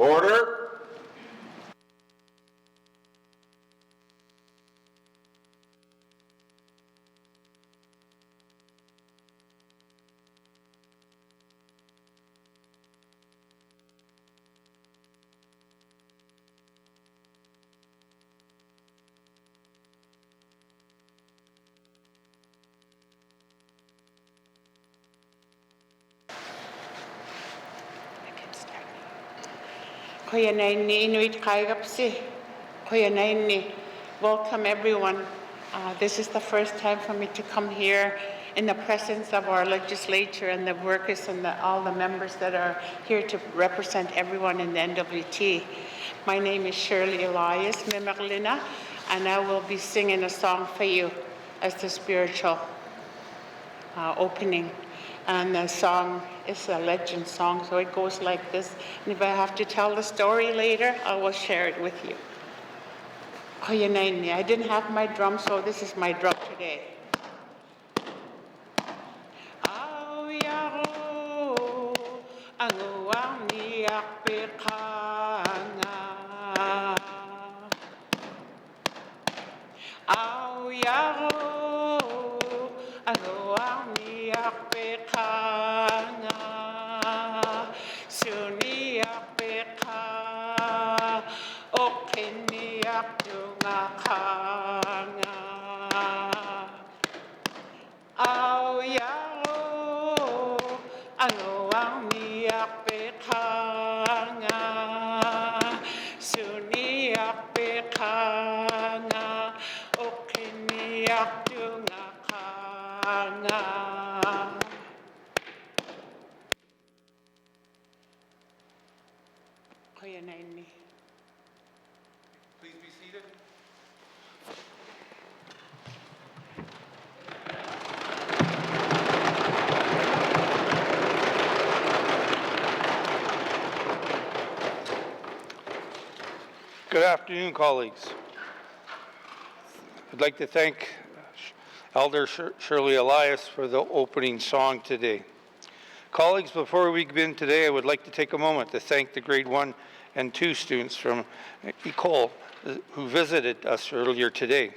Order. Welcome everyone. This is the first time for me to come here in the presence of our legislature and the workers and all the members that are here to represent everyone in the NWT. My name is Shirley Elias Mimerlina, and I will be singing a song for you as the spiritual opening. And the song is a legend song, so it goes like this. And if I have to tell the story later, I will share it with you. I didn't have my drum, so this is my drum today. Please be seated. Good afternoon, colleagues. I'd like to thank Elder Shirley Elias for the opening song today. Colleagues, before we begin today, I would like to take a moment to thank the grade 1 and 2 students from Ecole who visited us earlier today.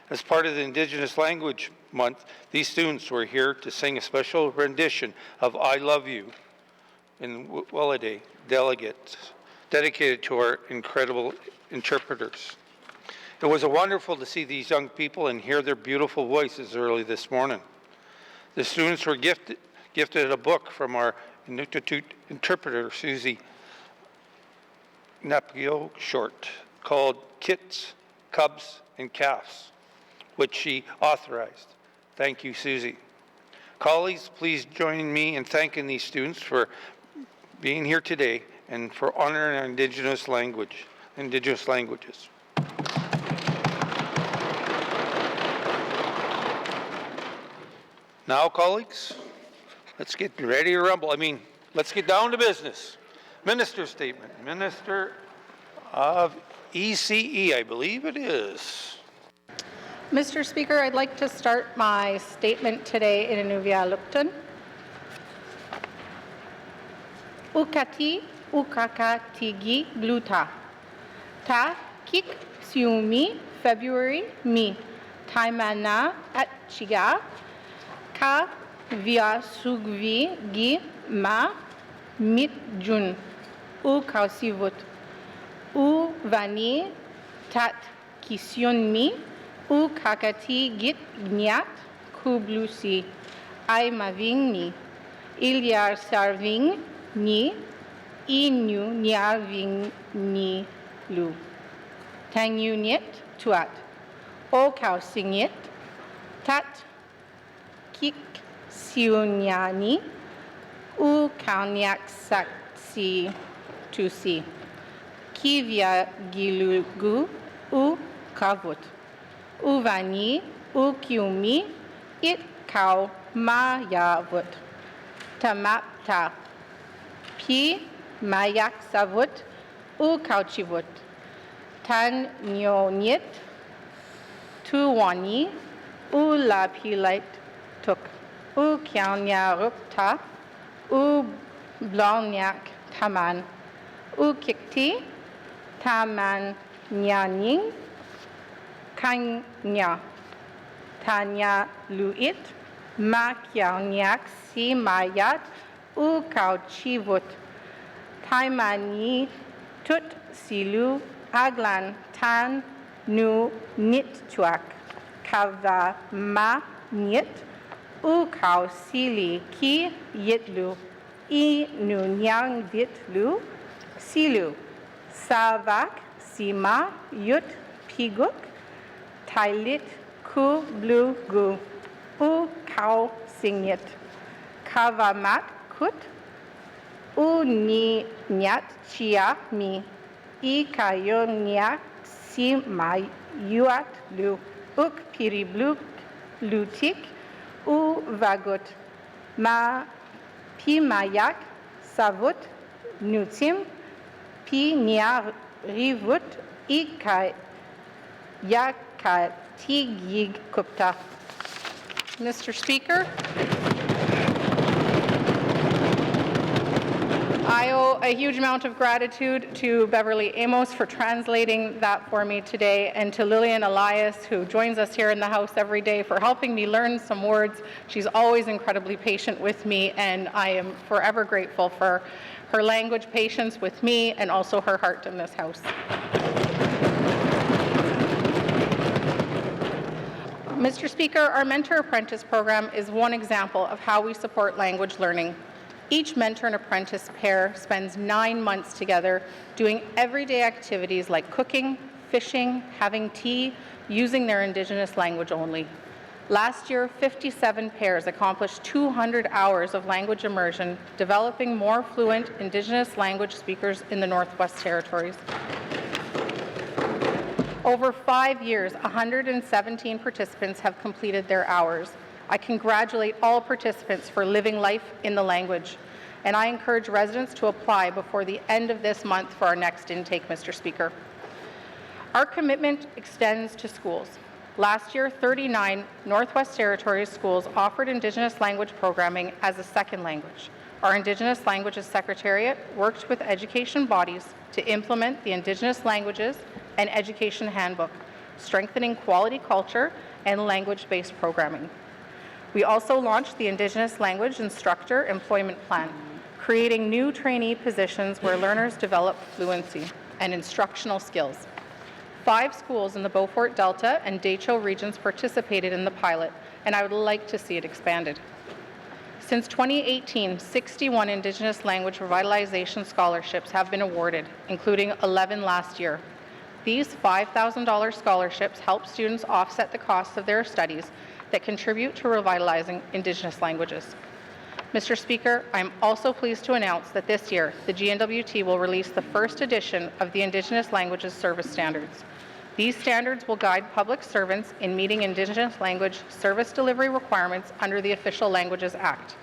As part of the Indigenous Language Month, these students were here to sing a special rendition of I Love You in Weladay Delegates, dedicated to our incredible interpreters. It was wonderful to see these young people and hear their beautiful voices early this morning. The students were gifted a book from our Inuktitut interpreter, Susie Napio Short, called Kits, Cubs, and Calves, which she authorized. Thank you, Susie. Colleagues, please join me in thanking these students for being here today and for honoring our Indigenous languages. Now, colleagues, let's get ready to rumble. Let's get down to business. Minister's statement. Minister of ECE, I believe it is. Mr. Speaker, I'd like to start my statement today in Inuvialuktun. Ukati ukakatigi gluta. Ta kik siumi February mi. Taimana at chiga. Ka via sugvi gi ma mit jun. U kausivut. U vani tat kision mi. U kakati git gniat kublusi. Ai maving ni. Ilyar sarving ni. Inu niarving ni lu. Tang unit tuat. O kausingit. Tat kik siunyani. U kaunyak saksi tusi. Kivya gilugu u kavut. Uvani u kiumi it kau mayavut. Tamapta. Pi mayak savut u kauchivut. Tan nyonyit tuwani u lapilait tuk. U kiaunya rupta u blonyak taman. Ukikti, Taman Nyaning, Kanya, Tanya Luit, Makianyak Si Mayat, Ukauchivut, Taimani Tut Silu, Aglan Tan Nu Nittuak, Kava Ma Nit, Ukau Sili Ki Yitlu, I Nu Nyang Ditlu, Silu, Savak Sima Yut Piguk, Tailit Ku Blu Gu, Ukau Singyit, Kavamat Kut, Uni Nyat Chia Mi, I Kayonyak Si Mayuat Lu, Uk Piribluk Lutik, U Vagut, Ma Pimayak Savut Nutim, Pi Nia Rivut, I Yakatigig Kupta. Mr. Speaker, I owe a huge amount of gratitude to Beverly Amos for translating that for me today, and to Lillian Elias, who joins us here in the House every day, for helping me learn some words. She's always incredibly patient with me, and I am forever grateful for her language patience with me and also her heart in this House. Mr. Speaker, our Mentor Apprentice program is one example of how we support language learning. Each mentor and apprentice pair spends 9 months together doing everyday activities like cooking, fishing, having tea, using their Indigenous language only. Last year, 57 pairs accomplished 200 hours of language immersion, developing more fluent Indigenous language speakers in the Northwest Territories. Over 5 years, 117 participants have completed their hours. I congratulate all participants for living life in the language, and I encourage residents to apply before the end of this month for our next intake, Mr. Speaker. Our commitment extends to schools. Last year, 39 Northwest Territories schools offered Indigenous language programming as a second language. Our Indigenous Languages Secretariat worked with education bodies to implement the Indigenous Languages and Education Handbook, strengthening quality culture and language-based programming. We also launched the Indigenous Language Instructor Employment Plan, creating new trainee positions where learners develop fluency and instructional skills. 5 schools in the Beaufort Delta and Dehcho regions participated in the pilot, and I would like to see it expanded. Since 2018, 61 Indigenous language revitalization scholarships have been awarded, including 11 last year. These $5,000 scholarships help students offset the costs of their studies that contribute to revitalizing Indigenous languages. Mr. Speaker, I'm also pleased to announce that this year, the GNWT will release the first edition of the Indigenous Languages Service Standards. These standards will guide public servants in meeting Indigenous language service delivery requirements under the Official Languages Act.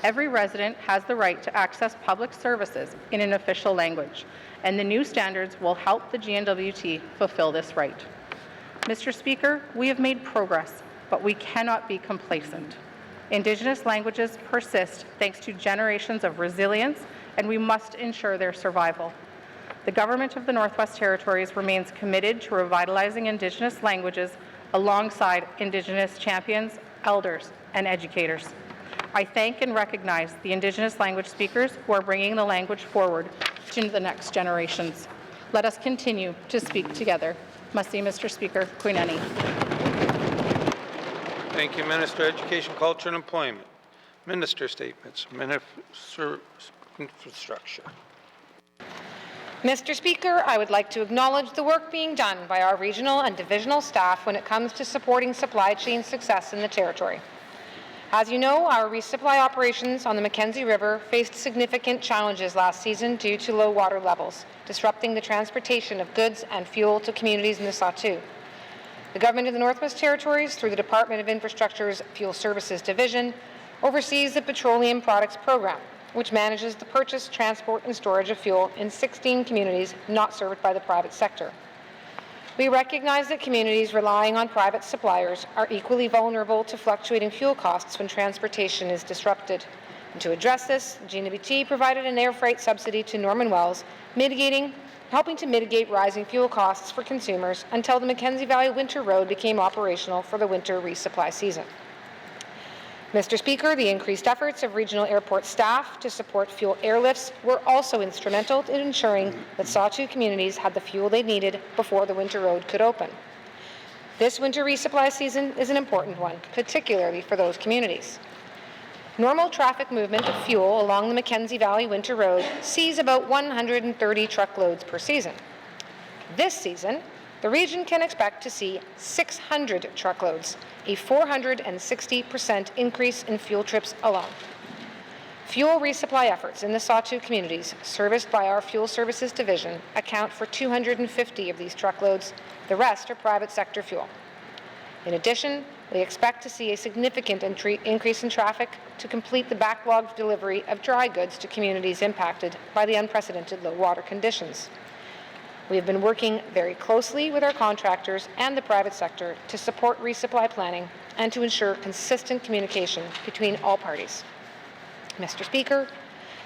Every resident has the right to access public services in an official language, and the new standards will help the GNWT fulfill this right. Mr. Speaker, we have made progress, but we cannot be complacent. Indigenous languages persist thanks to generations of resilience, and we must ensure their survival. The Government of the Northwest Territories remains committed to revitalizing Indigenous languages alongside Indigenous champions, elders, and educators. I thank and recognize the Indigenous language speakers who are bringing the language forward to the next generations. Let us continue to speak together. Masi, Mr. Speaker, Quineni. Thank you, Minister, Education, Culture and Employment. Minister statements. Minister Infrastructure. Mr. Speaker, I would like to acknowledge the work being done by our regional and divisional staff when it comes to supporting supply chain success in the Territory. As you know, our resupply operations on the Mackenzie River faced significant challenges last season due to low water levels, disrupting the transportation of goods and fuel to communities in the Sahtu. The Government of the Northwest Territories, through the Department of Infrastructure's Fuel Services Division, oversees the Petroleum Products Program, which manages the purchase, transport, and storage of fuel in 16 communities not served by the private sector. We recognize that communities relying on private suppliers are equally vulnerable to fluctuating fuel costs when transportation is disrupted. And to address this, GNWT provided an air freight subsidy to Norman Wells, helping to mitigate rising fuel costs for consumers until the Mackenzie Valley Winter Road became operational for the winter resupply season. Mr. Speaker, the increased efforts of regional airport staff to support fuel airlifts were also instrumental in ensuring that Sawtooth communities had the fuel they needed before the winter road could open. This winter resupply season is an important one, particularly for those communities. Normal traffic movement of fuel along the Mackenzie Valley Winter Road sees about 130 truckloads per season. This season, the region can expect to see 600 truckloads, a 460% increase in fuel trips alone. Fuel resupply efforts in the Sawtooth communities serviced by our Fuel Services Division account for 250 of these truckloads. The rest are private sector fuel. In addition, we expect to see a significant increase in traffic to complete the backlogged delivery of dry goods to communities impacted by the unprecedented low water conditions. We have been working very closely with our contractors and the private sector to support resupply planning and to ensure consistent communication between all parties. Mr. Speaker,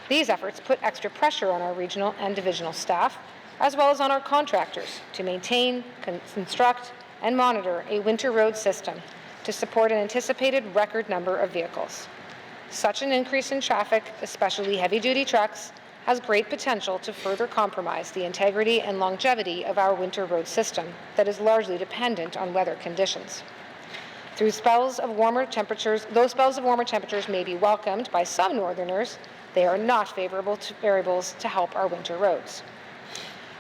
these efforts put extra pressure on our regional and divisional staff, as well as on our contractors, to maintain, construct, and monitor a winter road system to support an anticipated record number of vehicles. Such an increase in traffic, especially heavy-duty trucks, has great potential to further compromise the integrity and longevity of our winter road system that is largely dependent on weather conditions. Those spells of warmer temperatures may be welcomed by some Northerners. They are not favorable variables to help our winter roads.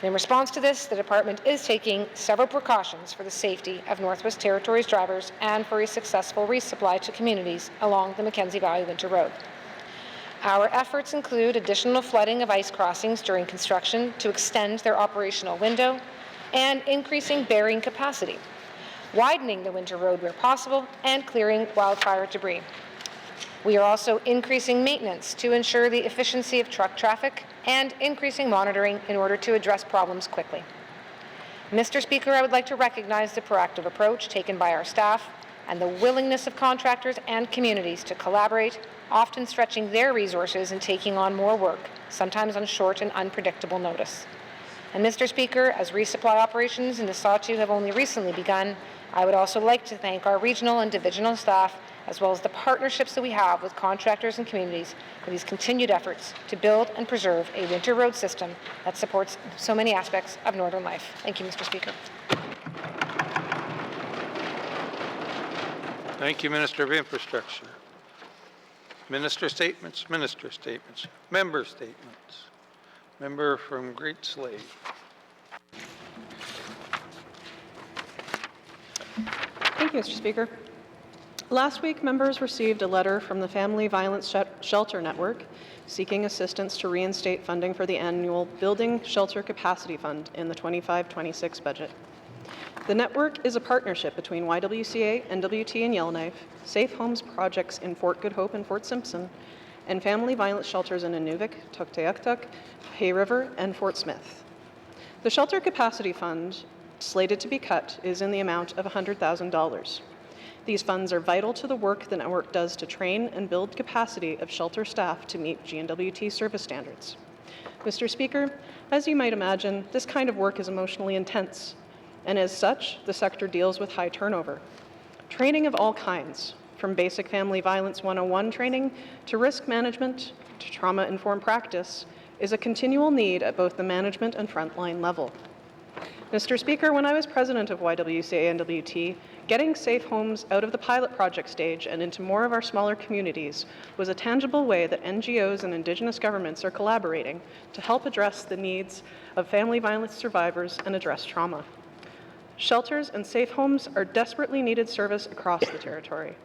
In response to this, the Department is taking several precautions for the safety of Northwest Territories drivers and for a successful resupply to communities along the Mackenzie Valley Winter Road. Our efforts include additional flooding of ice crossings during construction to extend their operational window and increasing bearing capacity, widening the winter road where possible, and clearing wildfire debris. We are also increasing maintenance to ensure the efficiency of truck traffic and increasing monitoring in order to address problems quickly. Mr. Speaker, I would like to recognize the proactive approach taken by our staff and the willingness of contractors and communities to collaborate, often stretching their resources and taking on more work, sometimes on short and unpredictable notice. And Mr. Speaker, as resupply operations in the Sawtooth have only recently begun, I would also like to thank our regional and divisional staff, as well as the partnerships that we have with contractors and communities for these continued efforts to build and preserve a winter road system that supports so many aspects of Northern life. Thank you, Mr. Speaker. Thank you, Minister of Infrastructure. Minister statements, member statements. Member from Great Slave. Thank you, Mr. Speaker. Last week, members received a letter from the Family Violence Shelter Network seeking assistance to reinstate funding for the annual Building Shelter Capacity Fund in the 25-26 budget. The network is a partnership between YWCA, NWT, and Yellowknife, Safe Homes projects in Fort Good Hope and Fort Simpson, and family violence shelters in Inuvik, Tuktoyaktuk, Hay River, and Fort Smith. The Shelter Capacity Fund, slated to be cut, is in the amount of $100,000. These funds are vital to the work the network does to train and build capacity of shelter staff to meet GNWT service standards. Mr. Speaker, as you might imagine, this kind of work is emotionally intense, and as such, the sector deals with high turnover. Training of all kinds, from basic family violence 101 training to risk management to trauma-informed practice, is a continual need at both the management and frontline level. Mr. Speaker, when I was president of YWCA NWT, getting Safe Homes out of the pilot project stage and into more of our smaller communities was a tangible way that NGOs and Indigenous governments are collaborating to help address the needs of family violence survivors and address trauma. Shelters and Safe Homes are desperately needed service across the territory.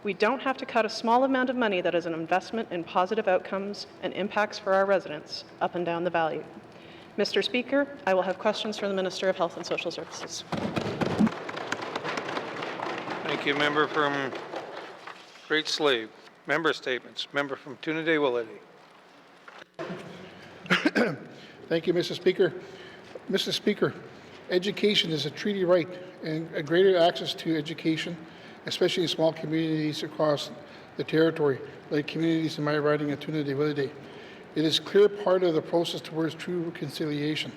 We don't have to cut a small amount of money that is an investment in positive outcomes and impacts for our residents up and down the valley. Mr. Speaker, I will have questions for the Minister of Health and Social Services. Thank you, member from Great Slave. Member statements. Member from Toonaday-Willety. Thank you, Mr. Speaker. Mr. Speaker, education is a treaty right, and a greater access to education, especially in small communities across the territory, like communities in my riding of Tuna-de-Willowday. It is clear part of the process towards true reconciliation.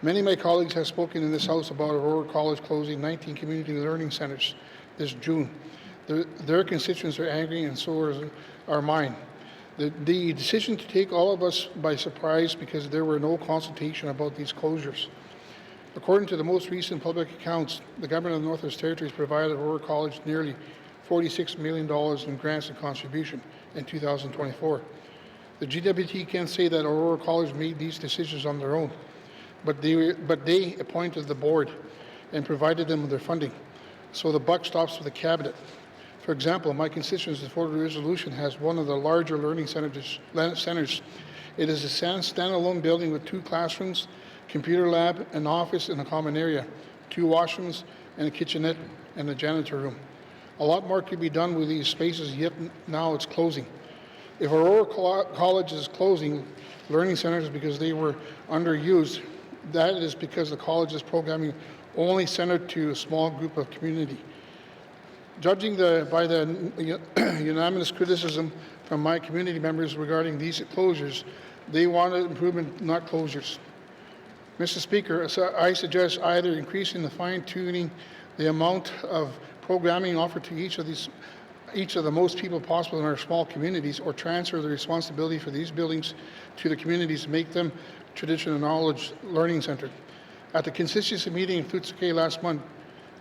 Many of my colleagues have spoken in this House about Aurora College closing 19 community learning centers this June. Their constituents are angry, and so are mine. The decision to take all of us by surprise because there were no consultation about these closures. According to the most recent public accounts, the Government of the Northwest Territories provided Aurora College nearly $46 million in grants and contribution in 2024. The GWT can't say that Aurora College made these decisions on their own, but they appointed the board and provided them with their funding. So the buck stops with the cabinet. For example, my constituency, Fort Resolution, has one of the larger learning centers. It is a standalone building with 2 classrooms, computer lab, an office, and a common area, 2 washrooms, and a kitchenette, and a janitor room. A lot more could be done with these spaces, yet now it's closing. If Aurora College is closing learning centers because they were underused, that is because the college's programming only centered to a small group of community. Judging by the unanimous criticism from my community members regarding these closures, they wanted improvement, not closures. Mr. Speaker, I suggest either increasing the fine-tuning the amount of programming offered to each of the most people possible in our small communities, or transfer the responsibility for these buildings to the communities to make them traditional knowledge learning center. At the constituency meeting in Futsuke last month,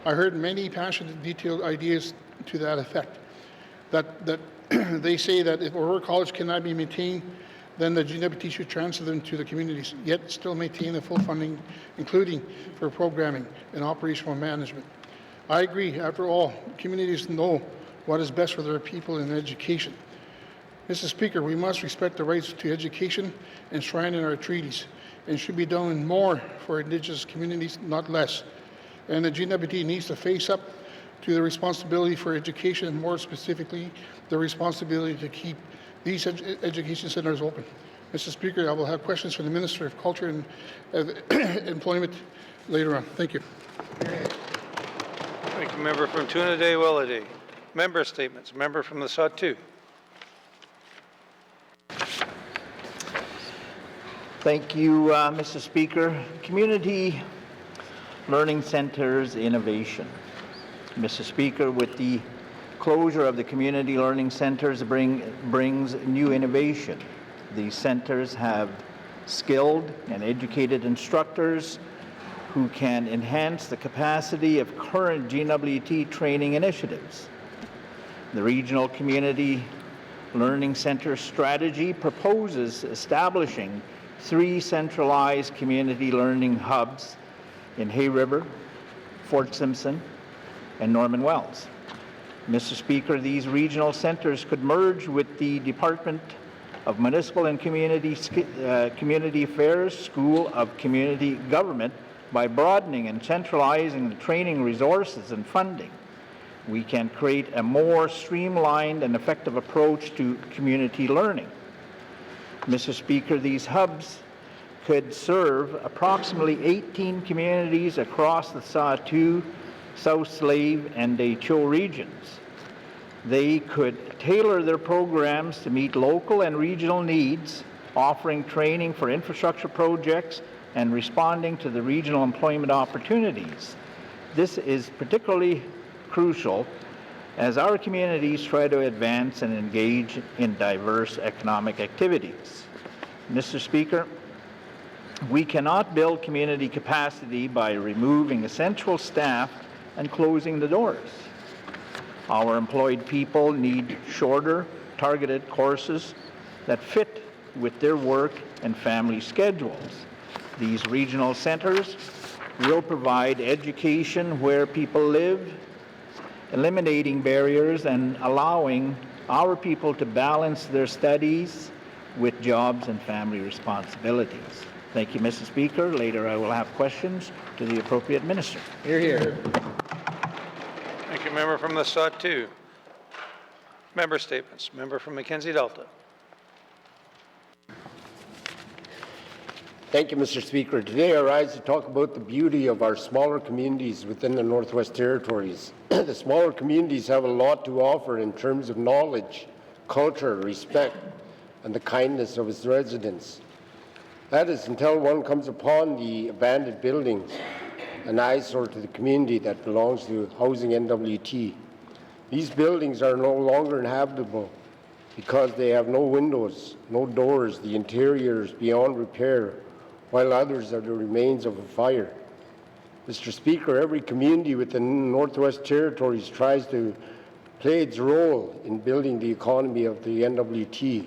I heard many passionate, detailed ideas to that effect. That they say that if Aurora College cannot be maintained, then the GWT should transfer them to the communities, yet still maintain the full funding, including for programming and operational management. I agree. After all, communities know what is best for their people in education. Mr. Speaker, we must respect the rights to education enshrined in our treaties, and should be done more for Indigenous communities, not less. And the GWT needs to face up to the responsibility for education, and more specifically, the responsibility to keep these education centers open. Mr. Speaker, I will have questions for the Minister of Culture and Employment later on. Thank you. Thank you, member from Tuna-de-Willowday. Member statements. Member from the Sawtoo. Thank you, Mr. Speaker. Community Learning Centers Innovation. Mr. Speaker, with the closure of the community learning centers brings new innovation. These centers have skilled and educated instructors who can enhance the capacity of current GWT training initiatives. The Regional Community Learning Center strategy proposes establishing 3 centralized community learning hubs in Hay River, Fort Simpson, and Norman Wells. Mr. Speaker, these regional centers could merge with the Department of Municipal and Community Affairs School of Community Government by broadening and centralizing the training resources and funding. We can create a more streamlined and effective approach to community learning. Mr. Speaker, these hubs could serve approximately 18 communities across the Sawtoo, South Slave, and Deschutes regions. They could tailor their programs to meet local and regional needs, offering training for infrastructure projects and responding to the regional employment opportunities. This is particularly crucial as our communities try to advance and engage in diverse economic activities. Mr. Speaker, we cannot build community capacity by removing essential staff and closing the doors. Our employed people need shorter, targeted courses that fit with their work and family schedules. These regional centers will provide education where people live, eliminating barriers and allowing our people to balance their studies with jobs and family responsibilities. Thank you, Mr. Speaker. Later I will have questions to the appropriate minister. Hear, hear. Thank you, member from the Sawtoo. Member statements. Member from Mackenzie Delta. Thank you, Mr. Speaker. Today I rise to talk about the beauty of our smaller communities within the Northwest Territories. The smaller communities have a lot to offer in terms of knowledge, culture, respect, and the kindness of its residents. That is until one comes upon the abandoned buildings, an eyesore to the community that belongs to Housing NWT. These buildings are no longer inhabitable because they have no windows, no doors, the interior is beyond repair, while others are the remains of a fire. Mr. Speaker, every community within the Northwest Territories tries to play its role in building the economy of the NWT.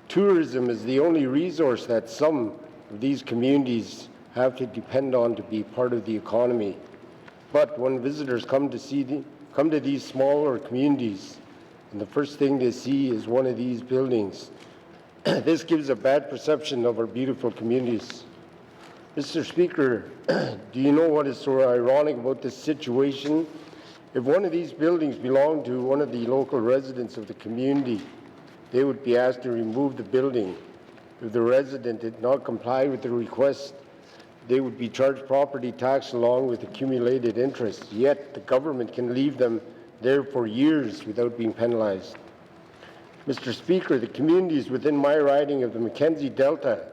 Tourism is the only resource that some of these communities have to depend on to be part of the economy. But when visitors come to these smaller communities, and the first thing they see is one of these buildings, this gives a bad perception of our beautiful communities. Mr. Speaker, do you know what is so ironic about this situation? If one of these buildings belonged to one of the local residents of the community, they would be asked to remove the building. If the resident did not comply with the request, they would be charged property tax along with accumulated interest, yet the government can leave them there for years without being penalized. Mr. Speaker, the communities within my riding of the Mackenzie Delta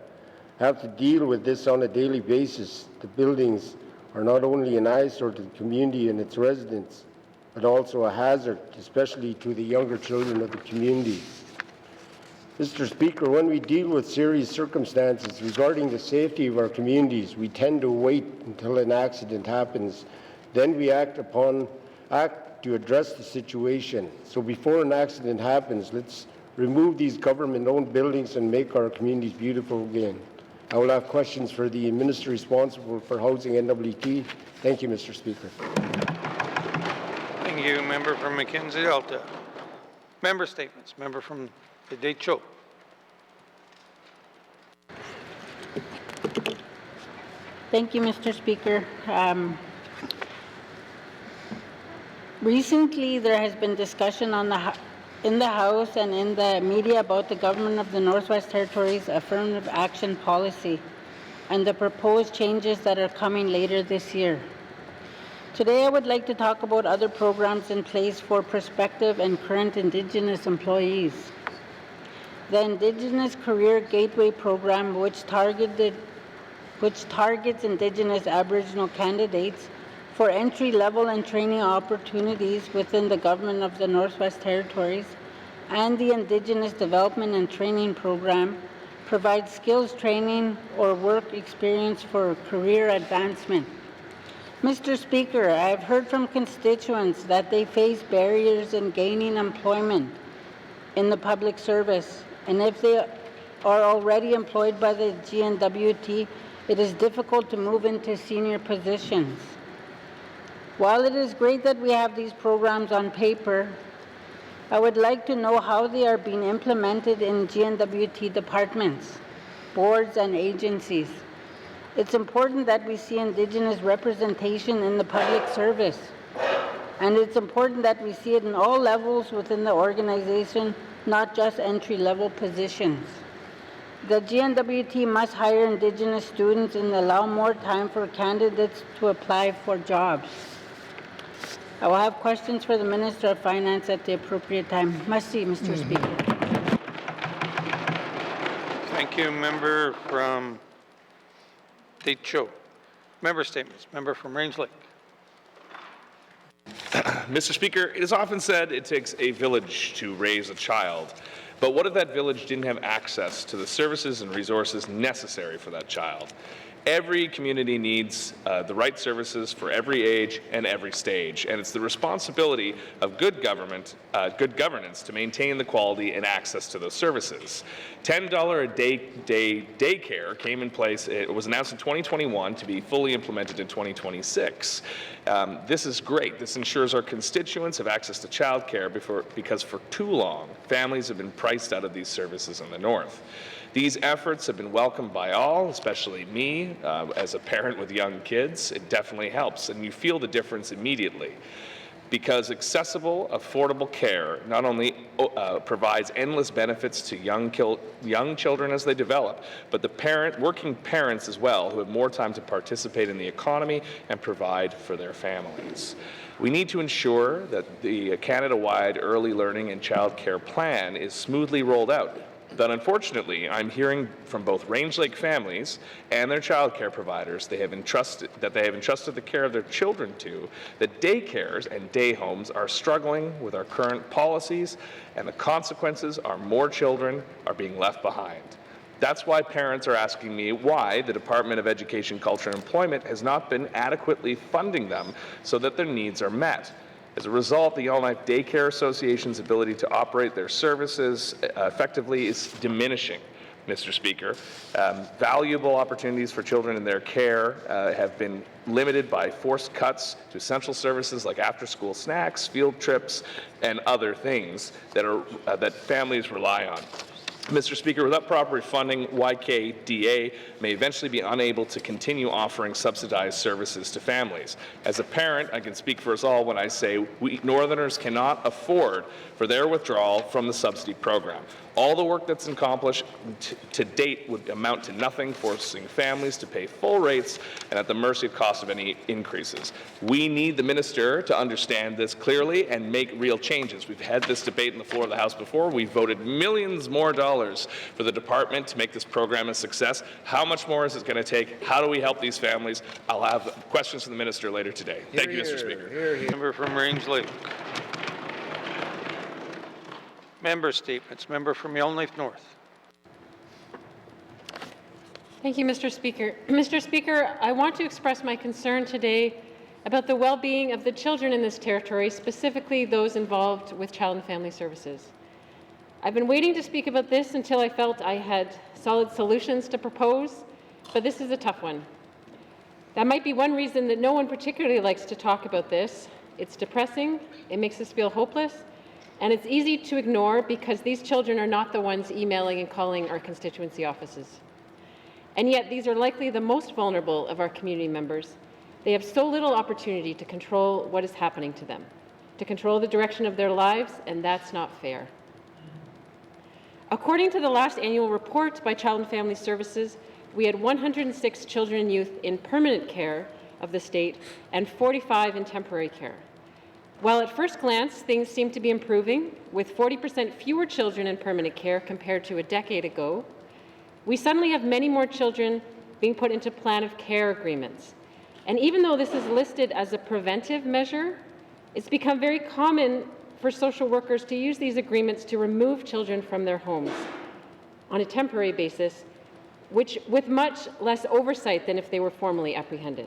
have to deal with this on a daily basis. The buildings are not only an eyesore to the community and its residents, but also a hazard, especially to the younger children of the community. Mr. Speaker, when we deal with serious circumstances regarding the safety of our communities, we tend to wait until an accident happens. Then we act to address the situation. So before an accident happens, let's remove these government-owned buildings and make our communities beautiful again. I will have questions for the Minister responsible for Housing NWT. Thank you, Mr. Speaker. Thank you, member from Mackenzie Delta. Member statements. Member from the Deschaux. Thank you, Mr. Speaker. Recently, there has been discussion in the House and in the media about the Government of the Northwest Territories affirmative action policy and the proposed changes that are coming later this year. Today, I would like to talk about other programs in place for prospective and current Indigenous employees. The Indigenous Career Gateway Program, which targets Indigenous Aboriginal candidates for entry-level and training opportunities within the Government of the Northwest Territories, and the Indigenous Development and Training Program provides skills training or work experience for career advancement. Mr. Speaker, I have heard from constituents that they face barriers in gaining employment in the public service, and if they are already employed by the GNWT, it is difficult to move into senior positions. While it is great that we have these programs on paper, I would like to know how they are being implemented in GNWT departments, boards, and agencies. It's important that we see Indigenous representation in the public service, and it's important that we see it in all levels within the organization, not just entry-level positions. The GNWT must hire Indigenous students and allow more time for candidates to apply for jobs. I will have questions for the Minister of Finance at the appropriate time. Must see, Mr. Speaker. Thank you, member from Deschaux. Member statements. Member from Range Lake. Mr. Speaker, it is often said it takes a village to raise a child. But what if that village didn't have access to the services and resources necessary for that child? Every community needs the right services for every age and every stage, and it's the responsibility of good governance to maintain the quality and access to those services. $10 a day daycare came in place. It was announced in 2021 to be fully implemented in 2026. This is great. This ensures our constituents have access to childcare because for too long, families have been priced out of these services in the North. These efforts have been welcomed by all, especially me, as a parent with young kids. It definitely helps, and you feel the difference immediately. because accessible, affordable care not only provides endless benefits to young children as they develop, but the working parents as well, who have more time to participate in the economy and provide for their families. We need to ensure that the Canada-wide Early Learning and Child Care Plan is smoothly rolled out. But unfortunately, I'm hearing from both Range Lake families and their child care providers they have entrusted the care of their children to, that daycares and day homes are struggling with our current policies, and the consequences are more children are being left behind. That's why parents are asking me why the Department of Education, Culture and Employment has not been adequately funding them so that their needs are met. As a result, the Yellowknife Daycare Association's ability to operate their services effectively is diminishing, Mr. Speaker. Valuable opportunities for children in their care have been limited by forced cuts to essential services like after-school snacks, field trips, and other things that families rely on. Mr. Speaker, without proper funding, YKDA may eventually be unable to continue offering subsidized services to families. As a parent, I can speak for us all when I say we Northerners cannot afford for their withdrawal from the subsidy program. All the work that's accomplished to date would amount to nothing, forcing families to pay full rates and at the mercy of cost of any increases. We need the minister to understand this clearly and make real changes. We've had this debate in the floor of the House before. We voted millions more dollars for the department to make this program a success. How much more is it going to take? How do we help these families? I'll have questions from the minister later today. Thank you, Mr. Speaker. Member from Range Lake. Member statements. Member from Yellowknife North. Thank you, Mr. Speaker. Mr. Speaker, I want to express my concern today about the well-being of the children in this territory, specifically those involved with Child and Family Services. I've been waiting to speak about this until I felt I had solid solutions to propose, but this is a tough one. That might be one reason that no one particularly likes to talk about this. It's depressing, it makes us feel hopeless, and it's easy to ignore because these children are not the ones emailing and calling our constituency offices. And yet these are likely the most vulnerable of our community members. They have so little opportunity to control what is happening to them, to control the direction of their lives, and that's not fair. According to the last annual report by Child and Family Services, we had 106 children and youth in permanent care of the state and 45 in temporary care. While at first glance things seem to be improving, with 40% fewer children in permanent care compared to a decade ago, we suddenly have many more children being put into plan of care agreements. And even though this is listed as a preventive measure, it's become very common for social workers to use these agreements to remove children from their homes on a temporary basis, which with much less oversight than if they were formally apprehended.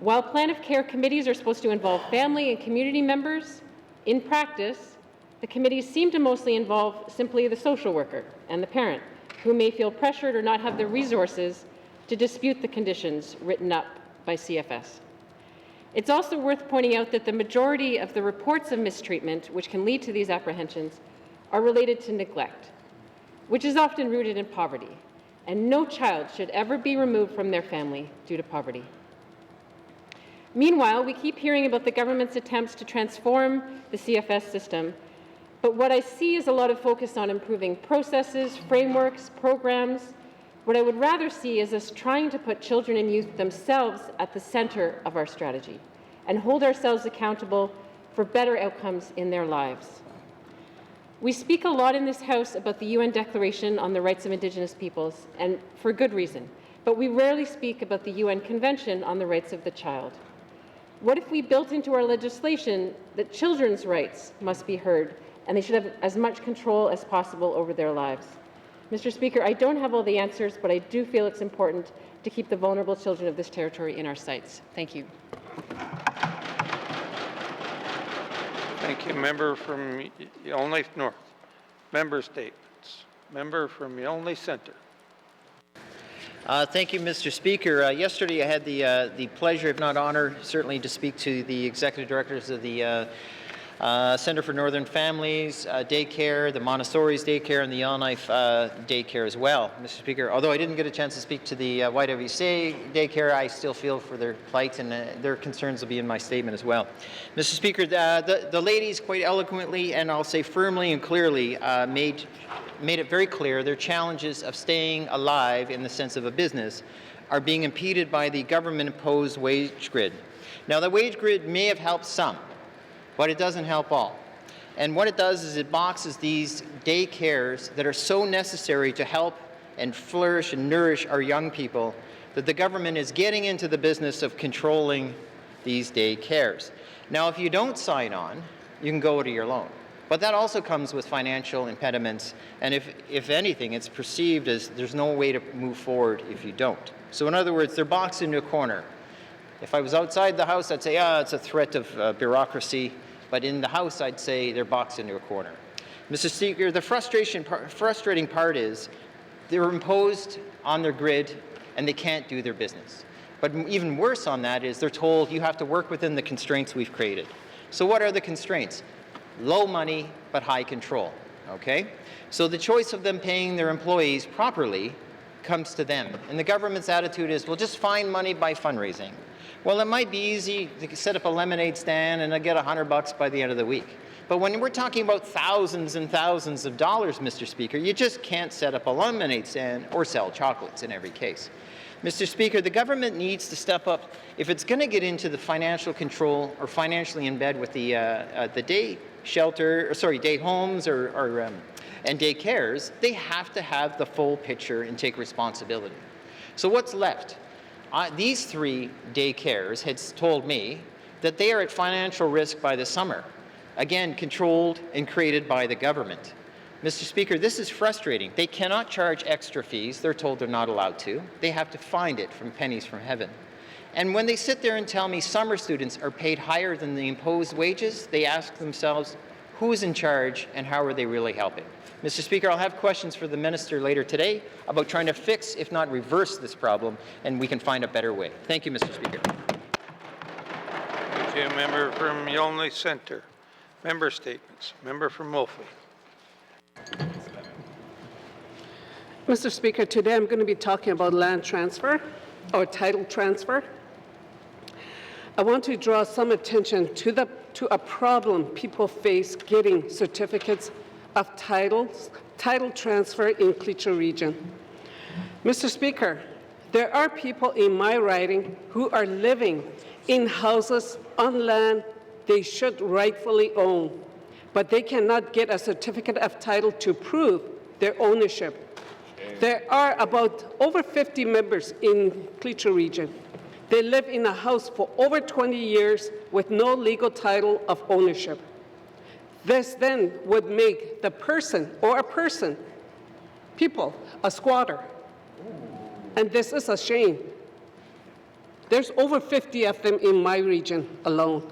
While plan of care committees are supposed to involve family and community members, in practice, the committees seem to mostly involve simply the social worker and the parent, who may feel pressured or not have the resources to dispute the conditions written up by CFS. It's also worth pointing out that the majority of the reports of mistreatment, which can lead to these apprehensions, are related to neglect, which is often rooted in poverty, and no child should ever be removed from their family due to poverty. Meanwhile, we keep hearing about the government's attempts to transform the CFS system, but what I see is a lot of focus on improving processes, frameworks, programs. What I would rather see is us trying to put children and youth themselves at the center of our strategy and hold ourselves accountable for better outcomes in their lives. We speak a lot in this House about the UN Declaration on the Rights of Indigenous Peoples, and for good reason, but we rarely speak about the UN Convention on the Rights of the Child. What if we built into our legislation that children's rights must be heard and they should have as much control as possible over their lives? Mr. Speaker, I don't have all the answers, but I do feel it's important to keep the vulnerable children of this territory in our sights. Thank you. Thank you. Member from Yellowknife North. Member statements. Member from Yellowknife Centre. Thank you, Mr. Speaker. Yesterday I had the pleasure, if not honor, certainly to speak to the executive directors of the Center for Northern Families Daycare, the Montessori's Daycare, and the Yellowknife Daycare as well. Mr. Speaker, although I didn't get a chance to speak to the YWCA Daycare, I still feel for their plight, and their concerns will be in my statement as well. Mr. Speaker, the ladies quite eloquently, and I'll say firmly and clearly, made it very clear their challenges of staying alive in the sense of a business are being impeded by the government-imposed wage grid. Now, the wage grid may have helped some, but it doesn't help all. And what it does is it boxes these daycares that are so necessary to help and flourish and nourish our young people that the government is getting into the business of controlling these daycares. Now, if you don't sign on, you can go to your loan. But that also comes with financial impediments, and if anything, it's perceived as there's no way to move forward if you don't. So in other words, they're boxed into a corner. If I was outside the house, I'd say, it's a threat of bureaucracy. But in the House, I'd say they're boxed into a corner. Mr. Speaker, the frustrating part is they're imposed on their grid and they can't do their business. But even worse on that is they're told you have to work within the constraints we've created. So what are the constraints? Low money, but high control, okay? So the choice of them paying their employees properly comes to them. And the government's attitude is, we'll just find money by fundraising. Well, it might be easy to set up a lemonade stand and get $100 by the end of the week. But when we're talking about thousands and thousands of dollars, Mr. Speaker, you just can't set up a lemonade stand or sell chocolates in every case. Mr. Speaker, the government needs to step up. If it's going to get into the financial control or financially embed with the day homes and daycares, they have to have the full picture and take responsibility. So what's left? These 3 daycares had told me that they are at financial risk by the summer, again, controlled and created by the government. Mr. Speaker, this is frustrating. They cannot charge extra fees. They're told they're not allowed to. They have to find it from pennies from heaven. And when they sit there and tell me summer students are paid higher than the imposed wages, they ask themselves, who's in charge and how are they really helping? Mr. Speaker, I'll have questions for the minister later today about trying to fix, if not reverse, this problem, and we can find a better way. Thank you, Mr. Speaker. Thank you, member from Yellowknife Centre. Member statements. Member from Wolfley. Mr. Speaker, today I'm going to be talking about land transfer or title transfer. I want to draw some attention to a problem people face getting certificates of title transfer in Cleacher region. Mr. Speaker, there are people in my riding who are living in houses on land they should rightfully own, but they cannot get a certificate of title to prove their ownership. There are about over 50 members in Cleacher region. They live in a house for over 20 years with no legal title of ownership. This then would make the person or people, a squatter. And this is a shame. There's over 50 of them in my region alone.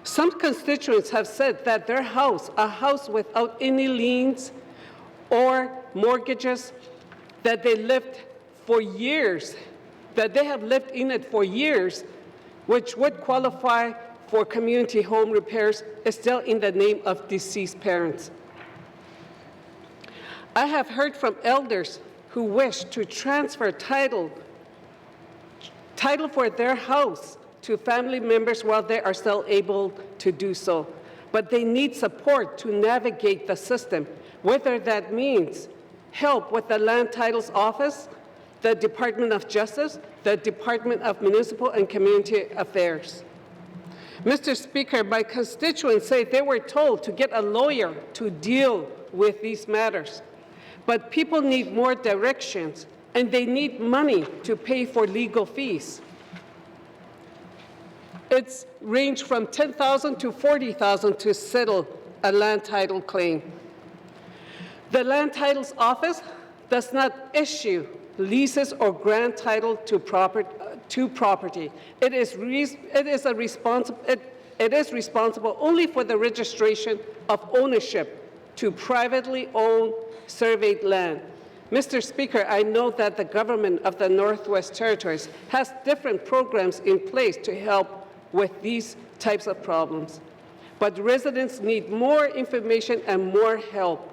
Some constituents have said that their house, a house without any liens or mortgages, that they lived for years, that they have lived in it for years, which would qualify for community home repairs, is still in the name of deceased parents. I have heard from elders who wish to transfer title for their house to family members while they are still able to do so. But they need support to navigate the system, whether that means help with the Land Titles Office, the Department of Justice, the Department of Municipal and Community Affairs. Mr. Speaker, my constituents say they were told to get a lawyer to deal with these matters. But people need more directions, and they need money to pay for legal fees. It's ranged from $10,000 to $40,000 to settle a land title claim. The Land Titles Office does not issue leases or grant title to property. It is responsible only for the registration of ownership to privately owned surveyed land. Mr. Speaker, I know that the government of the Northwest Territories has different programs in place to help with these types of problems. but residents need more information and more help.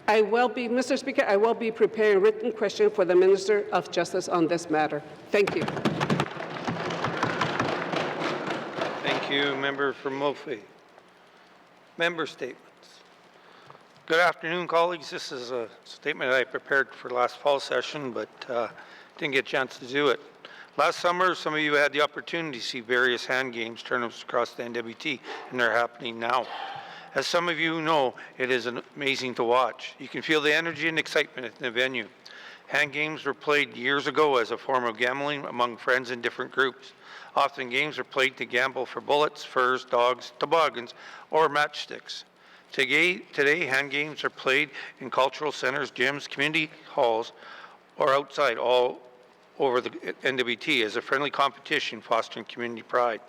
Mr. Speaker, I will be preparing a written question for the Minister of Justice on this matter. Thank you. Thank you, Member from Mophie. Member statements. Good afternoon, colleagues. This is a statement I prepared for last fall session, but didn't get a chance to do it. Last summer, some of you had the opportunity to see various hand games tournaments across the NWT, and they're happening now. As some of you know, it is amazing to watch. You can feel the energy and excitement at the venue. Hand games were played years ago as a form of gambling among friends in different groups. Often games are played to gamble for bullets, furs, dogs, toboggans, or matchsticks. Today, hand games are played in cultural centers, gyms, community halls, or outside all over the NWT as a friendly competition fostering community pride.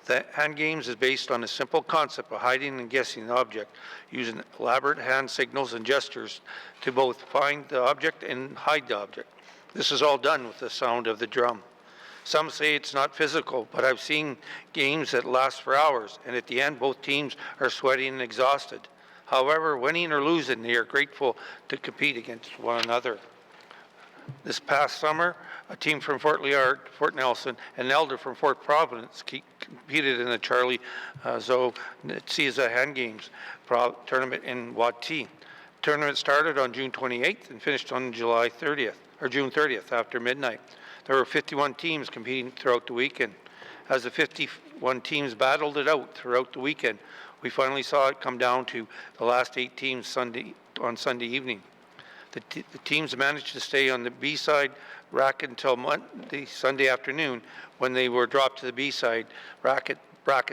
The hand games is based on a simple concept of hiding and guessing the object, using elaborate hand signals and gestures to both find the object and hide the object. This is all done with the sound of the drum. Some say it's not physical, but I've seen games that last for hours, and at the end, both teams are sweating and exhausted. However, winning or losing, they are grateful to compete against one another. This past summer, a team from Fort Liard, Fort Nelson, and an elder from Fort Providence competed in the Charlie Zoe Ntsiza Hand Games tournament in Wati. The tournament started on June 28th and finished on June 30th after midnight. There were 51 teams competing throughout the weekend. As the 51 teams battled it out throughout the weekend, we finally saw it come down to the last 8 teams on Sunday evening. The teams managed to stay on the B-side bracket until Sunday afternoon, when they were dropped to the B-side bracket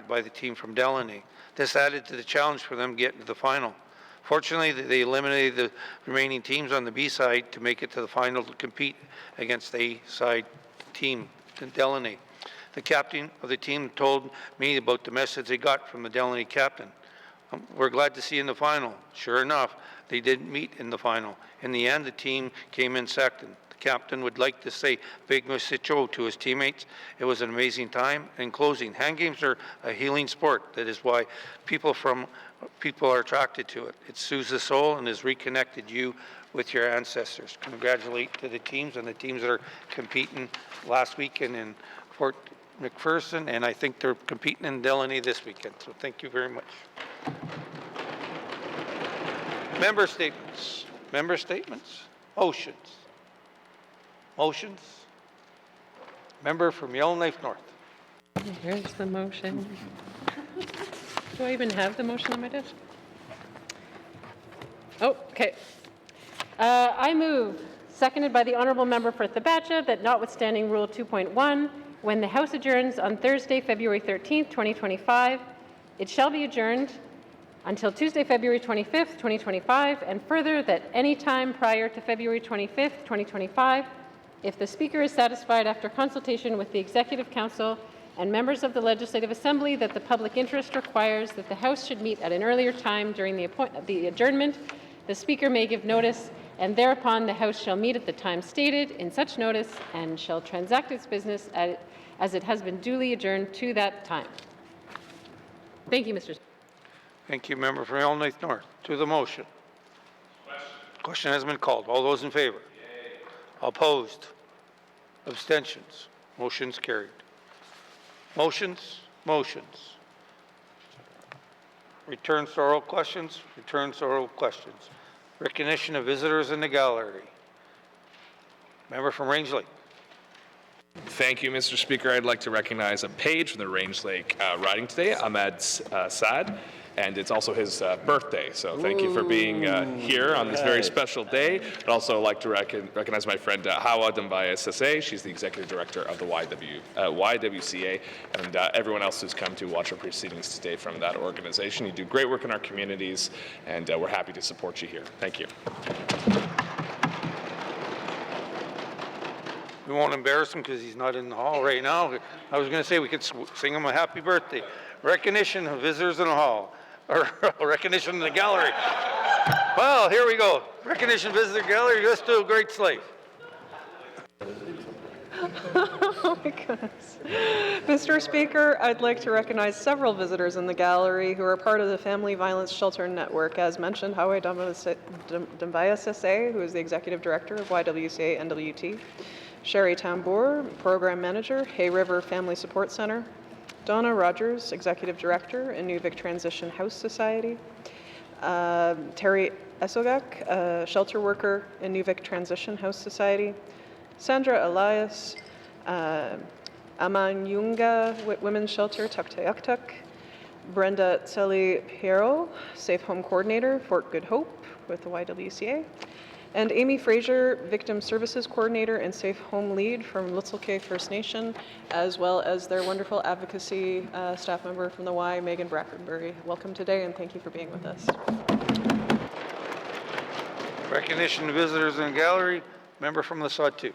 by the team from Delaney. This added to the challenge for them getting to the final. Fortunately, they eliminated the remaining teams on the B-side to make it to the final to compete against the A-side team, Delaney. The captain of the team told me about the message they got from the Delaney captain. We're glad to see you in the final. Sure enough, they didn't meet in the final. In the end, the team came in second. The captain would like to say big masicho to his teammates. It was an amazing time. In closing, hand games are a healing sport. That is why people are attracted to it. It soothes the soul and has reconnected you with your ancestors. Congratulate to the teams and the teams that are competing last weekend in Fort McPherson, and I think they're competing in Delaney this weekend. So thank you very much. Member statements. Member statements. Motions. Motions. Member from Yellowknife North. Here's the motion. Do I even have the motion on my desk? Oh, okay. I move, seconded by the Honourable Member for Thabetcha, that notwithstanding Rule 2.1, when the House adjourns on Thursday, February 13th, 2025, it shall be adjourned until Tuesday, February 25th, 2025, and further that any time prior to February 25th, 2025, if the Speaker is satisfied after consultation with the Executive Council and members of the Legislative Assembly that the public interest requires that the House should meet at an earlier time during the adjournment, the Speaker may give notice, and thereupon the House shall meet at the time stated in such notice and shall transact its business as it has been duly adjourned to that time. Thank you, Mr. Speaker. Thank you, Member from Yellowknife North. To the motion. Question has been called. All those in favor? Yay. Opposed? Abstentions? Motion's carried. Motions? Motions. Returns to oral questions. Returns to oral questions. Recognition of visitors in the gallery. Member from Range Lake. Thank you, Mr. Speaker. I'd like to recognize a page from the Range Lake riding today, Ahmed Saad, and it's also his birthday. So thank you for being here on this very special day. I'd also like to recognize my friend Hawa Dambaya Sase. She's the Executive Director of the YWCA, and everyone else who's come to watch our proceedings today from that organization. You do great work in our communities, and we're happy to support you here. Thank you. We won't embarrass him because he's not in the hall right now. I was going to say we could sing him a happy birthday. Recognition of visitors in the hall, or recognition in the gallery. Well, here we go. Recognition visitor gallery. Let's do a great slave. Oh my goodness. Mr. Speaker, I'd like to recognize several visitors in the gallery who are part of the Family Violence Shelter Network. As mentioned, Hawa Dambayasese, who is the Executive Director of YWCA NWT, Sherry Tambour, Program Manager, Hay River Family Support Center, Donna Rogers, Executive Director, Inuvik Transition House Society, Terry Esogak, Shelter Worker, Inuvik Transition House Society, Sandra Elias, Amanyunga Women's Shelter, Tuktayuktuk, Brenda Tseli Piero, Safe Home Coordinator, Fort Good Hope with the YWCA, and Amy Fraser, Victim Services Coordinator and Safe Home Lead from Litzelke First Nation, as well as their wonderful advocacy staff member from the Y, Megan Brackenbury. Welcome today and thank you for being with us. Recognition of visitors in the gallery. Member from the Sawtooth.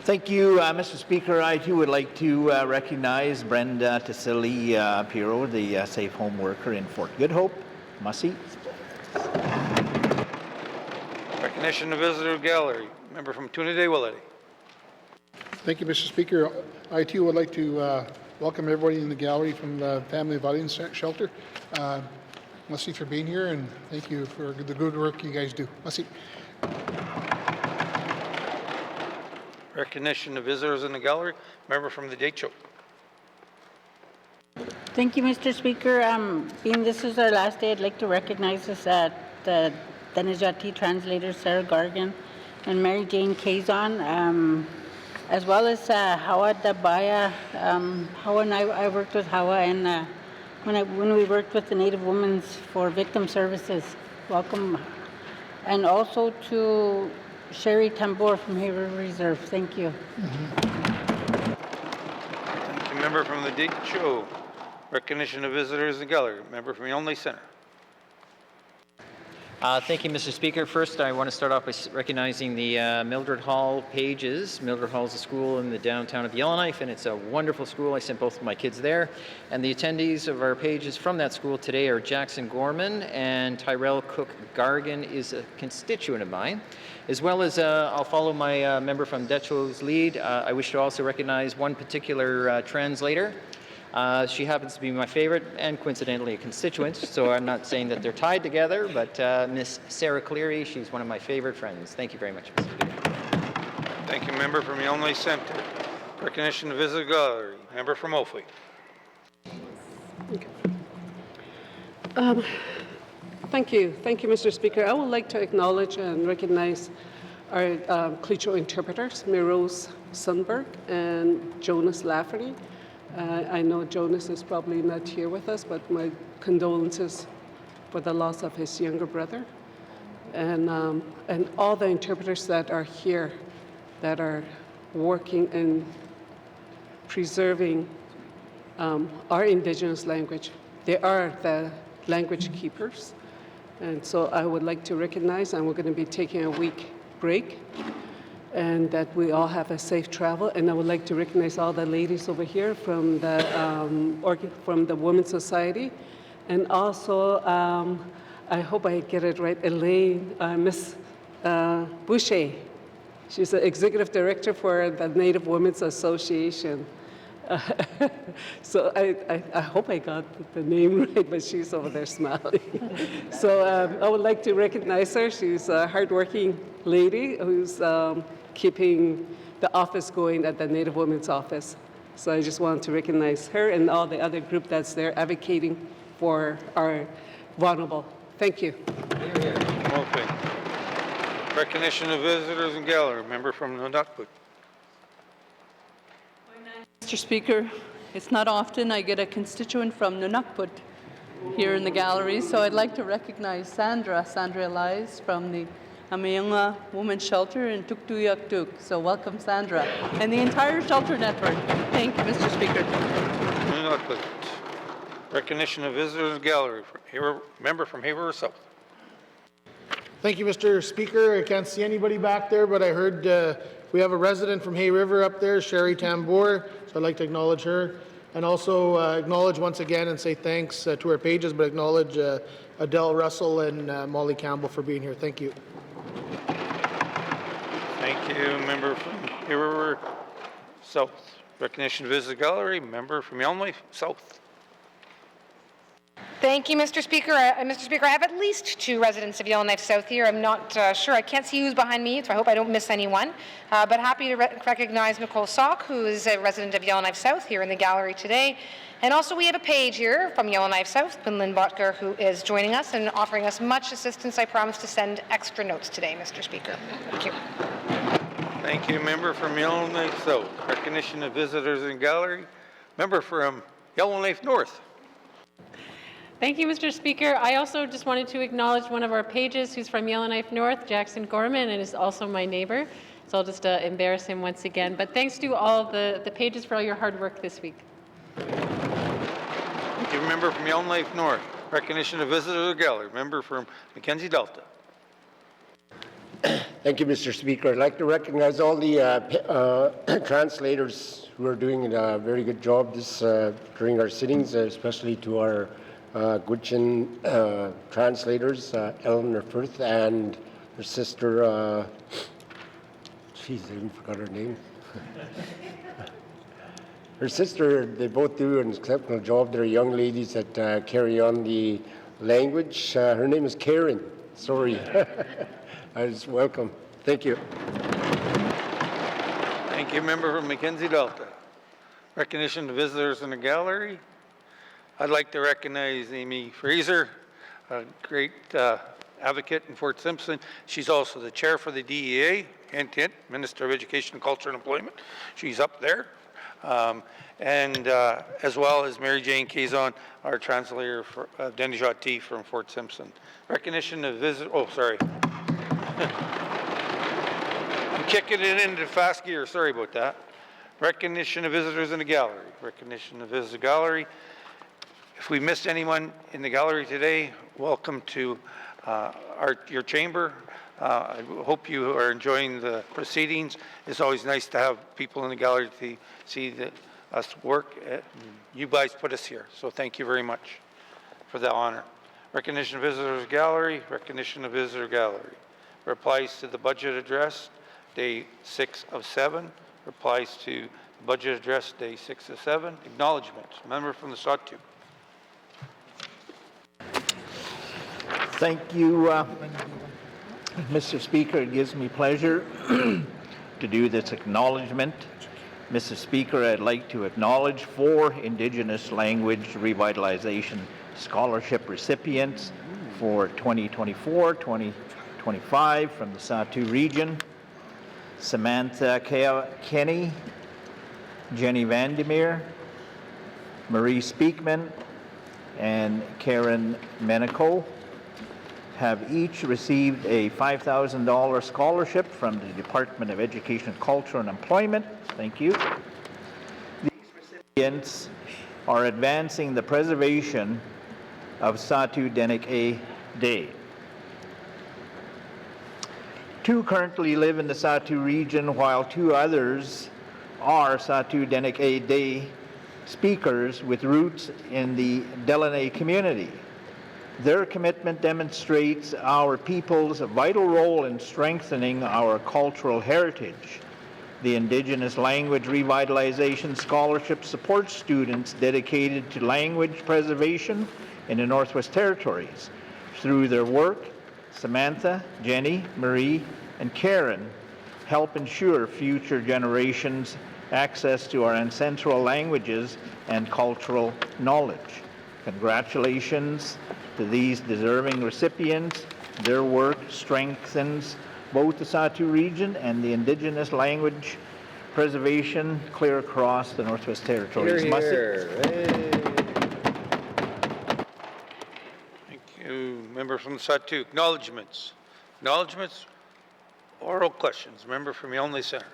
Thank you, Mr. Speaker. I too would like to recognize Brenda Tassili Piero, the Safe Home Worker in Fort Good Hope. Mussy. Recognition of visitor gallery. Member from Toonaday-Willety. Thank you, Mr. Speaker. I too would like to welcome everybody in the gallery from the Family Violence Shelter. Mussy for being here, and thank you for the good work you guys do. Mussy. Recognition of visitors in the gallery. Member from the Deitcho. Thank you, Mr. Speaker. Being this is our last day, I'd like to recognize us the Danajati translators Sarah Gargan and Mary Jane Kazon, as well as Hawa Dabaya. Hawa and I worked with Hawa, and when we worked with the Native Women's for Victim Services. Welcome. And also to Sherry Tambour from Hay River Reserve. Thank you. Thank you, member from the Deitcho. Recognition of visitors in the gallery. Member from Yonley Centre. Thank you, Mr. Speaker. First, I want to start off by recognizing the Mildred Hall pages. Mildred Hall is a school in the downtown of Yellowknife, and it's a wonderful school. I sent both of my kids there. And the attendees of our pages from that school today are Jackson Gorman, and Tyrell Cook Gargan is a constituent of mine. As well as, I'll follow my member from Deitcho's lead. I wish to also recognize one particular translator. She happens to be my favorite and coincidentally a constituent, so I'm not saying that they're tied together, but Miss Sarah Cleary, she's one of my favorite friends. Thank you very much, Mr. Speaker. Thank you, member from Yonley Centre. Recognition of visitor gallery. Member from Offaly. Thank you, Mr. Speaker. I would like to acknowledge and recognize our Clicho interpreters, Mirose Sundberg and Jonas Lafferty. I know Jonas is probably not here with us, but my condolences for the loss of his younger brother. And all the interpreters that are here that are working in preserving our Indigenous language. They are the language keepers. And so I would like to recognize, and we're going to be taking a week break, and that we all have a safe travel. And I would like to recognize all the ladies over here from the Women's Society. And also, I hope I get it right, Elaine, Miss Boucher. She's the Executive Director for the Native Women's Association. So I hope I got the name right, but she's over there smiling. So I would like to recognize her. She's a hardworking lady who's keeping the office going at the Native Women's Office. So I just want to recognize her and all the other group that's there advocating for our vulnerable. Thank you. Okay. Recognition of visitors and gallery. Member from Nunavut. Mr. Speaker, it's not often I get a constituent from Nunavut here in the gallery, so I'd like to recognize Sandra Elias from the Amayunga Women's Shelter in Tuktuyaktuk. So welcome, Sandra, and the entire shelter network. Thank you, Mr. Speaker. Nunavut. Recognition of visitors and gallery. Member from Hay River South. Thank you, Mr. Speaker. I can't see anybody back there, but I heard we have a resident from Hay River up there, Sherry Tambour, so I'd like to acknowledge her. And also acknowledge once again and say thanks to our pages, but acknowledge Adele Russell and Molly Campbell for being here. Thank you. Thank you, member from Hay River South. Recognition to visit the gallery, member from Yellowknife South. Thank you, Mr. Speaker. Mr. Speaker, I have at least 2 residents of Yellowknife South here. I'm not sure. I can't see who's behind me, so I hope I don't miss anyone. But happy to recognize Nicole Sauk, who is a resident of Yellowknife South here in the gallery today. And also we have a page here from Yellowknife South, Quinlan Butker, who is joining us and offering us much assistance. I promise to send extra notes today, Mr. Speaker. Thank you. Thank you, member from Yellowknife South. Recognition of visitors in gallery, member from Yellowknife North. Thank you, Mr. Speaker. I also just wanted to acknowledge one of our pages who's from Yellowknife North, Jackson Gorman, and is also my neighbor. So I'll just embarrass him once again. But thanks to all the pages for all your hard work this week. Thank you, member from Yellowknife North. Recognition of visitors in gallery, member from Mackenzie Delta. Thank you, Mr. Speaker. I'd like to recognize all the translators who are doing a very good job during our sittings, especially to our Gwich'in translators, Eleanor Firth and her sister, geez, I even forgot her name. Her sister, they both do an exceptional job. They're young ladies that carry on the language. Her name is Karen. Sorry. I just welcome. Thank you. Thank you, member from Mackenzie Delta. Recognition of visitors in the gallery. I'd like to recognize Amy Fraser, a great advocate in Fort Simpson. She's also the chair for the DEA, hint, hint, Minister of Education, Culture and Employment. She's up there. And as well as Mary Jane Kazon, our translator for Denijati from Fort Simpson. Recognition of oh, sorry. I'm kicking it into fast gear, sorry about that. Recognition of visitors in the gallery. Recognition of visitors in the gallery. If we missed anyone in the gallery today, welcome to your chamber. I hope you are enjoying the proceedings. It's always nice to have people in the gallery to see us work. You guys put us here, so thank you very much for the honor. Recognition of visitors gallery, recognition of visitor gallery. Replies to the budget address, day 6 of 7. Replies to the budget address, day 6 of 7. Acknowledgements. Member from the Sawtooth. Thank you, Mr. Speaker. It gives me pleasure to do this acknowledgement. Mr. Speaker, I'd like to acknowledge 4 Indigenous Language Revitalization Scholarship recipients for 2024-2025 from the Sahtu region. Samantha Kenny, Jenny Vandermeer, Marie Speakman, and Karen Menico have each received a $5,000 scholarship from the Department of Education, Culture and Employment. Thank you. These recipients are advancing the preservation of Sahtu Denik Day. 2 currently live in the Sahtu region, while 2 others are Sahtu Denik Day speakers with roots in the Delaney community. Their commitment demonstrates our people's vital role in strengthening our cultural heritage. The Indigenous Language Revitalization Scholarship supports students dedicated to language preservation in the Northwest Territories. Through their work, Samantha, Jenny, Marie, and Karen help ensure future generations access to our ancestral languages and cultural knowledge. Congratulations to these deserving recipients. Their work strengthens both the Sahtu region and the Indigenous language preservation clear across the Northwest Territories. Hear, hear. Thank you. Member from the Sahtu. Acknowledgements. Acknowledgements. Oral questions. Member from Yellowknife Center.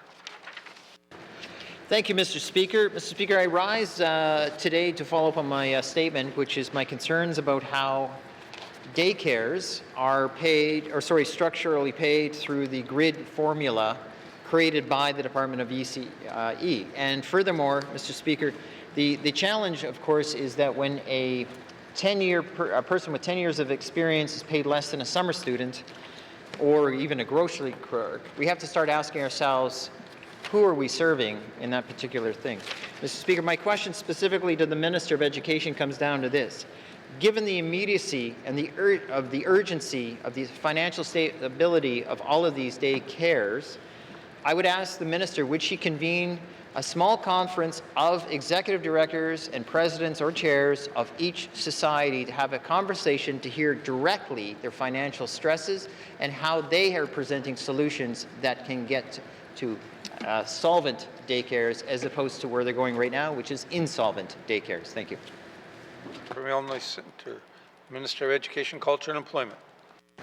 Thank you, Mr. Speaker. Mr. Speaker, I rise today to follow up on my statement, which is my concerns about how daycares are paid, or sorry, structurally paid through the grid formula created by the Department of ECE. And furthermore, Mr. Speaker, the challenge, of course, is that when a person with 10 years of experience is paid less than a summer student, or even a grocery clerk, we have to start asking ourselves, who are we serving in that particular thing? Mr. Speaker, my question specifically to the Minister of Education comes down to this. Given the immediacy and the urgency of the financial stability of all of these day cares, I would ask the Minister, would she convene a small conference of executive directors and presidents or chairs of each society to have a conversation to hear directly their financial stresses and how they are presenting solutions that can get to solvent daycares as opposed to where they're going right now, which is insolvent daycares. Thank you. From Illinois Center, Minister of Education, Culture and Employment.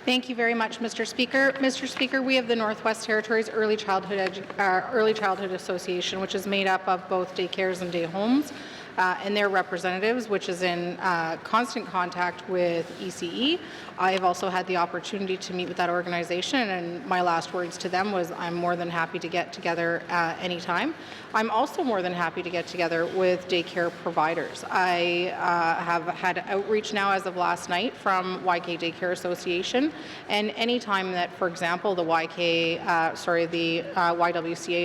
Thank you very much, Mr. Speaker. Mr. Speaker, we have the Northwest Territories Early Childhood Association, which is made up of both daycares and day homes, and their representatives, which is in constant contact with ECE. I have also had the opportunity to meet with that organization, and my last words to them was I'm more than happy to get together anytime. I'm also more than happy to get together with daycare providers. I have had outreach now as of last night from YK Daycare Association, and anytime that, for example, the YWCA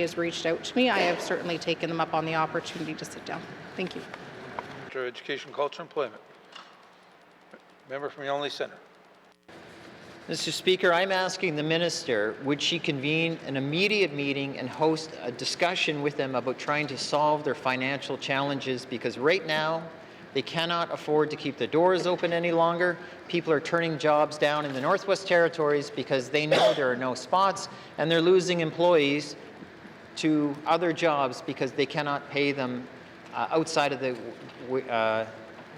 has reached out to me, I have certainly taken them up on the opportunity to sit down. Thank you. Minister of Education, Culture and Employment. Member from Yonge Centre. Mr. Speaker, I'm asking the Minister, would she convene an immediate meeting and host a discussion with them about trying to solve their financial challenges, because right now they cannot afford to keep the doors open any longer. People are turning jobs down in the Northwest Territories because they know there are no spots, and they're losing employees to other jobs because they cannot pay them outside of the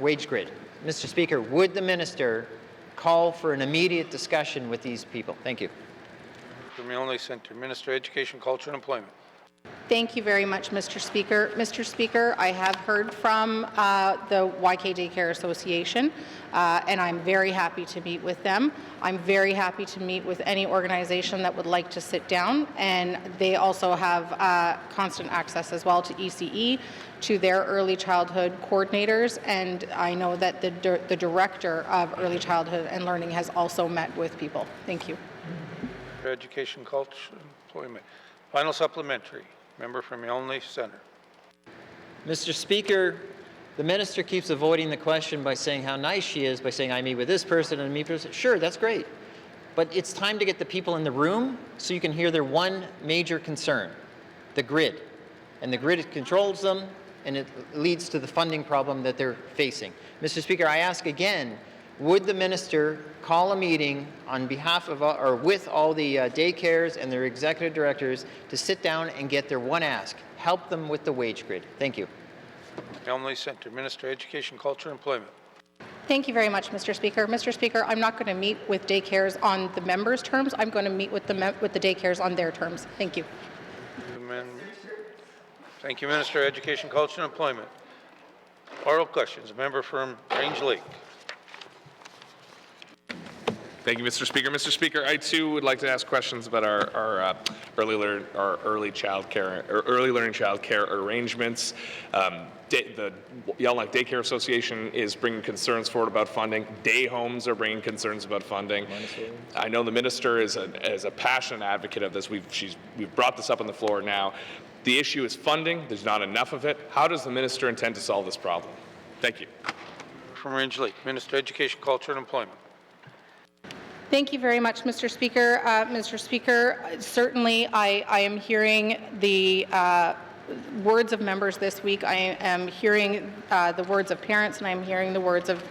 wage grid. Mr. Speaker, would the Minister call for an immediate discussion with these people? Thank you. From Yonge Centre, Minister of Education, Culture and Employment. Thank you very much, Mr. Speaker. Mr. Speaker, I have heard from the YK Daycare Association, and I'm very happy to meet with them. I'm very happy to meet with any organization that would like to sit down, and they also have constant access as well to ECE, to their early childhood coordinators, and I know that the director of early childhood and learning has also met with people. Thank you. For Education, Culture and Employment. Final supplementary. Member from Yonge Centre. Mr. Speaker, the Minister keeps avoiding the question by saying how nice she is, by saying I meet with this person and meet with this. Sure, that's great. But it's time to get the people in the room so you can hear their one major concern, the grid. And the grid controls them, and it leads to the funding problem that they're facing. Mr. Speaker, I ask again, would the Minister call a meeting on behalf of or with all the daycares and their executive directors to sit down and get their one ask, help them with the wage grid? Thank you. Yonge Centre, Minister of Education, Culture and Employment. Thank you very much, Mr. Speaker. Mr. Speaker, I'm not going to meet with daycares on the members' terms. I'm going to meet with the daycares on their terms. Thank you. Thank you, Minister of Education, Culture and Employment. Oral questions. A member from Range Lake. Thank you, Mr. Speaker. Mr. Speaker, I too would like to ask questions about our early learning childcare arrangements. The Yellowknife Daycare Association is bringing concerns forward about funding. Day homes are bringing concerns about funding. I know the minister is a passionate advocate of this. We've brought this up on the floor now. The issue is funding. There's not enough of it. How does the minister intend to solve this problem? Thank you. From Range Lake, Minister of Education, Culture and Employment. Thank you very much, Mr. Speaker. Mr. Speaker, certainly I am hearing the words of members this week. I am hearing the words of parents, and I'm hearing the words of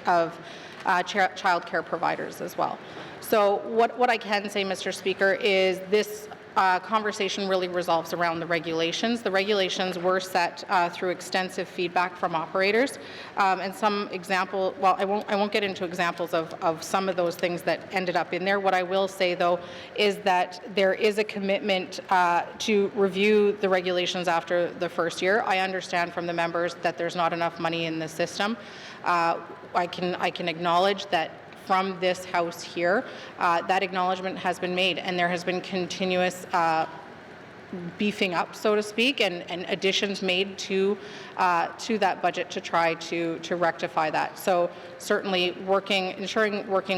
child care providers as well. So what I can say, Mr. Speaker, is this conversation really revolves around the regulations. The regulations were set through extensive feedback from operators, and some example. Well, I won't get into examples of some of those things that ended up in there. What I will say, though, is that there is a commitment to review the regulations after the first year. I understand from the members that there's not enough money in the system. I can acknowledge that. From this House here, that acknowledgement has been made, and there has been continuous beefing up, so to speak, and additions made to that budget to try to rectify that. So certainly working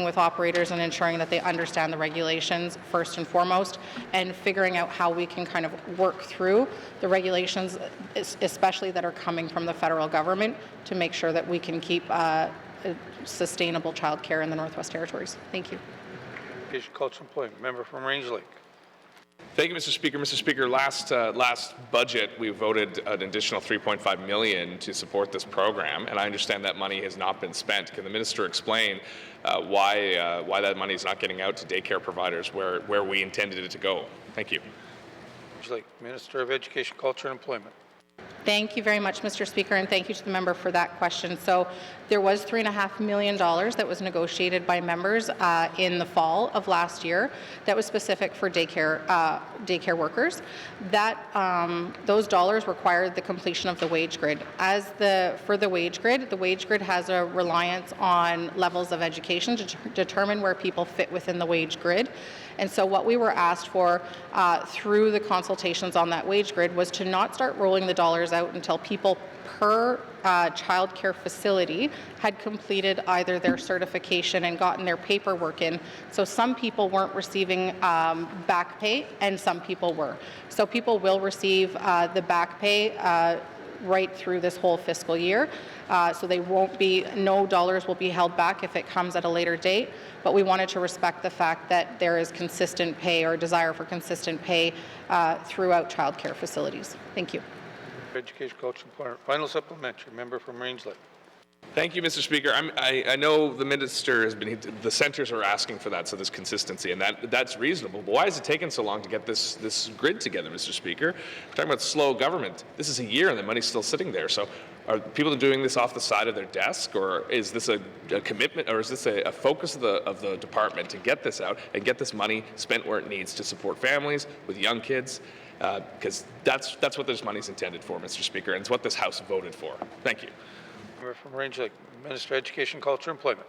with operators and ensuring that they understand the regulations first and foremost, and figuring out how we can kind of work through the regulations, especially that are coming from the federal government, to make sure that we can keep sustainable childcare in the Northwest Territories. Thank you. Education, Culture, Employment. Member from Range Lake. Thank you, Mr. Speaker. Mr. Speaker, last budget, we voted an additional $3.5 million to support this program, and I understand that money has not been spent. Can the minister explain why that money is not getting out to daycare providers where we intended it to go? Thank you. Range Lake, Minister of Education, Culture, and Employment. Thank you very much, Mr. Speaker, and thank you to the member for that question. So there was $3.5 million that was negotiated by members in the fall of last year that was specific for daycare workers. Those dollars required the completion of the wage grid. For the wage grid has a reliance on levels of education to determine where people fit within the wage grid. And so what we were asked for through the consultations on that wage grid was to not start rolling the dollars out until people per childcare facility had completed either their certification and gotten their paperwork in. So some people weren't receiving back pay and some people were. So people will receive the back pay right through this whole fiscal year. So no dollars will be held back if it comes at a later date, but we wanted to respect the fact that there is consistent pay or desire for consistent pay throughout childcare facilities. Thank you. Education, Culture, and Employment. Final supplementary. Member from Range Lake. Thank you, Mr. Speaker. I know the minister has been, the centers are asking for that, so this consistency, and that's reasonable. But why is it taking so long to get this grid together, Mr. Speaker? We're talking about slow government. This is a year and the money's still sitting there. So are people doing this off the side of their desk, or is this a commitment, or is this a focus of the department to get this out and get this money spent where it needs to support families with young kids? Because that's what this money's intended for, Mr. Speaker, and it's what this House voted for. Thank you. Member from Range Lake. Minister of Education, Culture, and Employment.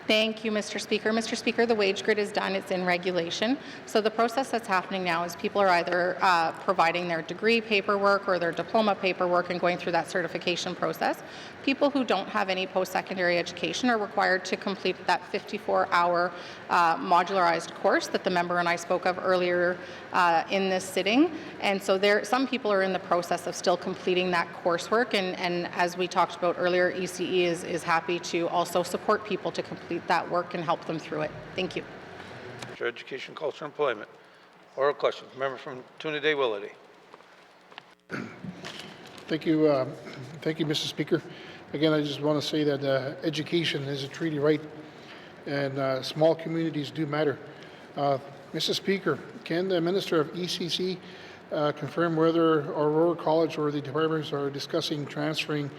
Thank you, Mr. Speaker. Mr. Speaker, the wage grid is done. It's in regulation. So the process that's happening now is people are either providing their degree paperwork or their diploma paperwork and going through that certification process. People who don't have any post-secondary education are required to complete that 54-hour modularized course that the member and I spoke of earlier in this sitting. And so some people are in the process of still completing that coursework. And as we talked about earlier, ECE is happy to also support people to complete that work and help them through it. Thank you. Minister of Education, Culture, and Employment. Oral questions. Member from Toonaday-Willity. Thank you, Mr. Speaker. Again, I just want to say that education is a treaty right, and small communities do matter. Mr. Speaker, can the Minister of ECC confirm whether Aurora College or the departments are discussing transferring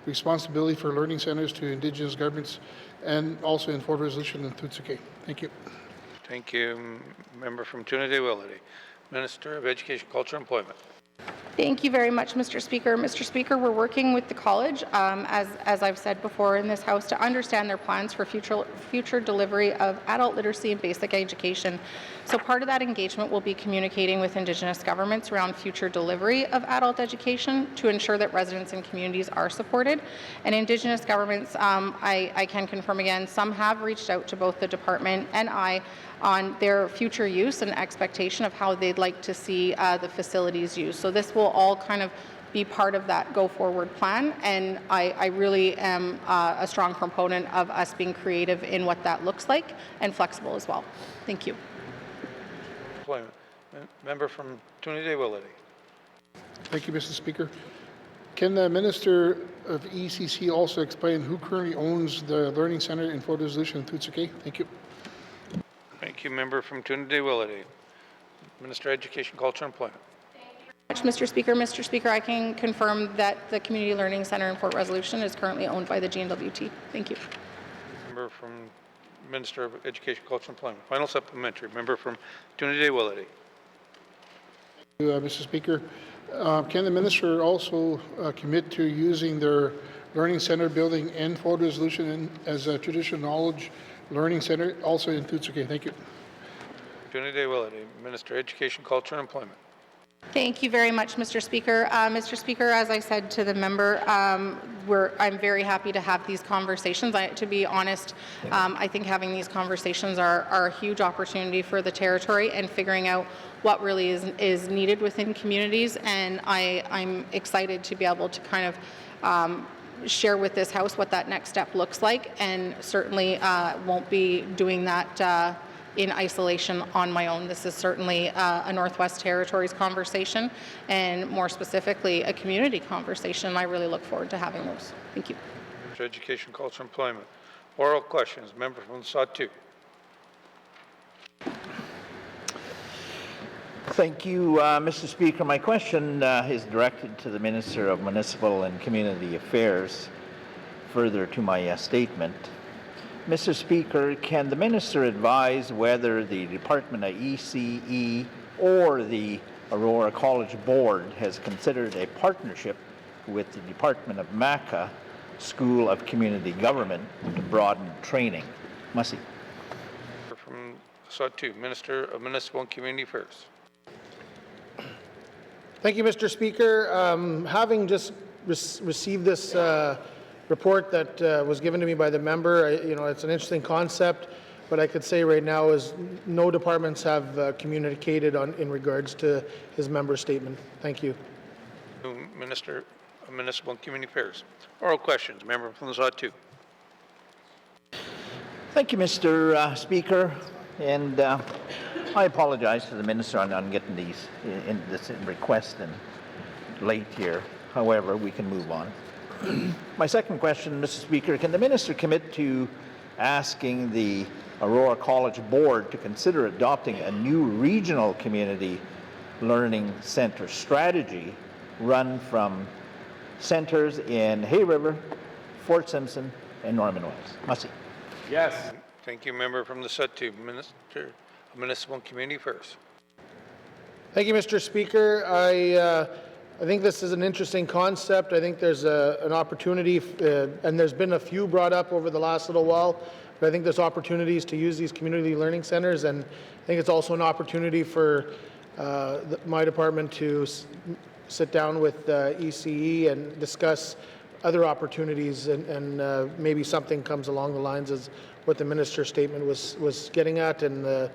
responsibility for learning centers to Indigenous governments and also in Fort Resolution and Tootsake? Thank you. Thank you. Member from Toonaday-Willity. Minister of Education, Culture, and Employment. Thank you very much, Mr. Speaker. Mr. Speaker, we're working with the college, as I've said before in this House, to understand their plans for future delivery of adult literacy and basic education. So part of that engagement will be communicating with Indigenous governments around future delivery of adult education to ensure that residents and communities are supported. And Indigenous governments, I can confirm again, some have reached out to both the department and I on their future use and expectation of how they'd like to see the facilities used. So this will all kind of be part of that go-forward plan, and I really am a strong proponent of us being creative in what that looks like and flexible as well. Thank you. Employment. Member from Toonaday-Willity. Thank you, Mr. Speaker. Can the Minister of ECC also explain who currently owns the Learning Centre in Fort Resolution and Tootsake? Thank you. Thank you. Member from Toonaday-Willity. Minister of Education, Culture, and Employment. Mr. Speaker. Mr. Speaker, I can confirm that the Community Learning Centre in Fort Resolution is currently owned by the GNWT. Thank you. Member from Minister of Education, Culture, and Employment. Final supplementary. Member from Toonaday-Willity. Mr. Speaker, can the Minister also commit to using their Learning Centre building in Fort Resolution as a traditional knowledge learning centre also in Tootsake? Thank you. Toonaday-Willity. Minister of Education, Culture, and Employment. Thank you very much, Mr. Speaker. Mr. Speaker, as I said to the member, I'm very happy to have these conversations. To be honest, I think having these conversations are a huge opportunity for the territory and figuring out what really is needed within communities. And I'm excited to be able to kind of share with this House what that next step looks like, and certainly won't be doing that in isolation on my own. This is certainly a Northwest Territories conversation, and more specifically, a community conversation. I really look forward to having those. Thank you. For Education, Culture, Employment. Oral questions. Member from Sawtooth. Thank you, Mr. Speaker. My question is directed to the Minister of Municipal and Community Affairs. Further to my statement, Mr. Speaker, can the Minister advise whether the Department of ECE or the Aurora College Board has considered a partnership with the Department of MACA School of Community Government to broaden training? Mussey. From Sawtooth, Minister of Municipal and Community Affairs. Thank you, Mr. Speaker. Having just received this report that was given to me by the member, it's an interesting concept, but I could say right now is no departments have communicated in regards to his member's statement. Thank you. Minister of Municipal and Community Affairs. Oral questions. Member from Sawtooth. Thank you, Mr. Speaker, and I apologize to the Minister on getting these in this request and late here. However, we can move on. My second question, Mr. Speaker, can the Minister commit to asking the Aurora College Board to consider adopting a new regional community learning center strategy run from centers in Hay River, Fort Simpson, and Norman Wells? Mussey. Yes. Thank you, member from the Sawtooth. Minister of Municipal and Community Affairs. Thank you, Mr. Speaker. I think this is an interesting concept. I think there's an opportunity, and there's been a few brought up over the last little while, but I think there's opportunities to use these community learning centers, and I think it's also an opportunity for my department to sit down with ECE and discuss other opportunities, and maybe something comes along the lines as what the minister's statement was getting at, and the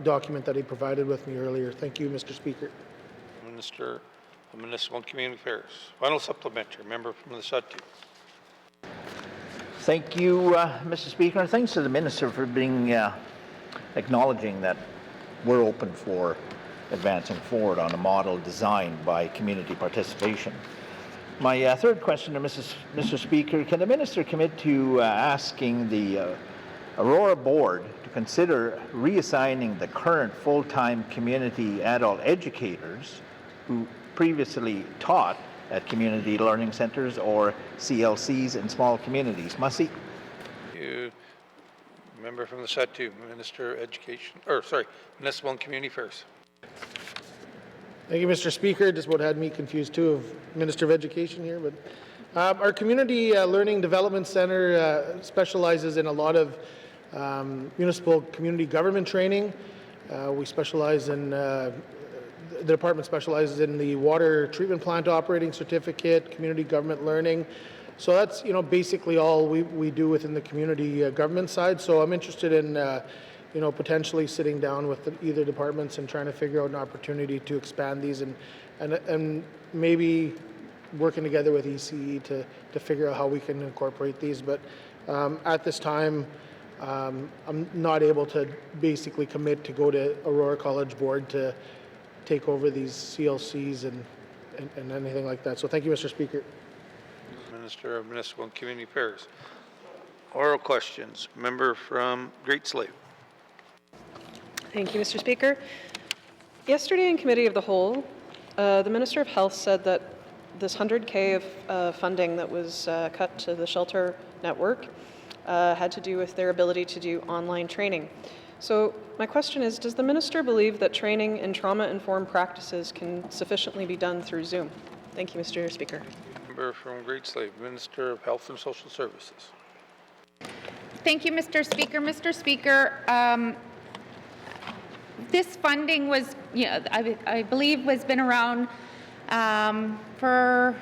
document that he provided with me earlier. Thank you, Mr. Speaker. Minister of Municipal and Community Affairs. Final supplementary. Member from the Sawtooth. Thank you, Mr. Speaker, and thanks to the Minister for acknowledging that we're open for advancing forward on a model designed by community participation. My third question to Mr. Speaker, can the Minister commit to asking the Aurora Board to consider reassigning the current full-time community adult educators who previously taught at community learning centers or CLCs in small communities? Mussey. Thank you. Member from the Sawtooth, Minister of Education, Municipal and Community Affairs. Thank you, Mr. Speaker. Just what had me confused too of Minister of Education here, but our Community Learning Development Center specializes in a lot of municipal community government training. We specialize in the department specializes in the water treatment plant operating certificate, community government learning. So that's basically all we do within the community government side. So I'm interested in potentially sitting down with either departments and trying to figure out an opportunity to expand these and maybe working together with ECE to figure out how we can incorporate these. But at this time, I'm not able to basically commit to go to Aurora College Board to take over these CLCs and anything like that. So thank you, Mr. Speaker. Minister of Municipal and Community Affairs. Oral questions. Member from Great Slave. Thank you, Mr. Speaker. Yesterday in Committee of the Whole, the Minister of Health said that this $100K of funding that was cut to the shelter network had to do with their ability to do online training. So my question is, does the Minister believe that training in trauma-informed practices can sufficiently be done through Zoom? Thank you, Mr. Speaker. Member from Great Slave, Minister of Health and Social Services. Thank you, Mr. Speaker. Mr. Speaker, this funding was, I believe, has been around for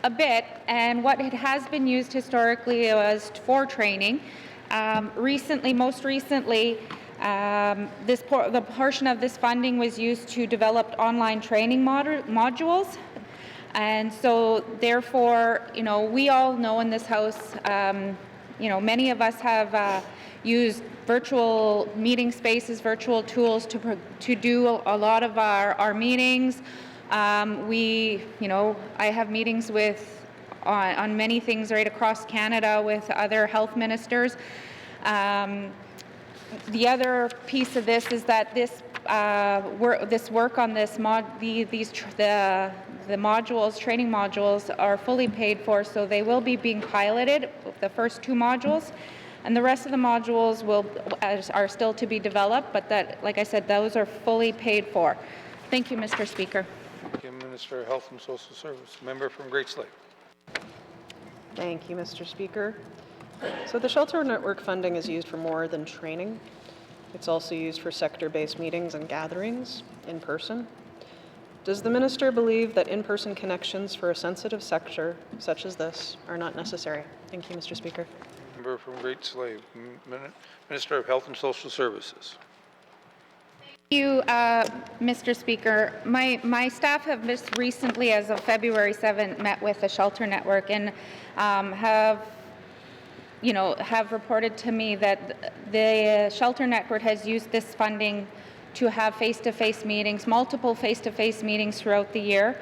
a bit, and what it has been used historically was for training. Most recently, the portion of this funding was used to develop online training modules. And so therefore, we all know in this House, many of us have used virtual meeting spaces, virtual tools to do a lot of our meetings. I have meetings on many things right across Canada with other health ministers. The other piece of this is that this work on this the modules, training modules, are fully paid for, so they will be being piloted, the first 2 modules, and the rest of the modules are still to be developed, but that, like I said, those are fully paid for. Thank you, Mr. Speaker. Thank you, Minister of Health and Social Service. Member from Great Slave. Thank you, Mr. Speaker. So the shelter network funding is used for more than training. It's also used for sector-based meetings and gatherings in person. Does the minister believe that in-person connections for a sensitive sector such as this are not necessary? Thank you, Mr. Speaker. Member from Great Slave. Minister of Health and Social Services. Thank you, Mr. Speaker. My staff have just recently, as of February 7th, met with the Shelter Network and have reported to me that the Shelter Network has used this funding to have face-to-face meetings, multiple face-to-face meetings throughout the year.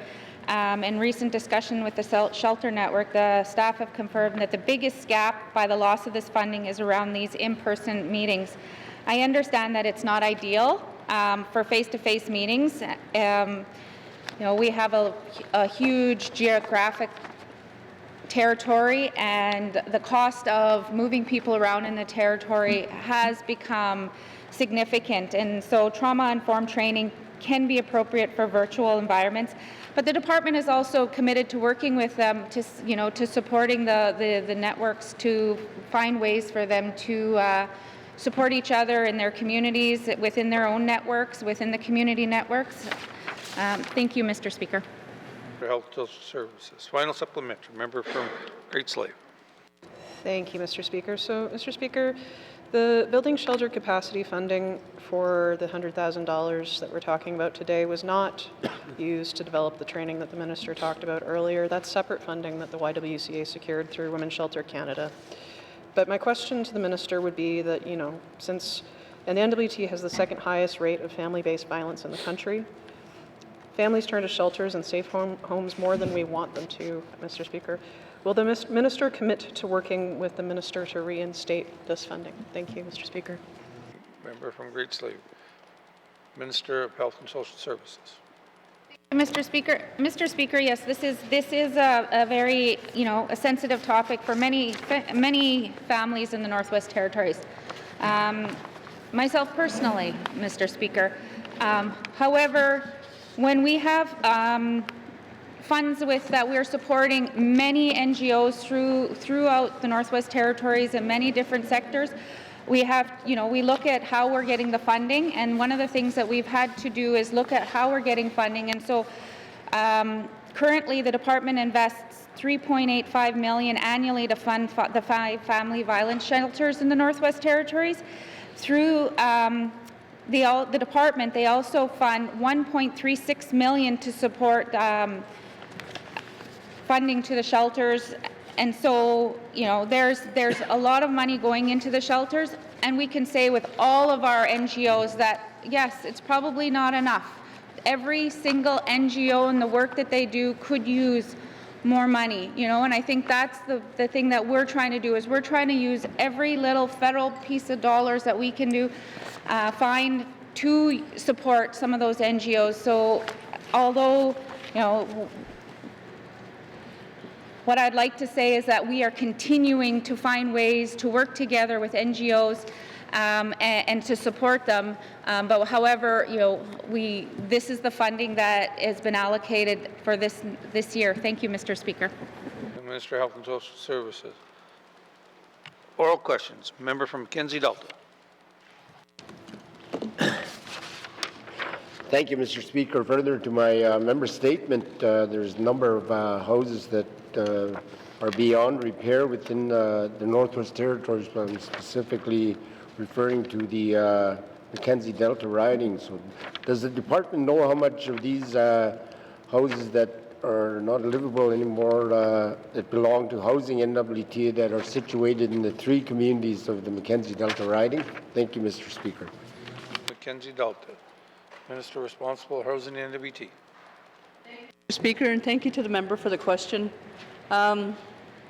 In recent discussion with the Shelter Network, the staff have confirmed that the biggest gap by the loss of this funding is around these in-person meetings. I understand that it's not ideal for face-to-face meetings. We have a huge geographic territory, and the cost of moving people around in the territory has become significant, and so trauma-informed training can be appropriate for virtual environments. But the department is also committed to working with them to supporting the networks to find ways for them to support each other in their communities, within their own networks, within the community networks. Thank you, Mr. Speaker. For Health and Social Services. Final supplementary. Member from Great Slave. Thank you, Mr. Speaker. So, Mr. Speaker, the building shelter capacity funding for the $100,000 that we're talking about today was not used to develop the training that the minister talked about earlier. That's separate funding that the YWCA secured through Women's Shelter Canada. But my question to the minister would be that, since the NWT has the second highest rate of family-based violence in the country, families turn to shelters and safe homes more than we want them to, Mr. Speaker. Will the minister commit to working with the minister to reinstate this funding? Thank you, Mr. Speaker. Member from Great Slave. Minister of Health and Social Services. Mr. Speaker, yes, this is a very, a sensitive topic for many families in the Northwest Territories. Myself personally, Mr. Speaker. However, when we have funds that we're supporting many NGOs throughout the Northwest Territories and many different sectors, we look at how we're getting the funding, and one of the things that we've had to do is look at how we're getting funding. And so currently the department invests $3.85 million annually to fund the 5 family violence shelters in the Northwest Territories. Through the department, they also fund $1.36 million to support funding to the shelters. And so, there's a lot of money going into the shelters, and we can say with all of our NGOs that, yes, it's probably not enough. Every single NGO and the work that they do could use more money, and I think that's the thing that we're trying to do, is we're trying to use every little federal piece of dollars that we can do, find to support some of those NGOs. So although, what I'd like to say is that we are continuing to find ways to work together with NGOs and to support them. But however, this is the funding that has been allocated for this year. Thank you, Mr. Speaker. The Minister of Health and Social Services. Oral questions. Member from Mackenzie Delta. Thank you, Mr. Speaker. Further to my member statement, there's a number of houses that are beyond repair within the Northwest Territories, but I'm specifically referring to the Mackenzie Delta riding. So does the department know how much of these houses that are not livable anymore that belong to Housing NWT that are situated in the 3 communities of the Mackenzie Delta riding? Thank you, Mr. Speaker. Mackenzie Delta. Minister responsible, Housing NWT. Mr. Speaker, and thank you to the member for the question.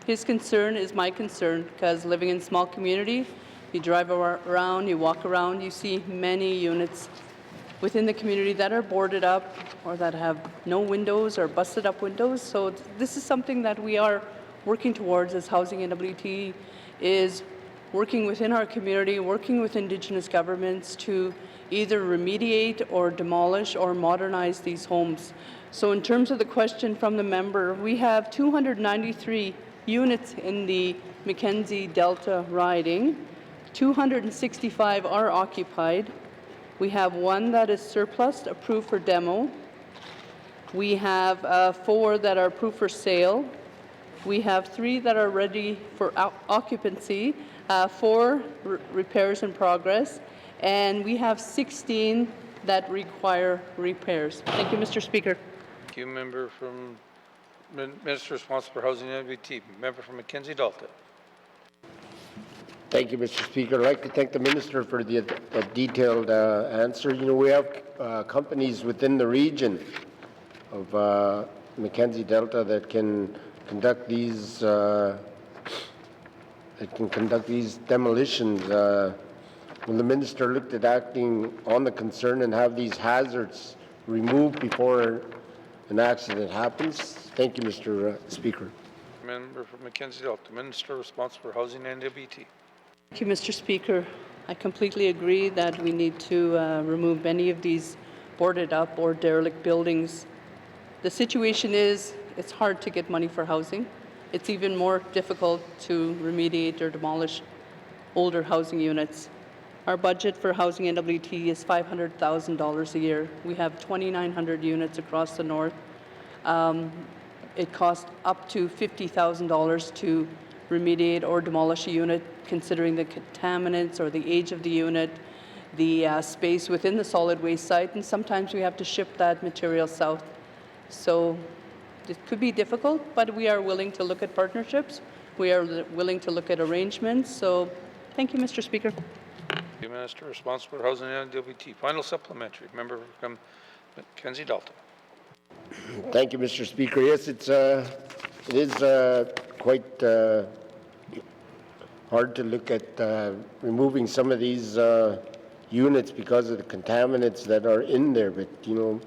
His concern is my concern, because living in a small community, you drive around, you walk around, you see many units within the community that are boarded up or that have no windows or busted up windows. So this is something that we are working towards as Housing NWT, is working within our community, working with Indigenous governments to either remediate or demolish or modernize these homes. So in terms of the question from the member, we have 293 units in the Mackenzie Delta riding. 265 are occupied. We have 1 that is surplus, approved for demo. We have 4 that are approved for sale. We have 3 that are ready for occupancy, 4 repairs in progress, and we have 16 that require repairs. Thank you, Mr. Speaker. Thank you, member from Minister responsible for Housing NWT. Member from Mackenzie Delta. Thank you, Mr. Speaker. I'd like to thank the Minister for the detailed answer. You know, we have companies within the region of Mackenzie Delta that can conduct these demolitions. When the Minister looked at acting on the concern and have these hazards removed before an accident happens. Thank you, Mr. Speaker. Member from Mackenzie Delta. Minister responsible for Housing NWT. Thank you, Mr. Speaker. I completely agree that we need to remove many of these boarded up or derelict buildings. The situation is, it's hard to get money for housing. It's even more difficult to remediate or demolish older housing units. Our budget for Housing NWT is $500,000 a year. We have 2,900 units across the north. It costs up to $50,000 to remediate or demolish a unit, considering the contaminants or the age of the unit, the space within the solid waste site, and sometimes we have to ship that material south. So it could be difficult, but we are willing to look at partnerships. We are willing to look at arrangements. So thank you, Mr. Speaker. The Minister responsible for Housing NWT. Final supplementary. Member from Mackenzie Delta. Thank you, Mr. Speaker. Yes, it is quite hard to look at removing some of these units because of the contaminants that are in there. But you know,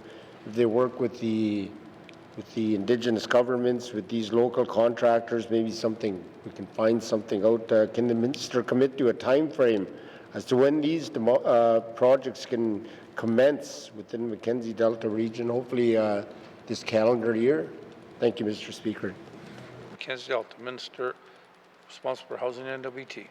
if they work with the Indigenous governments, with these local contractors, maybe something we can find something out. Can the Minister commit to a time frame as to when these projects can commence within the Mackenzie Delta region? Hopefully this calendar year. Thank you, Mr. Speaker. Mackenzie Delta. Minister responsible for Housing NWT.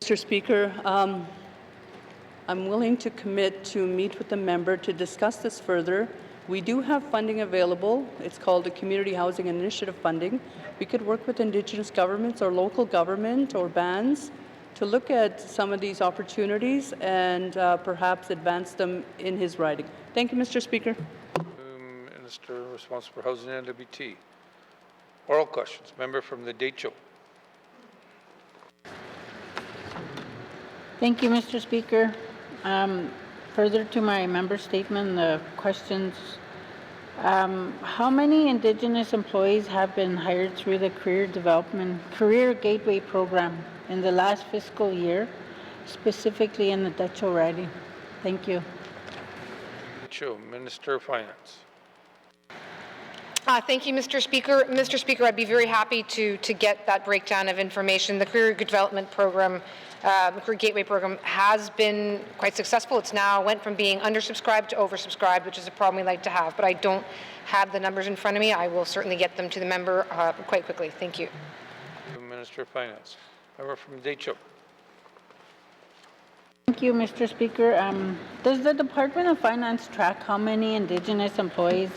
Mr. Speaker, I'm willing to commit to meet with the member to discuss this further. We do have funding available. It's called the Community Housing Initiative funding. We could work with Indigenous governments or local government or bands to look at some of these opportunities and perhaps advance them in his riding. Thank you, Mr. Speaker. Minister responsible for Housing NWT. Oral questions. Member from the Decho. Thank you, Mr. Speaker. Further to my member statement, the questions. How many Indigenous employees have been hired through the Career Gateway program in the last fiscal year, specifically in the Decho riding? Thank you. Decho, Minister of Finance. Thank you, Mr. Speaker. Mr. Speaker, I'd be very happy to get that breakdown of information. The Career Development Program, the Career Gateway Program, has been quite successful. It's now went from being undersubscribed to oversubscribed, which is a problem we like to have. But I don't have the numbers in front of me. I will certainly get them to the member quite quickly. Thank you. Minister of Finance. Member from Decho. Thank you, Mr. Speaker. Does the Department of Finance track how many Indigenous employees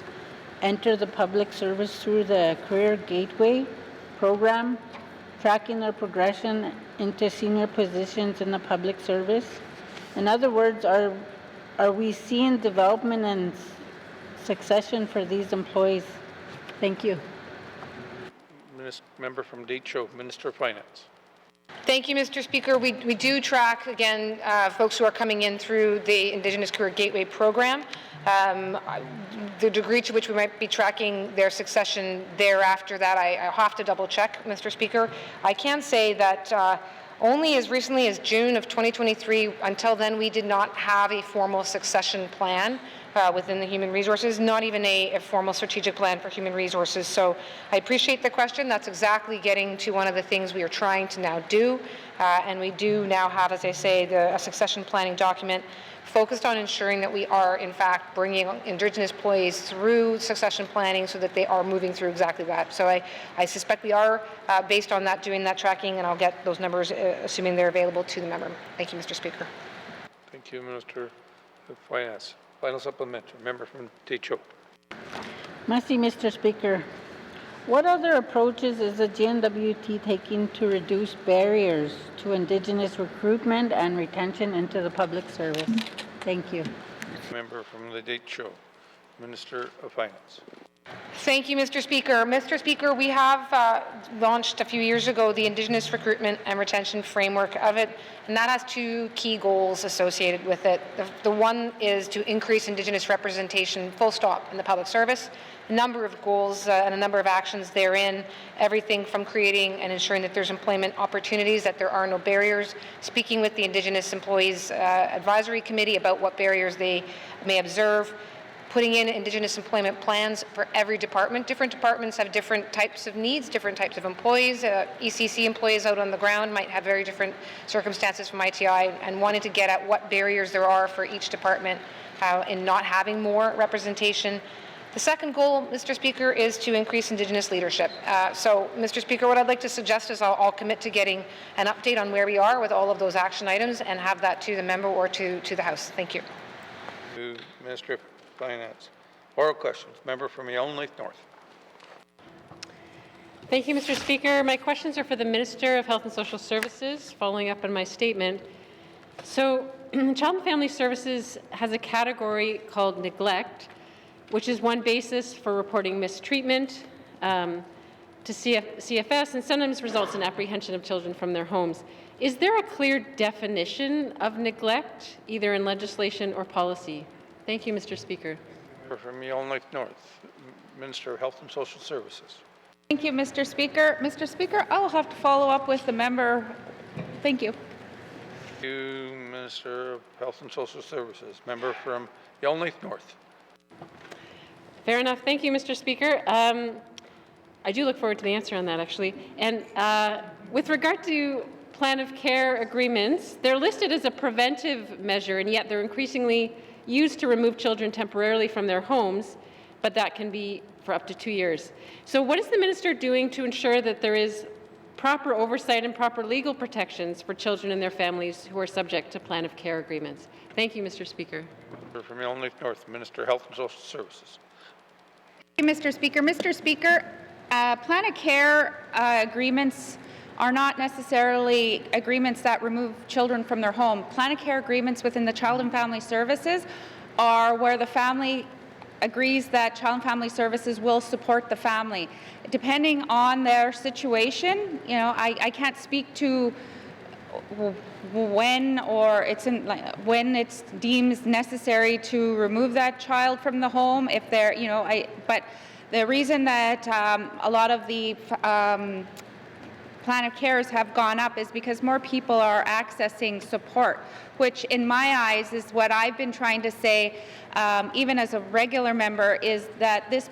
enter the public service through the Career Gateway program, tracking their progression into senior positions in the public service? In other words, are we seeing development and succession for these employees? Thank you. Member from Detroit, Minister of Finance. Thank you, Mr. Speaker. We do track, again, folks who are coming in through the Indigenous Career Gateway program. The degree to which we might be tracking their succession thereafter that, I have to double check, Mr. Speaker. I can say that only as recently as June of 2023, until then, we did not have a formal succession plan within the human resources, not even a formal strategic plan for human resources. So I appreciate the question. That's exactly getting to one of the things we are trying to now do. And we do now have, as I say, a succession planning document focused on ensuring that we are, in fact, bringing Indigenous employees through succession planning so that they are moving through exactly that. So I suspect we are, based on that, doing that tracking, and I'll get those numbers, assuming they're available, to the member. Thank you, Mr. Speaker. Thank you, Minister of Finance. Final supplementary. Member from Detroit. Merci, Mr. Speaker. What other approaches is the GNWT taking to reduce barriers to Indigenous recruitment and retention into the public service? Thank you. Member from the Detroit, Minister of Finance. Thank you, Mr. Speaker. Mr. Speaker, we have launched a few years ago the Indigenous Recruitment and Retention Framework of it, and that has two key goals associated with it. The one is to increase Indigenous representation, full stop, in the public service. A number of goals and a number of actions therein, everything from creating and ensuring that there's employment opportunities, that there are no barriers, speaking with the Indigenous Employees Advisory Committee about what barriers they may observe, putting in Indigenous employment plans for every department. Different departments have different types of needs, different types of employees. ECC employees out on the ground might have very different circumstances from ITI, and wanting to get at what barriers there are for each department in not having more representation. The second goal, Mr. Speaker, is to increase Indigenous leadership. So, Mr. Speaker, what I'd like to suggest is I'll commit to getting an update on where we are with all of those action items and have that to the member or to the House. Thank you. To Minister of Finance. Oral questions. Member from Yellowknife North. Thank you, Mr. Speaker. My questions are for the Minister of Health and Social Services, following up on my statement. So, Child and Family Services has a category called neglect, which is one basis for reporting mistreatment to CFS and sometimes results in apprehension of children from their homes. Is there a clear definition of neglect, either in legislation or policy? Thank you, Mr. Speaker. From Yellowknife North, Minister of Health and Social Services. Thank you, Mr. Speaker. Mr. Speaker, I will have to follow up with the member. Thank you. Thank you, Minister of Health and Social Services. Member from Yellowknife North. Fair enough. Thank you, Mr. Speaker. I do look forward to the answer on that, actually. And with regard to plan of care agreements, they're listed as a preventive measure, and yet they're increasingly used to remove children temporarily from their homes, but that can be for up to 2 years. So what is the minister doing to ensure that there is proper oversight and proper legal protections for children and their families who are subject to plan of care agreements? Thank you, Mr. Speaker. Member from Yellowknife North, Minister of Health and Social Services. Thank you, Mr. Speaker. Mr. Speaker, plan of care agreements are not necessarily agreements that remove children from their home. Plan of care agreements within the Child and Family Services are where the family agrees that Child and Family Services will support the family. Depending on their situation, you know, I can't speak to when when it's deemed necessary to remove that child from the home. If they're, you know, but the reason that a lot of the plan of cares have gone up is because more people are accessing support, which in my eyes is what I've been trying to say, even as a regular member, is that this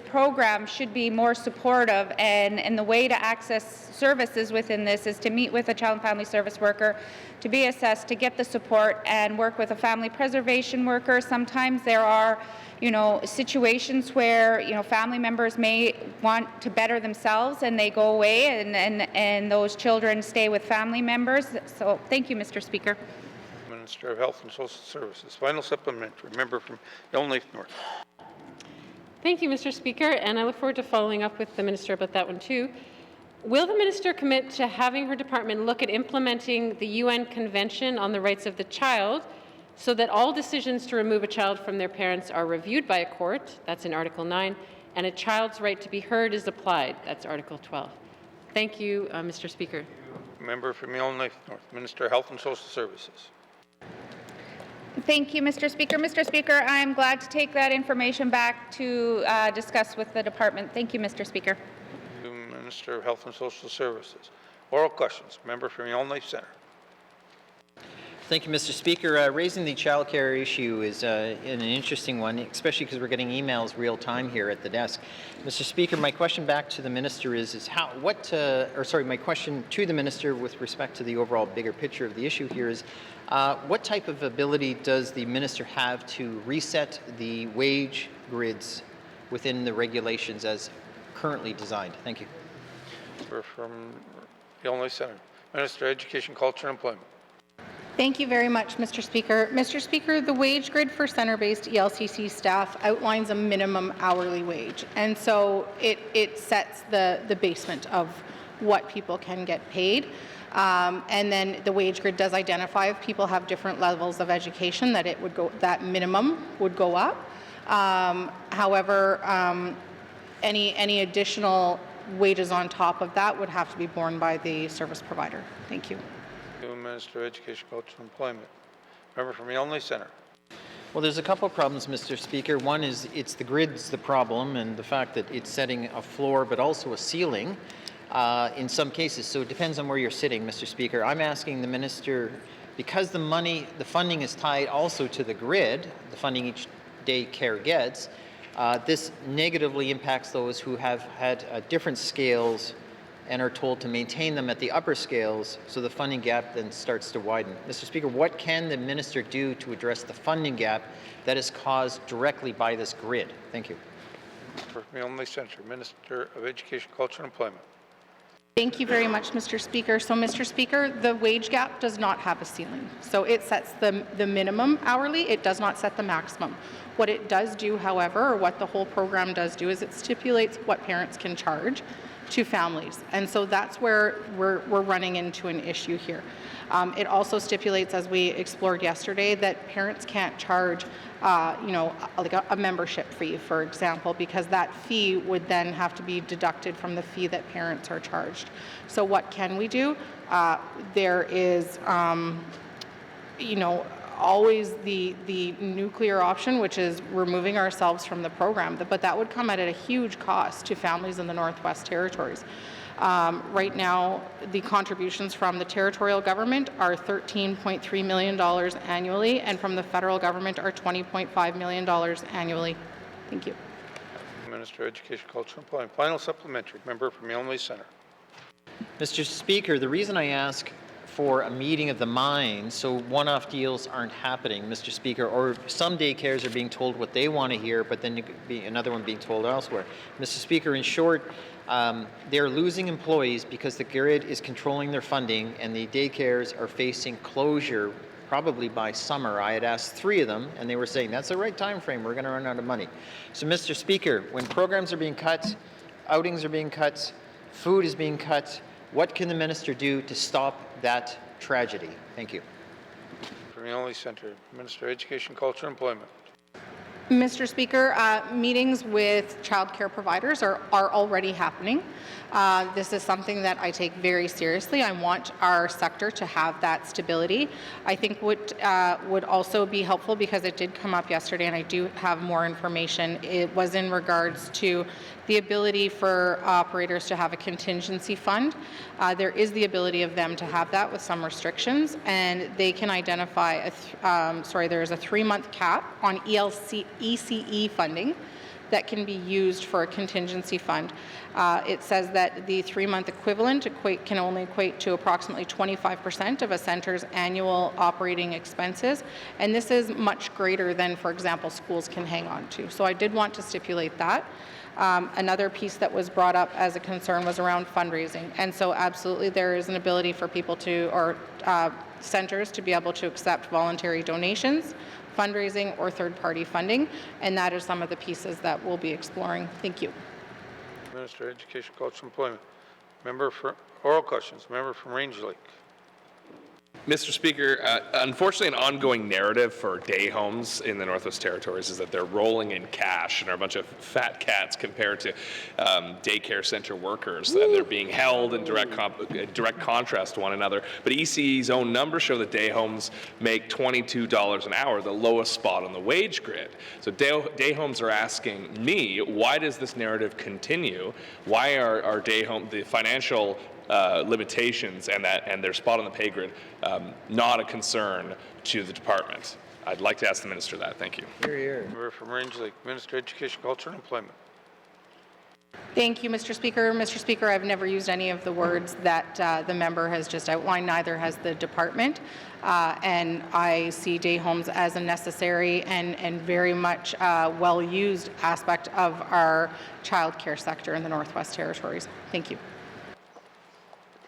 program should be more supportive, and the way to access services within this is to meet with a child and family service worker, to be assessed, to get the support, and work with a family preservation worker. Sometimes there are, you know, situations where, you know, family members may want to better themselves and they go away, and those children stay with family members. So thank you, Mr. Speaker. Minister of Health and Social Services. Final supplementary, member from Yellowknife North. Thank you, Mr. Speaker, and I look forward to following up with the Minister about that one too. Will the Minister commit to having her department look at implementing the UN Convention on the Rights of the Child so that all decisions to remove a child from their parents are reviewed by a court, that's in Article 9, and a child's right to be heard is applied, that's Article 12. Thank you, Mr. Speaker. Member from Yellowknife North, Minister of Health and Social Services. Thank you, Mr. Speaker. Mr. Speaker, I'm glad to take that information back to discuss with the department. Thank you, Mr. Speaker. To Minister of Health and Social Services. Oral questions. Member from Yellowknife Centre. Thank you, Mr. Speaker. Raising the child care issue is an interesting one, especially because we're getting emails real time here at the desk. Mr. Speaker, my question back to the minister is my question to the minister with respect to the overall bigger picture of the issue here is, what type of ability does the minister have to reset the wage grids within the regulations as currently designed? Thank you. Member from Yellowknife Centre. Minister of Education, Culture and Employment. Thank you very much, Mr. Speaker. Mr. Speaker, the wage grid for center-based ELCC staff outlines a minimum hourly wage, and so it sets the basement of what people can get paid. And then the wage grid does identify if people have different levels of education that minimum would go up. However, any additional wages on top of that would have to be borne by the service provider. Thank you. Minister of Education, Culture and Employment. Member from Yellowknife Centre. Well, there's a couple of problems, Mr. Speaker. One is it's the grid's the problem, and the fact that it's setting a floor but also a ceiling in some cases. So it depends on where you're sitting, Mr. Speaker. I'm asking the minister, because the funding is tied also to the grid, the funding each day care gets, this negatively impacts those who have had different scales and are told to maintain them at the upper scales, so the funding gap then starts to widen. Mr. Speaker, what can the minister do to address the funding gap that is caused directly by this grid? Thank you. From Yellowknife Centre, Minister of Education, Culture and Employment. Thank you very much, Mr. Speaker. So, Mr. Speaker, the wage gap does not have a ceiling. So it sets the minimum hourly. It does not set the maximum. What it does do, however, or what the whole program does do, is it stipulates what parents can charge to families. And so that's where we're running into an issue here. It also stipulates, as we explored yesterday, that parents can't charge like a membership fee, for example, because that fee would then have to be deducted from the fee that parents are charged. So what can we do? There is, always the nuclear option, which is removing ourselves from the program, but that would come at a huge cost to families in the Northwest Territories. Right now, the contributions from the territorial government are $13.3 million annually, and from the federal government are $20.5 million annually. Thank you. Minister of Education, Culture and Employment. Final supplementary, member from Yellowknife Centre. Mr. Speaker, the reason I ask for a meeting of the minds so one-off deals aren't happening, Mr. Speaker, or some daycares are being told what they want to hear, but then be another one being told elsewhere. Mr. Speaker, in short, they're losing employees because the grid is controlling their funding and the daycares are facing closure probably by summer. I had asked 3 of them and they were saying that's the right time frame, we're going to run out of money. So Mr. Speaker, when programs are being cut, outings are being cut, food is being cut, what can the minister do to stop that tragedy? Thank you. From Yellowknife Centre, Minister of Education, Culture and Employment. Mr. Speaker, meetings with child care providers are already happening. This is something that I take very seriously. I want our sector to have that stability. I think what would also be helpful, because it did come up yesterday and I do have more information, it was in regards to the ability for operators to have a contingency fund. There is the ability of them to have that with some restrictions, and they can identify, there's a 3-month cap on ECE funding that can be used for a contingency fund. It says that the 3-month equivalent can only equate to approximately 25% of a center's annual operating expenses, and this is much greater than, for example, schools can hang on to. So I did want to stipulate that. Another piece that was brought up as a concern was around fundraising. And so absolutely there is an ability for people to, or centers to be able to accept voluntary donations, fundraising, or third-party funding. And that are some of the pieces that we'll be exploring. Thank you. Minister of Education, Culture, and Employment. Member for oral questions. Member from Range Lake. Mr. Speaker, unfortunately, an ongoing narrative for day homes in the Northwest Territories is that they're rolling in cash and are a bunch of fat cats compared to daycare center workers, and they're being held in direct contrast to one another. But ECE's own numbers show that day homes make $22 an hour, the lowest spot on the wage grid. So day homes are asking me, why does this narrative continue? Why are day home, the financial limitations and their spot on the pay grid not a concern to the department? I'd like to ask the minister that. Thank you. Member from Range Lake. Minister of Education, Culture, and Employment. Thank you, Mr. Speaker. Mr. Speaker, I've never used any of the words that the member has just outlined, neither has the department. And I see day homes as a necessary and very much well-used aspect of our child care sector in the Northwest Territories. Thank you.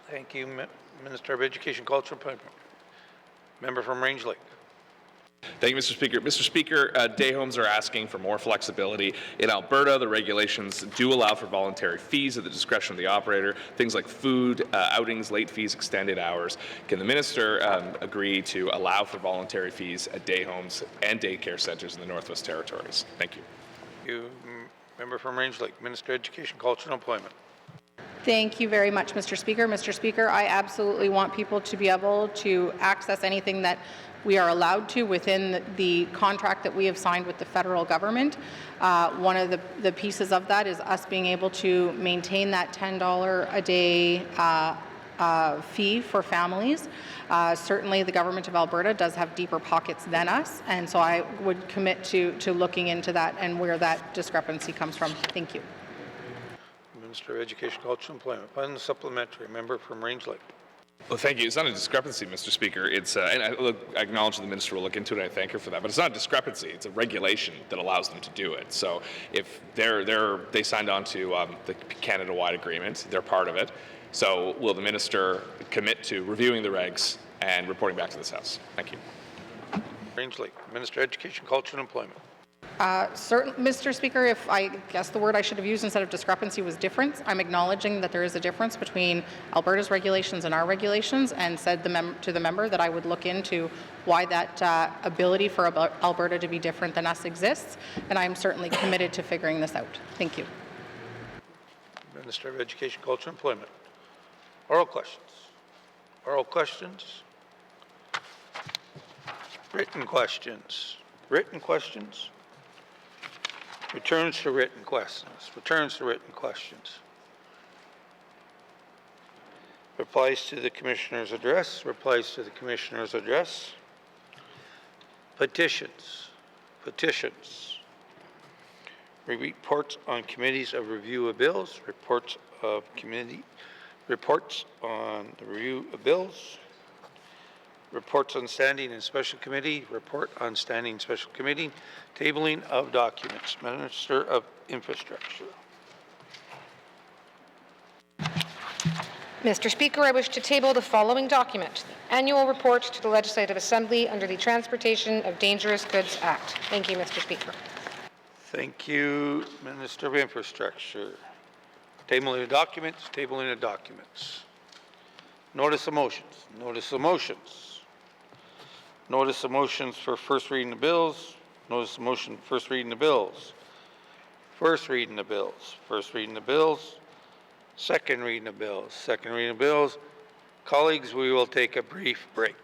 Thank you, Minister of Education, Culture, and Employment. Member from Range Lake. Thank you, Mr. Speaker. Mr. Speaker, day homes are asking for more flexibility. In Alberta, the regulations do allow for voluntary fees at the discretion of the operator, things like food, outings, late fees, extended hours. Can the minister agree to allow for voluntary fees at day homes and daycare centers in the Northwest Territories? Thank you. Thank you. Member from Range Lake. Minister of Education, Culture, and Employment. Thank you very much, Mr. Speaker. Mr. Speaker, I absolutely want people to be able to access anything that we are allowed to within the contract that we have signed with the federal government. One of the pieces of that is us being able to maintain that $10 a day fee for families. Certainly the government of Alberta does have deeper pockets than us, and so I would commit to looking into that and where that discrepancy comes from. Thank you. Minister of Education, Culture, and Employment. One supplementary. Member from Range Lake. Well, thank you. It's not a discrepancy, Mr. Speaker. It's and I acknowledge the minister will look into it. And I thank her for that. But it's not a discrepancy. It's a regulation that allows them to do it. So if they signed on to the Canada-wide agreement, they're part of it. So will the minister commit to reviewing the regs and reporting back to this House? Thank you. Range Lake. Minister of Education, Culture, and Employment. Mr. Speaker, if I guess the word I should have used instead of discrepancy was difference, I'm acknowledging that there is a difference between Alberta's regulations and our regulations, and said to the member that I would look into why that ability for Alberta to be different than us exists, and I'm certainly committed to figuring this out. Thank you. Minister of Education, Culture, and Employment. Oral questions. Oral questions. Written questions. Written questions. Returns to written questions. Returns to written questions. Replies to the Commissioner's address. Replies to the Commissioner's address. Petitions. Petitions. Reports on committees of review of bills. Reports of committee. Reports on the review of bills. Reports on standing and special committee. Report on standing and special committee. Tabling of documents. Minister of Infrastructure. Mr. Speaker, I wish to table the following document, the Annual Report to the Legislative Assembly under the Transportation of Dangerous Goods Act. Thank you, Mr. Speaker. Thank you, Minister of Infrastructure. Tabling of documents. Tabling of documents. Notice of motions. Notice of motions. Notice of motions for first reading of bills. Notice of motion first reading of bills. First reading of bills. First reading of bills. Second reading of bills. Second reading of bills. Colleagues, we will take a brief break.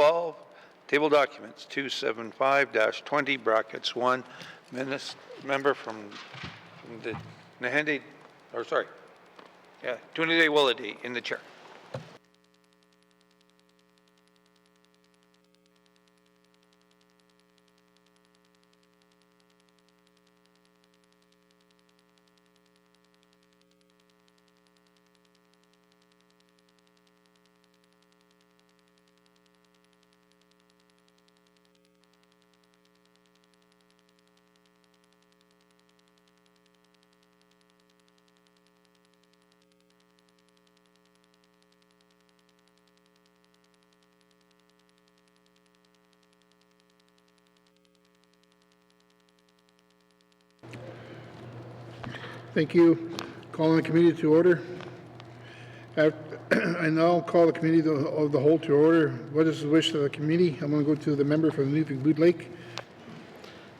12, table documents 275-20, brackets 1. Member from the Nahende, or sorry, Tunde Willady in the chair. Thank you. Calling the committee to order. I now call the committee of the whole to order. What is the wish of the committee? I'm going to go to the member from Newfoundland Lake.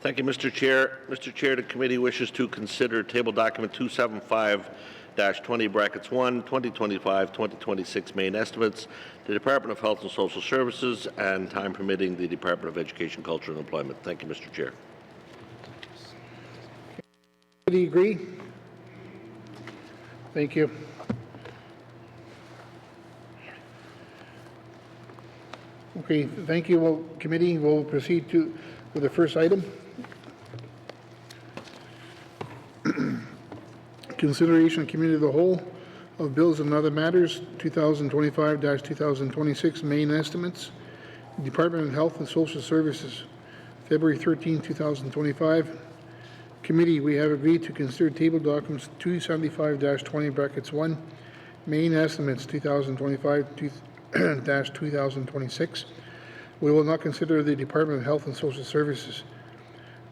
Thank you, Mr. Chair. Mr. Chair, the committee wishes to consider table document 275-20, brackets 1, 2025-2026 main estimates, the Department of Health and Social Services, and time permitting, the Department of Education, Culture and Employment. Thank you, Mr. Chair. Committee agree? Thank you. Okay, thank you. Well, committee will proceed with the first item. Consideration of committee of the whole of bills and other matters, 2025-2026 main estimates, Department of Health and Social Services, February 13, 2025. Committee, we have agreed to consider table documents 275-20 brackets 1, main estimates 2025-2026. We will not consider the Department of Health and Social Services.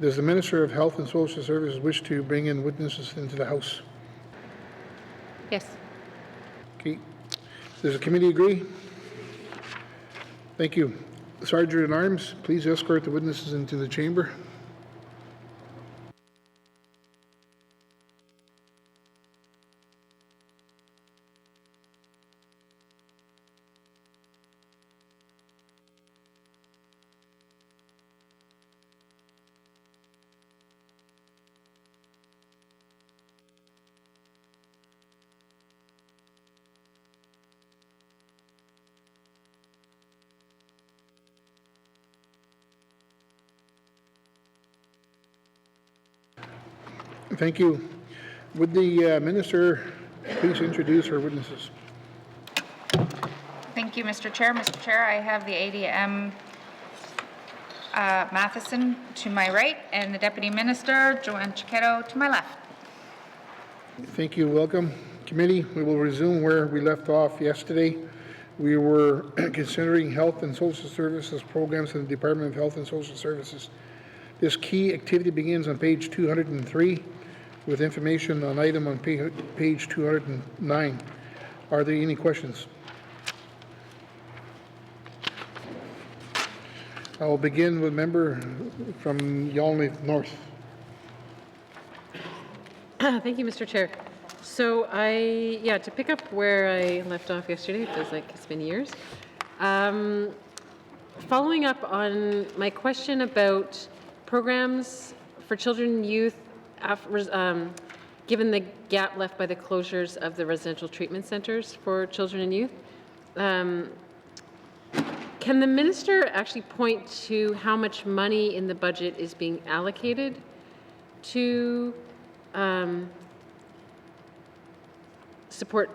Does the Minister of Health and Social Services wish to bring in witnesses into the House? Yes. Okay. Does the committee agree? Thank you. Sergeant at Arms, please escort the witnesses into the chamber. Thank you. Would the Minister please introduce our witnesses? Thank you, Mr. Chair. Mr. Chair, I have the ADM Matheson to my right and the Deputy Minister, Joanne Chiquetto, to my left. Thank you. Welcome. Committee, we will resume where we left off yesterday. We were considering health and social services programs in the Department of Health and Social Services. This key activity begins on page 203 with information on item on page 209. Are there any questions? I will begin with a member from Yellowknife North. Thank you, Mr. Chair. So to pick up where I left off yesterday, it feels like it's been years. Following up on my question about programs for children and youth, given the gap left by the closures of the residential treatment centers for children and youth, can the minister actually point to how much money in the budget is being allocated to support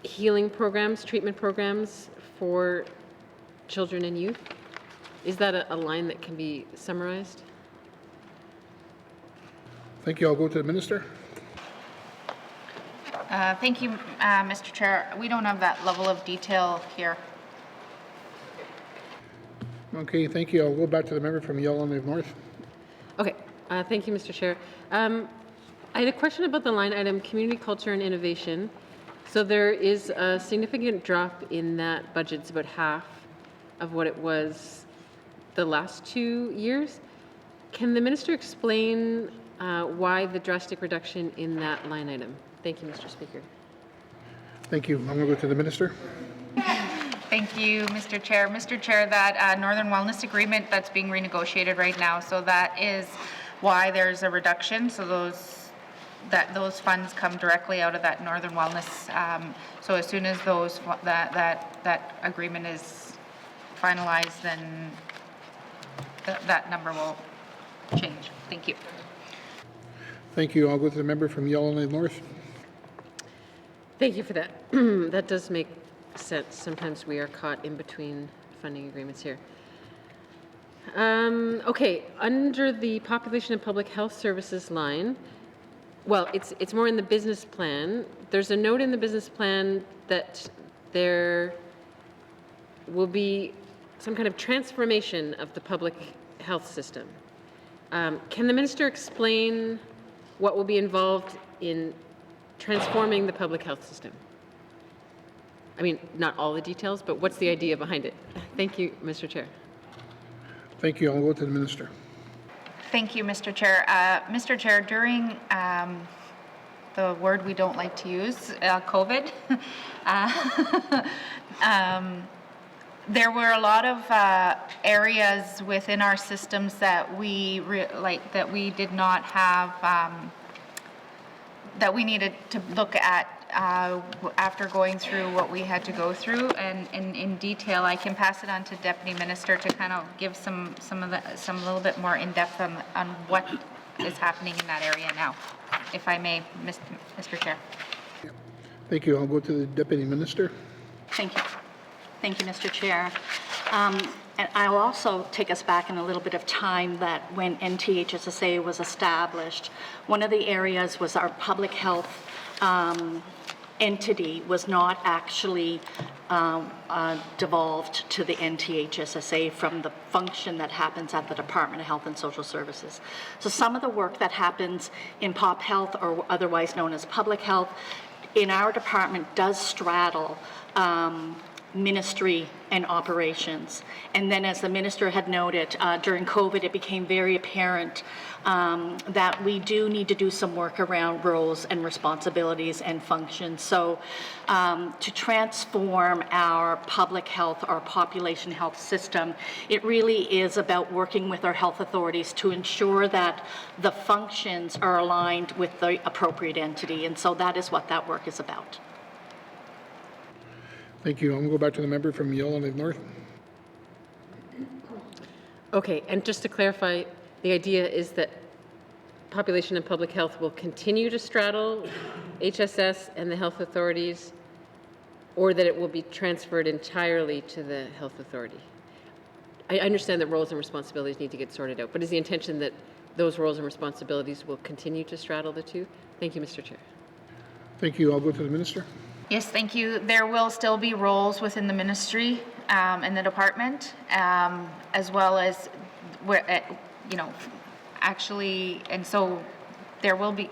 healing programs, treatment programs for children and youth? Is that a line that can be summarized? Thank you. I'll go to the Minister. Thank you, Mr. Chair. We don't have that level of detail here. Okay, thank you. I'll go back to the member from Yellowknife North. Okay, thank you, Mr. Chair. I had a question about the line item, community culture and innovation. So there is a significant drop in that budget. It's about half of what it was the last 2 years. Can the minister explain why the drastic reduction in that line item? Thank you, Mr. Speaker. Thank you. I'm going to go to the Minister. Thank you, Mr. Chair. Mr. Chair, that Northern Wellness Agreement that's being renegotiated right now, so that is why there's a reduction. So those funds come directly out of that Northern Wellness. So as soon as that agreement is finalized, then that number will change. Thank you. Thank you. I'll go to the member from Yellowknife North. Thank you for that. That does make sense. Sometimes we are caught in between funding agreements here. Okay, under the Population and Public Health Services line, well, it's more in the business plan. There's a note in the business plan that there will be some kind of transformation of the public health system. Can the minister explain what will be involved in transforming the public health system? I mean, not all the details, but what's the idea behind it? Thank you, Mr. Chair. Thank you. I'll go to the minister. Thank you, Mr. Chair. Mr. Chair, during the word we don't like to use, COVID, there were a lot of areas within our systems that we did not have, that we needed to look at after going through what we had to go through, and in detail. I can pass it on to Deputy Minister to kind of give some a little bit more in depth on what is happening in that area now, if I may, Mr. Chair. Thank you. I'll go to the Deputy Minister. Thank you. Thank you, Mr. Chair. And I'll also take us back in a little bit of time that when NTHSSA was established, one of the areas was our public health entity was not actually devolved to the NTHSSA from the function that happens at the Department of Health and Social Services. So some of the work that happens in Pop Health, or otherwise known as public health, in our department does straddle ministry and operations. And then, as the minister had noted, during COVID, it became very apparent that we do need to do some work around roles and responsibilities and functions. So to transform our public health, our population health system, it really is about working with our health authorities to ensure that the functions are aligned with the appropriate entity. And so that is what that work is about. Thank you. I'm going to go back to the member from Yellowknife North. Okay, and just to clarify, the idea is that population and public health will continue to straddle HSS and the health authorities, or that it will be transferred entirely to the health authority. I understand that roles and responsibilities need to get sorted out, but is the intention that those roles and responsibilities will continue to straddle the two? Thank you, Mr. Chair. Thank you. I'll go to the minister. Yes, thank you. There will still be roles within the ministry and the department, as well as, actually, and so there will be,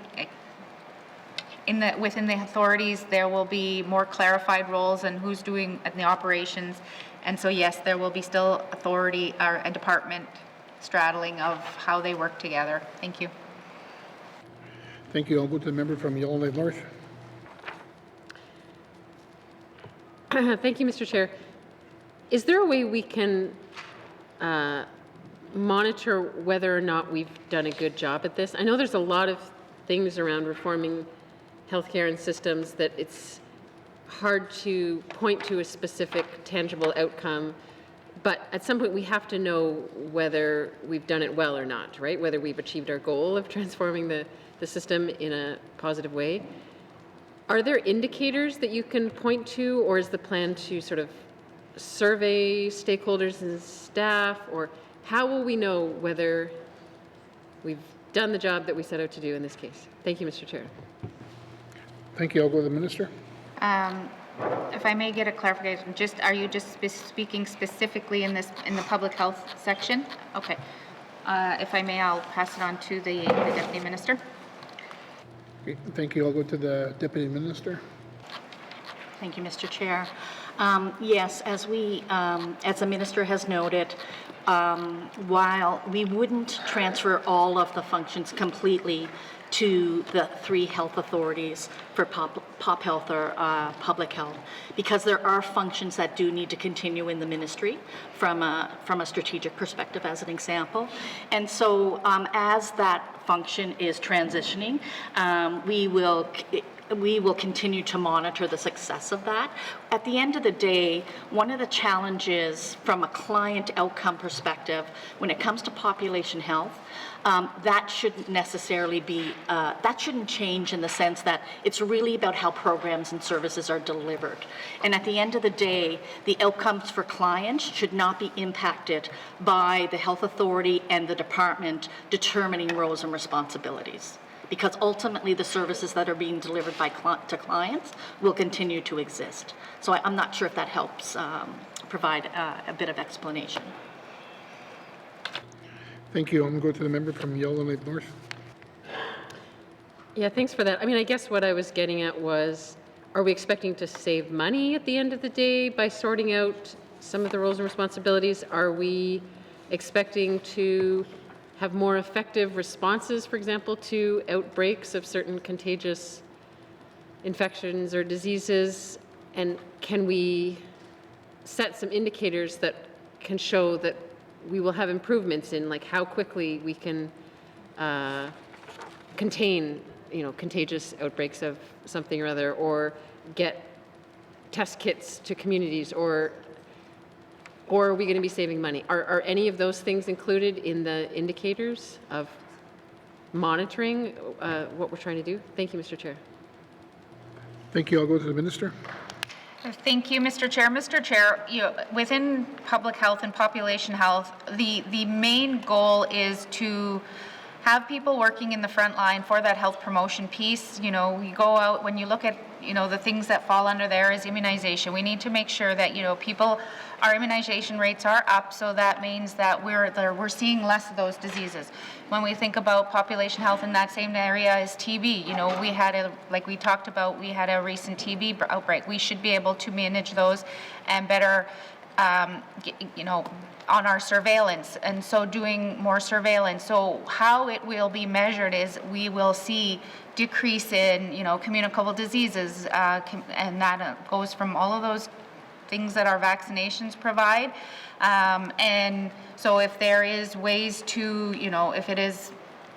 within the authorities, there will be more clarified roles and who's doing the operations. And so, yes, there will be still authority or a department straddling of how they work together. Thank you. Thank you. I'll go to the member from Yellowknife North. Thank you, Mr. Chair. Is there a way we can monitor whether or not we've done a good job at this? I know there's a lot of things around reforming healthcare and systems that it's hard to point to a specific tangible outcome, but at some point we have to know whether we've done it well or not, right? Whether we've achieved our goal of transforming the system in a positive way. Are there indicators that you can point to, or is the plan to sort of survey stakeholders and staff, or how will we know whether we've done the job that we set out to do in this case? Thank you, Mr. Chair. Thank you. I'll go to the minister. If I may get a clarification, are you just speaking specifically in the public health section? Okay. If I may, I'll pass it on to the Deputy Minister. Thank you. I'll go to the Deputy Minister. Thank you, Mr. Chair. Yes, as the Minister has noted, while we wouldn't transfer all of the functions completely to the 3 health authorities for pop health or public health, because there are functions that do need to continue in the ministry from a strategic perspective, as an example. And so as that function is transitioning, we will continue to monitor the success of that. At the end of the day, one of the challenges from a client outcome perspective, when it comes to population health, that shouldn't necessarily be, that shouldn't change in the sense that it's really about how programs and services are delivered. And at the end of the day, the outcomes for clients should not be impacted by the health authority and the department determining roles and responsibilities, because ultimately the services that are being delivered to clients will continue to exist. So I'm not sure if that helps provide a bit of explanation. Thank you. I'm going to go to the member from Yellowknife North. Yeah, thanks for that. I mean, I guess what I was getting at was, are we expecting to save money at the end of the day by sorting out some of the roles and responsibilities? Are we expecting to have more effective responses, for example, to outbreaks of certain contagious infections or diseases? And can we set some indicators that can show that we will have improvements in like how quickly we can contain, contagious outbreaks of something or other, or get test kits to communities, or are we going to be saving money? Are any of those things included in the indicators of monitoring what we're trying to do? Thank you, Mr. Chair. Thank you. I'll go to the minister. Thank you, Mr. Chair. Mr. Chair, within public health and population health, the main goal is to have people working in the front line for that health promotion piece. We go out, when you look at, the things that fall under there is immunization. We need to make sure that, our immunization rates are up, so that means that we're seeing less of those diseases. When we think about population health in that same area is TB, we had like we talked about, we had a recent TB outbreak. We should be able to manage those and better, on our surveillance, and so doing more surveillance. So how it will be measured is we will see decrease in, communicable diseases, and that goes from all of those things that our vaccinations provide. And so if there is ways to,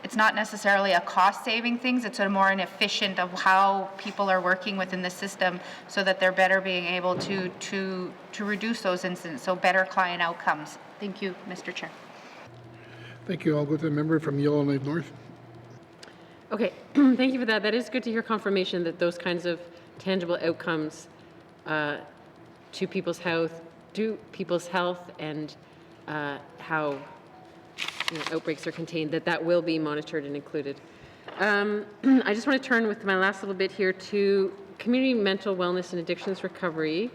it's not necessarily a cost-saving things, it's more an efficient of how people are working within the system so that they're better being able to reduce those incidents, so better client outcomes. Thank you, Mr. Chair. Thank you. I'll go to the member from Yellowknife North. Okay, thank you for that. That is good to hear confirmation that those kinds of tangible outcomes to people's health and how outbreaks are contained, that will be monitored and included. I just want to turn with my last little bit here to community mental wellness and addictions recovery.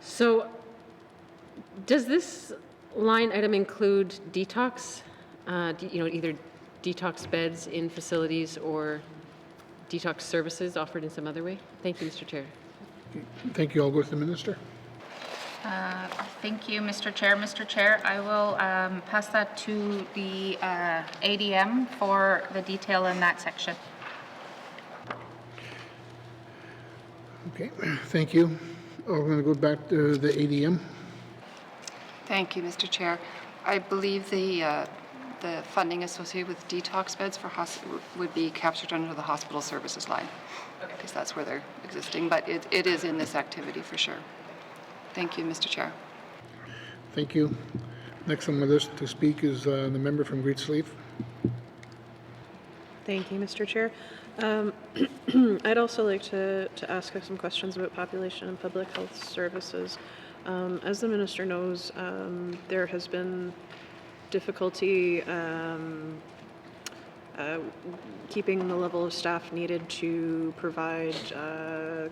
So does this line item include detox, either detox beds in facilities or detox services offered in some other way? Thank you, Mr. Chair. Thank you. I'll go to the minister. Thank you, Mr. Chair. Mr. Chair, I will pass that to the ADM for the detail in that section. Okay, thank you. I'm going to go back to the ADM. Thank you, Mr. Chair. I believe the funding associated with detox beds for would be captured under the hospital services line, because that's where they're existing, but it is in this activity for sure. Thank you, Mr. Chair. Thank you. Next on my list to speak is the member from Great Slave. Thank you, Mr. Chair. I'd also like to ask some questions about population and public health services. As the minister knows, there has been difficulty keeping the level of staff needed to provide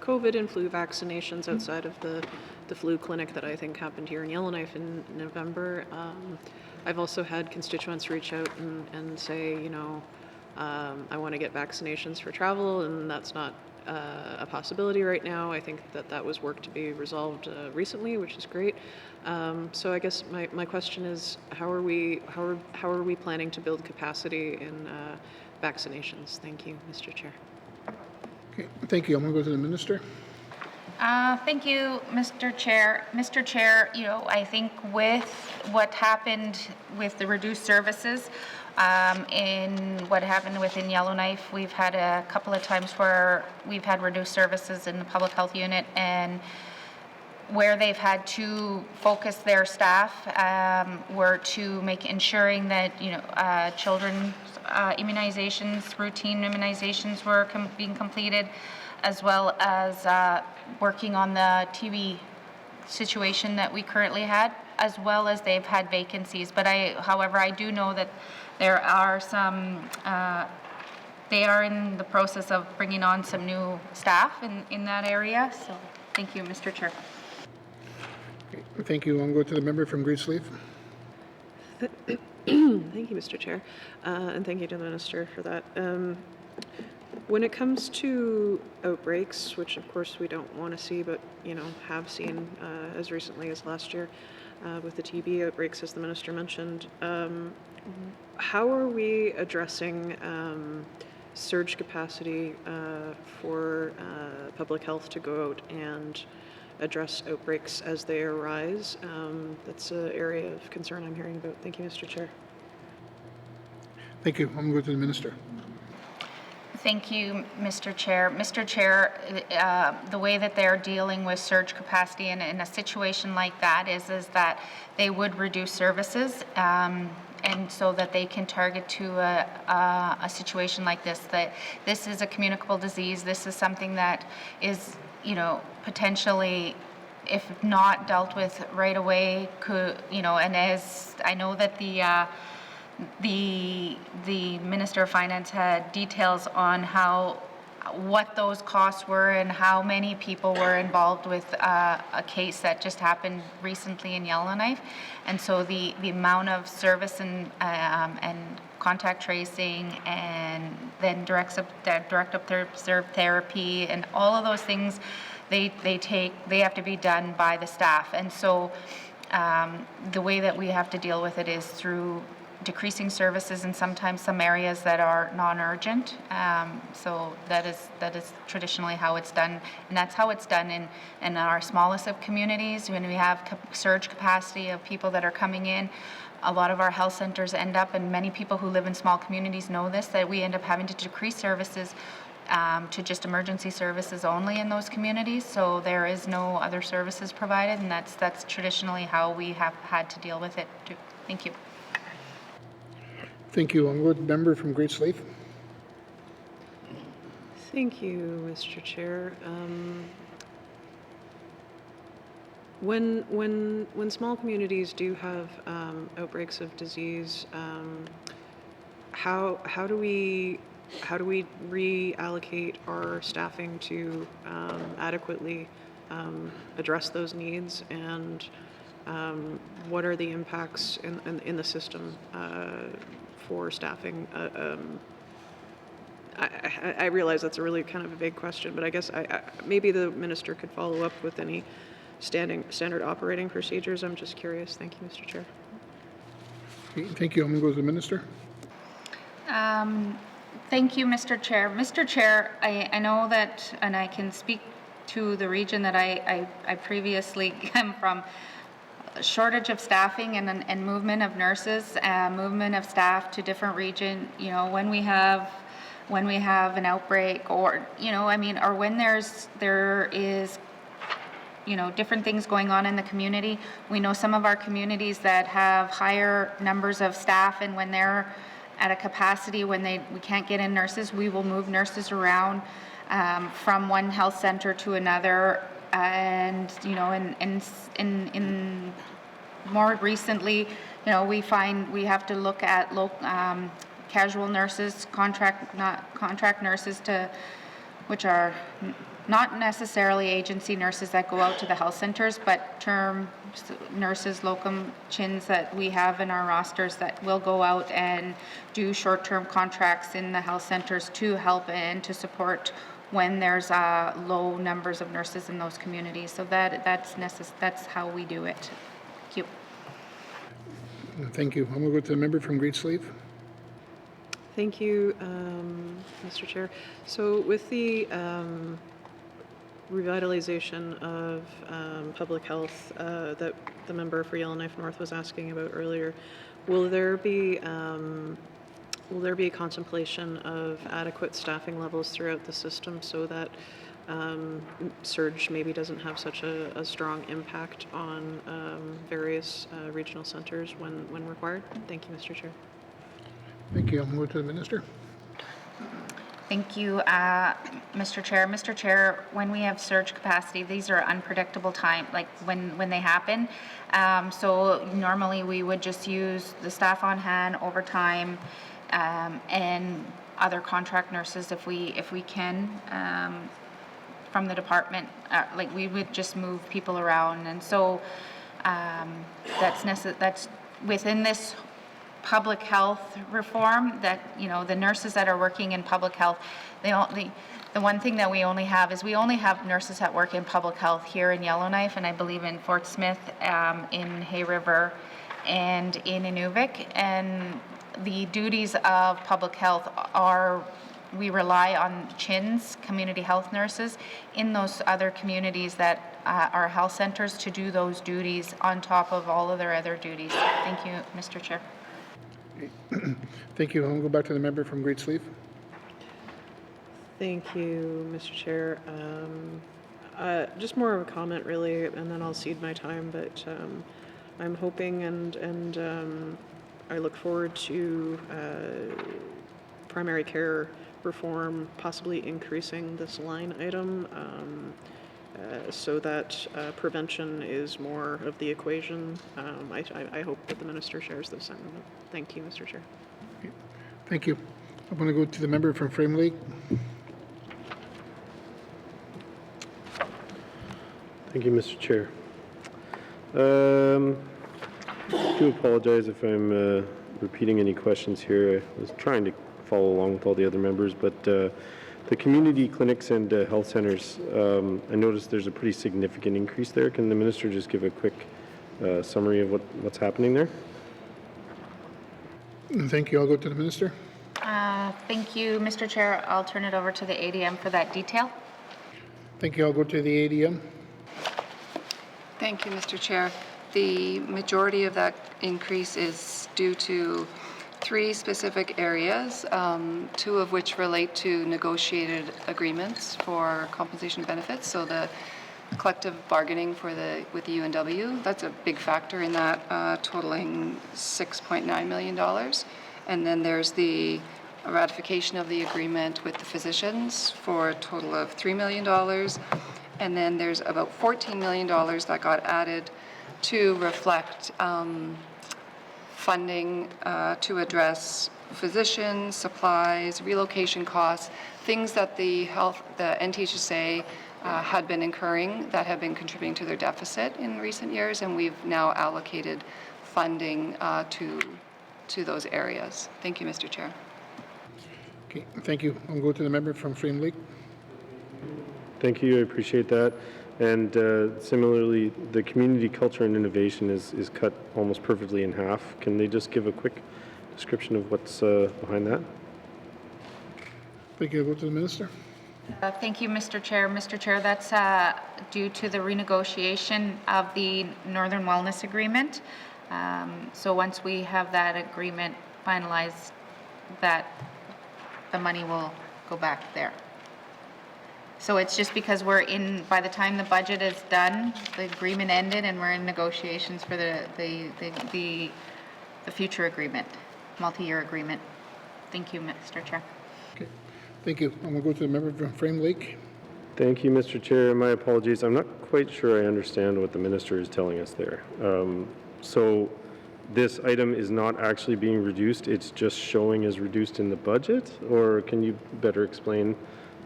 COVID and flu vaccinations outside of the flu clinic that I think happened here in Yellowknife in November. I've also had constituents reach out and say, I want to get vaccinations for travel, and that's not a possibility right now. I think that was work to be resolved recently, which is great. So I guess my question is, how are we planning to build capacity in vaccinations. Thank you, Mr. Chair. Okay, thank you. I'm going to go to the minister. Thank you, Mr. Chair. Mr. Chair, I think with what happened with the reduced services, in what happened within Yellowknife, we've had a couple of times where we've had reduced services in the public health unit, and where they've had to focus their staff were to ensuring that children's immunizations, routine immunizations were being completed, as well as working on the TB situation that we currently had, as well as they've had vacancies. But however, I do know that there are some, they are in the process of bringing on some new staff in that area. So thank you, Mr. Chair. Okay, thank you. I'm going to go to the member from Great Sleeve. Thank you, Mr. Chair, and thank you to the Minister for that. When it comes to outbreaks, which of course we don't want to see, but have seen as recently as last year with the TB outbreaks, as the Minister mentioned, how are we addressing surge capacity for public health to go out and address outbreaks as they arise? That's an area of concern I'm hearing about. Thank you, Mr. Chair. Thank you. I'm going to go to the minister. Thank you, Mr. Chair. Mr. Chair, the way that they're dealing with surge capacity in a situation like that is that they would reduce services, and so that they can target to a situation like this. That this is a communicable disease. This is something that is, potentially, if not dealt with right away, could, and as I know that the Minister of Finance had details on what those costs were and how many people were involved with a case that just happened recently in Yellowknife, and so the amount of service and contact tracing, and then direct observed therapy, and all of those things, they have to be done by the staff, and so the way that we have to deal with it is through decreasing services in sometimes some areas that are non-urgent. So that is traditionally how it's done, and that's how it's done in our smallest of communities. When we have surge capacity of people that are coming in, a lot of our health centers end up, and many people who live in small communities know this, that we end up having to decrease services to just emergency services only in those communities. So there is no other services provided, and that's traditionally how we have had to deal with it too. Thank you. Thank you. I'm going to the member from Great Slave. Thank you, Mr. Chair. When small communities do have outbreaks of disease, how do we reallocate our staffing to adequately address those needs, and what are the impacts in the system for staffing? I realize that's a really kind of a vague question, but I guess maybe the minister could follow up with any standard operating procedures. I'm just curious. Thank you, Mr. Chair. Thank you. I'm going to go to the minister. Thank you, Mr. Chair. Mr. Chair, I know that, and I can speak to the region that I previously came from, shortage of staffing and movement of nurses, movement of staff to different region. When we have an outbreak, or or when there is different things going on in the community. We know some of our communities that have higher numbers of staff, and when they're at a capacity, when we can't get in nurses, we will move nurses around from one health center to another. And in more recently, we find we have to look at casual nurses, contract nurses, which are not necessarily agency nurses that go out to the health centers, but term nurses, locum chins that we have in our rosters that will go out and do short-term contracts in the health centers to help and to support when there's low numbers of nurses in those communities. So that's how we do it. Thank you. Thank you. I'm going to go to the member from Great Slave. Thank you, Mr. Chair. So with the revitalization of public health that the member for Yellowknife North was asking about earlier, will there be a contemplation of adequate staffing levels throughout the system so that surge maybe doesn't have such a strong impact on various regional centers when required? Thank you, Mr. Chair. Thank you. I'll move to the minister. Thank you, Mr. Chair. Mr. Chair, when we have surge capacity, these are unpredictable time, like when they happen. So normally we would just use the staff on hand, overtime, and other contract nurses if we can from the department. Like we would just move people around, and so that's within this public health reform, that, you know, the nurses that are working in public health, the one thing that we only have is we only have nurses that work in public health here in Yellowknife, and I believe in Fort Smith, in Hay River, and in Inuvik. And the duties of public health are, we rely on CHINs, community health nurses, in those other communities that are health centers to do those duties on top of all of their other duties. Thank you, Mr. Chair. Thank you. I'll go back to the member from Great Sleeve. Thank you, Mr. Chair. Just more of a comment, really, and then I'll cede my time. But I'm hoping and I look forward to primary care reform possibly increasing this line item so that prevention is more of the equation. I hope that the minister shares this sentiment. Thank you, Mr. Chair. Thank you. I'm going to go to the member from Frame Lake. Thank you, Mr. Chair. I do apologize if I'm repeating any questions here. I was trying to follow along with all the other members, but the community clinics and health centers, I noticed there's a pretty significant increase there. Can the minister just give a quick summary of what's happening there? Thank you. I'll go to the minister. Thank you, Mr. Chair. I'll turn it over to the ADM for that detail. Thank you. I'll go to the ADM. Thank you, Mr. Chair. The majority of that increase is due to 3 specific areas, 2 of which relate to negotiated agreements for compensation benefits. So the collective bargaining with the UNW, that's a big factor in that, totaling $6.9 million. And then there's the ratification of the agreement with the physicians for a total of $3 million. And then there's about $14 million that got added to reflect funding to address physicians, supplies, relocation costs, things that the NTHSA had been incurring that have been contributing to their deficit in recent years, and we've now allocated funding to those areas. Thank you, Mr. Chair. Okay, thank you. I'll go to the member from Frame Lake. Thank you. I appreciate that. And similarly, the community culture and innovation is cut almost perfectly in half. Can they just give a quick description of what's behind that? Thank you. I'll go to the minister. Thank you, Mr. Chair. Mr. Chair, that's due to the renegotiation of the Northern Wellness Agreement. So once we have that agreement finalized, that the money will go back there. So it's just because we're in, by the time the budget is done, the agreement ended, and we're in negotiations for the future agreement, multi-year agreement. Thank you, Mr. Chair. Okay, thank you. I'm going to go to the member from Frame Lake. Thank you, Mr. Chair. My apologies. I'm not quite sure I understand what the minister is telling us there. So this item is not actually being reduced, it's just showing as reduced in the budget? Or can you better explain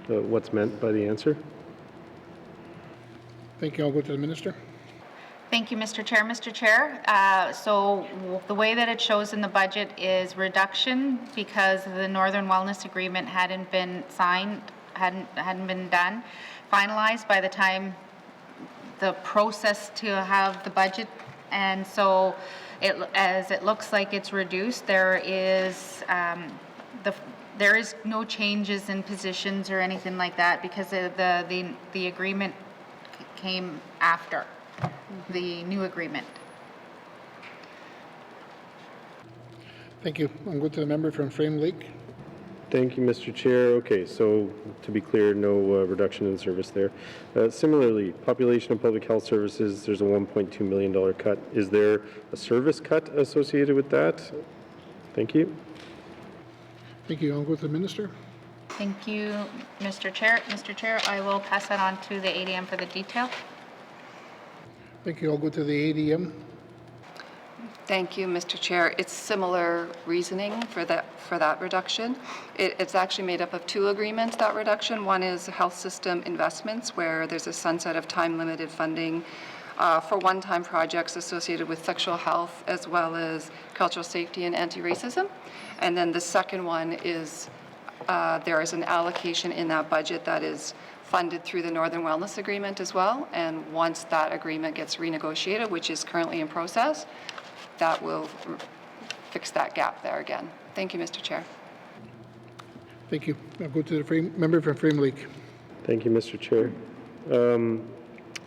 what's meant by the answer? Thank you. I'll go to the minister. Thank you, Mr. Chair. Mr. Chair, so the way that it shows in the budget is reduction because the Northern Wellness Agreement hadn't been signed, hadn't been done, finalized by the time the process to have the budget, and so as it looks like it's reduced, there is there is no changes in positions or anything like that because the agreement came after the new agreement. Thank you. I'm going to the member from Frame Lake. Thank you, Mr. Chair. Okay, so to be clear, no reduction in service there. Similarly, population and public health services, there's a $1.2 million cut. Is there a service cut associated with that? Thank you. Thank you. I'll go to the minister. Thank you, Mr. Chair. Mr. Chair, I will pass that on to the ADM for the detail. Thank you. I'll go to the ADM. Thank you, Mr. Chair. It's similar reasoning for that reduction. It's actually made up of two agreements, that reduction. One is health system investments, where there's a sunset of time-limited funding for one-time projects associated with sexual health, as well as cultural safety and anti-racism. And then the second one is there is an allocation in that budget that is funded through the Northern Wellness Agreement as well. And once that agreement gets renegotiated, which is currently in process, that will fix that gap there again. Thank you, Mr. Chair. Thank you. I'll go to the member from Frame Lake. Thank you, Mr. Chair.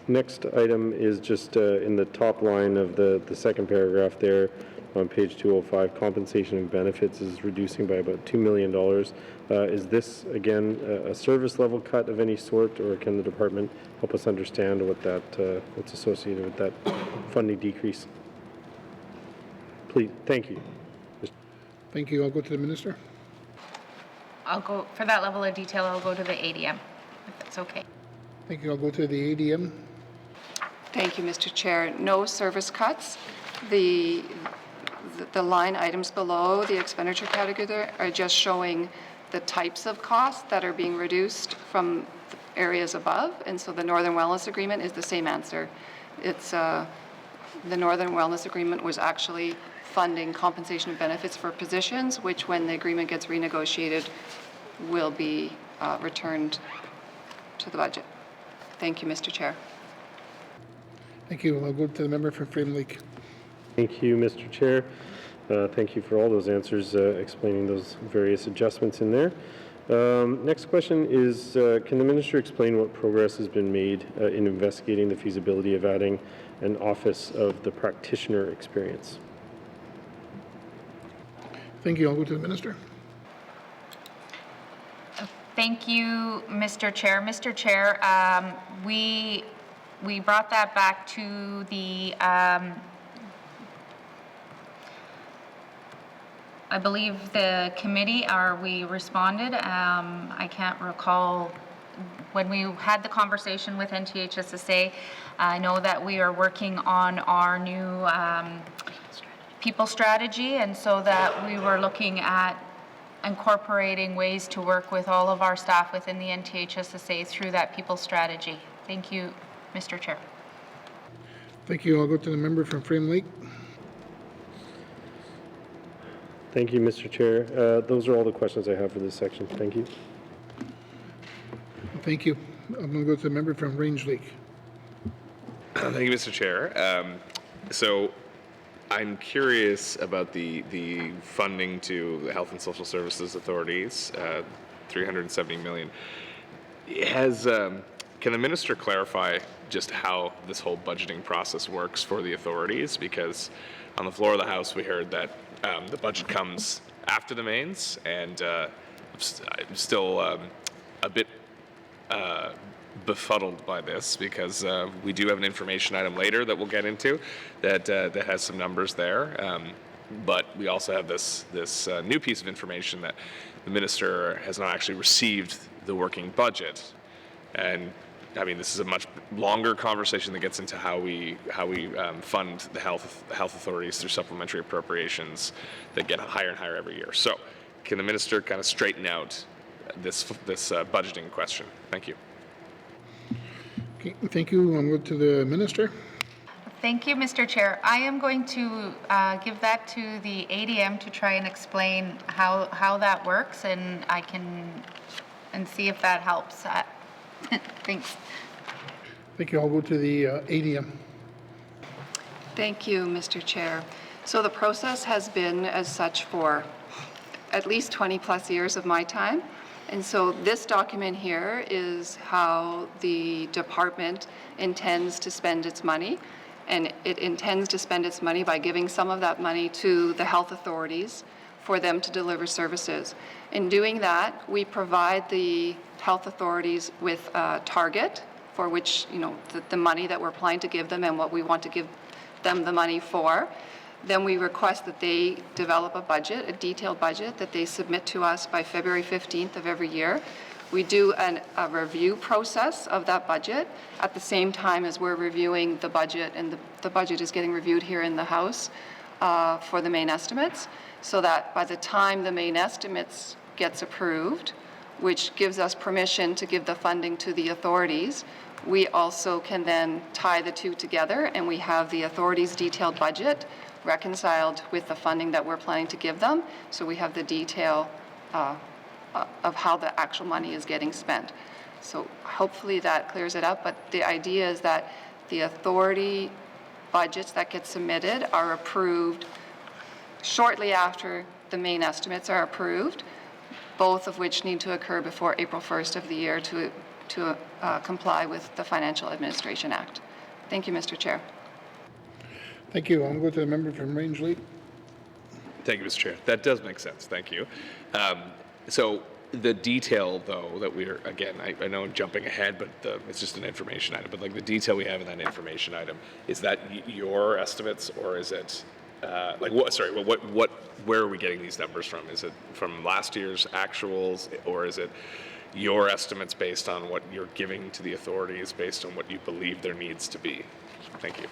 Next item is just in the top line of the second paragraph there on page 205, compensation and benefits is reducing by about $2 million. Is this, again, a service level cut of any sort, or can the department help us understand what that what's associated with that funding decrease? Please, thank you. Thank you. I'll go to the minister. I'll go, for that level of detail, I'll go to the ADM, if that's okay. Thank you. I'll go to the ADM. Thank you, Mr. Chair. No service cuts. The line items below the expenditure category are just showing the types of costs that are being reduced from areas above. And so the Northern Wellness Agreement is the same answer. It's the Northern Wellness Agreement was actually funding compensation and benefits for positions, which when the agreement gets renegotiated will be returned to the budget. Thank you, Mr. Chair. Thank you. I'll go to the member from Frame Lake. Thank you, Mr. Chair. Thank you for all those answers explaining those various adjustments in there. Next question is, can the minister explain what progress has been made in investigating the feasibility of adding an Office of the Practitioner experience? Thank you. I'll go to the minister. Thank you, Mr. Chair. Mr. Chair, we brought that back to the, I believe the committee, we responded. I can't recall when we had the conversation with NTHSSA. I know that we are working on our new people strategy, and so that we were looking at incorporating ways to work with all of our staff within the NTHSSA through that people strategy. Thank you, Mr. Chair. Thank you. I'll go to the member from Frame Lake. Thank you, Mr. Chair. Those are all the questions I have for this section. Thank you. Thank you. I'm going to go to the member from Range Lake. Thank you, Mr. Chair. So I'm curious about the funding to the Health and Social Services authorities, $370 million. Can the minister clarify just how this whole budgeting process works for the authorities? Because on the floor of the House, we heard that the budget comes after the mains, and I'm still a bit befuddled by this, because we do have an information item later that we'll get into that has some numbers there. But we also have this new piece of information that the minister has not actually received the working budget. And I mean, this is a much longer conversation that gets into how we fund the health authorities through supplementary appropriations that get higher and higher every year. So, can the minister kind of straighten out this budgeting question? Thank you. Okay, thank you. I'm going to the minister. Thank you, Mr. Chair. I am going to give that to the ADM to try and explain how that works, and I can see if that helps. Thanks. Thank you. I'll go to the ADM. Thank you, Mr. Chair. So the process has been as such for at least 20-plus years of my time. And so this document here is how the department intends to spend its money. And it intends to spend its money by giving some of that money to the health authorities for them to deliver services. In doing that, we provide the health authorities with a target for which, the money that we're planning to give them and what we want to give them the money for. Then we request that they develop a budget, a detailed budget that they submit to us by February 15th of every year. We do a review process of that budget at the same time as we're reviewing the budget, and the budget is getting reviewed here in the House for the main estimates, so that by the time the main estimates gets approved, which gives us permission to give the funding to the authorities, we also can then tie the two together, and we have the authorities' detailed budget reconciled with the funding that we're planning to give them, so we have the detail of how the actual money is getting spent. So hopefully that clears it up, but the idea is that the authority budgets that get submitted are approved shortly after the main estimates are approved, both of which need to occur before April 1st of the year to comply with the Financial Administration Act. Thank you, Mr. Chair. Thank you. I'll go to the member from Rangeley. Thank you, Mr. Chair. That does make sense. Thank you. So the detail, though, that we're, again, I know I'm jumping ahead, but it's just an information item, but like the detail we have in that information item, is that your estimates, or is it, where are we getting these numbers from? Is it from last year's actuals, or is it your estimates based on what you're giving to the authorities, based on what you believe there needs to be? Thank you.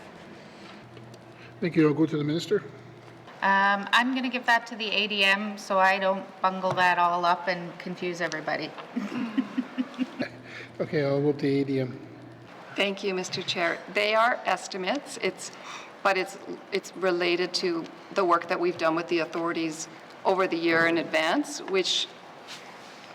Thank you. I'll go to the minister. I'm going to give that to the ADM so I don't bungle that all up and confuse everybody. Okay, I'll go to the ADM. Thank you, Mr. Chair. They are estimates, but it's related to the work that we've done with the authorities over the year in advance, which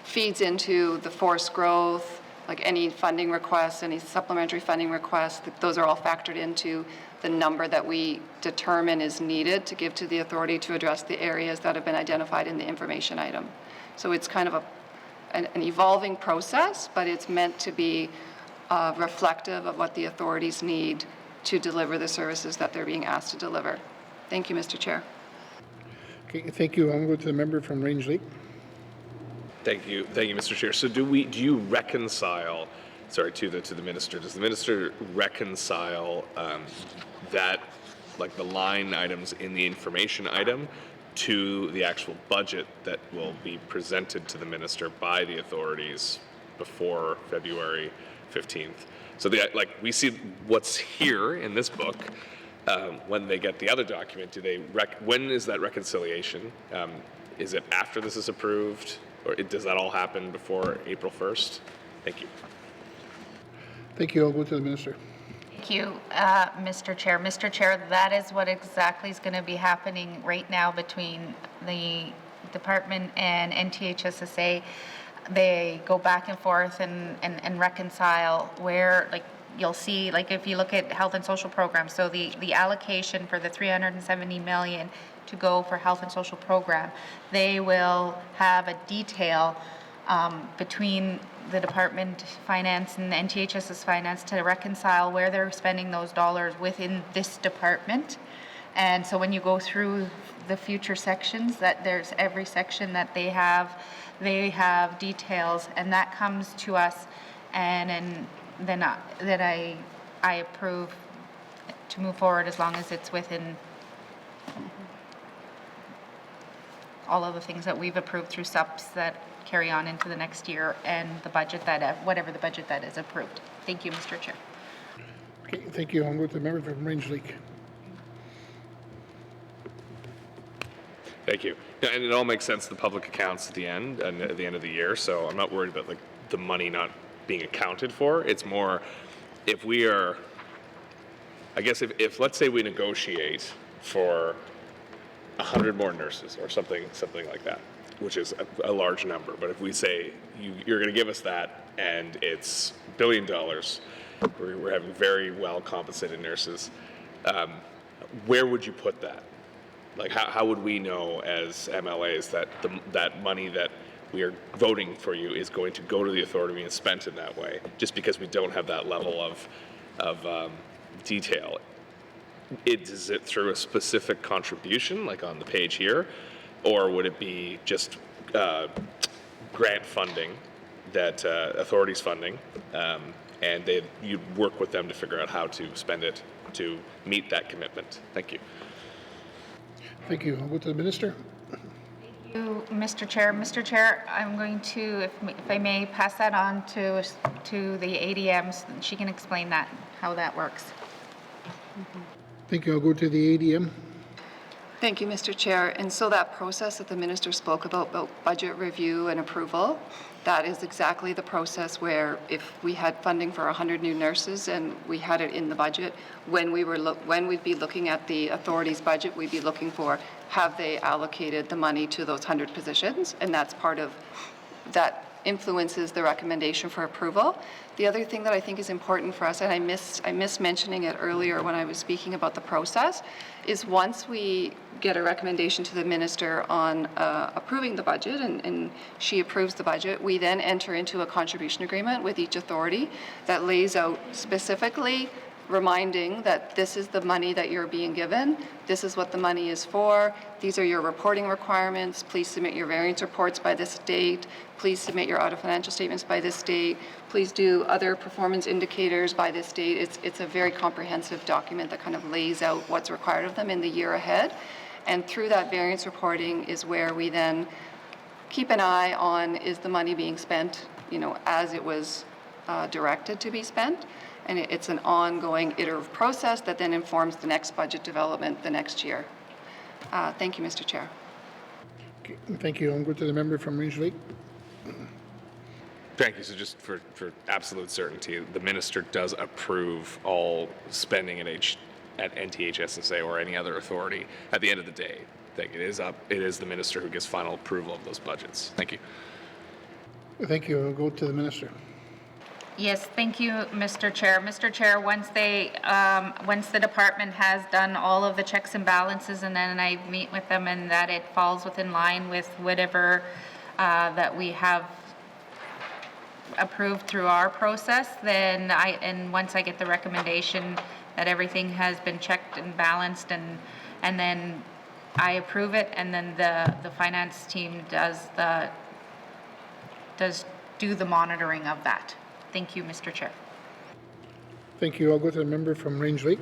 feeds into the forced growth, like any funding requests, any supplementary funding requests, those are all factored into the number that we determine is needed to give to the authority to address the areas that have been identified in the information item. So it's kind of an evolving process, but it's meant to be reflective of what the authorities need to deliver the services that they're being asked to deliver. Thank you, Mr. Chair. Okay, thank you. I'll go to the member from Rangeley. Thank you, Mr. Chair. So do you reconcile? Sorry, to the minister. Does the minister reconcile that, like the line items in the information item, to the actual budget that will be presented to the minister by the authorities before February 15th? So we see what's here in this book. When they get the other document, when is that reconciliation? Is it after this is approved, or does that all happen before April 1st? Thank you. Thank you. I'll go to the minister. Thank you, Mr. Chair. Mr. Chair, that is what exactly is going to be happening right now between the department and NTHSSA. They go back and forth and reconcile where, like, you'll see, like, if you look at health and social programs, so the allocation for the $370 million to go for health and social program, they will have a detail between the department finance and the NTHS's finance to reconcile where they're spending those dollars within this department. And so when you go through the future sections, that there's every section that they have details, and that comes to us, and then I approve to move forward as long as it's within all of the things that we've approved through SUPs that carry on into the next year, and the budget that, whatever the budget that is approved. Thank you, Mr. Chair. Okay, thank you. I'll go to the member from Rangeley. Thank you. Yeah, and it all makes sense, the public accounts at the end and at the end of the year, so I'm not worried about like the money not being accounted for. It's more if we are, I guess if let's say we negotiate for 100 more nurses or something like that, which is a large number, but if we say you're going to give us that and it's $1 billion, we're having very well compensated nurses, where would you put that? Like, how would we know as MLAs that that money that we are voting for you is going to go to the authority and spent in that way, just because we don't have that level of detail? Is it through a specific contribution, like on the page here, or would it be just grant funding that authorities funding, and you'd work with them to figure out how to spend it to meet that commitment? Thank you. Thank you. I'll go to the Minister. Thank you, Mr. Chair. Mr. Chair, I'm going to, if I may, pass that on to the ADMs. She can explain that, how that works. Thank you. I'll go to the ADM. Thank you, Mr. Chair. And so that process that the minister spoke about budget review and approval, that is exactly the process where if we had funding for 100 new nurses and we had it in the budget, when we'd be looking at the authority's budget, we'd be looking for, have they allocated the money to those 100 positions? And that's part of, that influences the recommendation for approval. The other thing that I think is important for us, and I missed mentioning it earlier when I was speaking about the process, is once we get a recommendation to the minister on approving the budget and she approves the budget, we then enter into a contribution agreement with each authority that lays out specifically reminding that this is the money that you're being given, this is what the money is for, these are your reporting requirements, please submit your variance reports by this date, please submit your audit financial statements by this date, please do other performance indicators by this date. It's a very comprehensive document that kind of lays out what's required of them in the year ahead. And through that variance reporting is where we then keep an eye on, is the money being spent, as it was directed to be spent? And it's an ongoing iterative process that then informs the next budget development the next year. Thank you, Mr. Chair. Okay, thank you. I'll go to the member from Range Lake. Thank you. So just for absolute certainty, the minister does approve all spending at NTHSSA or any other authority at the end of the day. It is the minister who gives final approval of those budgets. Thank you. Thank you. I'll go to the Minister. Yes, thank you, Mr. Chair. Mr. Chair, once the department has done all of the checks and balances, and then I meet with them, and that it falls within line with whatever that we have approved through our process, then once I get the recommendation that everything has been checked and balanced, and then I approve it, and then the finance team does do the monitoring of that. Thank you, Mr. Chair. Thank you. I'll go to the member from Range Lake.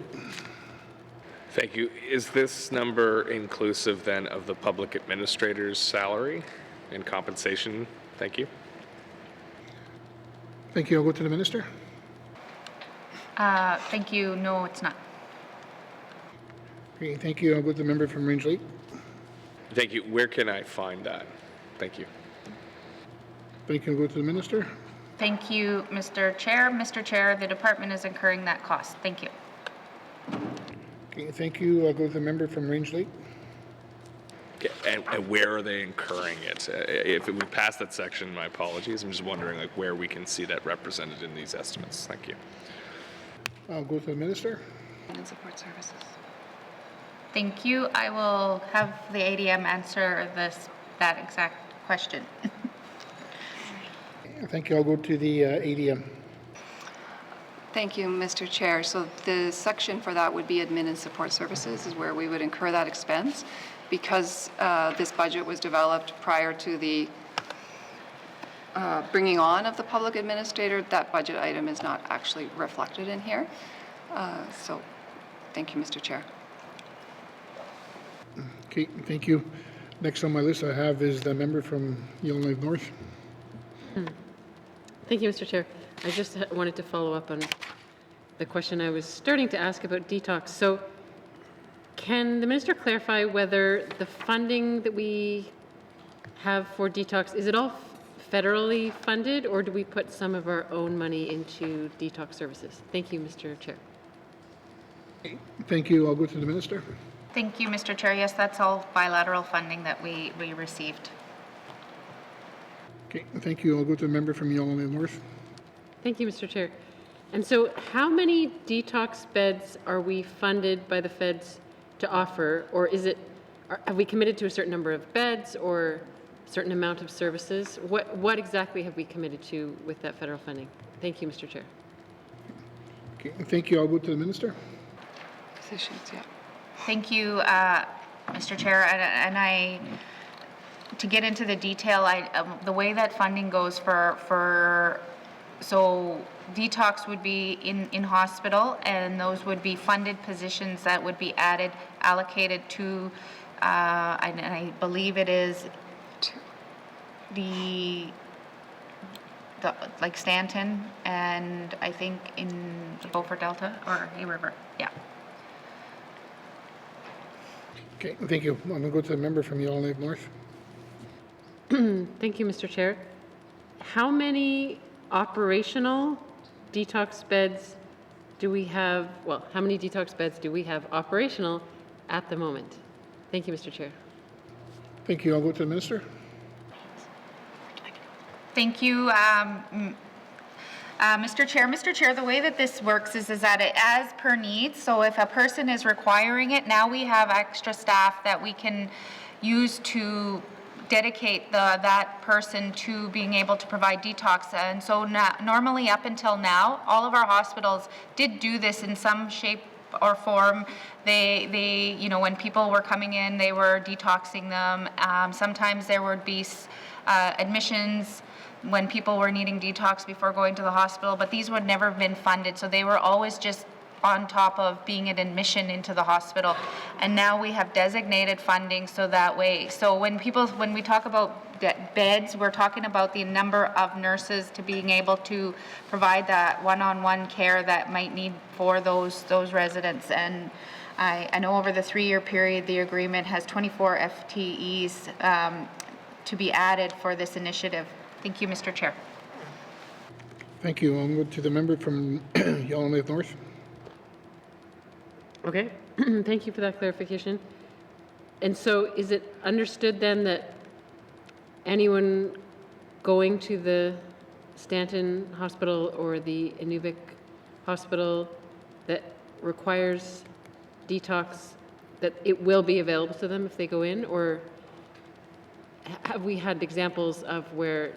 Thank you. Is this number inclusive then of the public administrator's salary and compensation? Thank you. Thank you. I'll go to the Minister. Thank you. No, it's not. Okay, thank you. I'll go to the member from Range Lake. Thank you. Where can I find that? Thank you. Thank you. I'll go to the Minister. Thank you, Mr. Chair. Mr. Chair, the department is incurring that cost. Thank you. Okay, thank you. I'll go to the member from Range Lake. Okay, and where are they incurring it? If we pass that section, my apologies. I'm just wondering where we can see that represented in these estimates. Thank you. I'll go to the Minister. And support services. Thank you. I will have the ADM answer that exact question. Thank you. I'll go to the ADM. Thank you, Mr. Chair. So the section for that would be admin and support services is where we would incur that expense. Because this budget was developed prior to the bringing on of the public administrator, that budget item is not actually reflected in here. So thank you, Mr. Chair. Okay, thank you. Next on my list I have is the member from Yellowknife North. Thank you, Mr. Chair. I just wanted to follow up on the question I was starting to ask about detox. So can the minister clarify whether the funding that we have for detox, is it all federally funded, or do we put some of our own money into detox services? Thank you, Mr. Chair. Thank you. I'll go to the Minister. Thank you, Mr. Chair. Yes, that's all bilateral funding that we received. Okay, thank you. I'll go to the member from Yellowknife North. Thank you, Mr. Chair. And so how many detox beds are we funded by the feds to offer, or is it have we committed to a certain number of beds or a certain amount of services? What exactly have we committed to with that federal funding? Thank you, Mr. Chair. Okay, thank you. I'll go to the minister. Positions, yeah. Thank you, Mr. Chair, to get into the detail, the way that funding goes so detox would be in hospital, and those would be funded positions that would be allocated to, and I believe it is the like Stanton, and I think in the Beaufort Delta or Hay River, yeah. Okay, thank you. I'm going to go to the member from Yellowknife North. Thank you, Mr. Chair. How many operational detox beds do we have? Well, how many detox beds do we have operational at the moment? Thank you, Mr. Chair. Thank you. I'll go to the minister. Thank you, Mr. Chair. Mr. Chair, the way that this works is that it as per needs. So if a person is requiring it, now we have extra staff that we can use to dedicate that person to being able to provide detox. And so normally up until now, all of our hospitals did do this in some shape or form. They when people were coming in, they were detoxing them. Sometimes there would be admissions when people were needing detox before going to the hospital, but these would never have been funded. So they were always just on top of being an admission into the hospital. And now we have designated funding so that way. So when we talk about beds, we're talking about the number of nurses to being able to provide that one-on-one care that might need for those residents. And I know over the 3-year period, the agreement has 24 FTEs to be added for this initiative. Thank you, Mr. Chair. Thank you. I'll go to the member from Yellowknife North. Okay, thank you for that clarification. And so is it understood then that anyone going to the Stanton Hospital or the Inuvik Hospital that requires detox, that it will be available to them if they go in? Or have we had examples of where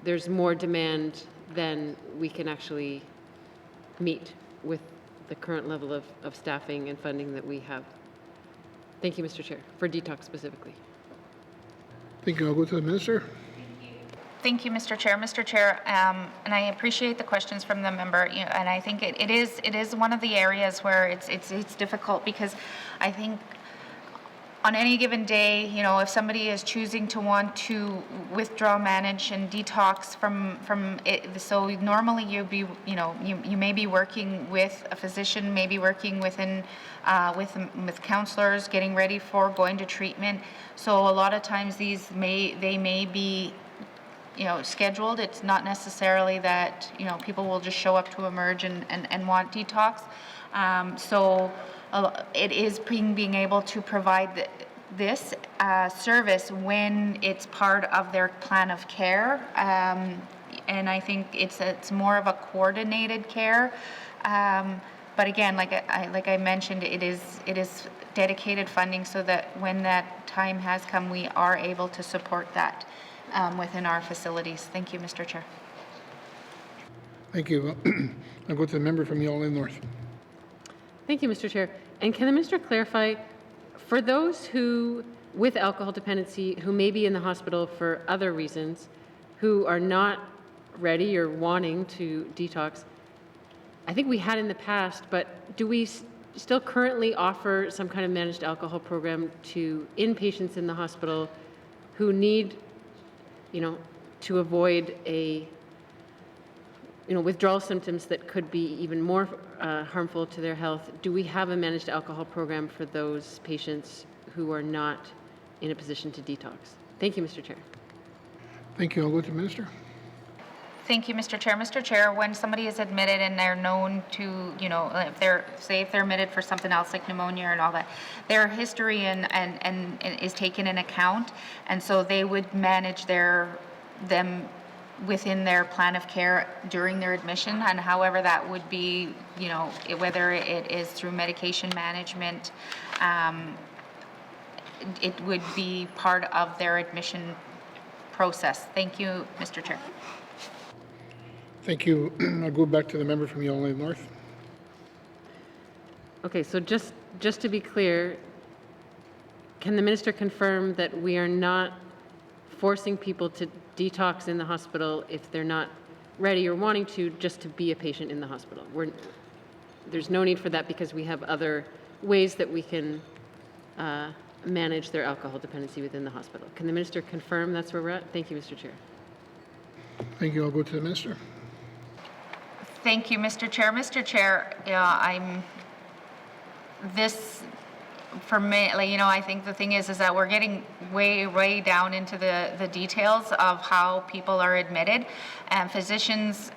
there's more demand than we can actually meet with the current level of staffing and funding that we have? Thank you, Mr. Chair, for detox specifically. Thank you. I'll go to the minister. Thank you, Mr. Chair. Mr. Chair, and I appreciate the questions from the member, and I think it is one of the areas where it's difficult, because I think on any given day, if somebody is choosing to want to withdraw, manage, and detox from it, so normally you may be working with a physician, maybe working within with counselors, getting ready for going to treatment. So a lot of times they may be scheduled. It's not necessarily that people will just show up to emerge and want detox. So it is being able to provide this service when it's part of their plan of care, and I think it's more of a coordinated care. But again, like I mentioned, it is dedicated funding so that when that time has come, we are able to support that within our facilities. Thank you, Mr. Chair. Thank you. I'll go to the member from Yellowknife North. Thank you, Mr. Chair. And can the minister clarify, for those who, with alcohol dependency, who may be in the hospital for other reasons, who are not ready or wanting to detox, I think we had in the past, but do we still currently offer some kind of managed alcohol program to inpatients in the hospital who need, to avoid withdrawal symptoms that could be even more harmful to their health? Do we have a managed alcohol program for those patients who are not in a position to detox? Thank you, Mr. Chair. Thank you. I'll go to the minister. Thank you, Mr. Chair. Mr. Chair, when somebody is admitted and they're known to, if they're admitted for something else like pneumonia and all that, their history and is taken in account, and so they would manage them within their plan of care during their admission, and however that would be, whether it is through medication management, it would be part of their admission process. Thank you, Mr. Chair. Thank you. I'll go back to the member from Yellowknife North. Okay, so just to be clear, can the minister confirm that we are not forcing people to detox in the hospital if they're not ready or wanting to, just to be a patient in the hospital? There's no need for that because we have other ways that we can manage their alcohol dependency within the hospital. Can the minister confirm that's where we're at? Thank you, Mr. Chair. Thank you. I'll go to the minister. Thank you, Mr. Chair. Mr. Chair, for me, I think the thing is that we're getting way down into the details of how people are admitted, and physicians,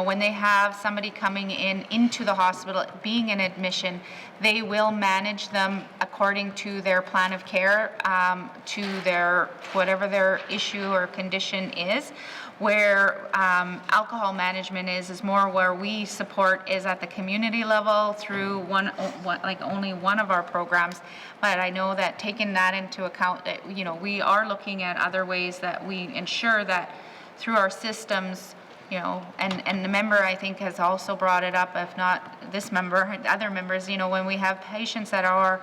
when they have somebody coming into the hospital, being an admission, they will manage them according to their plan of care, to their whatever their issue or condition is. Where alcohol management is more where we support is at the community level through only one of our programs. But I know that taking that into account, we are looking at other ways that we ensure that through our systems, and the member I think has also brought it up, if not this member, other members, when we have patients that are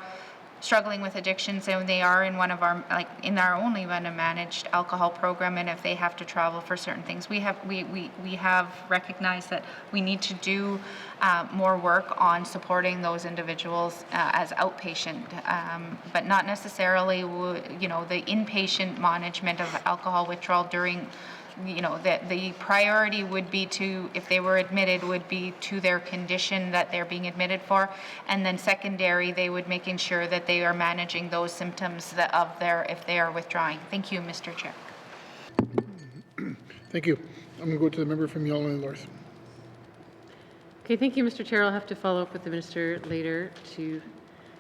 struggling with addictions and they are in one of our, in our only one managed alcohol program, and if they have to travel for certain things, we have recognized that we need to do more work on supporting those individuals as outpatient, but not necessarily, the inpatient management of alcohol withdrawal during. The priority would be to, if they were admitted, would be to their condition that they're being admitted for, and then secondary, they would making sure that they are managing those symptoms if they are withdrawing. Thank you, Mr. Chair. Thank you. I'm going to go to the member from Yellowknife North. Okay, thank you, Mr. Chair. I'll have to follow up with the minister later to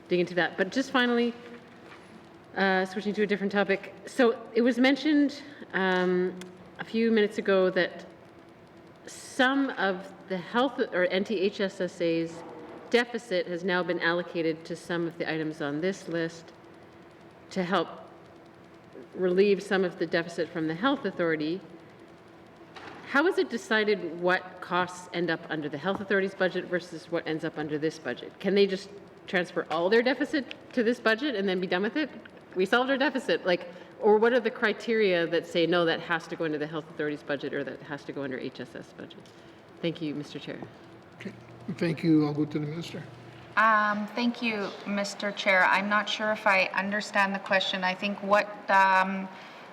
dig into that. But just finally, switching to a different topic. So it was mentioned a few minutes ago that some of the health or NTHSSA's deficit has now been allocated to some of the items on this list to help relieve some of the deficit from the health authority. How is it decided what costs end up under the health authority's budget versus what ends up under this budget? Can they just transfer all their deficit to this budget and then be done with it? We solved our deficit, or what are the criteria that say, no, that has to go into the health authority's budget or that has to go under HSS budget? Thank you, Mr. Chair. Okay. Thank you. I'll go to the minister. Thank you, Mr. Chair. I'm not sure if I understand the question. I think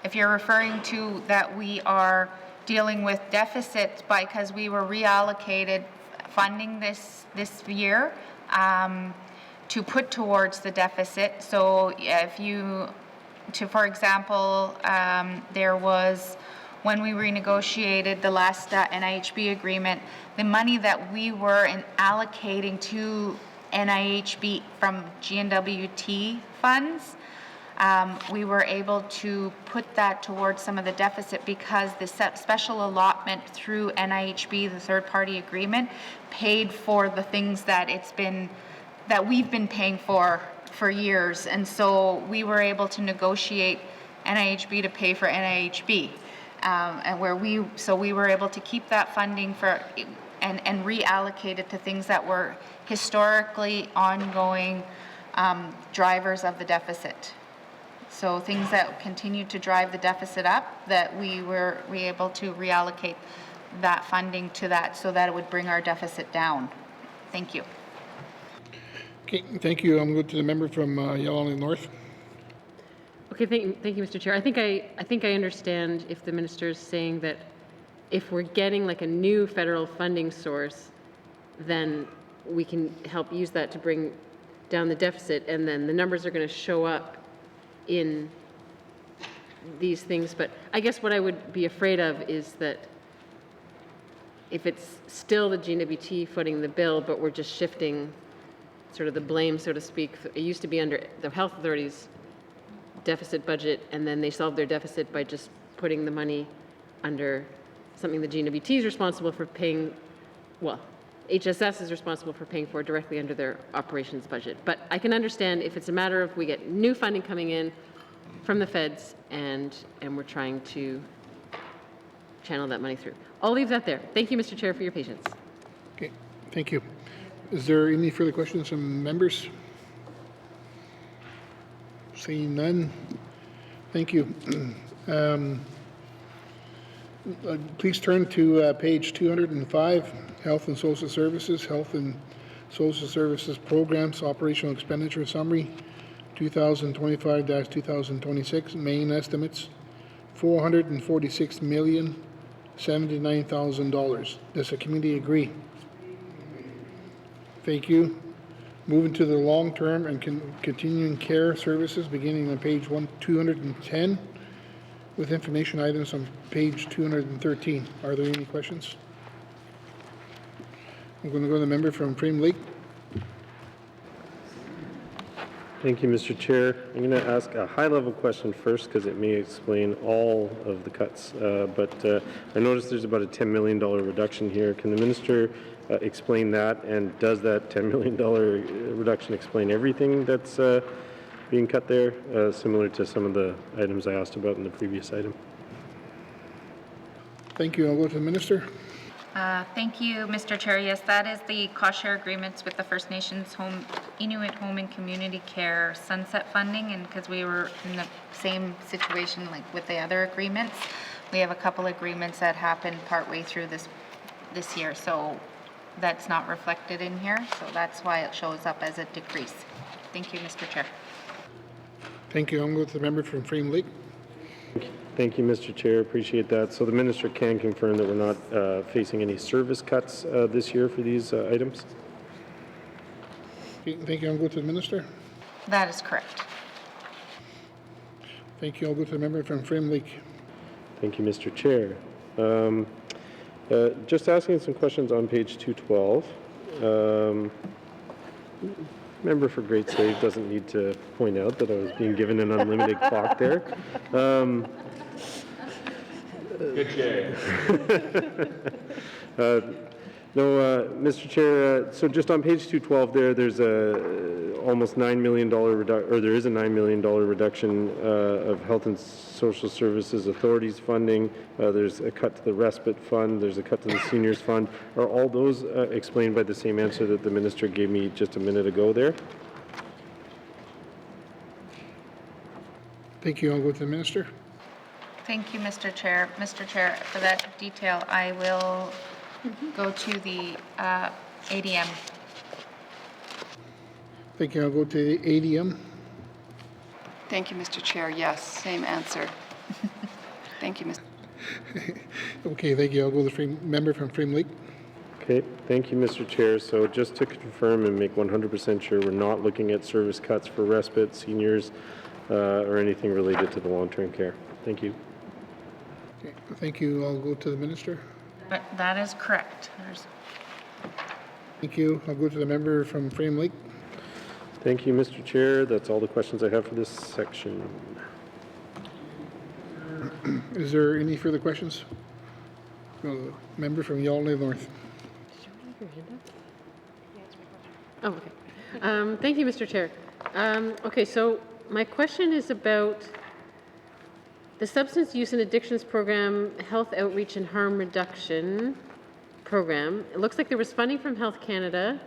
if you're referring to that we are dealing with deficits because we were reallocated funding this year to put towards the deficit. So for example, there was, when we renegotiated the last NIHB agreement, the money that we were allocating to NIHB from GNWT funds, we were able to put that towards some of the deficit because the special allotment through NIHB, the third-party agreement, paid for the things that we've been paying for years, and so we were able to negotiate NIHB to pay for NIHB, and we were able to keep that funding and reallocate it to things that were historically ongoing drivers of the deficit. So things that continued to drive the deficit up, that we were able to reallocate that funding to that so that it would bring our deficit down. Thank you. Okay, thank you. I'm going to go to the member from Yellowknife North. Okay, thank you, Mr. Chair. I think I understand if the minister is saying that if we're getting a new federal funding source, then we can help use that to bring down the deficit, and then the numbers are going to show up in these things. But I guess what I would be afraid of is that if it's still the GNWT footing the bill, but we're just shifting sort of the blame, so to speak. It used to be under the health authority's deficit budget, and then they solved their deficit by just putting the money under something the GNWT is responsible for paying, well, HSS is responsible for paying for directly under their operations budget. But I can understand if it's a matter of we get new funding coming in from the feds and we're trying to channel that money through. I'll leave that there. Thank you, Mr. Chair, for your patience. Okay, thank you. Is there any further questions from members? Seeing none, thank you. Please turn to page 205, Health and Social Services, Health and Social Services Programs Operational Expenditure Summary, 2025-2026, main estimates, $446,079,000. Does the committee agree? Thank you. Moving to the long-term and continuing care services, beginning on page 210, with information items on page 213. Are there any questions? I'm going to go to the member from Frame Lake. Thank you, Mr. Chair. I'm going to ask a high-level question first because it may explain all of the cuts. But I noticed there's about a $10 million reduction here. Can the minister explain that? And does that $10 million reduction explain everything that's being cut there, similar to some of the items I asked about in the previous item? Thank you. I'll go to the minister. Thank you, Mr. Chair. Yes, that is the cost share agreements with the First Nations Inuit Home and Community Care sunset funding, and because we were in the same situation like with the other agreements, we have a couple agreements that happened partway through this year, so that's not reflected in here, so that's why it shows up as a decrease. Thank you, Mr. Chair. Thank you. I'll go to the member from Frame Lake. Thank you, Mr. Chair. Appreciate that. So the minister can confirm that we're not facing any service cuts this year for these items? Okay, thank you. I'll go to the minister. That is correct. Thank you. I'll go to the member from Frame Lake. Thank you, Mr. Chair. Just asking some questions on page 212. Member for Great Slave doesn't need to point out that I was being given an unlimited clock there. Good chair. Mr. Chair, so just on page 212 there's a almost $9 million reduction, or there is a $9 million reduction of Health and Social Services Authorities funding. There's a cut to the Respite Fund. There's a cut to the Seniors Fund. Are all those explained by the same answer that the minister gave me just a minute ago there? Thank you. I'll go to the minister. Thank you, Mr. Chair. Mr. Chair, for that detail, I will go to the ADM. Thank you. I'll go to the ADM. Thank you, Mr. Chair. Yes, same answer. Thank you, Mr. Okay, thank you. I'll go to the member from Frame Lake. Okay, thank you, Mr. Chair. So just to confirm and make 100% sure, we're not looking at service cuts for respite, seniors, or anything related to the long-term care. Thank you. Okay, thank you. I'll go to the minister. That is correct. Thank you. I'll go to the member from Frame Lake. Thank you, Mr. Chair. That's all the questions I have for this section. Is there any further questions? Member from Yalney North. Oh, okay. Thank you, Mr. Chair. Okay, so my question is about the Substance Use and Addictions Program, Health Outreach and Harm Reduction Program. It looks like there was funding from Health Canada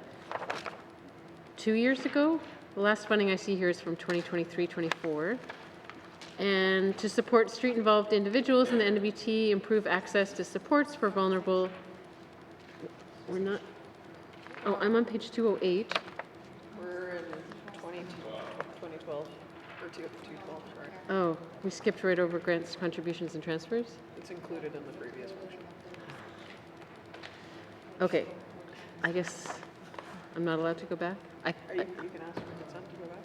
2 years ago. The last funding I see here is from 2023-24. And to support street-involved individuals in the NWT, improve access to supports for vulnerable. We're not. Oh, I'm on page 208. We're in 2012, or 212, sorry. Oh, we skipped right over grants, contributions, and transfers? It's included in the previous motion. Okay. I guess I'm not allowed to go back? You can ask for consent to go back.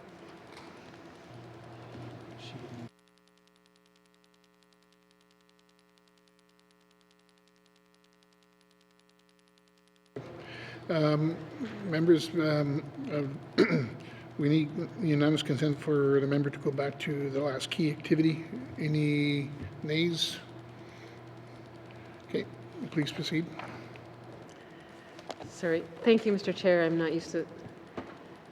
Members, we need unanimous consent for the member to go back to the last key activity. Any nays? Okay, please proceed. Sorry. Thank you, Mr. Chair. I'm not used to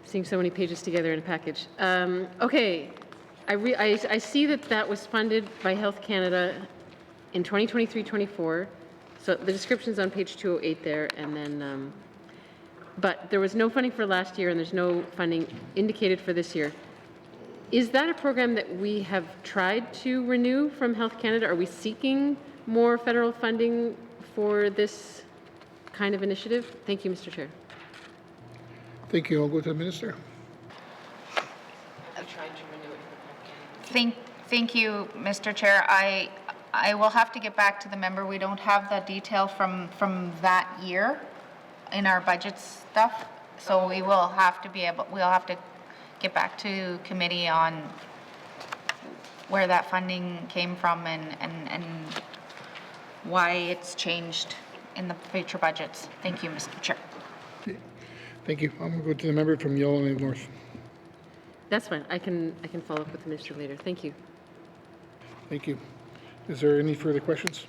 seeing so many pages together in a package. Okay. I see that that was funded by Health Canada in 2023-24. So the description's on page 208 there, and then, but there was no funding for last year, and there's no funding indicated for this year. Is that a program that we have tried to renew from Health Canada? Are we seeking more federal funding for this kind of initiative? Thank you, Mr. Chair. Thank you. I'll go to the minister. Thank you, Mr. Chair. I will have to get back to the member. We don't have the detail from that year in our budget stuff, so we will have to we'll have to get back to committee on where that funding came from and why it's changed in the future budgets. Thank you, Mr. Chair. Thank you. I'm going to go to the member from Yellowknife North. That's fine. I can follow up with the minister later. Thank you. Thank you. Is there any further questions?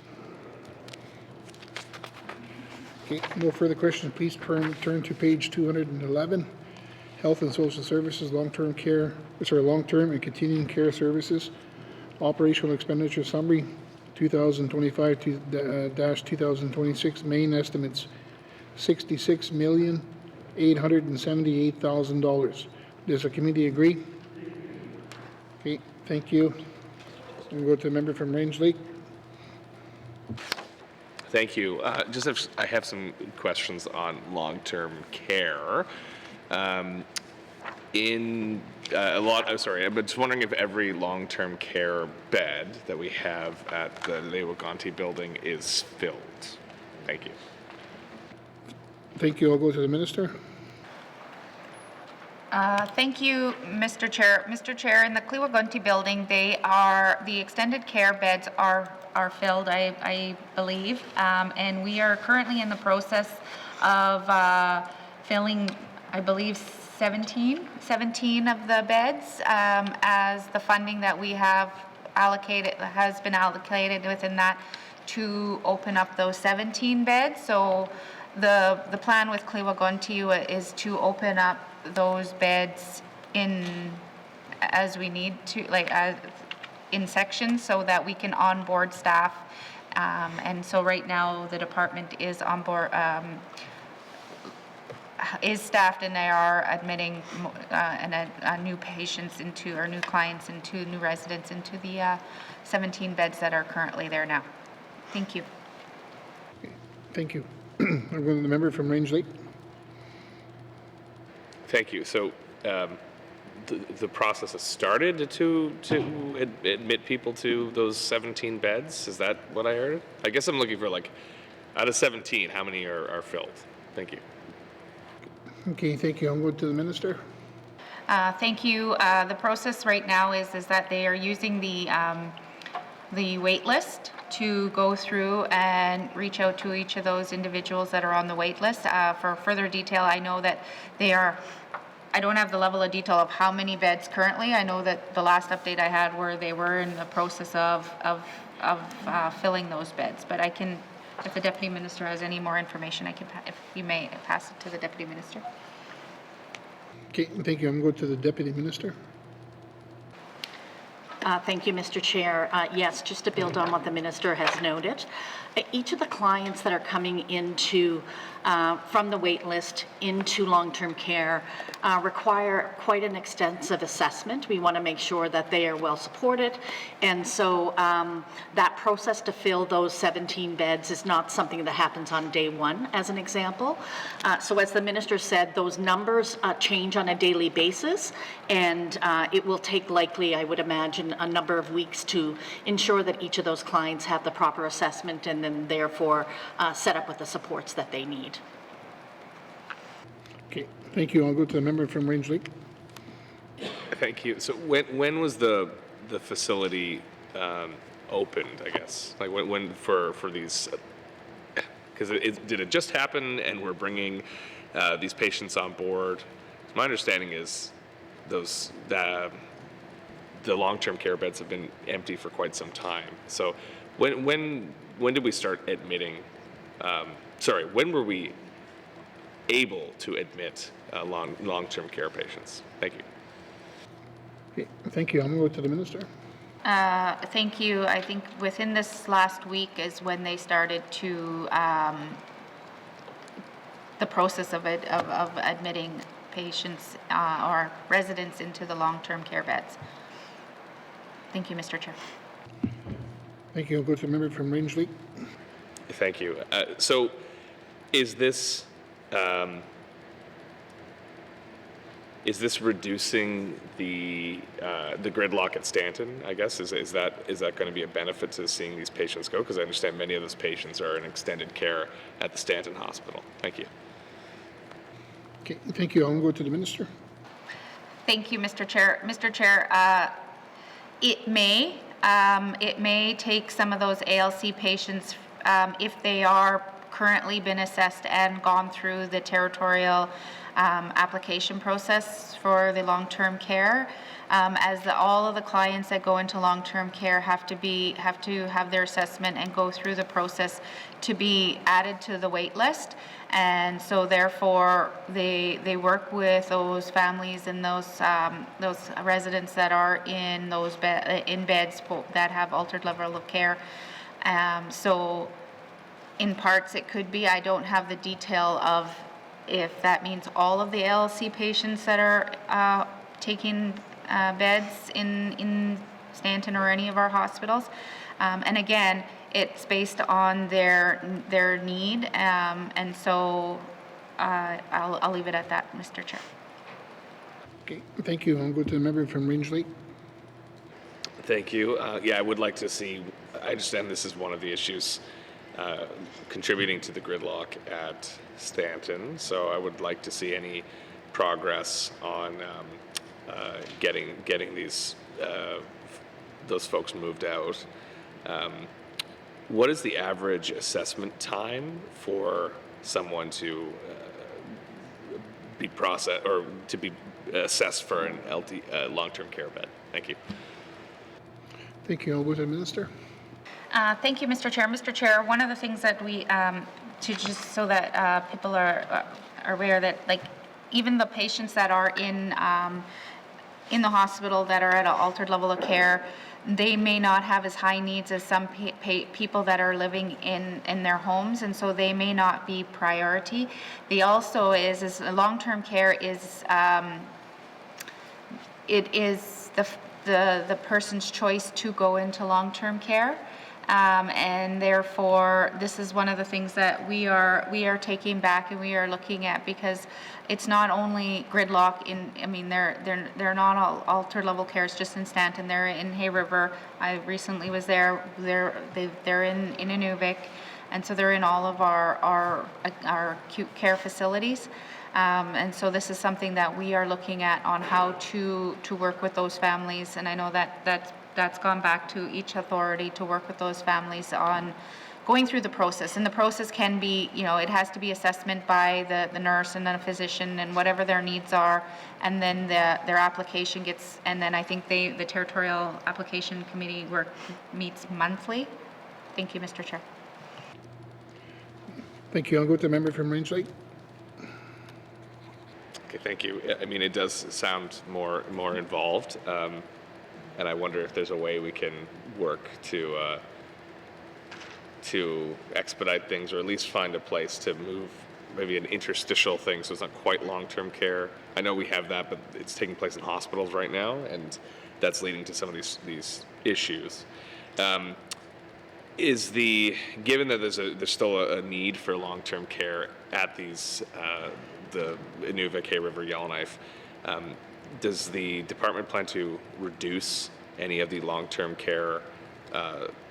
Okay, no further questions. Please turn to page 211. Health and Social Services, long-term and continuing care services, operational expenditure summary, 2025-2026 main estimates, $66,878,000. Does the committee agree? Okay, thank you. We'll go to the member from Range Lake. Thank you. I have some questions on long-term care. I'm just wondering if every long-term care bed that we have at the Lewa-Gonti building is filled. Thank you. Thank you. I'll go to the minister. Thank you, Mr. Chair. Mr. Chair, in the Lewa-Gonti building, the extended care beds are filled, I believe, and we are currently in the process of filling, I believe, 17 of the beds, as the funding that we have allocated has been allocated within that to open up those 17 beds. So the plan with Lewa-Gonti is to open up those beds as we need to, in sections, so that we can onboard staff. And so right now the department is on board, is staffed, and they are admitting new patients into, or new clients into, new residents into the 17 beds that are currently there now. Thank you. Thank you. I'm going to the member from Range Lake. Thank you. So the process has started to admit people to those 17 beds. Is that what I heard? I guess I'm looking for, out of 17, how many are filled? Thank you. Okay, thank you. I'll go to the minister. Thank you. The process right now is that they are using the wait list to go through and reach out to each of those individuals that are on the wait list. For further detail, I know that I don't have the level of detail of how many beds currently. I know that the last update I had were they were in the process of filling those beds. But I can, if the Deputy Minister has any more information, I can, if you may, pass it to the Deputy Minister. Okay, thank you. I'm going to the Deputy Minister. Thank you, Mr. Chair. Yes, just to build on what the minister has noted, each of the clients that are coming into from the wait list into long-term care require quite an extensive assessment. We want to make sure that they are well supported, and so that process to fill those 17 beds is not something that happens on day one, as an example. So as the minister said, those numbers change on a daily basis, and it will take likely, I would imagine, a number of weeks to ensure that each of those clients have the proper assessment and then therefore set up with the supports that they need. Okay, thank you. I'll go to the member from Range Lake. Thank you. So when was the facility opened, I guess? When for these, because did it just happen and we're bringing these patients on board? My understanding is the long-term care beds have been empty for quite some time. So when did we start admitting, when were we able to admit long-term care patients. Thank you. Okay, thank you. I'm going to go to the minister. Thank you. I think within this last week is when they started to the process of admitting patients or residents into the long-term care beds. Thank you, Mr. Chair. Thank you. I'll go to the member from Rangeley. Thank you. So is this reducing the gridlock at Stanton, I guess? Is that going to be a benefit to seeing these patients go? Because I understand many of those patients are in extended care at the Stanton Hospital. Thank you. Okay, thank you. I'll go to the minister. Thank you, Mr. Chair. Mr. Chair, it may take some of those ALC patients if they are currently been assessed and gone through the territorial application process for the long-term care, as all of the clients that go into long-term care have to have their assessment and go through the process to be added to the wait list. And so therefore they work with those families and those residents that are in those in beds that have altered level of care. So in parts it could be, I don't have the detail of if that means all of the ALC patients that are taking beds in Stanton or any of our hospitals. And again, it's based on their need, and so I'll leave it at that, Mr. Chair. Okay, thank you. I'll go to the member from Rangeley. Thank you. Yeah, I would like to see, I understand this is one of the issues contributing to the gridlock at Stanton, so I would like to see any progress on getting these those folks moved out. What is the average assessment time for someone to be processed or to be assessed for an long-term care bed? Thank you. Thank you. I'll go to the minister. Thank you, Mr. Chair. Mr. Chair, one of the things that we, to just so that people are aware that, like, even the patients that are in the hospital that are at an altered level of care, they may not have as high needs as some people that are living in their homes, and so they may not be priority. The also is long-term care is it is the person's choice to go into long-term care. And therefore, this is one of the things that we are taking back and we are looking at, because it's not only gridlock in. I mean, they're not all altered level cares just in Stanton. They're in Hay River. I recently was there. They're in Inuvik, and so they're in all of our acute care facilities. And so this is something that we are looking at on how to work with those families. And I know that's gone back to each authority to work with those families on going through the process. And the process can be, it has to be assessment by the nurse and then a physician and whatever their needs are. And then their application gets, and then I think the Territorial Application Committee meets monthly. Thank you, Mr. Chair. Thank you. I'll go to the member from Rangeley. Okay, thank you. I mean, it does sound more involved. And I wonder if there's a way we can work to expedite things, or at least find a place to move maybe an interstitial thing so it's not quite long-term care. I know we have that, but it's taking place in hospitals right now, and that's leading to some of these issues. Given that there's still a need for long-term care at these the Inuvik, Hay River, Yellowknife, does the department plan to reduce any of the long-term care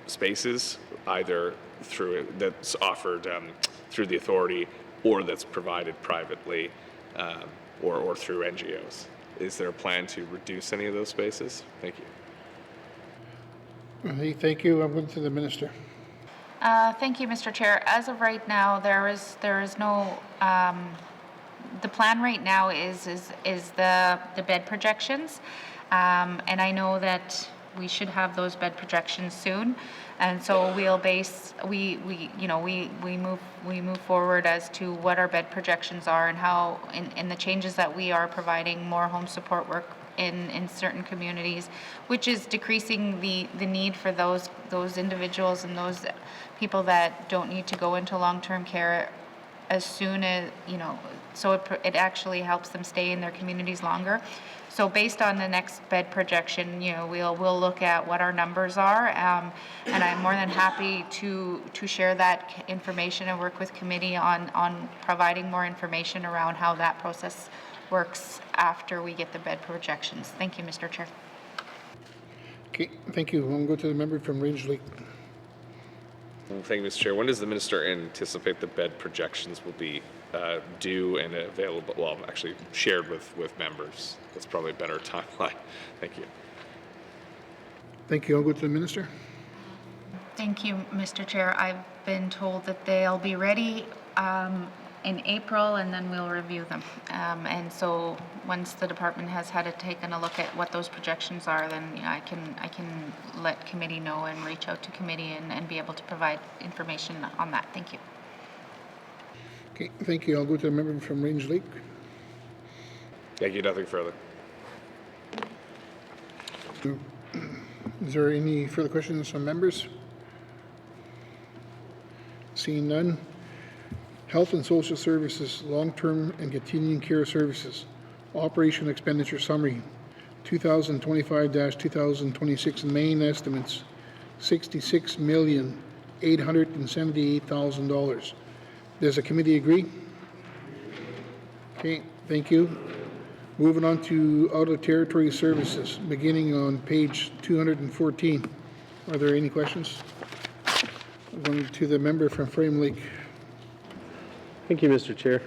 spaces, either that's offered through the authority or that's provided privately or through NGOs? Is there a plan to reduce any of those spaces? Thank you. Thank you. I'm going to the minister. Thank you, Mr. Chair. As of right now, there is no. The plan right now is the bed projections, and I know that we should have those bed projections soon. And so we'll base, we move forward as to what our bed projections are and how, in the changes that we are providing more home support work in certain communities, which is decreasing the need for those individuals and those people that don't need to go into long-term care as soon as, so it actually helps them stay in their communities longer. So based on the next bed projection, we'll look at what our numbers are, and I'm more than happy to share that information and work with committee on providing more information around how that process works after we get the bed projections. Thank you, Mr. Chair. Okay, thank you. We'll go to the member from Range Lake. Thank you, Mr. Chair. When does the minister anticipate the bed projections will be due and available, well, actually shared with members? That's probably a better timeline. Thank you. Thank you. I'll go to the minister. Thank you, Mr. Chair. I've been told that they'll be ready in April, and then we'll review them. And so once the department has had taken a look at what those projections are, then I can let committee know and reach out to committee and be able to provide information on that. Thank you. Okay, thank you. I'll go to the member from Range Lake. Thank you. Nothing further. Is there any further questions from members? Seeing none. Health and Social Services, Long-Term and Continuing Care Services, Operation Expenditure Summary, 2025-2026 main estimates, $66,878,000. Does the committee agree? Okay, thank you. Moving on to Out of Territory Services, beginning on page 214. Are there any questions? Going to the member from Frame Lake. Thank you, Mr. Chair.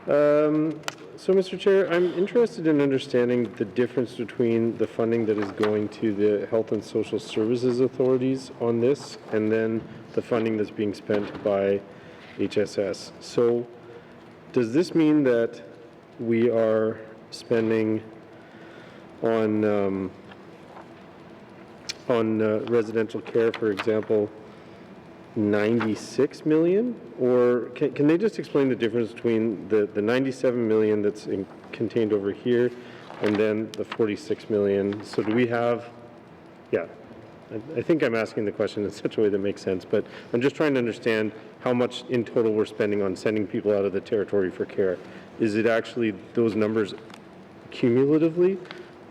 So, Mr. Chair, I'm interested in understanding the difference between the funding that is going to the Health and Social Services authorities on this and then the funding that's being spent by HSS. So, does this mean that we are spending on residential care, for example, 96 million, or can they just explain the difference between the 97 million that's contained over here and then the 46 million? So do we have, I think I'm asking the question in such a way that makes sense, but I'm just trying to understand how much in total we're spending on sending people out of the territory for care. Is it actually those numbers cumulatively,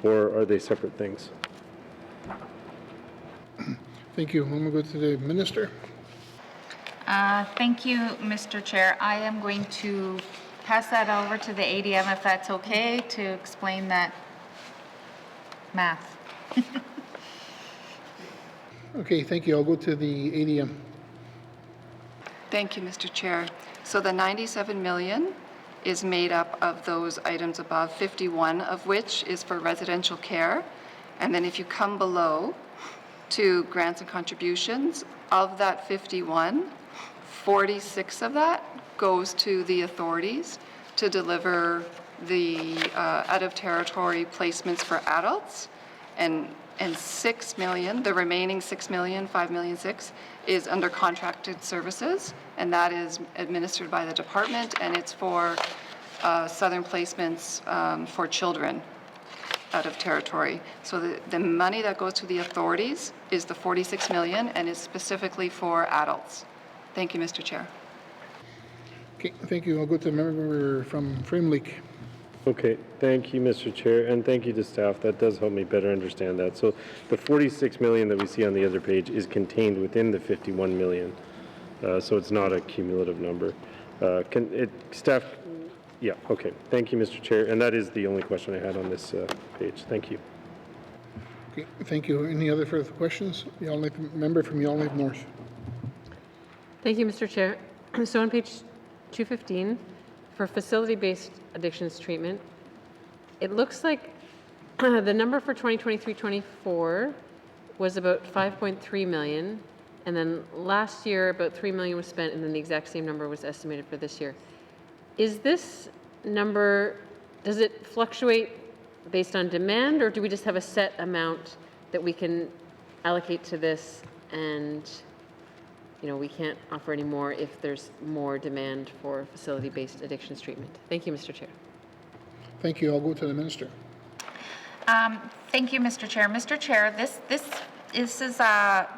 or are they separate things? Thank you. I'm going to go to the minister. Thank you, Mr. Chair. I am going to pass that over to the ADM if that's okay to explain that math. Okay, thank you. I'll go to the ADM. Thank you, Mr. Chair. So the 97 million is made up of those items above, 51 of which is for residential care. And then if you come below to grants and contributions, of that 51, 46 of that goes to the authorities to deliver the out-of-territory placements for adults, and 6 million, the remaining 6 million, 5 million 6, is under contracted services, and that is administered by the department, and it's for southern placements for children out of territory. So the money that goes to the authorities is the 46 million and is specifically for adults. Thank you, Mr. Chair. Okay, thank you. I'll go to the member from Frame Lake. Okay, thank you, Mr. Chair, and thank you to staff. That does help me better understand that. So the 46 million that we see on the other page is contained within the 51 million, so it's not a cumulative number. Staff, yeah, okay. Thank you, Mr. Chair, and that is the only question I had on this page. Thank you. Okay, thank you. Any other further questions? Member from Yellowknife North. Thank you, Mr. Chair. So on page 215, for facility-based addictions treatment, it looks like the number for 2023-24 was about 5.3 million, and then last year about 3 million was spent, and then the exact same number was estimated for this year. Is this number, does it fluctuate based on demand, or do we just have a set amount that we can allocate to this and, we can't offer any more if there's more demand for facility-based addictions treatment. Thank you, Mr. Chair. Thank you. I'll go to the minister. Thank you, Mr. Chair. Mr. Chair, this is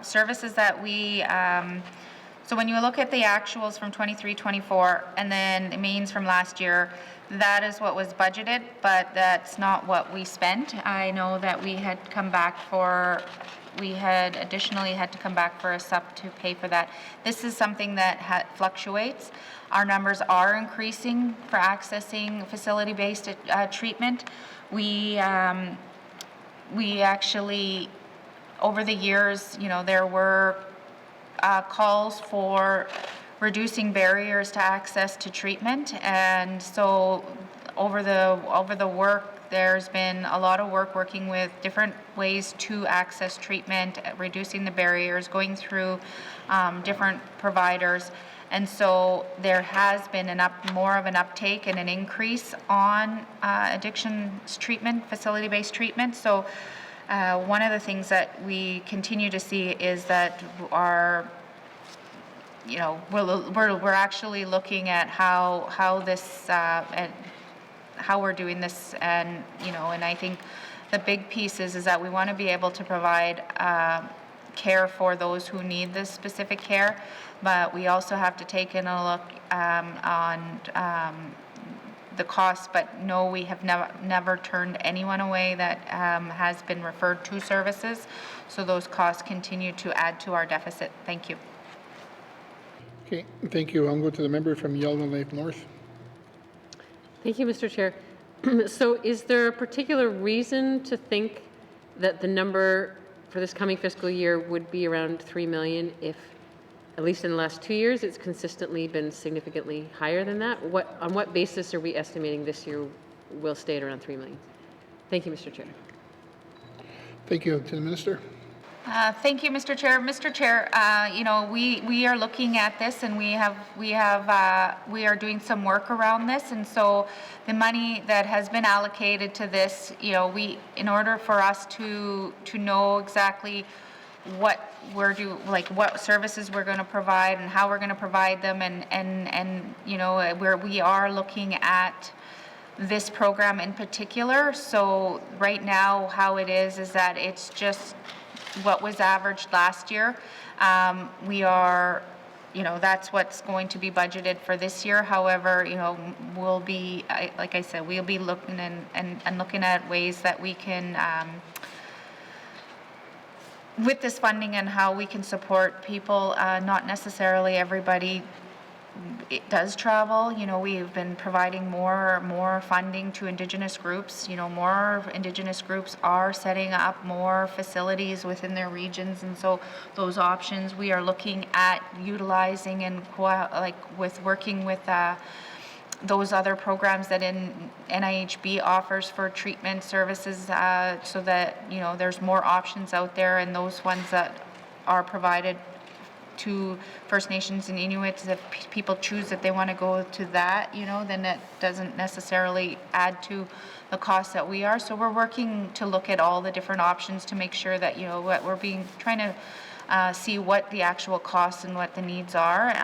services that we, so when you look at the actuals from 23-24 and then the means from last year, that is what was budgeted, but that's not what we spent. I know that we had additionally had to come back for a SUP to pay for that. This is something that fluctuates. Our numbers are increasing for accessing facility-based treatment. We actually, over the years, there were calls for reducing barriers to access to treatment, and so over the work, there's been a lot of work working with different ways to access treatment, reducing the barriers, going through different providers. And so there has been more of an uptake and an increase on addictions treatment, facility-based treatment. So one of the things that we continue to see is that we're actually looking at how this and how we're doing this, and and I think the big piece is that we want to be able to provide care for those who need this specific care, but we also have to take in a look on the cost. But no, we have never turned anyone away that has been referred to services, so those costs continue to add to our deficit. Thank you. Okay, thank you. I'll go to the member from Yellowknife North. Thank you, Mr. Chair. So is there a particular reason to think that the number for this coming fiscal year would be around 3 million if, at least in the last 2 years, it's consistently been significantly higher than that? On what basis are we estimating this year will stay at around 3 million? Thank you, Mr. Chair. Thank you. To the minister. Thank you, Mr. Chair. Mr. Chair, we are looking at this, and we are doing some work around this, and so the money that has been allocated to this, in order for us to know exactly what what services we're going to provide and how we're going to provide them, and where we are looking at this program in particular. So right now, how it is that it's just what was averaged last year. We are, that's what's going to be budgeted for this year. However, we'll be, like I said, we'll be looking and looking at ways that we can, with this funding and how we can support people. Not necessarily everybody it does travel. We've been providing more funding to Indigenous groups. More Indigenous groups are setting up more facilities within their regions, and so those options we are looking at utilizing and working with those other programs that NIHB offers for treatment services, so that there's more options out there, and those ones that are provided to First Nations and Inuits, if people choose that they want to go to that, then that doesn't necessarily add to the cost that we are. So we're working to look at all the different options to make sure that what we're trying to see what the actual costs and what the needs are.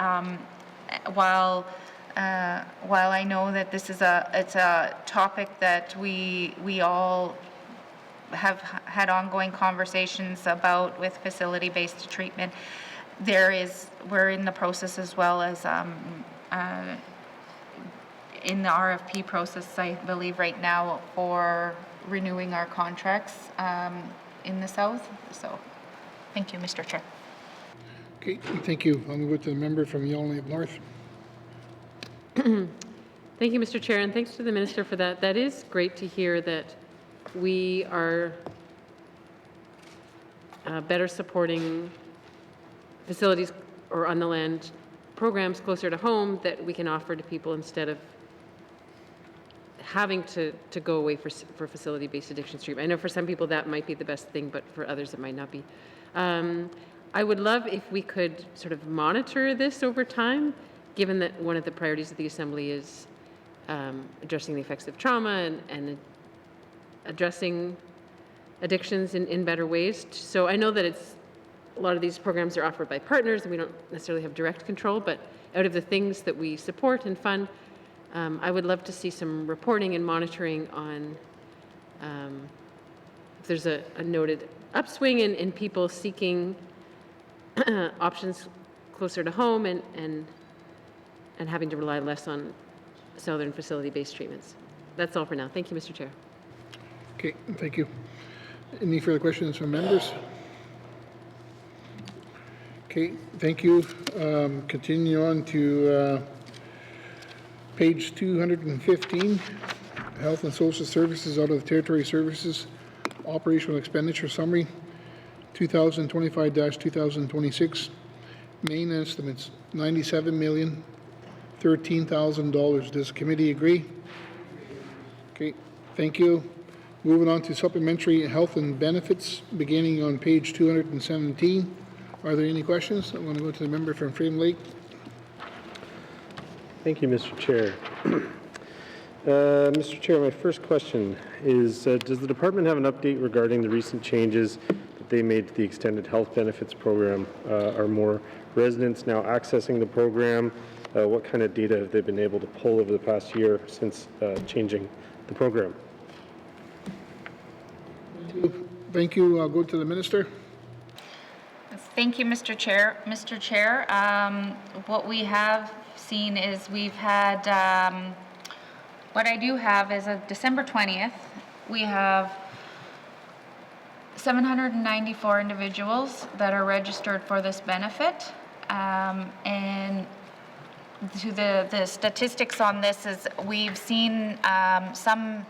While I know that this is it's a topic that we all have had ongoing conversations about with facility-based treatment, we're in the process as well as in the RFP process, I believe right now, for renewing our contracts in the South. So thank you, Mr. Chair. Okay, thank you. I'll go to the member from Yellowknife North. Thank you, Mr. Chair, and thanks to the Minister for that. That is great to hear that we are better supporting facilities or on the land programs closer to home that we can offer to people instead of having to go away for facility-based addiction treatment. I know for some people that might be the best thing, but for others it might not be. I would love if we could sort of monitor this over time, given that one of the priorities of the Assembly is addressing the effects of trauma and addressing addictions in better ways. So I know that a lot of these programs are offered by partners and we don't necessarily have direct control, but out of the things that we support and fund, I would love to see some reporting and monitoring on if there's a noted upswing in people seeking options closer to home and having to rely less on Southern facility-based treatments. That's all for now. Thank you, Mr. Chair. Okay, thank you. Any further questions from members? Okay, thank you. Continue on to page 215, Health and Social Services out of the Territory Services Operational Expenditure Summary, 2025-2026. Main estimates, $97,013,000. Does the committee agree? Okay, thank you. Moving on to supplementary health and benefits, beginning on page 217. Are there any questions? I'm going to go to the member from Frame Lake. Thank you, Mr. Chair. Mr. Chair, my first question is, does the department have an update regarding the recent changes that they made to the extended health benefits program? Are more residents now accessing the program? What kind of data have they been able to pull over the past year since changing the program? Thank you. I'll go to the minister. Thank you, Mr. Chair. Mr. Chair, what we have seen is we've had, what I do have is of December 20th, we have 794 individuals that are registered for this benefit. And to the statistics on this is we've seen some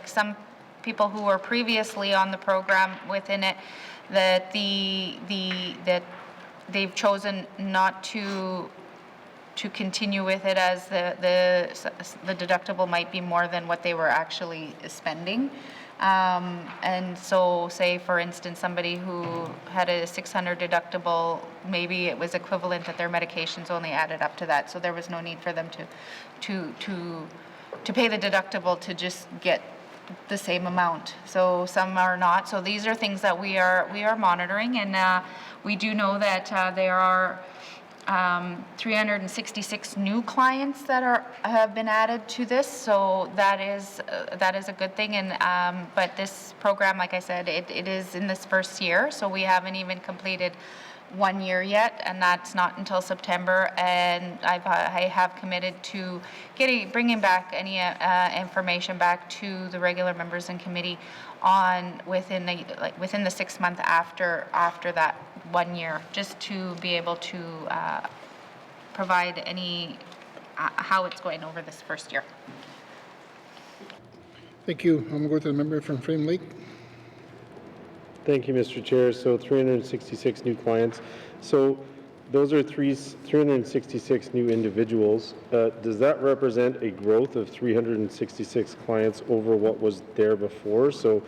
some people who were previously on the program within it, that that they've chosen not to continue with it as the deductible might be more than what they were actually spending. And so say for instance somebody who had a 600 deductible, maybe it was equivalent that their medications only added up to that, so there was no need for them to pay the deductible to just get the same amount. So some are not. So these are things that we are monitoring, and we do know that there are 366 new clients that have been added to this. So that is a good thing. And but this program, like I said, it is in this first year, so we haven't even completed 1 year yet, and that's not until September. And I have committed to bringing back any information back to the regular members and committee on within the 6 months after that 1 year, just to be able to provide any how it's going over this first year. Thank you. I'm going to go to the member from Frame Lake. Thank you, Mr. Chair. So 366 new clients. So those are 366 new individuals. Does that represent a growth of 366 clients over what was there before? So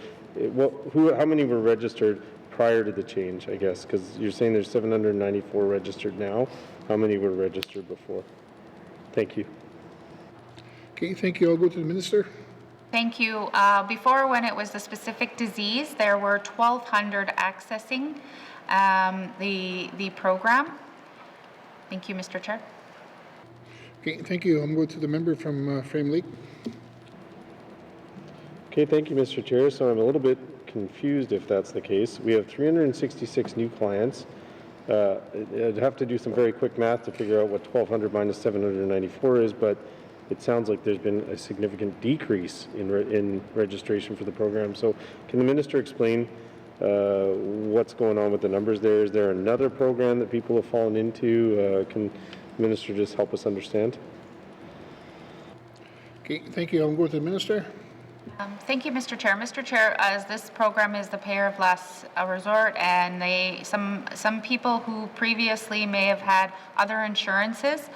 how many were registered prior to the change, I guess? Because you're saying there's 794 registered now. How many were registered before? Thank you. Okay, thank you. I'll go to the minister. Thank you. Before, when it was the specific disease, there were 1,200 accessing the program. Thank you, Mr. Chair. Okay, thank you. I'm going to the member from Frame Lake. Okay, thank you, Mr. Chair. So I'm a little bit confused if that's the case. We have 366 new clients. I'd have to do some very quick math to figure out what 1,200 minus 794 is, but it sounds like there's been a significant decrease in registration for the program. So can the minister explain what's going on with the numbers there? Is there another program that people have fallen into? Can the minister just help us understand? Okay, thank you. I'll go to the minister. Thank you, Mr. Chair. Mr. Chair, as this program is the payer of last resort, and some people who previously may have had other insurances,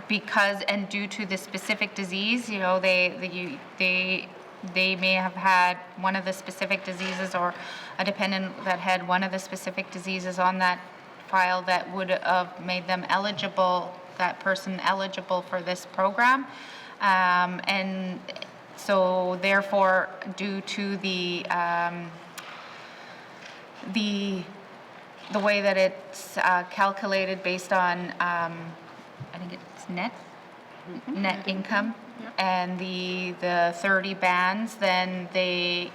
because and due to the specific disease, you know, they may have had one of the specific diseases, or a dependent that had one of the specific diseases on that file that would have made them eligible, that person eligible for this program. And So therefore, due to the way that it's calculated based on, I think it's net income, and the 30 bands, then they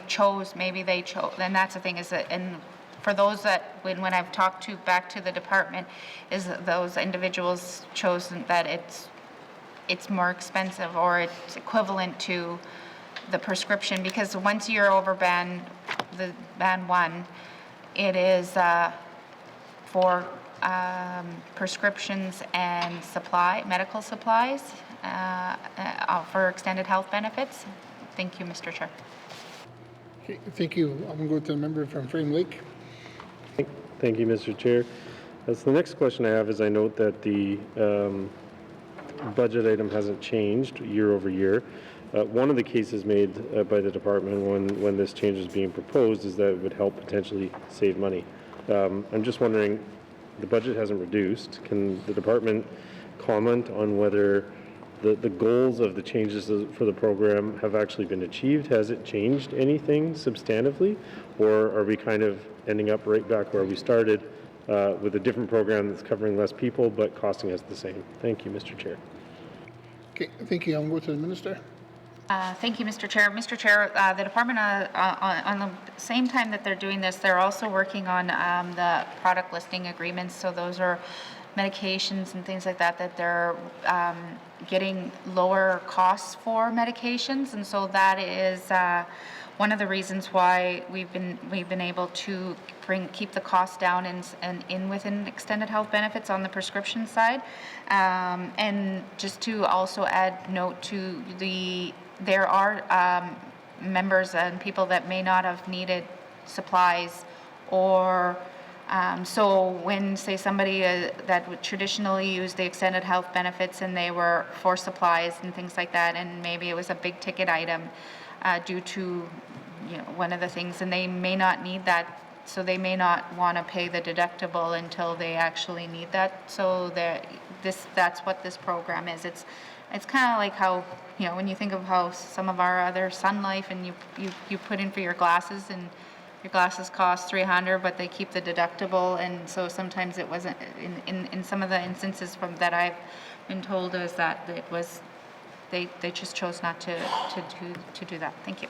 chose, then that's the thing is that, and for those that, when I've talked back to the department, is that those individuals chosen that it's more expensive or it's equivalent to the prescription, because once you're over band 1, it is for prescriptions and medical supplies for extended health benefits. Thank you, Mr. Chair. Okay, thank you. I'm going to go to the member from Frame Lake. Thank you, Mr. Chair. So the next question I have is, I note that the budget item hasn't changed year over year. One of the cases made by the department when this change is being proposed is that it would help potentially save money. I'm just wondering, the budget hasn't reduced. Can the department comment on whether the goals of the changes for the program have actually been achieved? Has it changed anything substantively, or are we kind of ending up right back where we started with a different program that's covering less people but costing us the same? Thank you, Mr. Chair. Okay, thank you. I'm going to go to the minister. Thank you, Mr. Chair. Mr. Chair, the department, on the same time that they're doing this, they're also working on the product listing agreements. So those are medications and things like that they're getting lower costs for medications, and so that is one of the reasons why we've been able to keep the cost down and within extended health benefits on the prescription side. And just to also add note to there are members and people that may not have needed supplies, or so when, say, somebody that would traditionally use the extended health benefits and they were for supplies and things like that, and maybe it was a big ticket item due to one of the things, and they may not need that, so they may not want to pay the deductible until they actually need that. So that's what this program is. It's kind of like how, when you think of how some of our other Sun Life, and you put in for your glasses, and your glasses cost $300, but they keep the deductible, and so sometimes it wasn't, in some of the instances that I've been told, is that it was, they just chose not to do that. Thank you.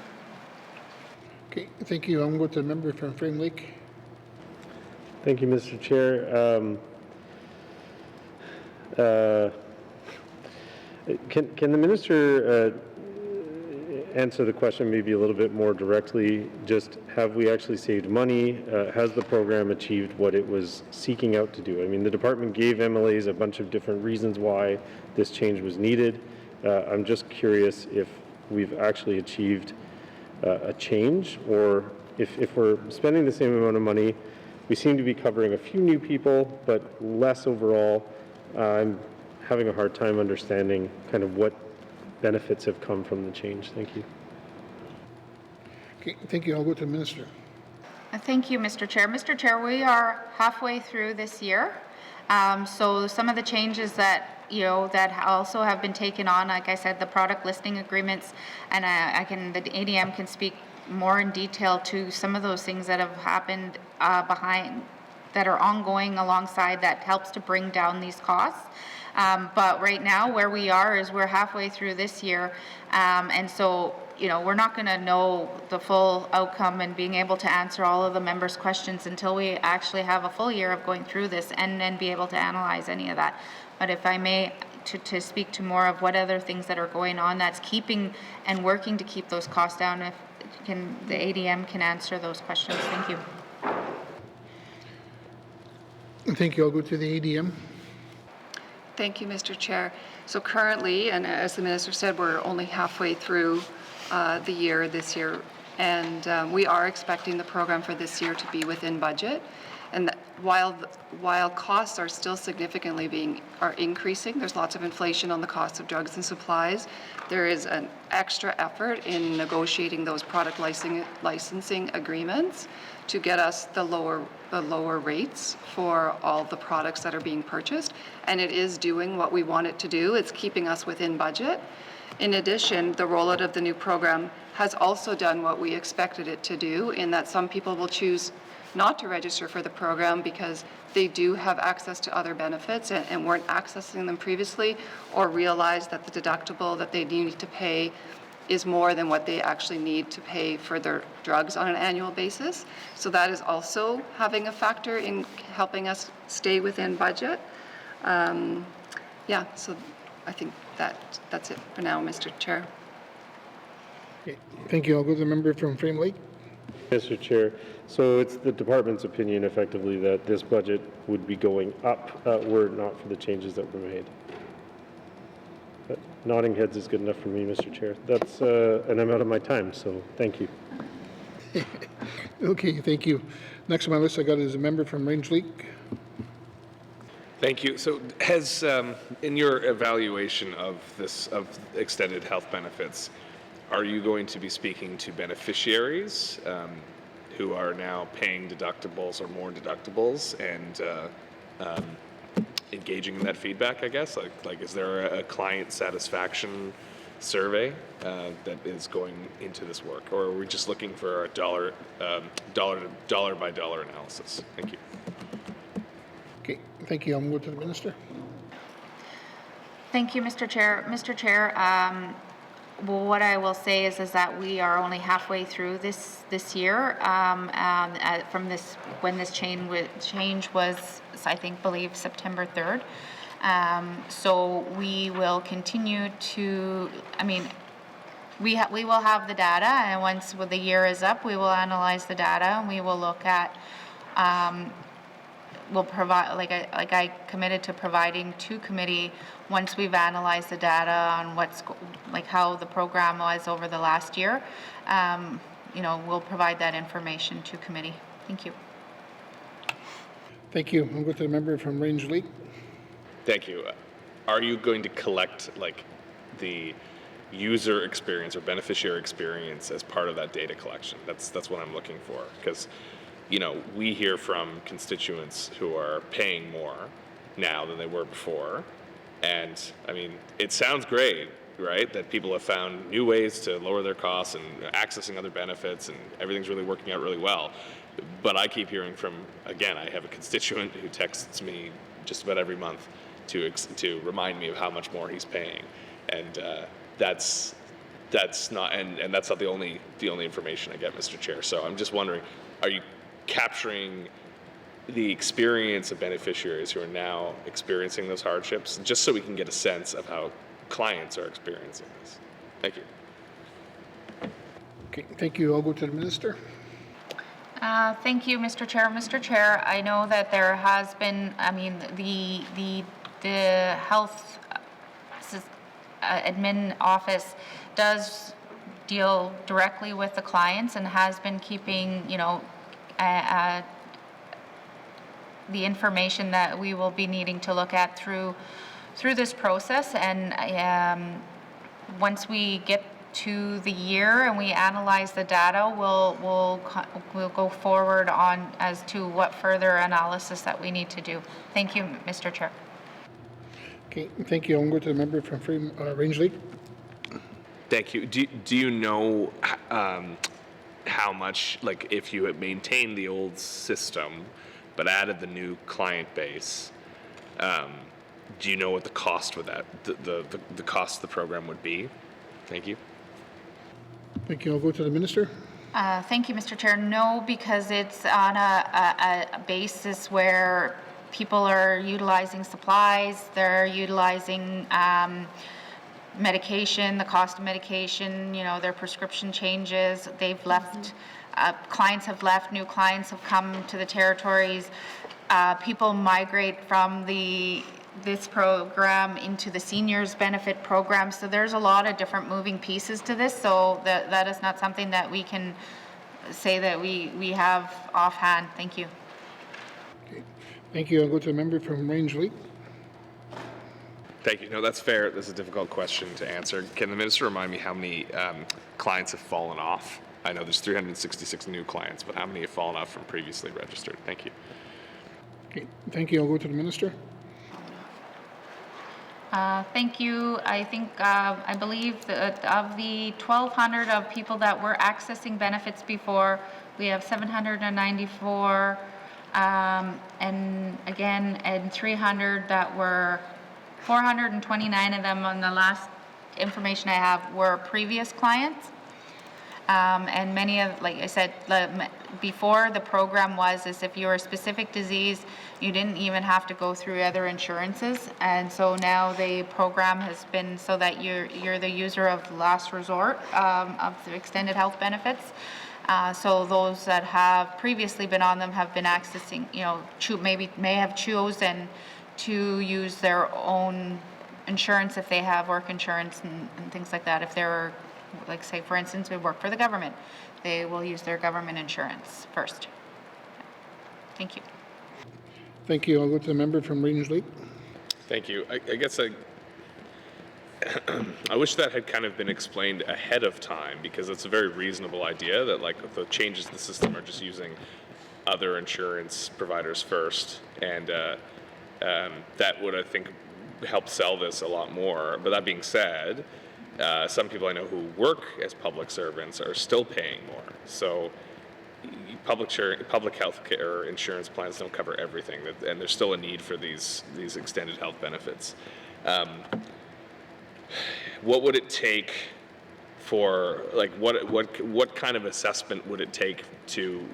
Okay, thank you. I'm going to go to the member from Frame Lake. Thank you, Mr. Chair. Can the minister answer the question maybe a little bit more directly? Just, have we actually saved money? Has the program achieved what it was seeking out to do? I mean, the department gave MLAs a bunch of different reasons why this change was needed. I'm just curious if we've actually achieved a change, or if we're spending the same amount of money, we seem to be covering a few new people, but less overall. I'm having a hard time understanding kind of what benefits have come from the change. Thank you. Okay, thank you. I'll go to the minister. Thank you, Mr. Chair. Mr. Chair, we are halfway through this year. So some of the changes that that also have been taken on, like I said, the product listing agreements, and the ADM can speak more in detail to some of those things that have happened that are ongoing alongside, that helps to bring down these costs. But right now, where we are is we're halfway through this year, and so we're not going to know the full outcome and being able to answer all of the members' questions until we actually have a full year of going through this and then be able to analyze any of that. But if I may, to speak to more of what other things that are going on that's keeping and working to keep those costs down, if the ADM can answer those questions. Thank you. Thank you. I'll go to the ADM. Thank you, Mr. Chair. So currently, and as the minister said, we're only halfway through the year this year, and we are expecting the program for this year to be within budget. And while costs are still significantly increasing, there's lots of inflation on the cost of drugs and supplies. There is an extra effort in negotiating those product licensing agreements to get us the lower rates for all the products that are being purchased, and it is doing what we want it to do. It's keeping us within budget. In addition, the rollout of the new program has also done what we expected it to do, in that some people will choose not to register for the program because they do have access to other benefits and weren't accessing them previously, or realize that the deductible that they need to pay is more than what they actually need to pay for their drugs on an annual basis. So that is also having a factor in helping us stay within budget. Yeah, so I think that's it for now, Mr. Chair. Okay, thank you. I'll go to the member from Frame Lake. Mr. Chair, so it's the department's opinion effectively that this budget would be going up were it not for the changes that were made. But nodding heads is good enough for me, Mr. Chair. That's and I'm out of my time, so thank you. Okay, thank you. Next on my list I got is a member from Range Lake. Thank you. So has, in your evaluation of extended health benefits, are you going to be speaking to beneficiaries who are now paying deductibles or more deductibles and engaging in that feedback, I guess? Like is there a client satisfaction survey that is going into this work? Or are we just looking for a dollar by dollar analysis? Thank you. Okay, thank you. I'll move to the minister. Thank you, Mr. Chair. Mr. Chair, well, what I will say is that we are only halfway through this year from this when this change was, I believe September 3rd. So we will continue to. I mean, we will have the data, and once the year is up, we will analyze the data, and we will look at. We'll provide, like I committed to providing to committee once we've analyzed the data on how the program was over the last year. We'll provide that information to committee. Thank you. Thank you. I'll go to the member from Range Lake. Thank you. Are you going to collect the user experience or beneficiary experience as part of that data collection? That's what I'm looking for, because we hear from constituents who are paying more now than they were before. And I mean, it sounds great, right? That people have found new ways to lower their costs and accessing other benefits, and everything's really working out really well. But I keep hearing from, again, I have a constituent who texts me just about every month to remind me of how much more he's paying. And that's not, and that's not the only information I get, Mr. Chair. So I'm just wondering, are you capturing the experience of beneficiaries who are now experiencing those hardships, just so we can get a sense of how clients are experiencing this? Thank you. Okay, thank you. I'll go to the minister. Thank you, Mr. Chair. Mr. Chair, I know that there has been, the health admin office does deal directly with the clients and has been keeping, the information that we will be needing to look at through this process. And once we get to the year and we analyze the data, we'll go forward on as to what further analysis that we need to do. Thank you, Mr. Chair. Okay, thank you. I'll go to the member from Range Lake. Thank you. Do you know how much, if you had maintained the old system but added the new client base, do you know what the cost with that, the cost of the program would be? Thank you. Thank you. I'll go to the minister. Thank you, Mr. Chair. No, because it's on a basis where people are utilizing supplies, they're utilizing medication, the cost of medication, their prescription changes, they've left, clients have left, new clients have come to the territories, people migrate from this program into the seniors benefit program. So there's a lot of different moving pieces to this. So that is not something that we can say that we have offhand. Thank you. Okay. Thank you. I'll go to a member from Range Lake. Thank you. No, that's fair. This is a difficult question to answer. Can the minister remind me how many clients have fallen off? I know there's 366 new clients, but how many have fallen off from previously registered? Thank you. Okay. Thank you. I'll go to the minister. Thank you. I think, I believe that of the 1,200 of people that were accessing benefits before, we have 794, and again, and 300 that were, 429 of them on the last information I have were previous clients. And many of, like I said, before the program is if you're a specific disease, you didn't even have to go through other insurances. And so now the program has been so that you're the user of last resort of the extended health benefits. So those that have previously been on them have been accessing, may have chosen to use their own insurance if they have work insurance and things like that. If they're, like say for instance, we work for the government, they will use their government insurance first. Thank you. Thank you. I'll go to the member from Range Lake. Thank you. I guess I wish that had kind of been explained ahead of time, because it's a very reasonable idea that like the changes to the system are just using other insurance providers first, and that would, I think, help sell this a lot more. But that being said, some people I know who work as public servants are still paying more. So public health care insurance plans don't cover everything, and there's still a need for these extended health benefits. What would it take for, like, what kind of assessment would it take to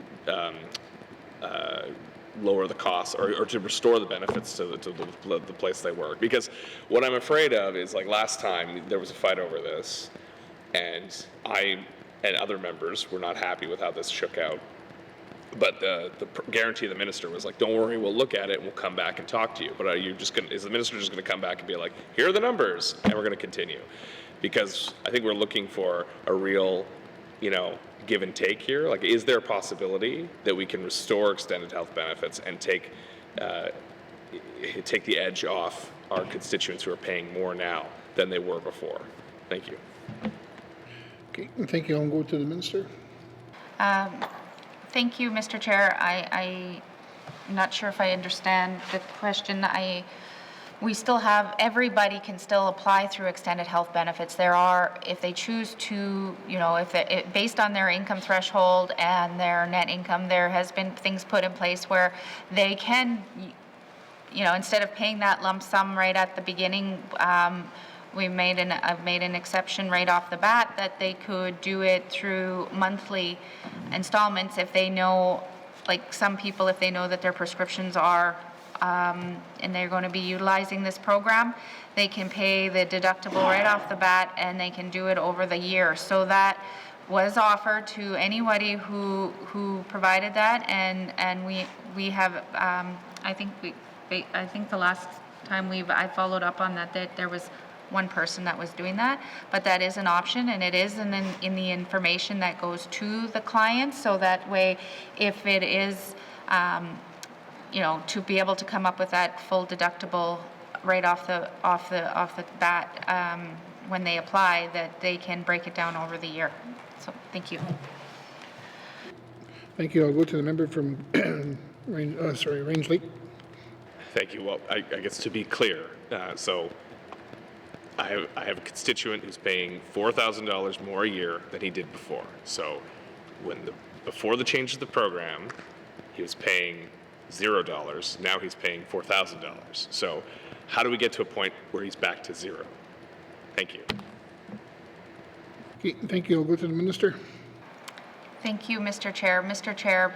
lower the costs or to restore the benefits to the place they work? Because what I'm afraid of is, like last time there was a fight over this, and I and other members were not happy with how this shook out. But the guarantee of the minister was like, don't worry, we'll look at it and we'll come back and talk to you. But is the minister just going to come back and be like, here are the numbers, and we're going to continue? Because I think we're looking for a real, give and take here. Like, is there a possibility that we can restore extended health benefits and take the edge off our constituents who are paying more now than they were before? Thank you. Okay, thank you. I'll go to the minister. Thank you, Mr. Chair. I'm not sure if I understand the question. We still have, everybody can still apply through extended health benefits. There are, if they choose to, based on their income threshold and their net income, there has been things put in place where they can, instead of paying that lump sum right at the beginning, I've made an exception right off the bat that they could do it through monthly installments if they know, like some people, if they know that their prescriptions are, and they're going to be utilizing this program, they can pay the deductible right off the bat and they can do it over the year. So that was offered to anybody who provided that, and we have, I think the last time I followed up on that there was one person that was doing that, but that is an option, and it is in the information that goes to the client, so that way, if it is, to be able to come up with that full deductible right off the bat when they apply, that they can break it down over the year. So, thank you. Thank you. I'll go to the member from Range Lake. Thank you. Well, I guess to be clear, so I have a constituent who's paying $4,000 more a year than he did before. So before the change to the program, he was paying $0. Now he's paying $4,000. So how do we get to a point where he's back to zero? Thank you. Okay, thank you. I'll go to the minister. Thank you, Mr. Chair. Mr. Chair,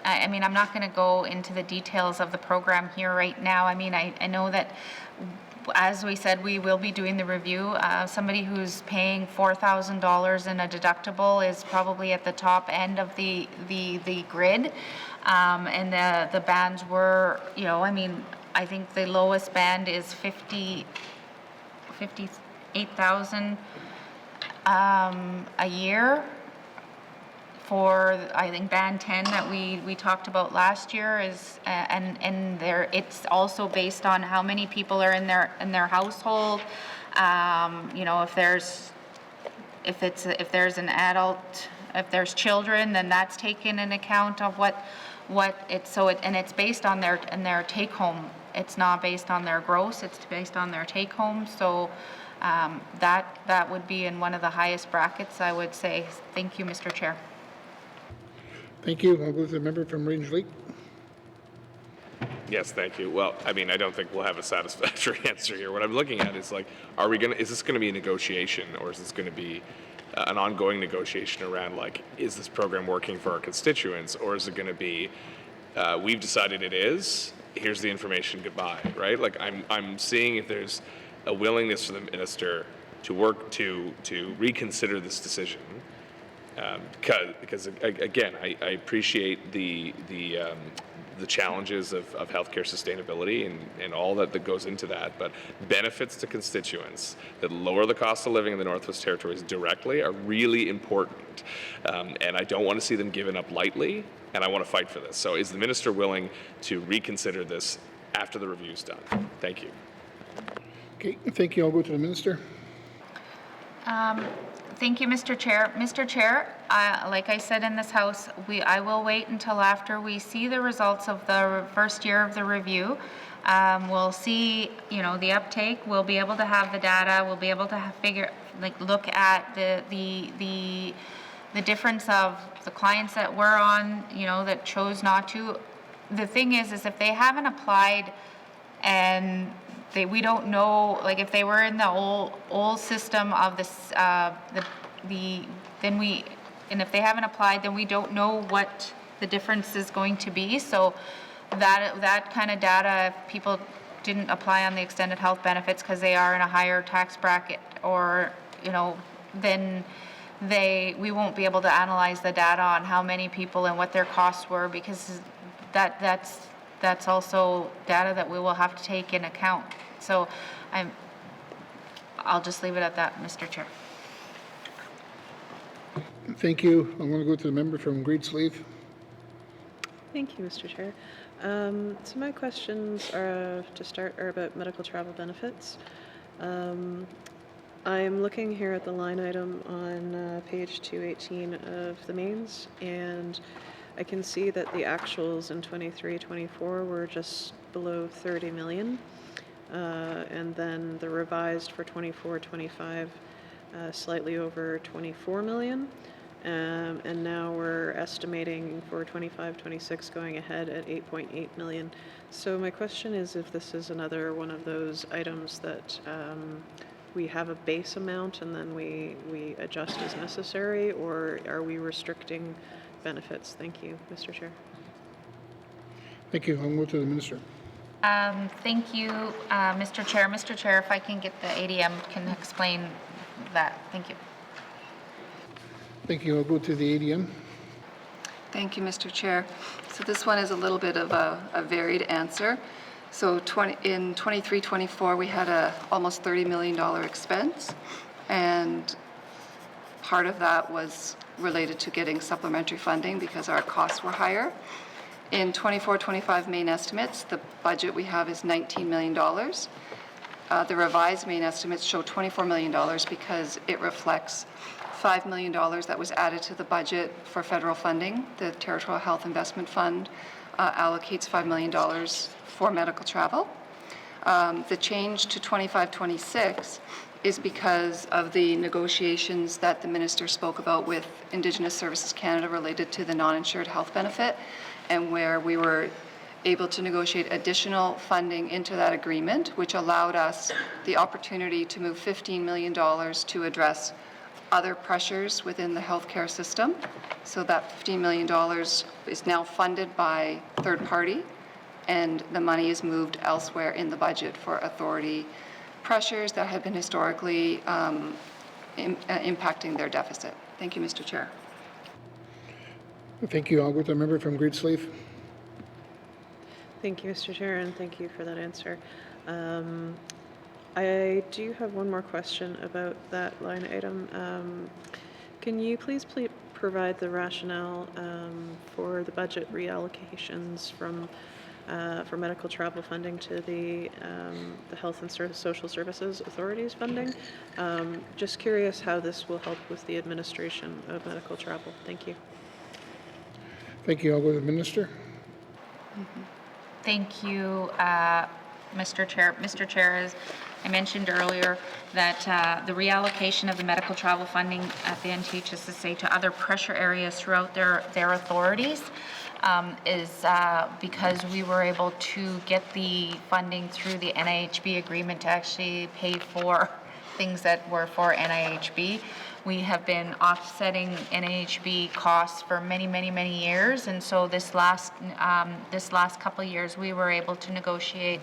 I'm not going to go into the details of the program here right now. I know that, as we said, we will be doing the review. Somebody who's paying $4,000 in a deductible is probably at the top end of the grid. And the bands were, I think the lowest band is $58,000 a year. For, I think, band 10 that we talked about last year is, and there it's also based on how many people are in their household. If there's an adult, if there's children, then that's taken in account of what it's, and it's based on their take home It's not based on their gross, it's based on their take home. So that would be in one of the highest brackets, I would say. Thank you, Mr. Chair. Thank you. I'll go to the member from Range Lake. Yes, thank you. Well, I mean, I don't think we'll have a satisfactory answer here. What I'm looking at is like, is this going to be a negotiation, or is this going to be an ongoing negotiation around like, is this program working for our constituents, or is it going to be, we've decided it is, here's the information, goodbye, right? Like I'm seeing if there's a willingness for the minister to work to reconsider this decision. Because again, I appreciate the challenges of healthcare sustainability and all that goes into that, but benefits to constituents that lower the cost of living in the Northwest Territories directly are really important. And I don't want to see them given up lightly, and I want to fight for this. So is the minister willing to reconsider this after the review's done? Thank you. Okay, thank you. I'll go to the minister. Thank you, Mr. Chair. Mr. Chair, like I said in this House, I will wait until after we see the results of the first year of the review. We'll see, the uptake. We'll be able to have the data. We'll be able to look at the difference of the clients that were on, that chose not to. The thing is if they haven't applied and we don't know, like if they were in the old system of this, and if they haven't applied, then we don't know what the difference is going to be. So that kind of data, if people didn't apply on the extended health benefits because they are in a higher tax bracket, or then we won't be able to analyze the data on how many people and what their costs were, because that's also data that we will have to take in account. So I'll just leave it at that, Mr. Chair. Thank you. I'm going to go to the member from Great Slave. Thank you, Mr. Chair. So my questions are about medical travel benefits. I'm looking here at the line item on page 218 of the mains, and I can see that the actuals in 23-24 were just below 30 million, and then the revised for 24-25 slightly over 24 million, and now we're estimating for 25-26 going ahead at 8.8 million. So my question is if this is another one of those items that we have a base amount and then we adjust as necessary, or are we restricting benefits? Thank you, Mr. Chair. Thank you. I'll go to the minister. Thank you, Mr. Chair. Mr. Chair, if I can get the ADM can explain that. Thank you. Thank you. I'll go to the ADM. Thank you, Mr. Chair. So this one is a little bit of a varied answer. So in 23-24, we had a almost $30 million expense, and part of that was related to getting supplementary funding because our costs were higher. In 24-25 main estimates, the budget we have is $19 million. The revised main estimates show $24 million because it reflects $5 million that was added to the budget for federal funding. The Territorial Health Investment Fund allocates $5 million for medical travel. The change to 25-26 is because of the negotiations that the minister spoke about with Indigenous Services Canada related to the non-insured health benefit, and where we were able to negotiate additional funding into that agreement, which allowed us the opportunity to move $15 million to address other pressures within the healthcare system. So that $15 million is now funded by third party, and the money is moved elsewhere in the budget for authority pressures that have been historically impacting their deficit. Thank you, Mr. Chair. Thank you. I'll go to a member from Great Slave. Thank you, Mr. Chair, and thank you for that answer. I do have one more question about that line item. Can you please provide the rationale for the budget reallocations from for medical travel funding to the Health and Social Services Authorities funding? Just curious how this will help with the administration of medical travel. Thank you. Thank you. I'll go to the minister. Thank you, Mr. Chair. Mr. Chair, as I mentioned earlier, that the reallocation of the medical travel funding at the NTHSSA to other pressure areas throughout their authorities is because we were able to get the funding through the NIHB agreement to actually pay for things that were for NIHB. We have been offsetting NIHB costs for many, many, many years, and so this last couple of years, we were able to negotiate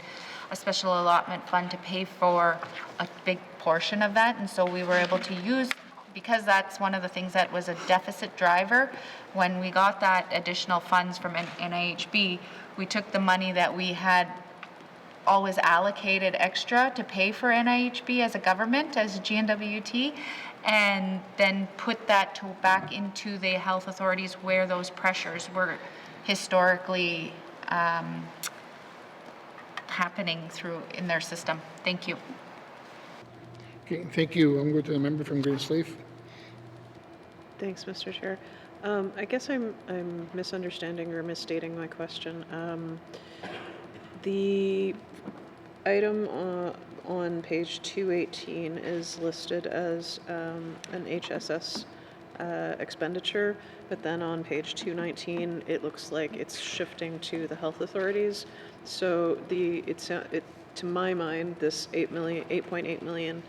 a special allotment fund to pay for a big portion of that, and so we were able to use, because that's one of the things that was a deficit driver, when we got that additional funds from NIHB, we took the money that we had always allocated extra to pay for NIHB as a government, as a GNWT, and then put that back into the health authorities where those pressures were historically happening through in their system. Thank you. Okay, thank you. I'm going to the member from Greensleaf. Thanks, Mr. Chair. I guess I'm misunderstanding or misstating my question. The item on page 218 is listed as an HSS expenditure, but then on page 219 it looks like it's shifting to the health authorities. So to my mind, this 8.8 million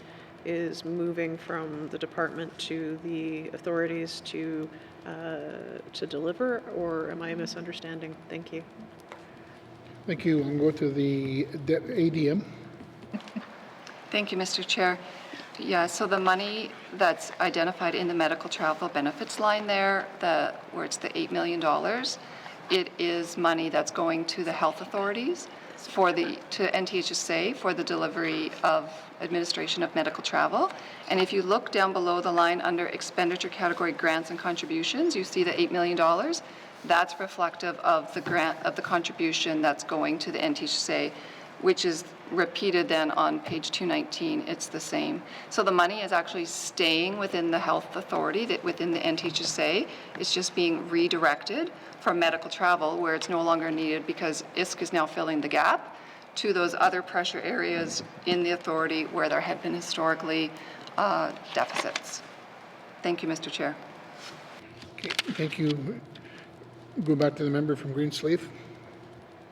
is moving from the department to the authorities to deliver, or am I misunderstanding? Thank you. Thank you. I'm going to the ADM. Thank you, Mr. Chair. Yeah, so the money that's identified in the medical travel benefits line there, where it's the $8 million, it is money that's going to the health authorities to NTHSA for the delivery of administration of medical travel. And if you look down below the line under expenditure category grants and contributions, you see the $8 million. That's reflective of the contribution that's going to the NTHSA, which is repeated then on page 219. It's the same. So the money is actually staying within the health authority, within the NTHSA. It's just being redirected from medical travel where it's no longer needed because ISC is now filling the gap to those other pressure areas in the authority where there had been historically deficits. Thank you, Mr. Chair. Okay, thank you. Go back to the member from Greensleaf.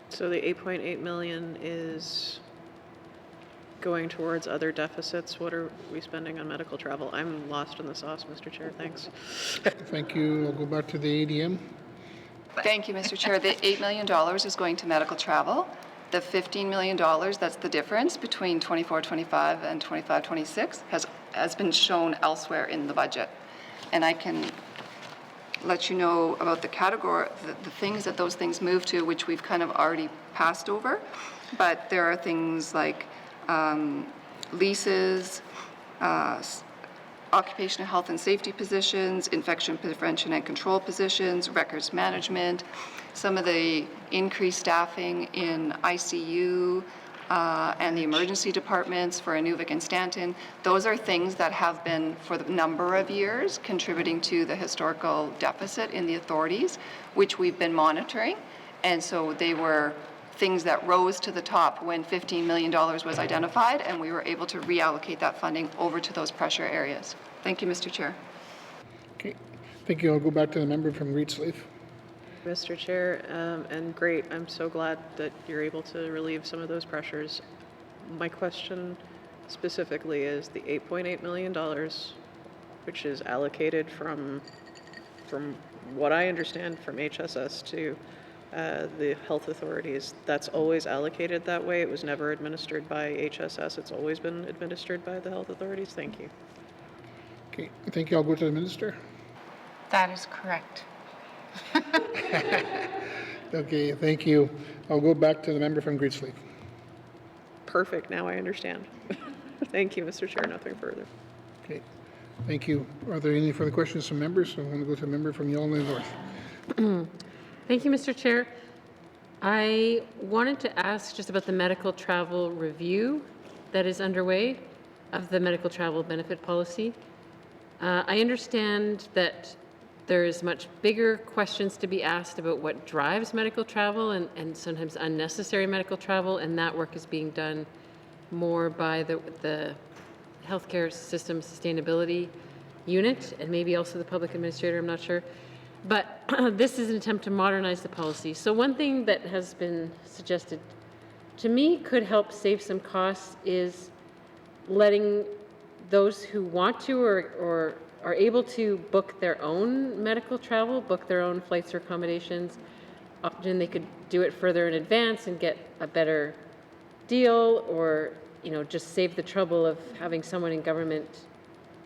So the 8.8 million is going towards other deficits. What are we spending on medical travel? I'm lost in the sauce, Mr. Chair. Thanks. Thank you. I'll go back to the ADM. Thank you, Mr. Chair. The $8 million is going to medical travel. The $15 million, that's the difference between 24-25 and 25-26, has been shown elsewhere in the budget. And I can let you know about the category, the things that those things move to, which we've kind of already passed over. But there are things like leases, occupational health and safety positions, infection prevention and control positions, records management, some of the increased staffing in ICU and the emergency departments for Inuvik and Stanton. Those are things that have been, for the number of years, contributing to the historical deficit in the authorities, which we've been monitoring. And so they were things that rose to the top when $15 million was identified, and we were able to reallocate that funding over to those pressure areas. Thank you, Mr. Chair. Okay, thank you. I'll go back to the member from Greensleaf. Mr. Chair, and great, I'm so glad that you're able to relieve some of those pressures. My question specifically is the $8.8 million, which is allocated from what I understand from HSS to the health authorities, that's always allocated that way. It was never administered by HSS. It's always been administered by the health authorities. Thank you. Okay, thank you. I'll go to the minister. That is correct. Okay, thank you. I'll go back to the member from Greensleaf. Perfect. Now I understand. Thank you, Mr. Chair. Nothing further. Okay, thank you. Are there any further questions from members? I want to go to a member from Yellowknife North. Thank you, Mr. Chair. I wanted to ask just about the medical travel review that is underway of the medical travel benefit policy. I understand that There's much bigger questions to be asked about what drives medical travel and sometimes unnecessary medical travel, and that work is being done more by the healthcare system sustainability unit and maybe also the public administrator, I'm not sure. But this is an attempt to modernize the policy. So one thing that has been suggested to me could help save some costs is letting those who want to or are able to book their own medical travel, book their own flights or accommodations. Often they could do it further in advance and get a better deal, or just save the trouble of having someone in government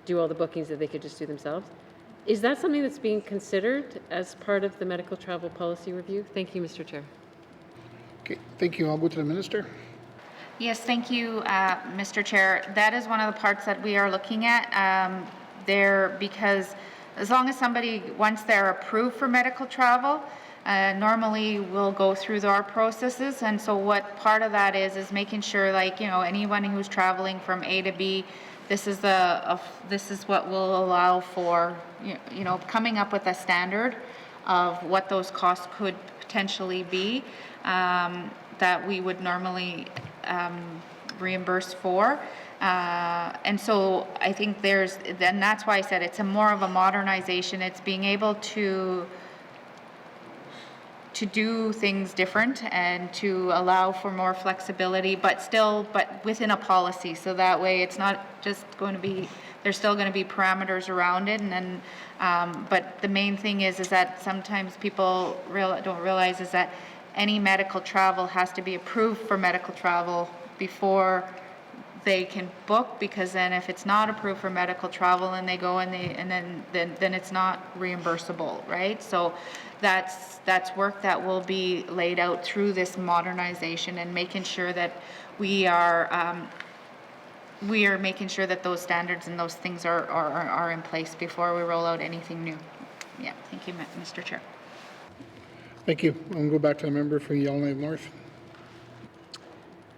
do all the bookings that they could just do themselves. Is that something that's being considered as part of the medical travel policy review? Thank you, Mr. Chair. Okay, thank you. I'll go to the minister. Yes, thank you, Mr. Chair. That is one of the parts that we are looking at there, because as long as somebody, once they're approved for medical travel, normally we'll go through our processes. And so what part of that is making sure, like, anyone who's traveling from A to B, this is what will allow for, coming up with a standard of what those costs could potentially be that we would normally reimburse for. And so I think then that's why I said it's more of a modernization. It's being able to do things different and to allow for more flexibility, but within a policy. So that way it's not just going to be, there's still going to be parameters around it. And then, but the main thing is that sometimes people don't realize is that any medical travel has to be approved for medical travel before they can book, because then if it's not approved for medical travel and they go and then it's not reimbursable, right? So that's work that will be laid out through this modernization and making sure that we are making sure that those standards and those things are in place before we roll out anything new. Yeah, thank you, Mr. Chair. Thank you. I'm going to go back to the member for Yellowknife North.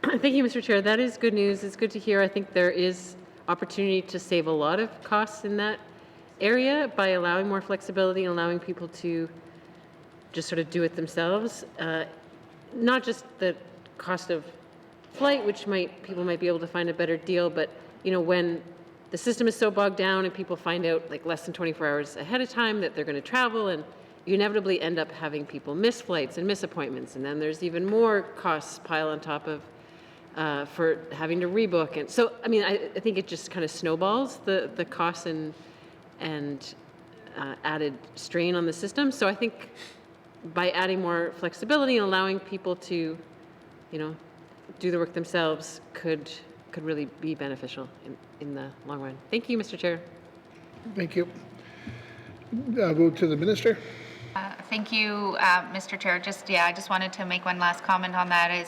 Thank you, Mr. Chair. That is good news. It's good to hear. I think there is opportunity to save a lot of costs in that area by allowing more flexibility and allowing people to just sort of do it themselves. Not just the cost of flight, which people might be able to find a better deal, but when the system is so bogged down and people find out like less than 24 hours ahead of time that they're going to travel, and you inevitably end up having people miss flights and miss appointments, and then there's even more costs pile on top of for having to rebook. And so, I mean, I think it just kind of snowballs the costs and added strain on the system. So I think by adding more flexibility and allowing people to, do the work themselves could really be beneficial in the long run. Thank you, Mr. Chair. Thank you. I'll go to the minister. Thank you, Mr. Chair. I just wanted to make one last comment on that.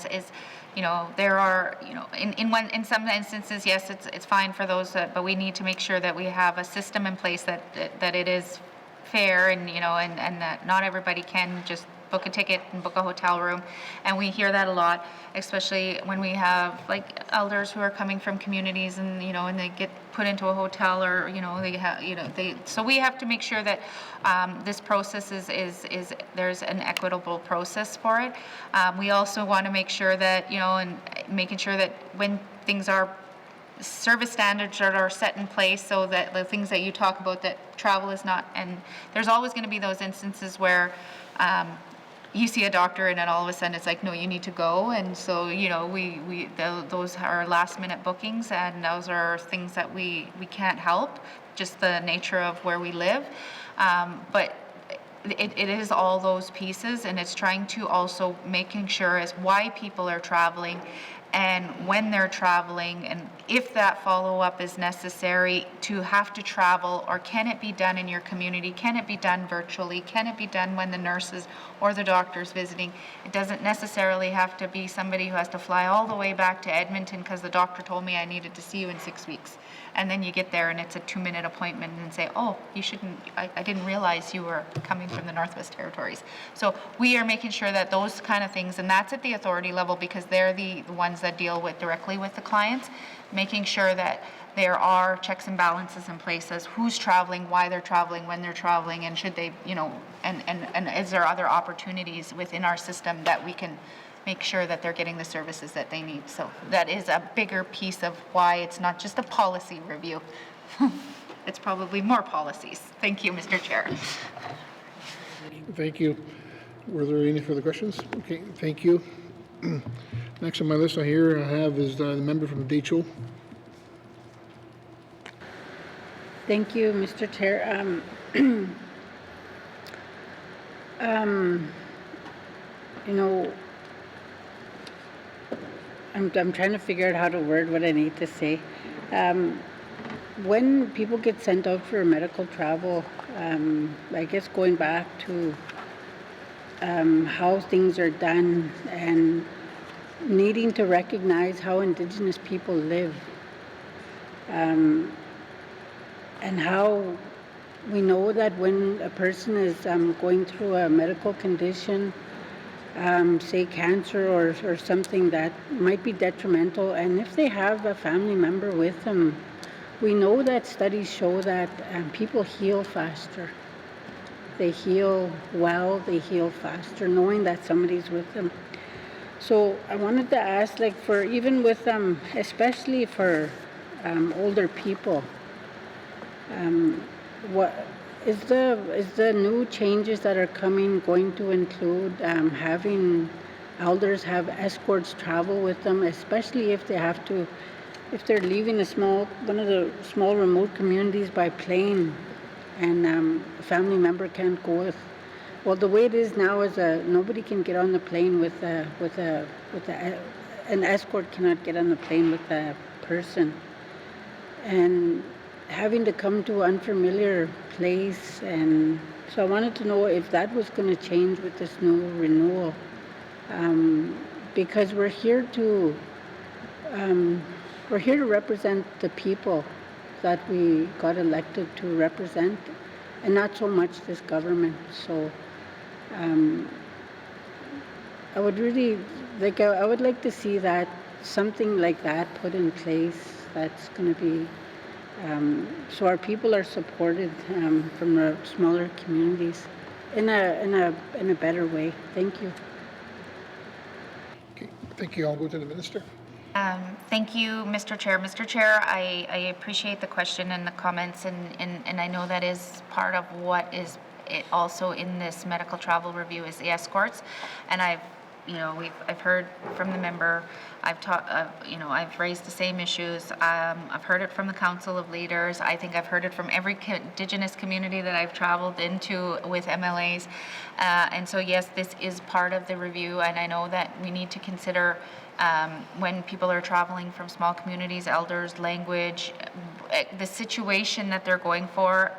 There are, in some instances, yes, it's fine for those, but we need to make sure that we have a system in place that it is fair, and that not everybody can just book a ticket and book a hotel room. And we hear that a lot, especially when we have like elders who are coming from communities and, and they get put into a hotel, or, so we have to make sure that this process is there's an equitable process for it. We also want to make sure that, and making sure that when things are service standards that are set in place, so that the things that you talk about, that travel is not, and there's always going to be those instances where you see a doctor and then all of a sudden it's like, no, you need to go. And so, those are last minute bookings, and those are things that we can't help, just the nature of where we live. But it is all those pieces, and it's trying to also making sure as why people are traveling and when they're traveling, and if that follow-up is necessary to have to travel, or can it be done in your community? Can it be done virtually? Can it be done when the nurses or the doctor's visiting? It doesn't necessarily have to be somebody who has to fly all the way back to Edmonton because the doctor told me I needed to see you in 6 weeks. And then you get there and it's a 2-minute appointment and say, oh, you shouldn't, I didn't realize you were coming from the Northwest Territories. So we are making sure that those kind of things, and that's at the authority level because they're the ones that deal directly with the clients, making sure that there are checks and balances in place as who's traveling, why they're traveling, when they're traveling, and should they, and is there other opportunities within our system that we can make sure that they're getting the services that they need. So that is a bigger piece of why it's not just a policy review. It's probably more policies. Thank you, Mr. Chair. Thank you. Were there any further questions? Okay, thank you. Next on my list I have is the member from Decho. Thank you, Mr. Chair. I'm trying to figure out how to word what I need to say. When people get sent out for medical travel, I guess going back to how things are done and needing to recognize how Indigenous people live, and how we know that when a person is going through a medical condition, say cancer or something that might be detrimental, and if they have a family member with them, we know that studies show that people heal faster. They heal well, they heal faster, knowing that somebody's with them. So I wanted to ask, like, for even with especially for older people, what is the new changes that are coming going to include having elders have escorts travel with them, especially if they have to, if they're leaving one of the small remote communities by plane, and a family member can't go with. Well, the way it is now is nobody can get on the plane with an escort cannot get on the plane with a person, and having to come to an unfamiliar place. And so I wanted to know if that was going to change with this new renewal, because we're here to represent the people that we got elected to represent, and not so much this government. So I would really I would like to see that something like that put in place. That's going to be so our people are supported from the smaller communities in a better way. Thank you. Okay, thank you. I'll go to the minister. Thank you, Mr. Chair. Mr. Chair, I appreciate the question and the comments, and I know that is part of what is also in this medical travel review is the escorts, and I've heard from the member. I've raised the same issues. I've heard it from the Council of Leaders. I think I've heard it from every Indigenous community that I've traveled into with MLAs. And so, yes, this is part of the review, and I know that we need to consider when people are traveling from small communities, elders, language, the situation that they're going for,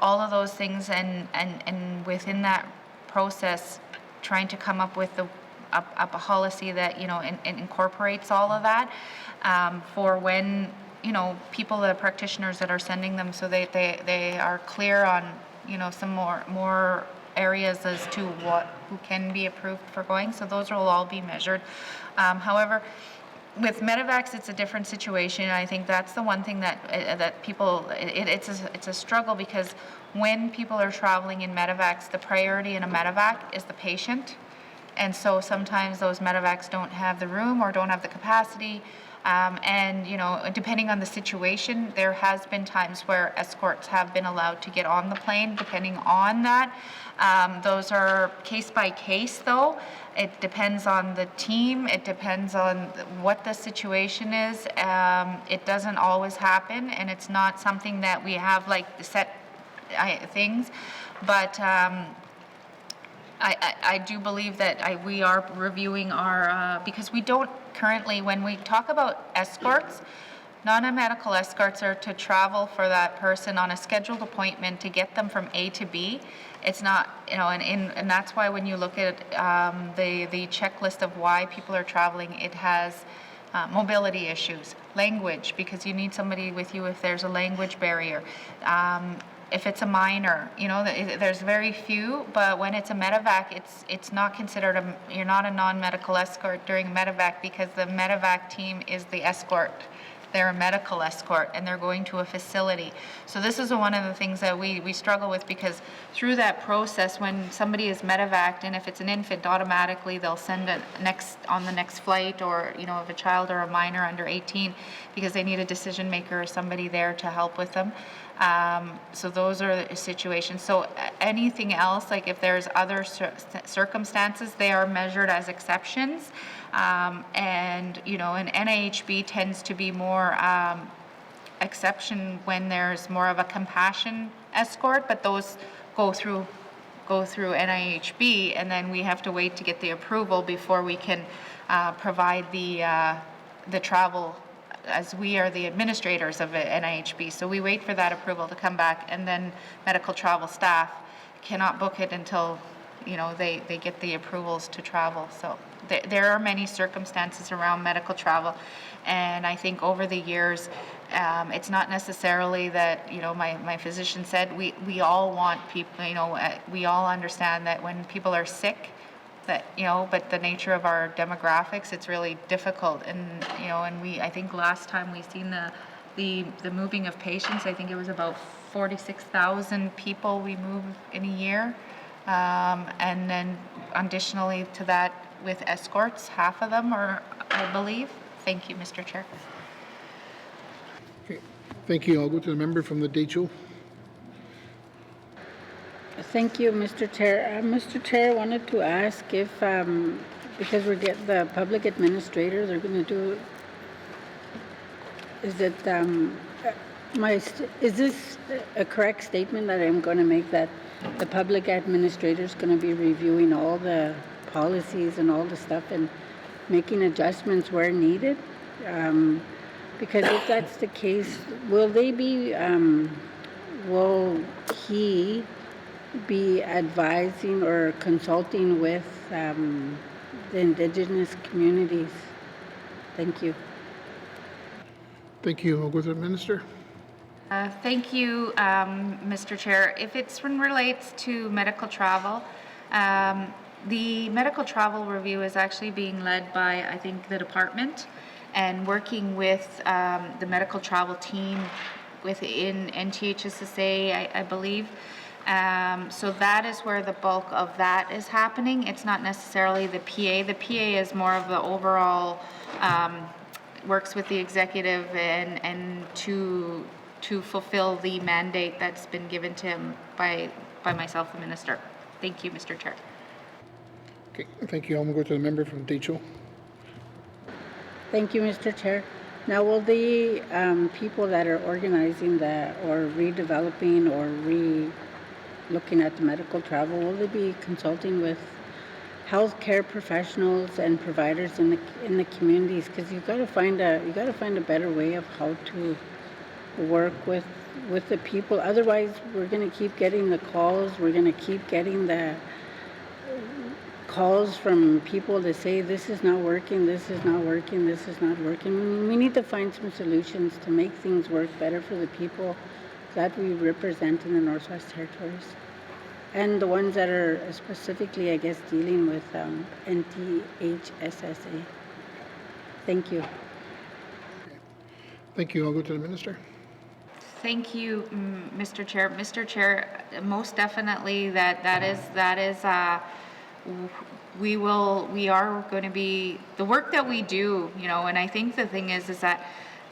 all of those things, and within that process, trying to come up with a policy that incorporates all of that for when people, the practitioners that are sending them, so they are clear on some more areas as to who can be approved for going. So those will all be measured. However, with Medevacs, it's a different situation. I think that's the one thing that people, it's a struggle, because when people are traveling in Medevacs, the priority in a Medevac is the patient. And so sometimes those Medevacs don't have the room or don't have the capacity. And depending on the situation, there has been times where escorts have been allowed to get on the plane, depending on that. Those are case by case, though. It depends on the team. It depends on what the situation is. It doesn't always happen, and it's not something that we have like the set things. But I do believe that we are reviewing our, because we don't currently, when we talk about escorts, non-medical escorts are to travel for that person on a scheduled appointment to get them from A to B. It's not, and that's why when you look at the checklist of why people are traveling, it has mobility issues, language, because you need somebody with you if there's a language barrier. If it's a minor, there's very few, but when it's a Medevac, it's not considered you're not a non-medical escort during Medevac, because the Medevac team is the escort they're a medical escort and they're going to a facility. So this is one of the things that we struggle with, because through that process, when somebody is medevaced, and if it's an infant, automatically they'll send it on the next flight, or if a child or a minor under 18, because they need a decision maker or somebody there to help with them. So those are the situations. So anything else, like if there's other circumstances, they are measured as exceptions. And NIHB tends to be more exception when there's more of a compassion escort, but those go through NIHB, and then we have to wait to get the approval before we can provide the travel, as we are the administrators of NIHB. So we wait for that approval to come back, and then medical travel staff cannot book it until they get the approvals to travel. So there are many circumstances around medical travel, and I think over the years, it's not necessarily that my physician said we all want people. We all understand that when people are sick, that but the nature of our demographics, it's really difficult. And I think last time we seen the moving of patients, I think it was about 46,000 people we move in a year. And then additionally to that, with escorts, half of them are, I believe. Thank you, Mr. Chair. Okay. Thank you. I'll go to the member from the Deschutes. Thank you, Mr. Chair. Mr. Chair, I wanted to ask if, because we're getting the public administrator, they're going to do, is this a correct statement that I'm going to make, that the public administrator is going to be reviewing all the policies and all the stuff and making adjustments where needed? Because if that's the case, will he be advising or consulting with the Indigenous communities? Thank you. Thank you. I'll go to the minister. Thank you, Mr. Chair. If it relates to medical travel, the medical travel review is actually being led by, I think, the department, and working with the medical travel team within NTHSSA, I believe. So that is where the bulk of that is happening. It's not necessarily the PA. The PA is more of the overall, works with the executive and to fulfill the mandate that's been given to him by myself, the minister. Thank you, Mr. Chair. Okay, thank you. I'm going to go to the member from Deschutes. Thank you, Mr. Chair. Now, will the people that are organizing or redeveloping or looking at the medical travel, will they be consulting with healthcare professionals and providers in the communities? Because you've got to find a better way of how to work with the people. Otherwise, we're going to keep getting the calls. We're going to keep getting the calls from people that say this is not working, this is not working, this is not working. We need to find some solutions to make things work better for the people that we represent in the Northwest Territories, and the ones that are specifically, I guess, dealing with NTHSSA. Thank you. Thank you. I'll go to the minister. Thank you, Mr. Chair. Mr. Chair, most definitely that is we are going to be, the work that we do, and I think the thing is that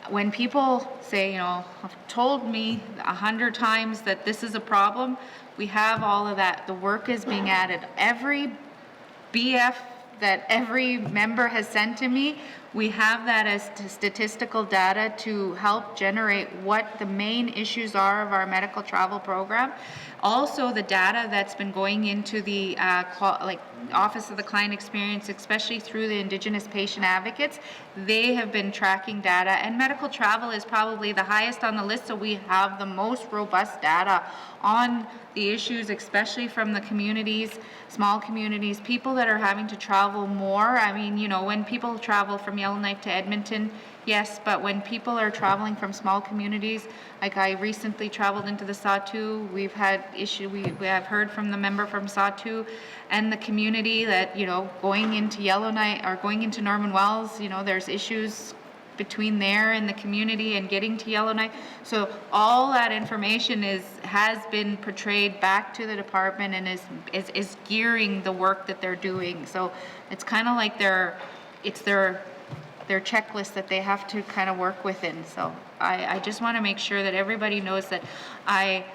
when people say, have told me 100 times that this is a problem, we have all of that. The work is being added. Every BF that every member has sent to me, we have that as statistical data to help generate what the main issues are of our medical travel program. Also, the data that's been going into the Office of the Client Experience, especially through the Indigenous patient advocates, they have been tracking data, and medical travel is probably the highest on the list, so we have the most robust data on the issues, especially from the communities, small communities, people that are having to travel more. I mean, when people travel from Yellowknife to Edmonton, yes, but when people are traveling from small communities, like I recently traveled into the Sahtu, we've had issue, we have heard from the member from Sahtu and the community that, going into Yellowknife or going into Norman Wells, there's issues between there and the community and getting to Yellowknife. So all that information has been portrayed back to the department and is gearing the work that they're doing. So it's kind of like their checklist that they have to kind of work within. So I just want to make sure that everybody knows that I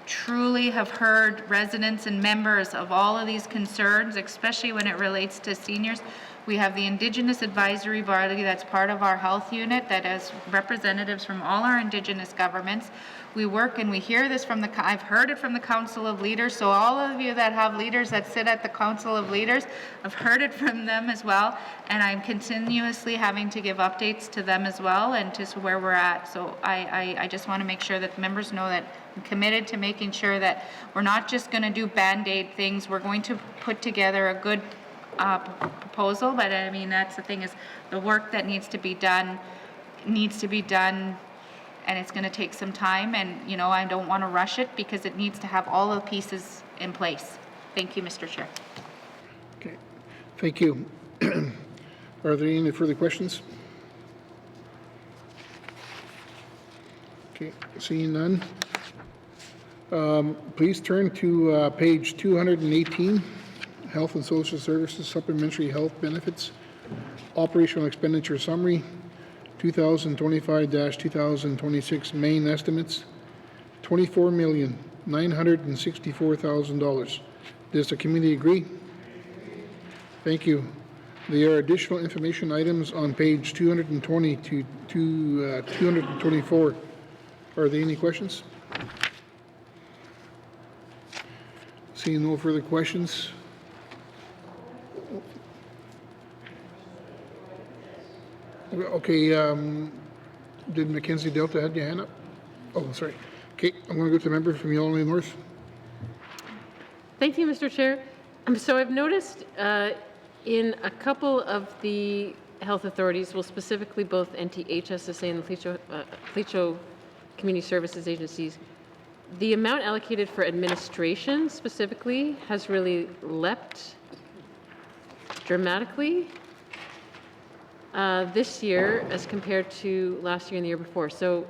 truly have heard residents and members of all of these concerns, especially when it relates to seniors. We have the Indigenous Advisory Body that's part of our health unit that has representatives from all our Indigenous governments. We work and we hear this from I've heard it from the Council of Leaders, so all of you that have leaders that sit at the Council of Leaders, I've heard it from them as well, and I'm continuously having to give updates to them as well and to where we're at. So I just want to make sure that the members know that I'm committed to making sure that we're not just going to do Band-Aid things, we're going to put together a good proposal, but I mean, that's the thing is the work that needs to be done, and it's going to take some time, and you know, I don't want to rush it because it needs to have all the pieces in place. Thank you, Mr. Chair. Okay, thank you. Are there any further questions? Okay, seeing none. Please turn to page 218, Health and Social Services Supplementary Health Benefits Operational Expenditure Summary, 2025-2026 main estimates, $24,964,000. Does the committee agree? Thank you. There are additional information items on page 220 to 224. Are there any questions? Seeing no further questions. Okay, did Mackenzie Delta have your hand up? Oh, sorry. Okay, I'm going to go to the member from Yellowknife North. Thank you, Mr. Chair. So I've noticed in a couple of the health authorities, well, specifically both NTHSSA and the Clecho Community Services Agencies, the amount allocated for administration specifically has really leapt dramatically this year as compared to last year and the year before. So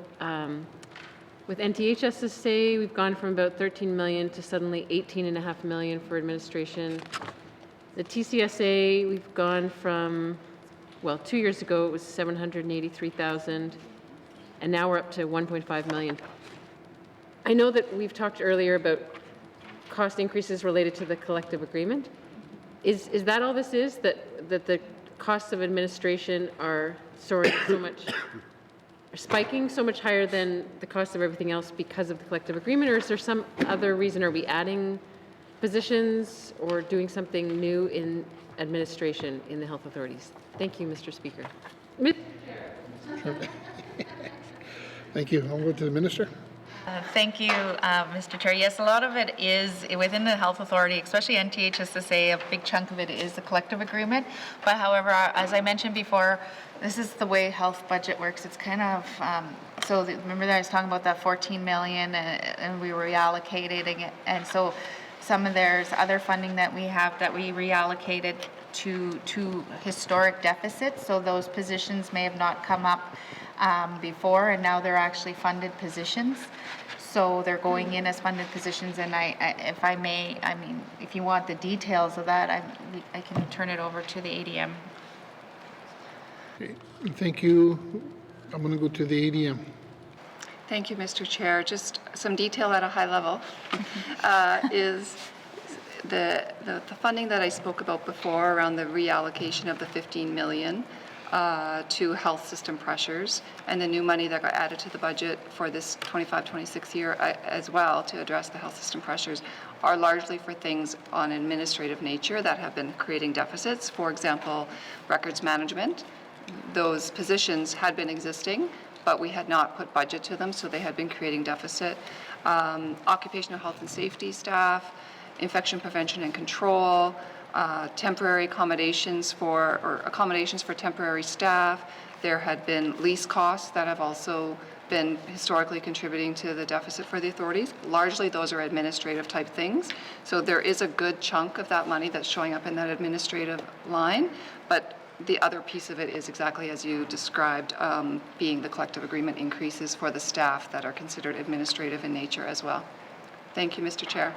with NTHSSA, we've gone from about 13 million to suddenly 18.5 million for administration. The TCSA, we've gone from, well, 2 years ago it was 783,000, and now we're up to 1.5 million. I know that we've talked earlier about cost increases related to the collective agreement. Is that all this is? That the costs of administration are soaring so much, are spiking so much higher than the cost of everything else because of the collective agreement, or is there some other reason? Are we adding positions or doing something new in administration in the health authorities? Thank you, Mr. Speaker. Sure. Thank you. I'll go to the minister. Thank you, Mr. Chair. Yes, a lot of it is within the health authority, especially NTHSSA, a big chunk of it is the collective agreement. But however, as I mentioned before, this is the way health budget works. It's kind of, remember that I was talking about that 14 million and we were reallocating it. And so there's other funding that we have that we reallocated to historic deficits. So those positions may have not come up before, and now they're actually funded positions. So they're going in as funded positions, and if I may, I mean, if you want the details of that, I can turn it over to the ADM. Okay. Thank you. I'm going to go to the ADM. Thank you, Mr. Chair. Just some detail at a high level is the funding that I spoke about before around the reallocation of the 15 million to health system pressures, and the new money that got added to the budget for this 25-26 year as well to address the health system pressures are largely for things on administrative nature that have been creating deficits. For example, records management. Those positions had been existing, but we had not put budget to them, so they had been creating deficit. Occupational health and safety staff, infection prevention and control, temporary accommodations for temporary staff. There had been lease costs that have also been historically contributing to the deficit for the authorities. Largely those are administrative type things. So there is a good chunk of that money that's showing up in that administrative line, but the other piece of it is exactly as you described, being the collective agreement increases for the staff that are considered administrative in nature as well. Thank you, Mr. Chair.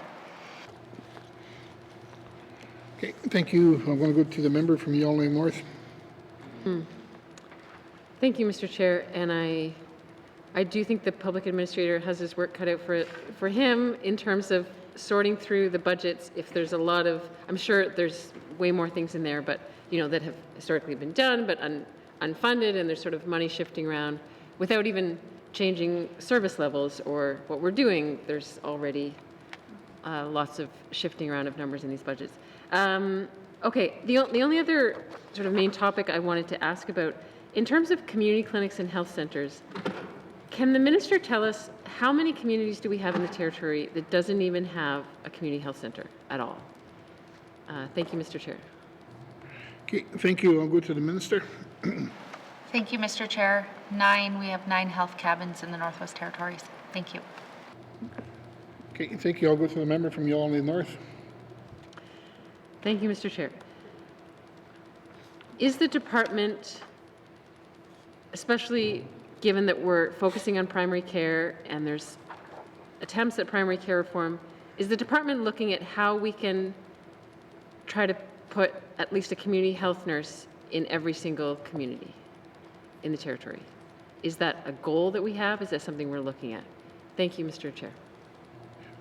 Okay, thank you. I'm going to go to the member from Yonge North. Thank you, Mr. Chair. And I do think the public administrator has his work cut out for him in terms of sorting through the budgets. If there's a lot of, I'm sure there's way more things in there, but that have historically been done, but unfunded, and there's sort of money shifting around without even changing service levels or what we're doing. There's already lots of shifting around of numbers in these budgets. Okay, the only other sort of main topic I wanted to ask about, in terms of community clinics and health centers, can the minister tell us how many communities do we have in the territory that doesn't even have a community health center at all? Thank you, Mr. Chair. Okay, thank you. I'll go to the minister. Thank you, Mr. Chair. We have 9 health cabins in the Northwest Territories. Thank you. Okay, thank you. I'll go to the member from Yonge North. Thank you, Mr. Chair. Is the department, especially given that we're focusing on primary care and there's attempts at primary care reform, is the department looking at how we can try to put at least a community health nurse in every single community in the territory? Is that a goal that we have? Is that something we're looking at? Thank you, Mr. Chair.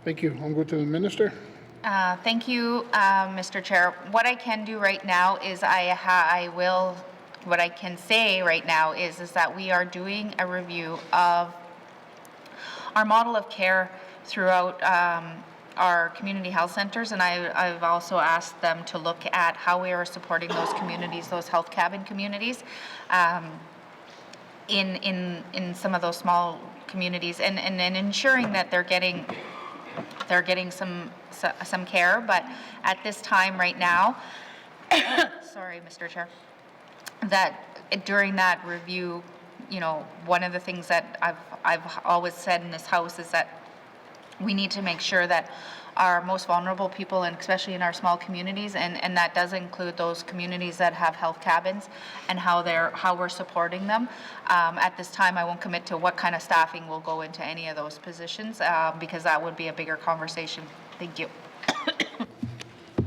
Thank you. I'll go to the minister. Thank you, Mr. Chair. What I can do right now is what I can say right now is that we are doing a review of our model of care throughout our community health centers, and I've also asked them to look at how we are supporting those communities, those health cabin communities, in some of those small communities, and ensuring that they're getting some care. But at this time right now, sorry, Mr. Chair, that during that review, one of the things that I've always said in this House is that we need to make sure that our most vulnerable people, and especially in our small communities, and that does include those communities that have health cabins, and how we're supporting them. At this time, I won't commit to what kind of staffing will go into any of those positions, because that would be a bigger conversation. Thank you.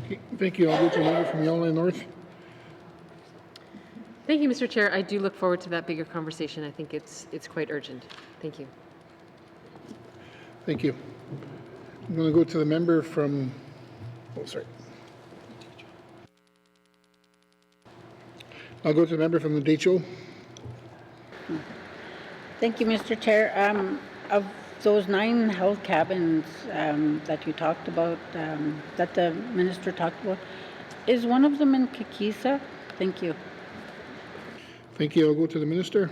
Okay, thank you. I'll go to the member from Yonge North. Thank you, Mr. Chair. I do look forward to that bigger conversation. I think it's quite urgent. Thank you. Thank you. I'm going to go to the member from, I'll go to the member from the Decho. Thank you, Mr. Chair. Of those 9 health cabins that you talked about, that the minister talked about, is one of them in Kikisa? Thank you. Thank you. I'll go to the minister.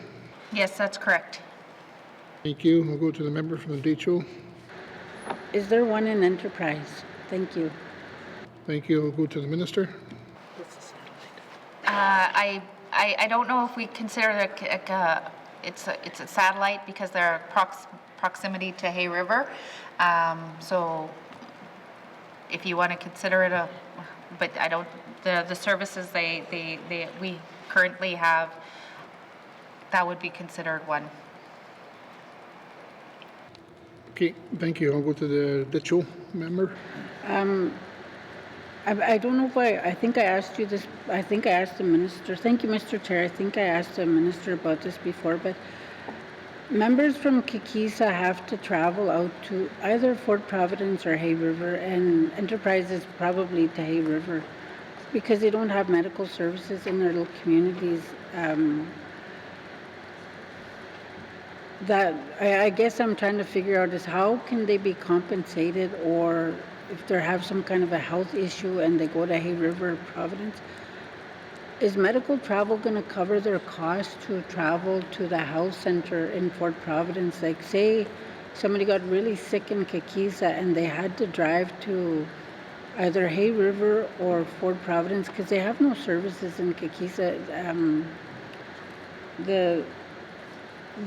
Yes, that's correct. Thank you. I'll go to the member from the Decho. Is there one in Enterprise? Thank you. Thank you. I'll go to the minister. I don't know if we consider it's a satellite because they're proximity to Hay River. So if you want to consider it but I don't, the services we currently have, that would be considered one. Okay, thank you. I'll go to the Decho member. I don't know why. I think I asked you this. I think I asked the minister. Thank you, Mr. Chair. I think I asked the minister about this before, but members from Kikisa have to travel out to either Fort Providence or Hay River, and Enterprise is probably to Hay River because they don't have medical services in their little communities. That I guess I'm trying to figure out is how can they be compensated, or if they have some kind of a health issue and they go to Hay River or Providence, is medical travel going to cover their cost to travel to the health center in Fort Providence? Like, say somebody got really sick in Kikisa and they had to drive to either Hay River or Fort Providence because they have no services in Kikisa.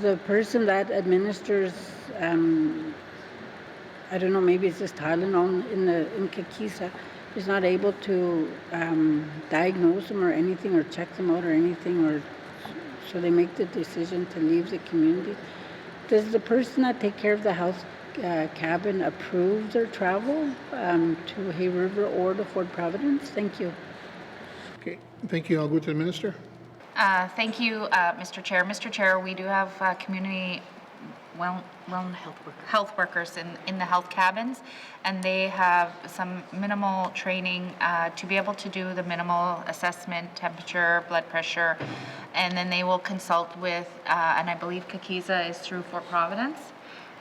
The person that administers, I don't know, maybe it's just Tylenol in Kikisa, is not able to diagnose them or anything, or check them out or anything, or so they make the decision to leave the community. Does the person that take care of the house cabin approve their travel to Hay River or to Fort Providence? Thank you. Okay, thank you. I'll go to the minister. Thank you, Mr. Chair. Mr. Chair, we do have community health workers in the health cabins, and they have some minimal training to be able to do the minimal assessment, temperature, blood pressure, and then they will consult with, and I believe Kakiza is through Fort Providence.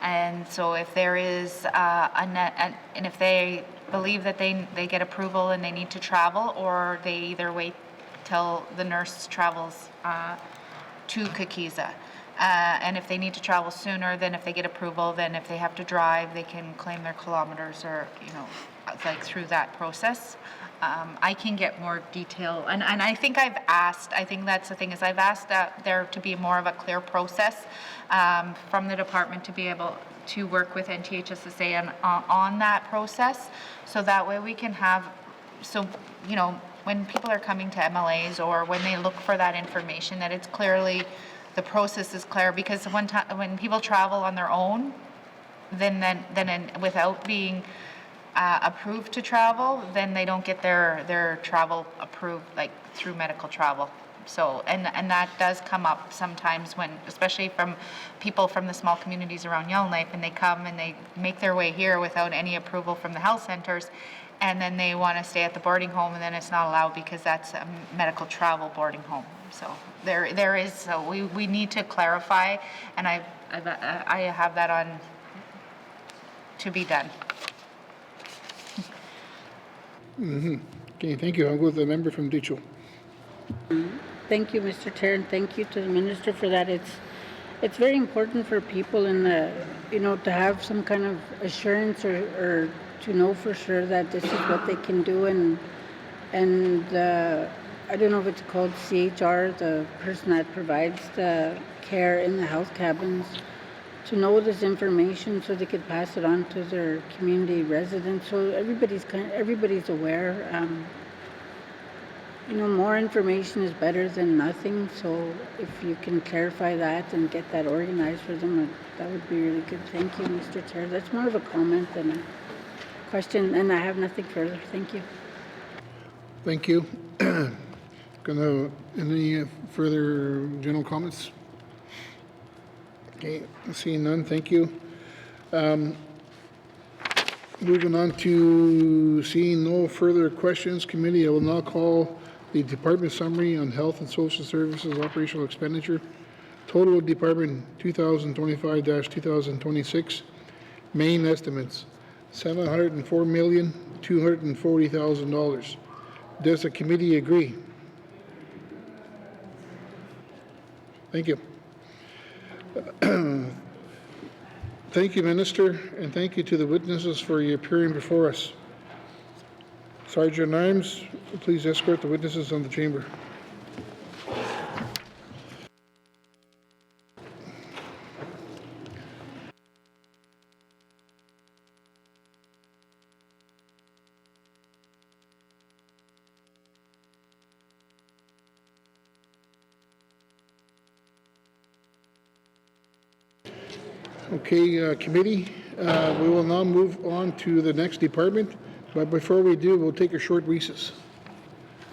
And so if there is and if they believe that they get approval and they need to travel, or they either wait till the nurse travels to Kakiza. And if they need to travel sooner, then if they get approval, then if they have to drive, they can claim their kilometers, or, you know, like through that process. I can get more detail, and I think I've asked, I think that's the thing, is I've asked there to be more of a clear process from the department to be able to work with NTHSSA on that process, so that way we can have, so, you know, when people are coming to MLAs or when they look for that information, that it's clearly, the process is clear, because when people travel on their own, then without being approved to travel, then they don't get their travel approved, like through medical travel. So, and that does come up sometimes when, especially from people from the small communities around Yellowknife, and they come and they make their way here without any approval from the health centers, and then they want to stay at the boarding home, and then it's not allowed because that's a medical travel boarding home. So there is, so we need to clarify, and I have that on to be done. Okay, thank you. I'll go to the member from Dicho. Thank you, Mr. Chair, and thank you to the minister for that. It's very important for people in the, you know, to have some kind of assurance or to know for sure that this is what they can do, and I don't know if it's called CHR, the person that provides the care in the health cabins, to know this information so they could pass it on to their community residents, so everybody's aware. You know, more information is better than nothing, so if you can clarify that and get that organized for them, that would be really good. Thank you, Mr. Chair. That's more of a comment than a question, and I have nothing further. Thank you. Thank you. Any further general comments? Okay, seeing none, thank you. Moving on to seeing no further questions, committee, I will now call the department summary on health and social services operational expenditure. Total department 2025-2026. Main estimates $704,240,000. Does the committee agree? Thank you. Thank you, Minister, and thank you to the witnesses for your appearing before us. Sergeant Arms, please escort the witnesses on the chamber. Okay, committee, we will now move on to the next department, but before we do, we'll take a short recess.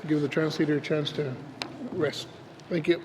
Give the translator a chance to rest. Thank you.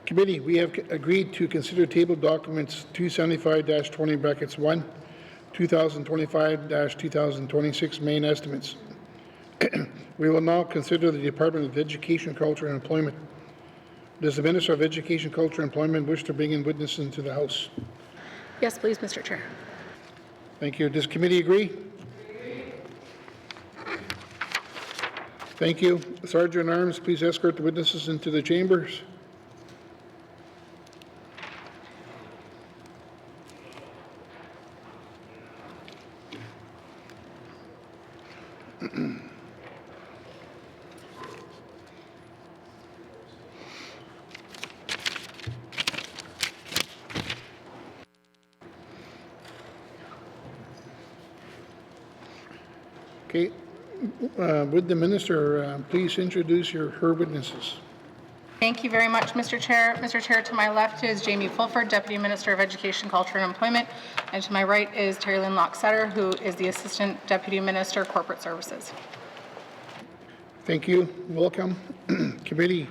Committee, we have agreed to consider table documents 275-20 brackets 1, 2025-2026 main estimates. We will now consider the Department of Education, Culture and Employment. Does the Minister of Education, Culture and Employment wish to bring in witnesses into the House? Yes, please, Mr. Chair. Thank you. Does committee agree? Thank you. Sergeant at Arms, please escort the witnesses into the chambers. Okay. Would the minister please introduce her witnesses? Thank you very much, Mr. Chair. Mr. Chair, to my left is Jamie Fulford, Deputy Minister of Education, Culture and Employment, and to my right is Terry Lynn Locksetter, who is the Assistant Deputy Minister, Corporate Services. Thank you. Welcome. Committee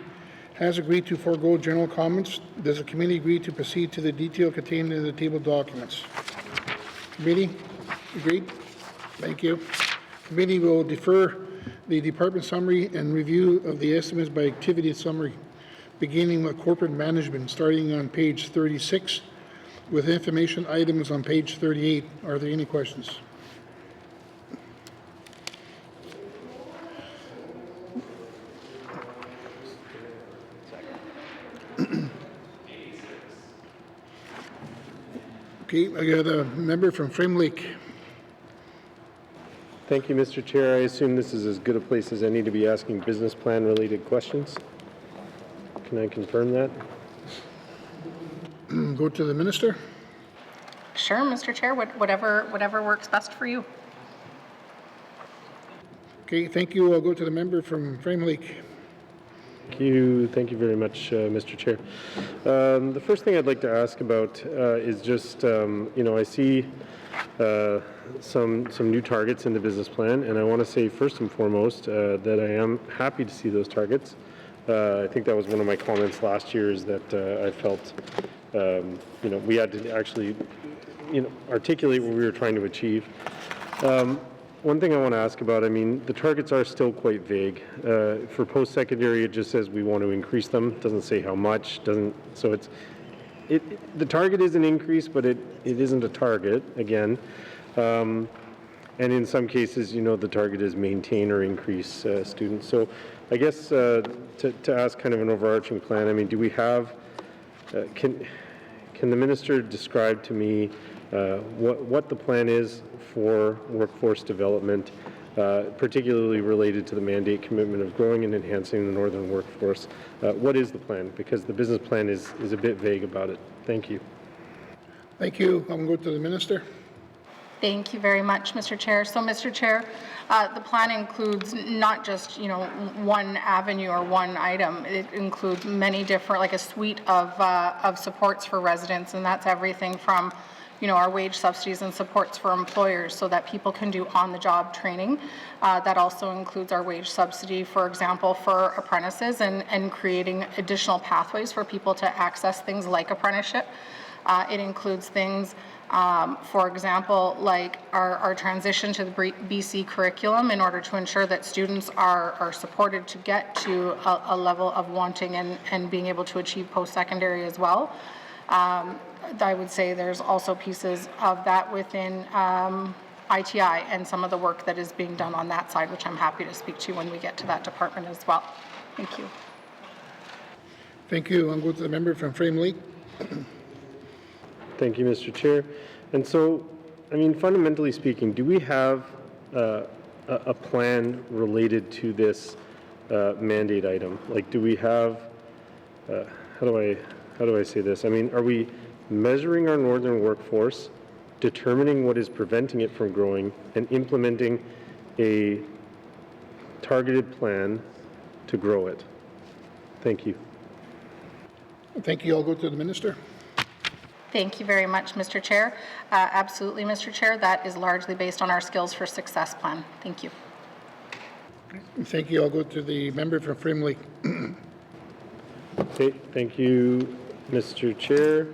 has agreed to forego general comments. Does the committee agree to proceed to the detail contained in the table documents? Committee, agreed? Thank you. Committee will defer the department summary and review of the estimates by activity summary, beginning with corporate management, starting on page 36, with information items on page 38. Are there any questions? Okay, I got a member from Frame Lake. Thank you, Mr. Chair. I assume this is as good a place as any to be asking business plan related questions. Can I confirm that? Go to the minister. Sure, Mr. Chair, whatever works best for you. Okay, thank you. I'll go to the member from Frame Lake. Thank you very much, Mr. Chair. The first thing I'd like to ask about is just, I see some new targets in the business plan, and I want to say first and foremost that I am happy to see those targets. I think that was one of my comments last year, is that I felt, we had to actually, articulate what we were trying to achieve. One thing I want to ask about, the targets are still quite vague. For post-secondary, it just says we want to increase them. It doesn't say how much. The target is an increase, but it isn't a target, again. And in some cases, the target is maintain or increase students. So I guess to ask kind of an overarching plan, do we have, can the minister describe to me what the plan is for workforce development, particularly related to the mandate commitment of growing and enhancing the northern workforce? What is the plan? Because the business plan is a bit vague about it. Thank you. Thank you. I'm going to go to the minister. Thank you very much, Mr. Chair. So, Mr. Chair, the plan includes not just, one avenue or one item. It includes many different, like a suite of supports for residents, and that's everything from our wage subsidies and supports for employers so that people can do on-the-job training. That also includes our wage subsidy, for example, for apprentices and creating additional pathways for people to access things like apprenticeship. It includes things, for example, like our transition to the BC curriculum in order to ensure that students are supported to get to a level of wanting and being able to achieve post-secondary as well. I would say there's also pieces of that within ITI and some of the work that is being done on that side, which I'm happy to speak to when we get to that department as well. Thank you. Thank you. I'll go to the member from Frame Lake. Thank you, Mr. Chair. And so, fundamentally speaking, do we have a plan related to this mandate item? Like, do we have, how do I say this? Are we measuring our northern workforce, determining what is preventing it from growing, and implementing a targeted plan to grow it? Thank you. Thank you. I'll go to the minister. Thank you very much, Mr. Chair. Absolutely, Mr. Chair. That is largely based on our Skills for Success plan. Thank you. Thank you. I'll go to the member from Frame Lake. Okay, thank you, Mr. Chair.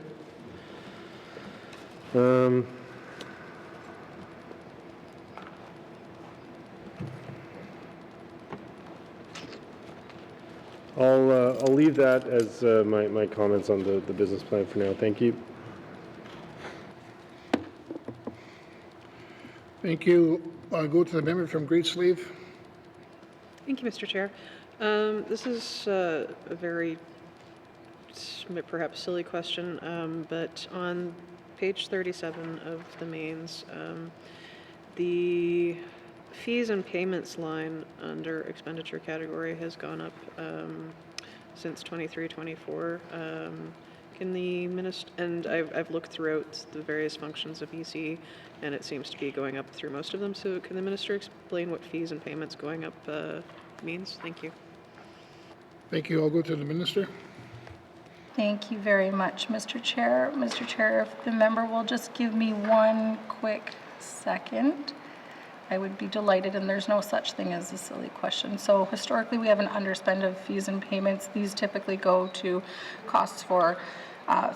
I'll leave that as my comments on the business plan for now. Thank you. Thank you. I'll go to the member from Great Slave. Thank you, Mr. Chair. This is a very perhaps silly question, but on page 37 of the mains, the fees and payments line under expenditure category has gone up since 23-24. Can the minister, and I've looked throughout the various functions of EC, and it seems to be going up through most of them. So can the minister explain what fees and payments going up means? Thank you. Thank you. I'll go to the minister. Thank you very much, Mr. Chair. Mr. Chair, if the member will just give me one quick second, I would be delighted, and there's no such thing as a silly question. So historically, we have an underspend of fees and payments. These typically go to costs for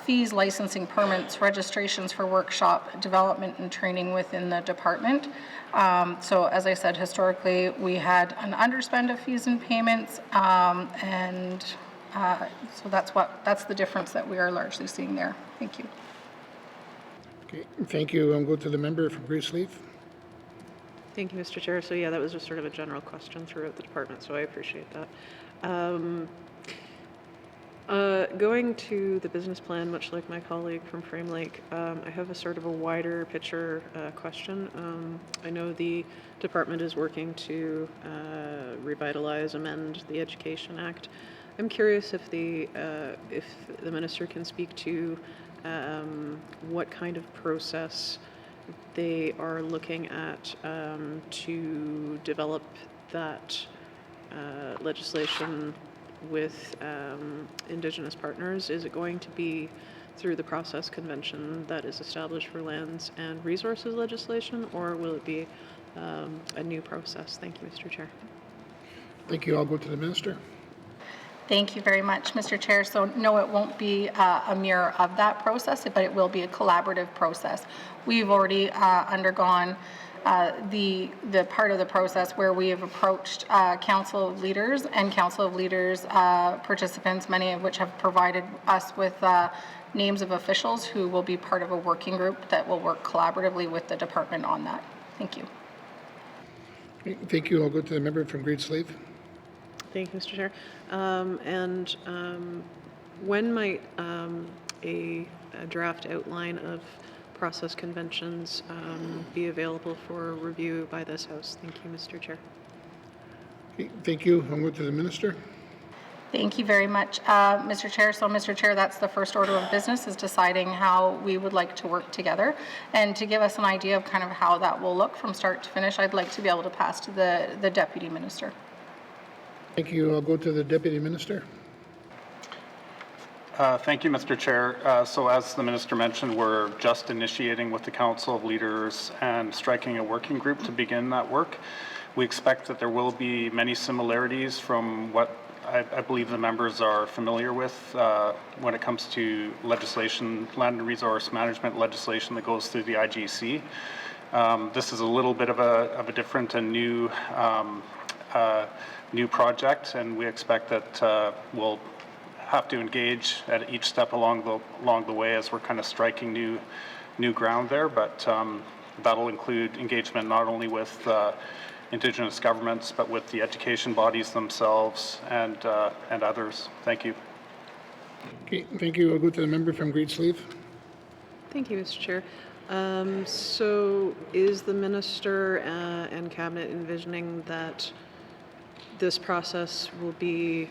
fees, licensing, permits, registrations for workshop, development, and training within the department. So as I said, historically, we had an underspend of fees and payments, so that's the difference that we are largely seeing there. Thank you. Okay, thank you. I'll go to the member from Great Slave. Thank you, Mr. Chair. So yeah, that was just sort of a general question throughout the department, so I appreciate that. Going to the business plan, much like my colleague from Frame Lake, I have a sort of a wider picture question. I know the department is working to revitalize, amend the Education Act. I'm curious if the minister can speak to what kind of process they are looking at to develop that legislation with Indigenous partners. Is it going to be through the process convention that is established for lands and resources legislation, or will it be a new process? Thank you, Mr. Chair. Thank you. I'll go to the minister. Thank you very much, Mr. Chair. So no, it won't be a mirror of that process, but it will be a collaborative process. We've already undergone the part of the process where we have approached Council of Leaders and Council of Leaders participants, many of which have provided us with names of officials who will be part of a working group that will work collaboratively with the department on that. Thank you. Okay, thank you. I'll go to the member from Great Slave. Thank you, Mr. Chair. When might a draft outline of process conventions be available for review by this House? Thank you, Mr. Chair. Okay, thank you. I'll go to the minister. Thank you very much, Mr. Chair. So, Mr. Chair, that's the first order of business, is deciding how we would like to work together. And to give us an idea of kind of how that will look from start to finish, I'd like to be able to pass to the Deputy Minister. Thank you. I'll go to the Deputy Minister. Thank you, Mr. Chair. So as the Minister mentioned, we're just initiating with the Council of Leaders and striking a working group to begin that work. We expect that there will be many similarities from what I believe the members are familiar with when it comes to legislation, land and resource management legislation that goes through the IGC. This is a little bit of a different and new project, and we expect that we'll have to engage at each step along the way as we're kind of striking new ground there. But that'll include engagement not only with Indigenous governments, but with the education bodies themselves and others. Thank you. Okay, thank you. I'll go to the member from Great Slave. Thank you, Mr. Chair. So is the minister and cabinet envisioning that this process will be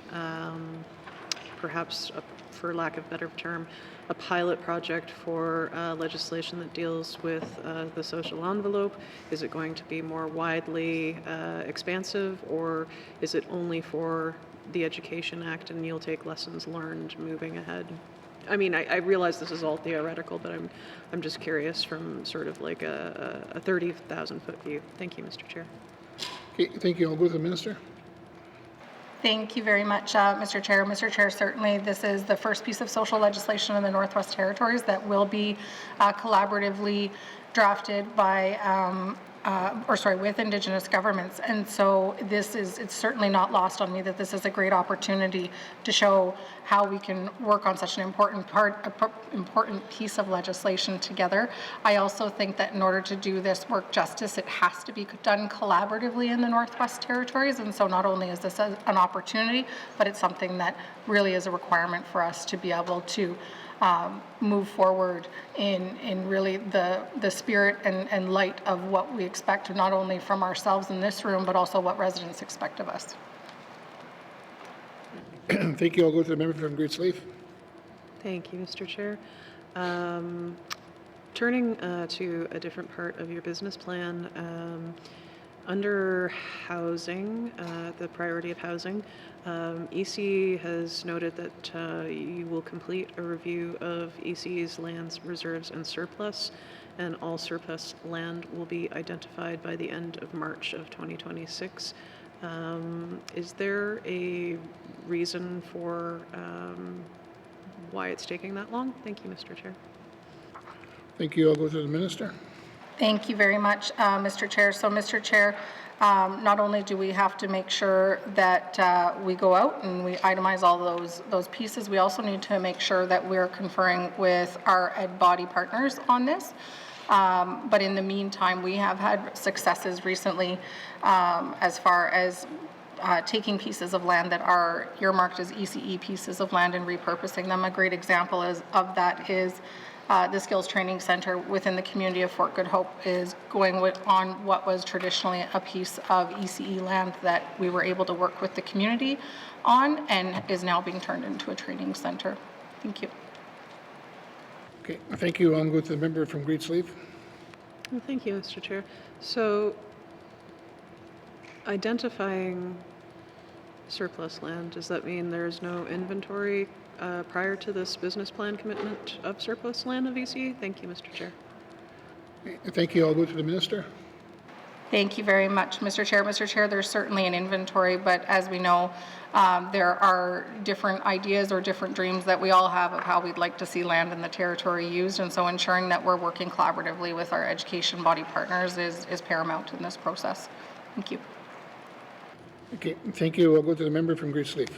perhaps, for lack of a better term, a pilot project for legislation that deals with the social envelope? Is it going to be more widely expansive, or is it only for the Education Act and you'll take lessons learned moving ahead? I mean, I realize this is all theoretical, but I'm just curious from sort of like a 30,000-foot view. Thank you, Mr. Chair. Okay, thank you. I'll go to the minister. Thank you very much, Mr. Chair. Mr. Chair, certainly this is the first piece of social legislation in the Northwest Territories that will be collaboratively drafted by with Indigenous governments. And so it's certainly not lost on me that this is a great opportunity to show how we can work on such an important piece of legislation together. I also think that in order to do this work justice, it has to be done collaboratively in the Northwest Territories. And so not only is this an opportunity, but it's something that really is a requirement for us to be able to move forward in really the spirit and light of what we expect, not only from ourselves in this room, but also what residents expect of us. Thank you. I'll go to the member from Great Slave. Thank you, Mr. Chair. Turning to a different part of your business plan, under housing, the priority of housing, EC has noted that you will complete a review of EC's lands, reserves, and surplus, and all surplus land will be identified by the end of March of 2026. Is there a reason for why it's taking that long? Thank you, Mr. Chair. Thank you. I'll go to the minister. Thank you very much, Mr. Chair. So, Mr. Chair, not only do we have to make sure that we go out and we itemize all those pieces, we also need to make sure that we're conferring with our ed body partners on this. But in the meantime, we have had successes recently as far as taking pieces of land that are earmarked as ECE pieces of land and repurposing them. A great example of that is the Skills Training Center within the community of Fort Good Hope is going on what was traditionally a piece of ECE land that we were able to work with the community on and is now being turned into a training center. Thank you. Okay, thank you. I'll go to the member from Great Slave. Well, thank you, Mr. Chair. So, identifying surplus land, does that mean there's no inventory prior to this business plan commitment of surplus land of ECE? Thank you, Mr. Chair. Thank you. I'll go to the minister. Thank you very much, Mr. Chair. Mr. Chair, there's certainly an inventory, but as we know, there are different ideas or different dreams that we all have of how we'd like to see land in the territory used, and so ensuring that we're working collaboratively with our education body partners is paramount in this process. Thank you. Okay, thank you. I'll go to the member from Great Slave.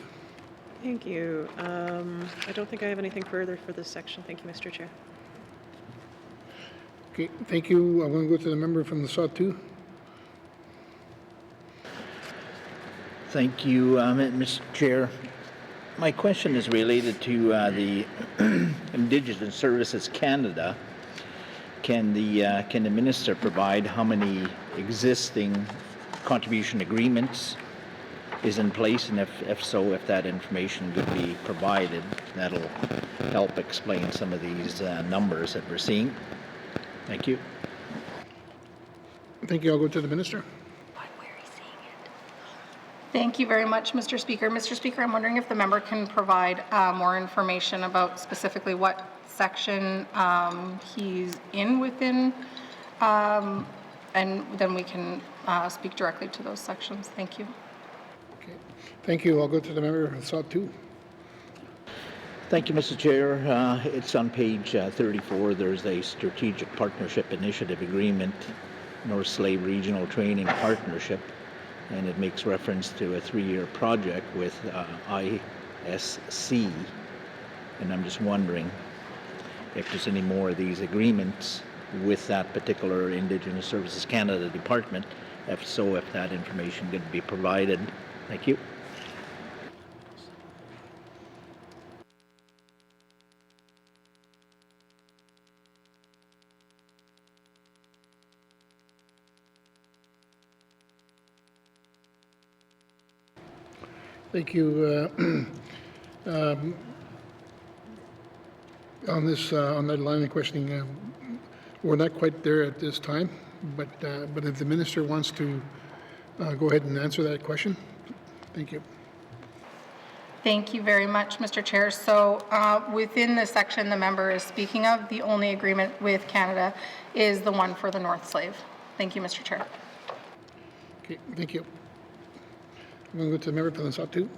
Thank you. I don't think I have anything further for this section. Thank you, Mr. Chair. Okay, thank you. I'm going to go to the member from the Sawtooth. Thank you, Mr. Chair. My question is related to the Indigenous Services Canada. Can the minister provide how many existing contribution agreements is in place, and if so, if that information could be provided, that'll help explain some of these numbers that we're seeing. Thank you. Thank you. I'll go to the minister. Thank you very much, Mr. Speaker. Mr. Speaker, I'm wondering if the member can provide more information about specifically what section he's in within, and then we can speak directly to those sections. Thank you. Thank you. I'll go to the member from Sawtooth. Thank you, Mr. Chair. It's on page 34. There's a Strategic Partnership Initiative Agreement, North Slave Regional Training Partnership, and it makes reference to a 3-year project with ISC. And I'm just wondering if there's any more of these agreements with that particular Indigenous Services Canada department. If so, if that information could be provided. Thank you. Thank you. On that line of questioning, we're not quite there at this time, but if the minister wants to go ahead and answer that question, thank you. Thank you very much, Mr. Chair. So within the section the member is speaking of, the only agreement with Canada is the one for the North Slave. Thank you, Mr. Chair. Okay, thank you. I'm going to go to the member from the Sawtooth.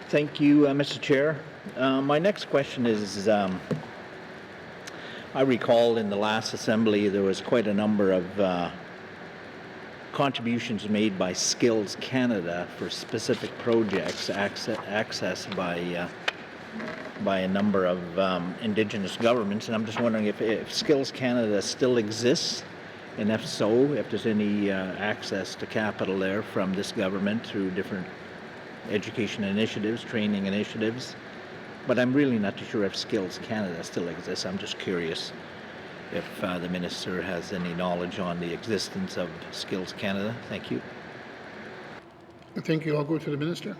Thank you, Mr. Chair. My next question is, I recall in the last assembly there was quite a number of contributions made by Skills Canada for specific projects accessed by a number of Indigenous governments, and I'm just wondering if Skills Canada still exists, and if so, if there's any access to capital there from this government through different education initiatives, training initiatives. But I'm really not too sure if Skills Canada still exists. I'm just curious if the Minister has any knowledge on the existence of Skills Canada. Thank you. Thank you. I'll go to the Minister.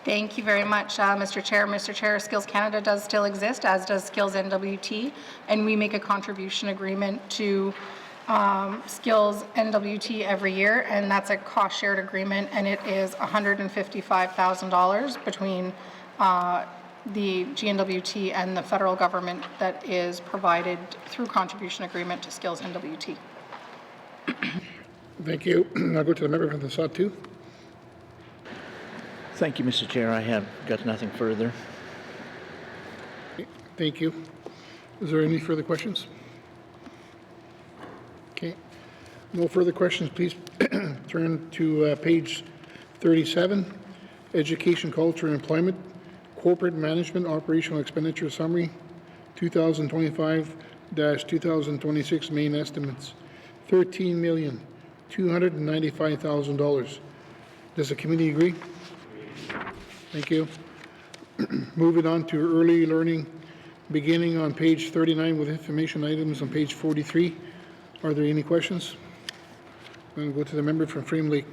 Thank you very much, Mr. Chair. Mr. Chair, Skills Canada does still exist, as does Skills NWT, and we make a contribution agreement to Skills NWT every year, and that's a cost-shared agreement, and it is $155,000 between the GNWT and the federal government that is provided through contribution agreement to Skills NWT. Thank you. I'll go to the member from the Sawtooth. Thank you, Mr. Chair. I have got nothing further. Thank you. Is there any further questions? Okay. No further questions. Please turn to page 37, Education, Culture, and Employment, Corporate Management Operational Expenditure Summary, 2025-2026 main estimates, $13,295,000. Does the committee agree? Thank you. Moving on to early learning, beginning on page 39 with information items on page 43. Are there any questions? I'm going to go to the member from Frame Lake.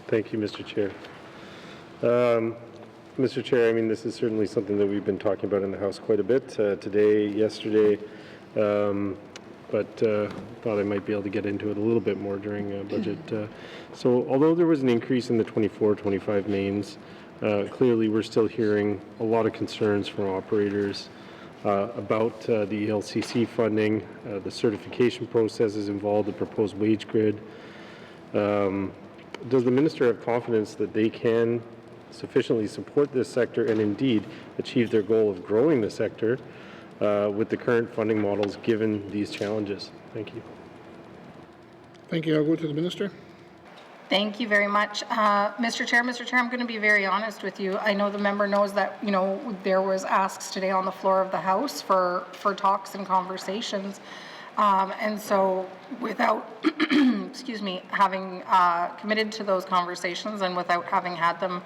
Thank you, Mr. Chair. Mr. Chair, I mean, this is certainly something that we've been talking about in the House quite a bit today, yesterday, but thought I might be able to get into it a little bit more during budget. So although there was an increase in the 24-25 mains, clearly we're still hearing a lot of concerns from operators about the ELCC funding, the certification processes involved, the proposed wage grid. Does the Minister have confidence that they can sufficiently support this sector and indeed achieve their goal of growing the sector with the current funding models given these challenges? Thank you. Thank you. I'll go to the Minister. Thank you very much. Mr. Chair, I'm going to be very honest with you. I know the member knows that, you know, there was asks today on the floor of the House for talks and conversations. And so without, excuse me, having committed to those conversations and without having had them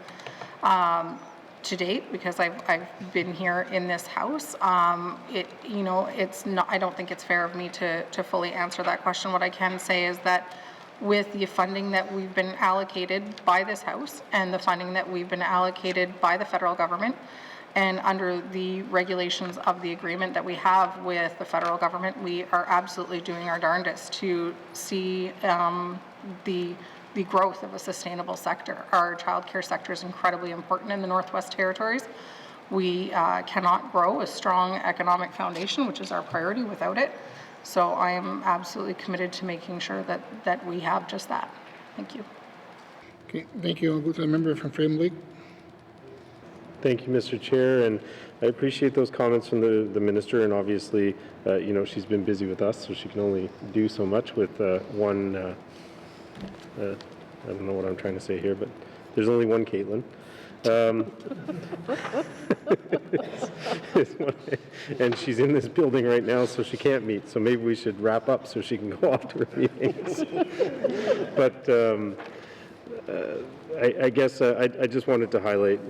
to date, because I've been here in this House, it's not, I don't think it's fair of me to fully answer that question. What I can say is that with the funding that we've been allocated by this House and the funding that we've been allocated by the federal government, and under the regulations of the agreement that we have with the federal government, we are absolutely doing our darndest to see the growth of a sustainable sector. Our childcare sector is incredibly important in the Northwest Territories. We cannot grow a strong economic foundation, which is our priority, without it. So I am absolutely committed to making sure that we have just that. Thank you. Okay, thank you. I'll go to the member from Frame Lake. Thank you, Mr. Chair, and I appreciate those comments from the Minister, and obviously, she's been busy with us, so she can only do so much with one, I don't know what I'm trying to say here, but there's only one Caitlin. And she's in this building right now, so she can't meet, so maybe we should wrap up so she can go off to her meetings. But I guess I just wanted to highlight,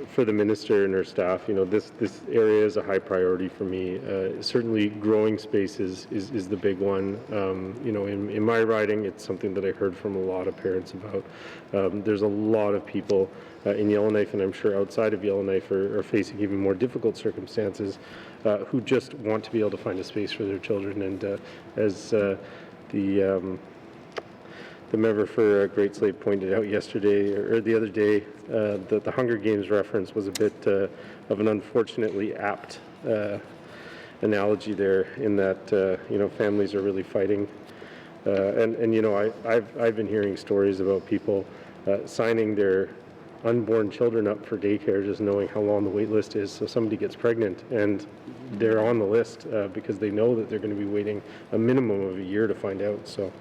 for the Minister and her staff, this area is a high priority for me. Certainly growing spaces is the big one. In my riding, it's something that I heard from a lot of parents about. There's a lot of people in Yellowknife, and I'm sure outside of Yellowknife, are facing even more difficult circumstances, who just want to be able to find a space for their children. And as the member for Great Slave pointed out yesterday or the other day, that the Hunger Games reference was a bit of an unfortunately apt analogy there, in that families are really fighting And you know, I've been hearing stories about people signing their unborn children up for daycare just knowing how long the wait list is. So somebody gets pregnant and they're on the list because they know that they're going to be waiting a minimum of a year to find out. So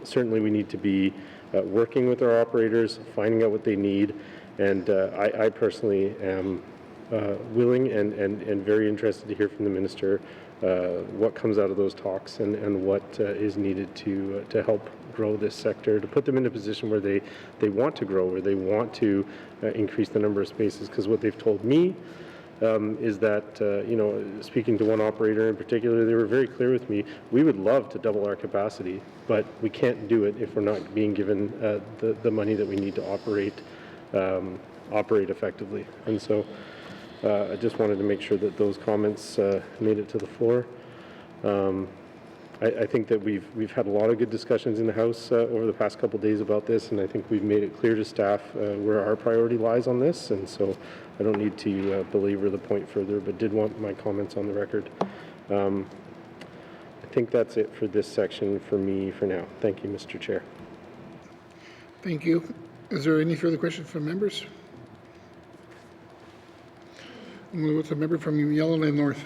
certainly we need to be working with our operators, finding out what they need. And I personally am willing and very interested to hear from the minister what comes out of those talks and what is needed to help grow this sector, to put them in a position where they want to grow, where they want to increase the number of spaces. Because what they've told me is that, you know, speaking to one operator in particular, they were very clear with me, we would love to double our capacity, but we can't do it if we're not being given the money that we need to operate effectively. And so I just wanted to make sure that those comments made it to the floor. I think that we've had a lot of good discussions in the House over the past couple of days about this, and I think we've made it clear to staff where our priority lies on this, and so I don't need to belabor the point further, but did want my comments on the record. I think that's it for this section for me for now. Thank you, Mr. Chair. Thank you. Is there any further questions from members? I'm going to go to a member from Yellowknife North.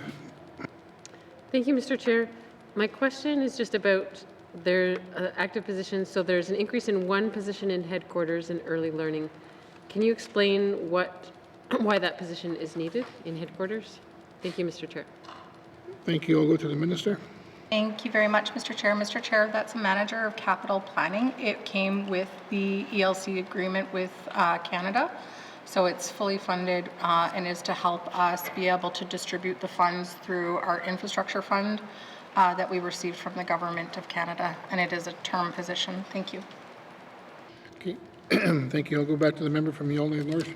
Thank you, Mr. Chair. My question is just about their active positions. So there's an increase in one position in headquarters in early learning. Can you explain why that position is needed in headquarters? Thank you, Mr. Chair. Thank you. I'll go to the minister. Thank you very much, Mr. Chair. Mr. Chair, that's a manager of capital planning. It came with the ELC agreement with Canada. So it's fully funded and is to help us be able to distribute the funds through our infrastructure fund that we received from the Government of Canada, and it is a term position. Thank you. Okay. Thank you. I'll go back to the member from Yellowknife North.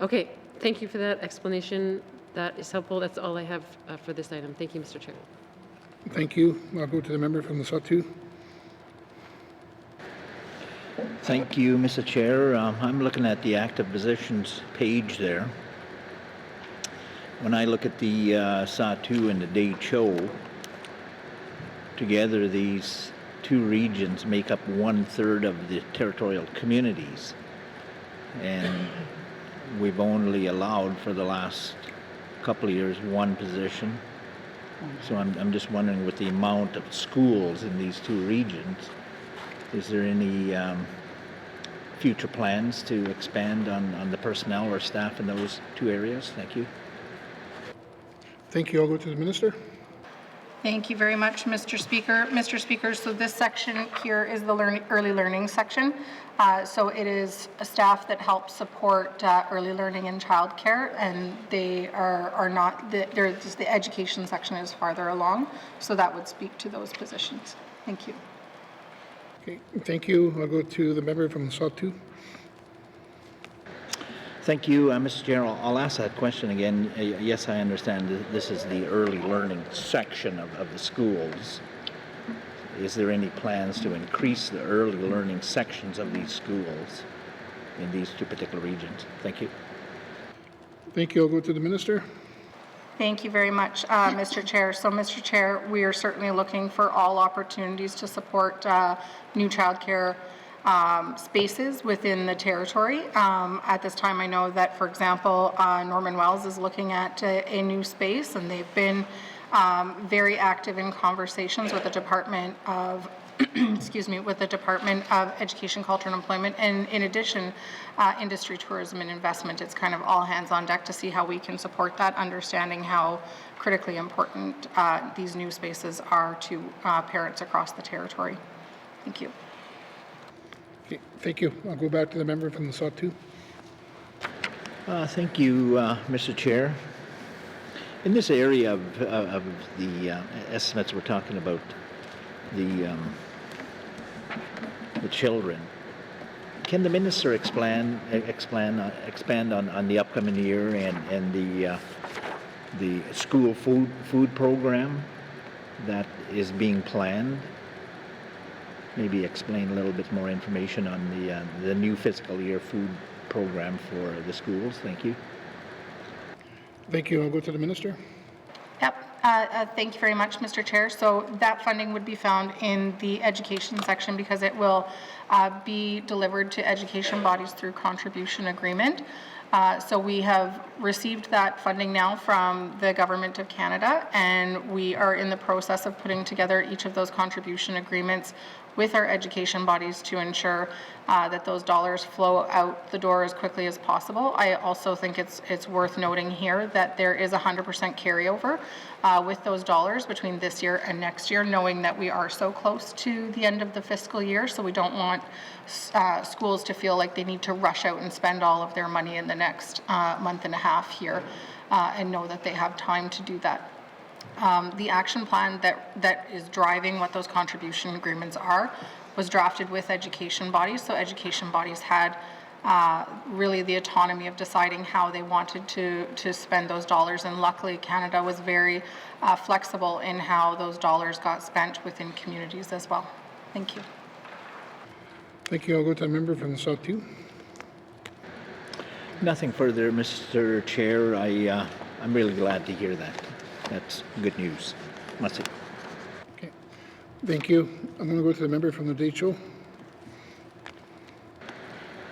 Okay, thank you for that explanation. That is helpful. That's all I have for this item. Thank you, Mr. Chair. Thank you. I'll go to the member from the Sawtooth. Thank you, Mr. Chair. I'm looking at the active positions page there. When I look at the Sawtooth and the Deschaux, together these two regions make up 1/3 of the territorial communities. And we've only allowed for the last couple of years one position. So I'm just wondering, with the amount of schools in these two regions, is there any future plans to expand on the personnel or staff in those two areas? Thank you. Thank you. I'll go to the minister. Thank you very much, Mr. Speaker. Mr. Speaker, so this section here is the early learning section. So it is a staff that helps support early learning and childcare, and they are not, the education section is farther along, so that would speak to those positions. Thank you. Okay, thank you. I'll go to the member from Sawtooth. Thank you, Mr. Chair. I'll ask that question again. Yes, I understand that this is the early learning section of the schools. Is there any plans to increase the early learning sections of these schools in these two particular regions? Thank you. Thank you. I'll go to the minister. Thank you very much, Mr. Chair. So, Mr. Chair, we are certainly looking for all opportunities to support new childcare spaces within the territory. At this time, I know that, for example, Norman Wells is looking at a new space, and they've been very active in conversations with the Department of excuse me, with the Department of Education, Culture and Employment, and in addition, industry, tourism and investment. It's kind of all hands on deck to see how we can support that, understanding how critically important these new spaces are to parents across the territory. Thank you. Okay, thank you. I'll go back to the member from the Sawtooth. Thank you, Mr. Chair. In this area of the estimates, we're talking about the children. Can the minister expand on the upcoming year and the school food program that is being planned? Maybe explain a little bit more information on the new fiscal year food program for the schools. Thank you. Thank you. I'll go to the minister. Yep. Thank you very much, Mr. Chair. So that funding would be found in the education section because it will be delivered to education bodies through contribution agreement. So we have received that funding now from the Government of Canada, and we are in the process of putting together each of those contribution agreements with our education bodies to ensure that those dollars flow out the door as quickly as possible. I also think it's worth noting here that there is 100% carryover with those dollars between this year and next year, knowing that we are so close to the end of the fiscal year, so we don't want schools to feel like they need to rush out and spend all of their money in the next month and a half here, and know that they have time to do that. The action plan that is driving what those contribution agreements are was drafted with education bodies, so education bodies had really the autonomy of deciding how they wanted to spend those dollars, and luckily Canada was very flexible in how those dollars got spent within communities as well. Thank you. Thank you. I'll go to a member from the South 2. Nothing further, Mr. Chair. I'm really glad to hear that. That's good news. Merci. Okay. Thank you. I'm going to go to the member from the Decho.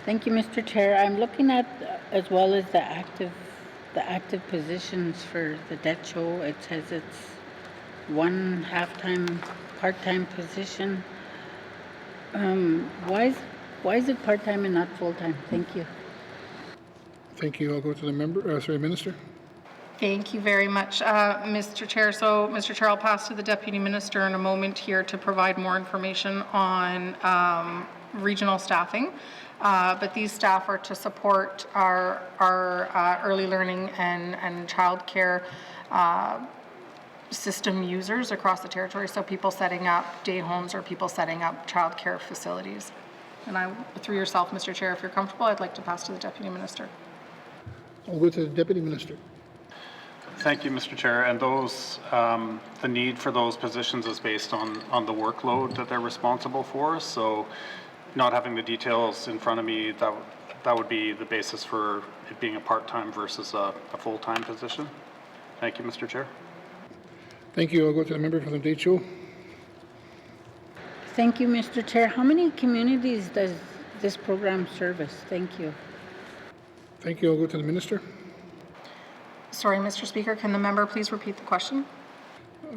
Thank you, Mr. Chair. I'm looking at as well as the active positions for the DECHO. It says it's one half-time, part-time position. Why is it part-time and not full-time? Thank you. Thank you. I'll go to the Minister. Thank you very much, Mr. Chair. So, Mr. Chair, I'll pass to the Deputy Minister in a moment here to provide more information on regional staffing. But these staff are to support our early learning and childcare system users across the territory. So people setting up day homes or people setting up childcare facilities. And through yourself, Mr. Chair, if you're comfortable, I'd like to pass to the Deputy Minister. I'll go to the Deputy Minister. Thank you, Mr. Chair. And those, the need for those positions is based on the workload that they're responsible for. So not having the details in front of me, that would be the basis for it being a part-time versus a full-time position. Thank you, Mr. Chair. Thank you. I'll go to the member from the Decho. Thank you, Mr. Chair. How many communities does this program service? Thank you. Thank you. I'll go to the Minister. Sorry, Mr. Speaker, can the member please repeat the question?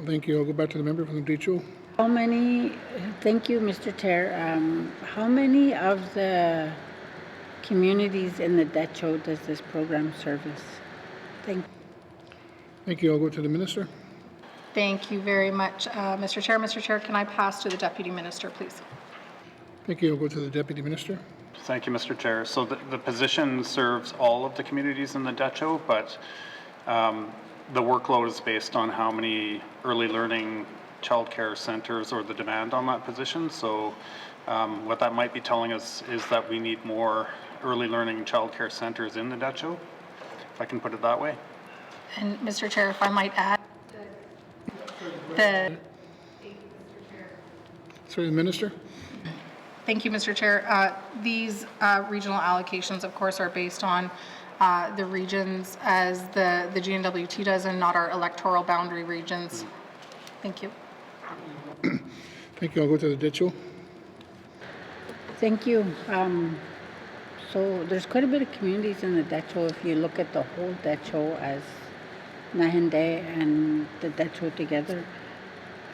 Thank you. I'll go back to the member from the Decho. How many, thank you, Mr. Chair. How many of the communities in the DECHO does this program service? Thank you. I'll go to the Minister. Thank you very much, Mr. Chair. Mr. Chair, can I pass to the Deputy Minister, please? Thank you. I'll go to the Deputy Minister. Thank you, Mr. Chair. So the position serves all of the communities in the DECHO, but the workload is based on how many early learning childcare centers or the demand on that position. So what that might be telling us is that we need more early learning childcare centers in the DECHO, if I can put it that way. And Mr. Chair, if I might add, Sorry, the Minister. Thank you, Mr. Chair. These regional allocations, of course, are based on the regions as the GNWT does and not our electoral boundary regions. Thank you. Thank you. I'll go to the Decho. Thank you. So there's quite a bit of communities in the DECHO if you look at the whole DECHO as Nahende and the DECHO together.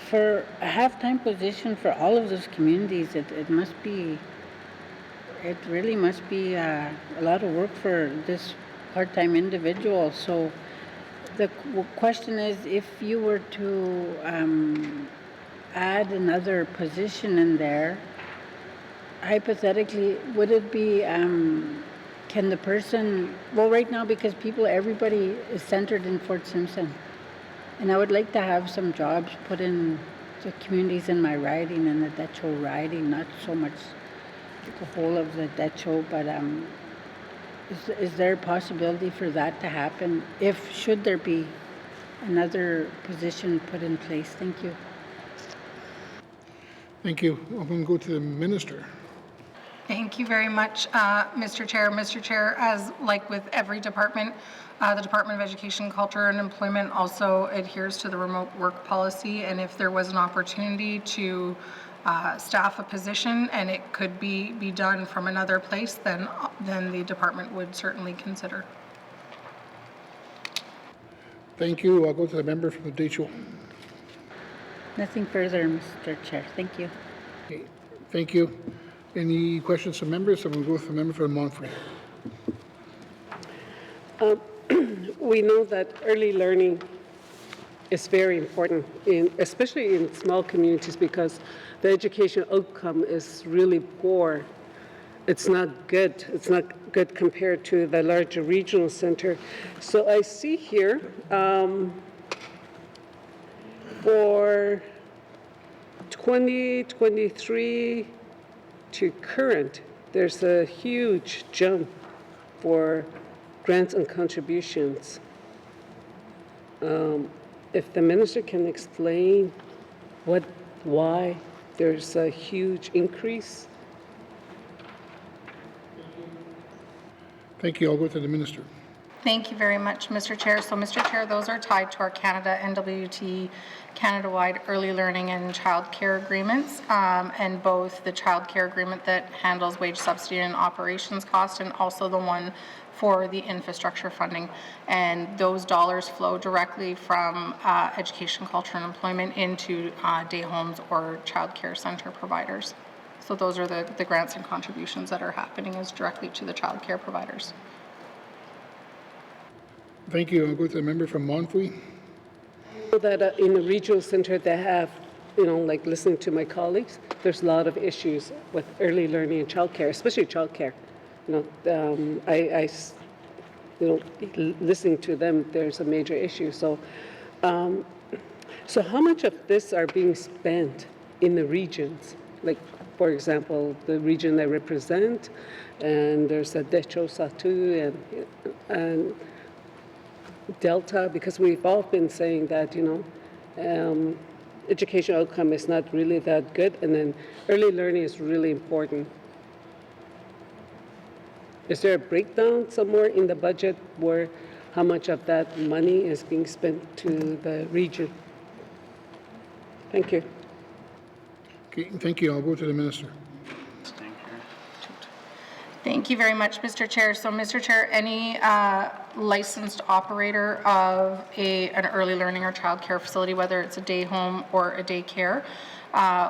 For a half-time position for all of those communities, it really must be a lot of work for this part-time individual. So the question is, if you were to add another position in there, hypothetically, would it be, can the person, well, right now, because everybody is centered in Fort Simpson, and I would like to have some jobs put in the communities in my riding and the DECHO riding, not so much the whole of the DECHO, but is there a possibility for that to happen should there be another position put in place? Thank you. Thank you. I'm going to go to the Minister. Thank you very much, Mr. Chair. Mr. Chair, as like with every department, the Department of Education, Culture and Employment also adheres to the remote work policy, and if there was an opportunity to staff a position and it could be done from another place, then the department would certainly consider. Thank you. I'll go to the member from the Deschutes. Nothing further, Mr. Chair. Thank you. Okay. Thank you. Any questions from members? I'm going to go with the member from Montfrey. We know that early learning is very important, especially in small communities, because the education outcome is really poor. It's not good. It's not good compared to the larger regional center. So I see here for 2023 to current, there's a huge jump for grants and contributions. If the minister can explain why there's a huge increase. Thank you. I'll go to the minister. Thank you very much, Mr. Chair. So, Mr. Chair, those are tied to our Canada NWT Canada-wide early learning and childcare agreements, and both the childcare agreement that handles wage subsidy and operations cost, and also the one for the infrastructure funding. And those dollars flow directly from education, culture, and employment into day homes or childcare center providers. So those are the grants and contributions that are happening is directly to the childcare providers. Thank you. I'll go to the member from Montfrey. That in the regional center they have, like listening to my colleagues, there's a lot of issues with early learning and childcare, especially childcare. Listening to them, there's a major issue. So, so how much of this are being spent in the regions? Like, for example, the region I represent, and there's a Deschutes, Satu, and Delta, because we've all been saying that, education outcome is not really that good, and then early learning is really important. Is there a breakdown somewhere in the budget where how much of that money is being spent to the region? Thank you. Okay, thank you. I'll go to the minister. Thank you very much, Mr. Chair. So, Mr. Chair, any licensed operator of an early learning or childcare facility, whether it's a day home or a daycare,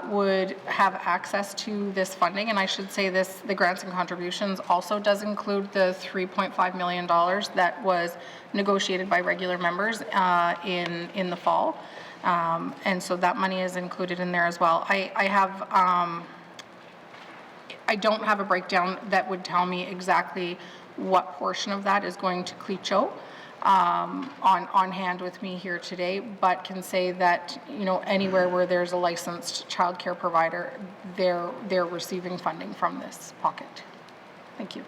would have access to this funding. And I should say the grants and contributions also does include the $3.5 million that was negotiated by regular members in the fall. And so that money is included in there as well. I don't have a breakdown that would tell me exactly what portion of that is going to Clecho on hand with me here today, but can say that anywhere where there's a licensed childcare provider, they're receiving funding from this pocket. Thank you.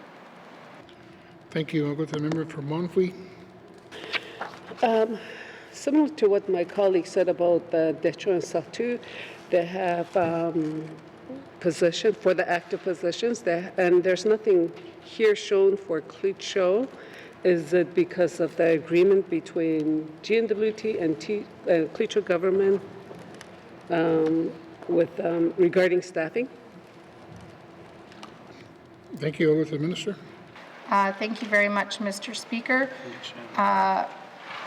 Thank you. I'll go to the member from Montfrey. Similar to what my colleague said about the Deschutes and Satu, they have position for the active positions, and there's nothing here shown for Clecho. Is it because of the agreement between GNWT and Clecho government regarding staffing? Thank you. Over to the minister. Thank you very much, Mr. Speaker.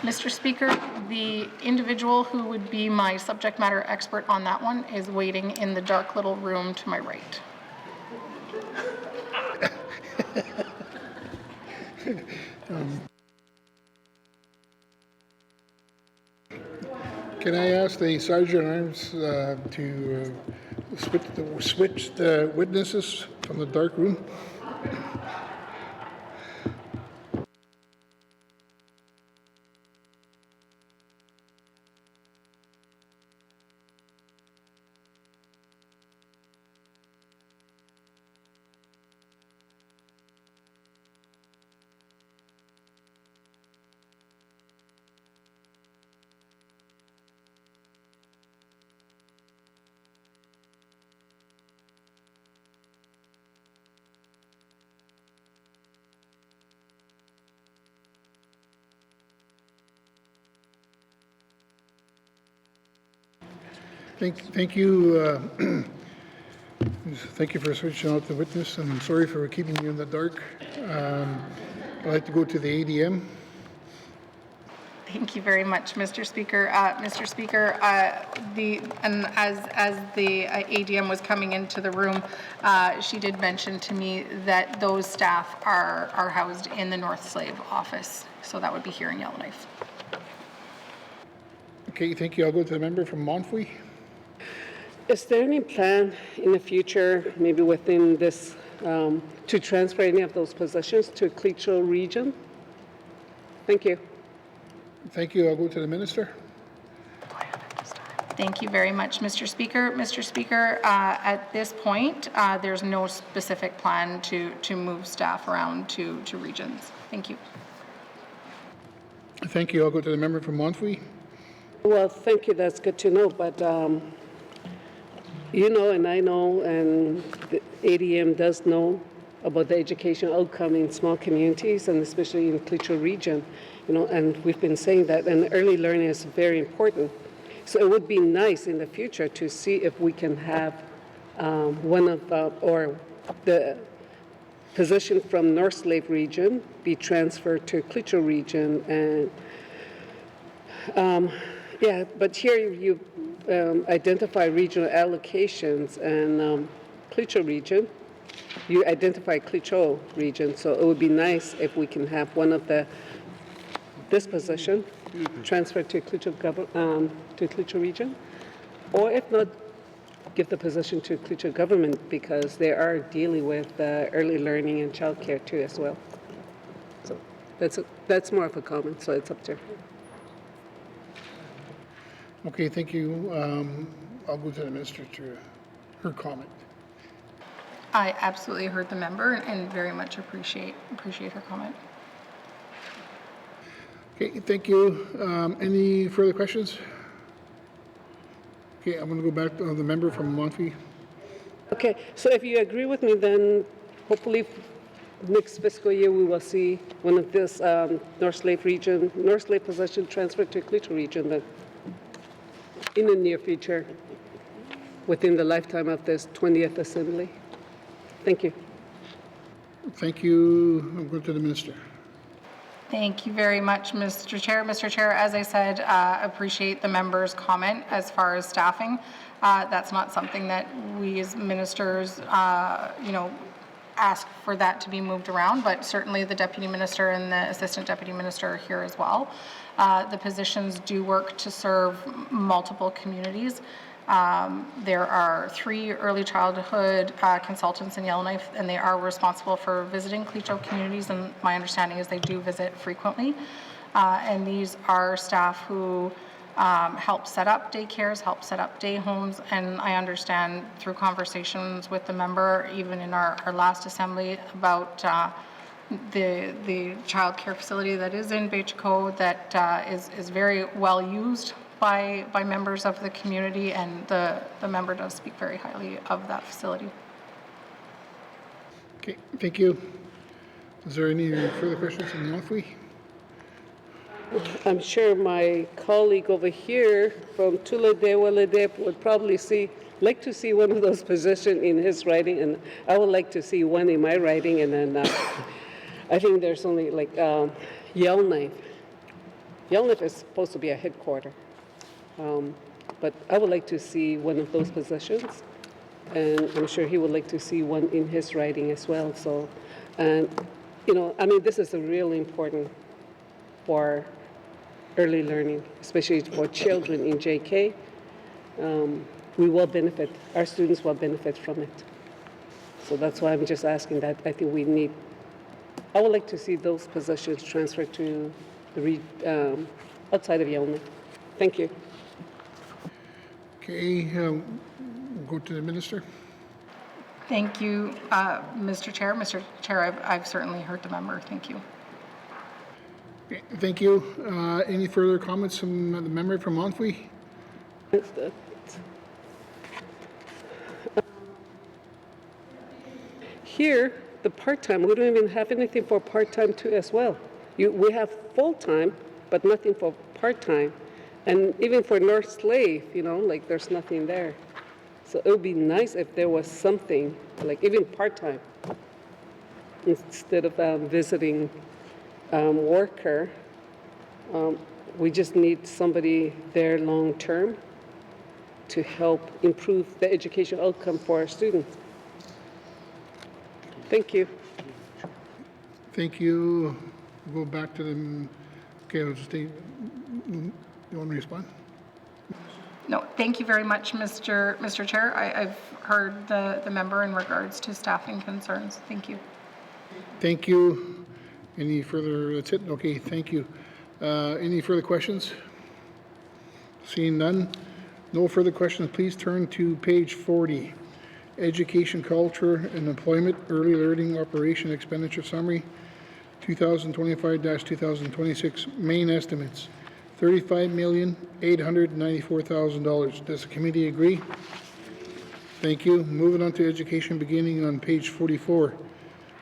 Mr. Speaker, the individual who would be my subject matter expert on that one is waiting in the dark little room to my right. Can I ask the Sergeant at Arms to switch the witnesses from the dark room? Thank you. Thank you for switching out the witness, and I'm sorry for keeping you in the dark. I'd like to go to the ADM. Thank you very much, Mr. Speaker. Mr. Speaker, as the ADM was coming into the room, she did mention to me that those staff are housed in the North Slave office. So that would be here in Yellowknife. Okay, thank you. I'll go to the member from Montfrey. Is there any plan in the future, maybe within this, to transfer any of those positions to Cleacho region? Thank you. Thank you. I'll go to the minister. Thank you very much, Mr. Speaker. Mr. Speaker, at this point, there's no specific plan to move staff around to regions. Thank you. Thank you. I'll go to the member from Montfrey. Well, thank you. That's good to know. But you know, and I know, and the ADM does know about the education outcome in small communities, and especially in Cleacho region. You know, and we've been saying that, and early learning is very important. So it would be nice in the future to see if we can have one of or the position from North Slave region be transferred to Cleacho region, and yeah, but here you identify regional allocations, and Cleacho region, you identify Cleacho region, so it would be nice if we can have one of this position transferred to Cleacho region, or if not, give the position to Cleacho government, because they are dealing with early learning and childcare too as well. So that's more of a comment, so it's up to her. Okay, thank you. I'll go to the minister to her comment. I absolutely heard the member and very much appreciate her comment. Okay, thank you. Any further questions? Okay, I'm going to go back to the member from Montfrey. Okay, so if you agree with me, then hopefully next fiscal year we will see one of this North Slave position transferred to Cleacho region then in the near future, within the lifetime of this 20th Assembly. Thank you. Thank you. I'll go to the minister. Thank you very much, Mr. Chair. Mr. Chair, as I said, appreciate the member's comment as far as staffing. That's not something that we as ministers, ask for that to be moved around, but certainly the Deputy Minister and the Assistant Deputy Minister are here as well. The positions do work to serve multiple communities. There are 3 early childhood consultants in Yellowknife, and they are responsible for visiting Cleacho communities, and my understanding is they do visit frequently. And these are staff who help set up daycares, help set up day homes, and I understand through conversations with the member, even in our last assembly, about the child care facility that is in Bechico that is very well used by members of the community, and the member does speak very highly of that facility. Okay, thank you. Is there any further questions from Montfrey? I'm sure my colleague over here from Tuladewa would probably like to see one of those positions in his writing, and I would like to see one in my writing, and then I think there's only like Yellowknife. Yellowknife is supposed to be a headquarter. But I would like to see one of those positions, and I'm sure he would like to see one in his writing as well. So, and this is a really important for early learning, especially for children in JK. We will benefit, our students will benefit from it. So that's why I'm just asking that. I think I would like to see those positions transferred to the outside of Yellowknife. Thank you. Okay, we'll go to the minister. Thank you, Mr. Chair. Mr. Chair, I've certainly heard the member. Thank you. Okay, thank you. Any further comments from the member from Montfrey? Here, the part-time, we don't even have anything for part-time too as well. We have full-time, but nothing for part-time. And even for North Slave, you know, like there's nothing there. So it would be nice if there was something, like even part-time, instead of visiting worker. We just need somebody there long-term to help improve the education outcome for our students. Thank you. Thank you. We'll go back to them. Okay, I'll just stay. You want me to respond? No, thank you very much, Mr. Chair. I've heard the member in regards to staffing concerns. Thank you. Thank you. Any further? That's it? Okay, thank you. Any further questions? Seeing none. No further questions. Please turn to page 40. Education, Culture, and Employment Early Learning Operation Expenditure Summary 2025-2026 main estimates $35,894,000. Does the committee agree? Thank you. Moving on to education, beginning on page 44.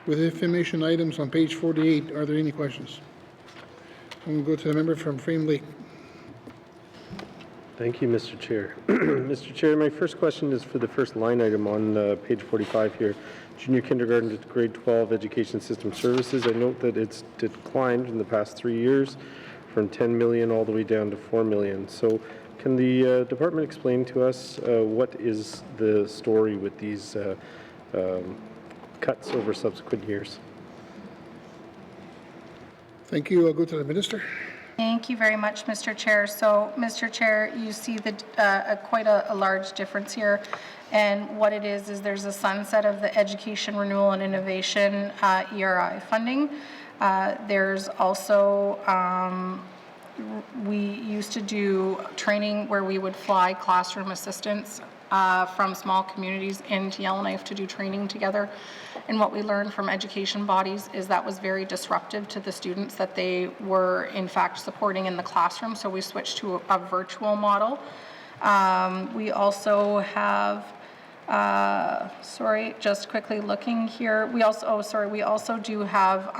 With information items on page 48, are there any questions? I'm going to go to the member from Frame Lake. Thank you, Mr. Chair. Mr. Chair, my first question is for the first line item on page 45 here, junior kindergarten to grade 12 education system services. I note that it's declined in the past 3 years from 10 million all the way down to 4 million. So can the department explain to us what is the story with these cuts over subsequent years? Thank you. I'll go to the minister. Thank you very much, Mr. Chair. So, Mr. Chair, you see quite a large difference here. And what it is there's a sunset of the Education Renewal and Innovation ERI funding. There's also, we used to do training where we would fly classroom assistants from small communities into Yellowknife to do training together. And what we learned from education bodies is that was very disruptive to the students that they were in fact supporting in the classroom. So we switched to a virtual model. We also have, sorry, just quickly looking here. We also, we also do have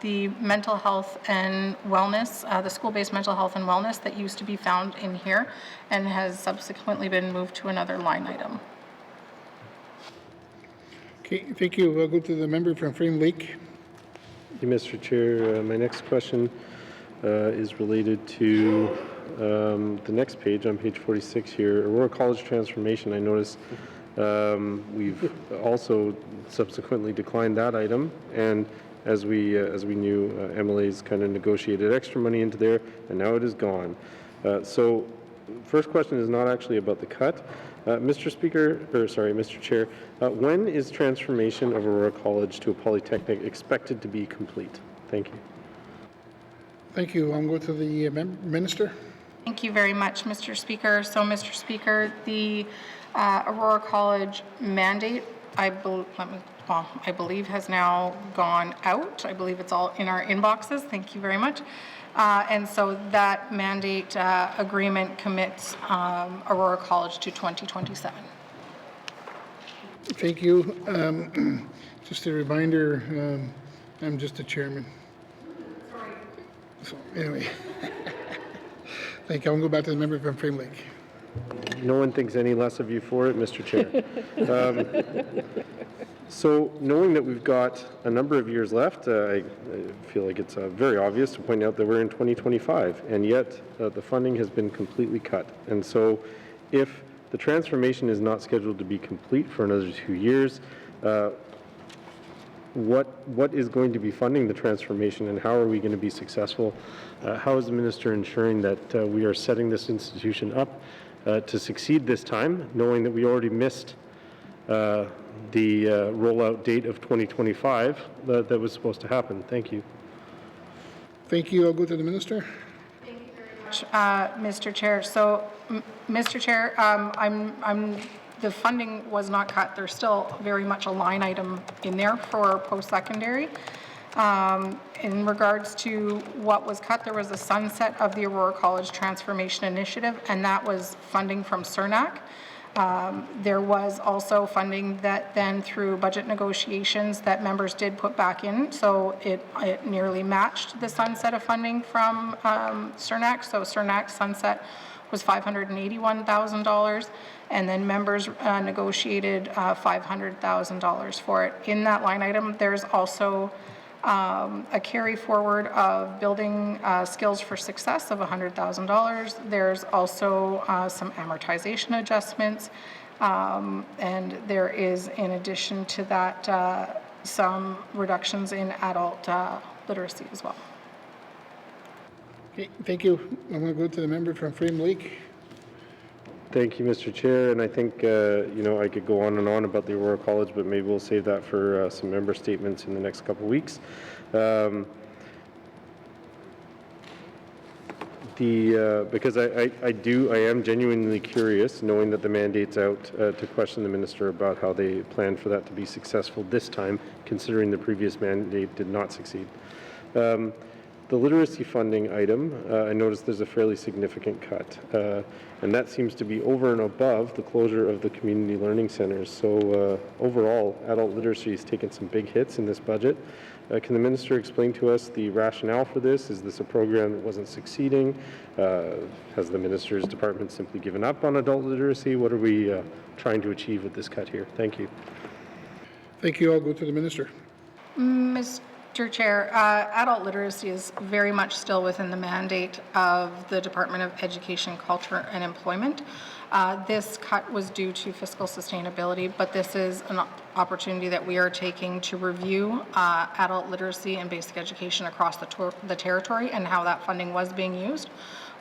the mental health and wellness, the school-based mental health and wellness that used to be found in here and has subsequently been moved to another line item. Okay, thank you. We'll go to the member from Frame Lake. Thank you, Mr. Chair. My next question is related to the next page on page 46 here, Aurora College transformation. I noticed we've also subsequently declined that item, and as we knew, MLA's kind of negotiated extra money into there, and now it is gone. So, first question is not actually about the cut. Mr. Chair, when is transformation of Aurora College to a polytechnic expected to be complete? Thank you. Thank you. I'm going to the minister. Thank you very much, Mr. Speaker. So, Mr. Speaker, the Aurora College mandate, I believe has now gone out. I believe it's all in our inboxes. Thank you very much. And so that mandate agreement commits Aurora College to 2027. Thank you. Just a reminder, I'm just a chairman. Sorry. So anyway, thank you. I'll go back to the member from Frame Lake. No one thinks any less of you for it, Mr. Chair. So knowing that we've got a number of years left, I feel like it's very obvious to point out that we're in 2025, and yet the funding has been completely cut. And so if the transformation is not scheduled to be complete for another 2 years, what is going to be funding the transformation, and how are we going to be successful? How is the minister ensuring that we are setting this institution up to succeed this time, knowing that we already missed the rollout date of 2025 that was supposed to happen? Thank you. Thank you. I'll go to the minister. Thank you very much, Mr. Chair. So, Mr. Chair, the funding was not cut. There's still very much a line item in there for post-secondary. In regards to what was cut, there was a sunset of the Aurora College Transformation Initiative, and that was funding from CERNAC. There was also funding that then through budget negotiations that members did put back in, so it nearly matched the sunset of funding from CERNAC. So CERNAC sunset was $581,000, and then members negotiated $500,000 for it. In that line item, there's also a carry forward of building skills for success of $100,000. There's also some amortization adjustments, and there is, in addition to that, some reductions in adult literacy as well. Okay, thank you. I'm going to go to the member from Frame Lake. Thank you, Mr. Chair, and I think, I could go on and on about the Aurora College, but maybe we'll save that for some member statements in the next couple of weeks. Because I am genuinely curious, knowing that the mandate's out, to question the minister about how they plan for that to be successful this time, considering the previous mandate did not succeed. The literacy funding item, I noticed there's a fairly significant cut, and that seems to be over and above the closure of the community learning centers. So overall, adult literacy has taken some big hits in this budget. Can the minister explain to us the rationale for this? Is this a program that wasn't succeeding? Has the minister's department simply given up on adult literacy? What are we trying to achieve with this cut here? Thank you. Thank you. I'll go to the minister. Mr. Chair, adult literacy is very much still within the mandate of the Department of Education, Culture and Employment. This cut was due to fiscal sustainability, but this is an opportunity that we are taking to review adult literacy and basic education across the territory and how that funding was being used.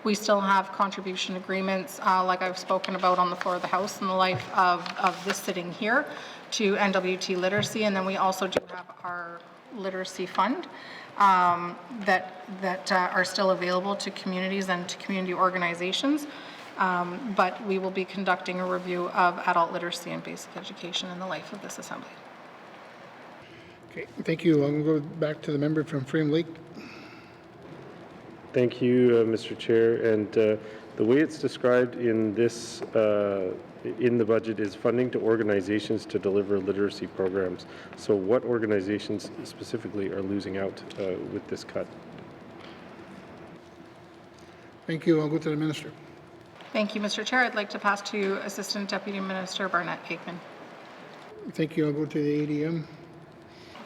We still have contribution agreements, like I've spoken about on the floor of the House in the life of this sitting here, to NWT literacy, and then we also do have our literacy fund that are still available to communities and to community organizations. But we will be conducting a review of adult literacy and basic education in the life of this Assembly. Okay, thank you. I'm going to go back to the member from Frame Lake. Thank you, Mr. Chair. And the way it's described in this in the budget is funding to organizations to deliver literacy programs. So what organizations specifically are losing out with this cut? Thank you. I'll go to the minister. Thank you, Mr. Chair. I'd like to pass to Assistant Deputy Minister Barnett Aikman. Thank you. I'll go to the ADM.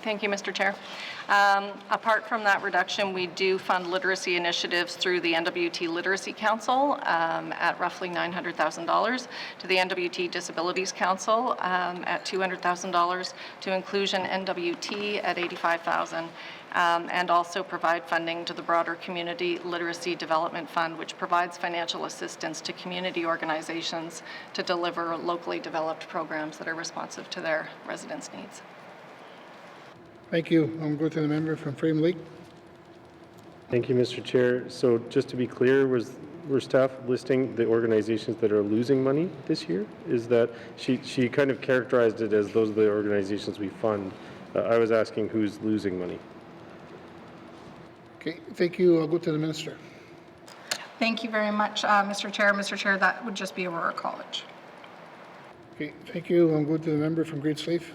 Thank you, Mr. Chair. Apart from that reduction, we do fund literacy initiatives through the NWT Literacy Council at roughly $900,000, to the NWT Disabilities Council at $200,000, to Inclusion NWT at $85,000, and also provide funding to the broader Community Literacy Development Fund, which provides financial assistance to community organizations to deliver locally developed programs that are responsive to their residents' needs. Thank you. I'm going to the member from Frame Lake. Thank you, Mr. Chair. So just to be clear, were staff listing the organizations that are losing money this year? Is that, she kind of characterized it as those are the organizations we fund. I was asking who's losing money. Okay, thank you. I'll go to the minister. Thank you very much, Mr. Chair. Mr. Chair, that would just be Aurora College. Okay, thank you. I'll go to the member from Great Slave.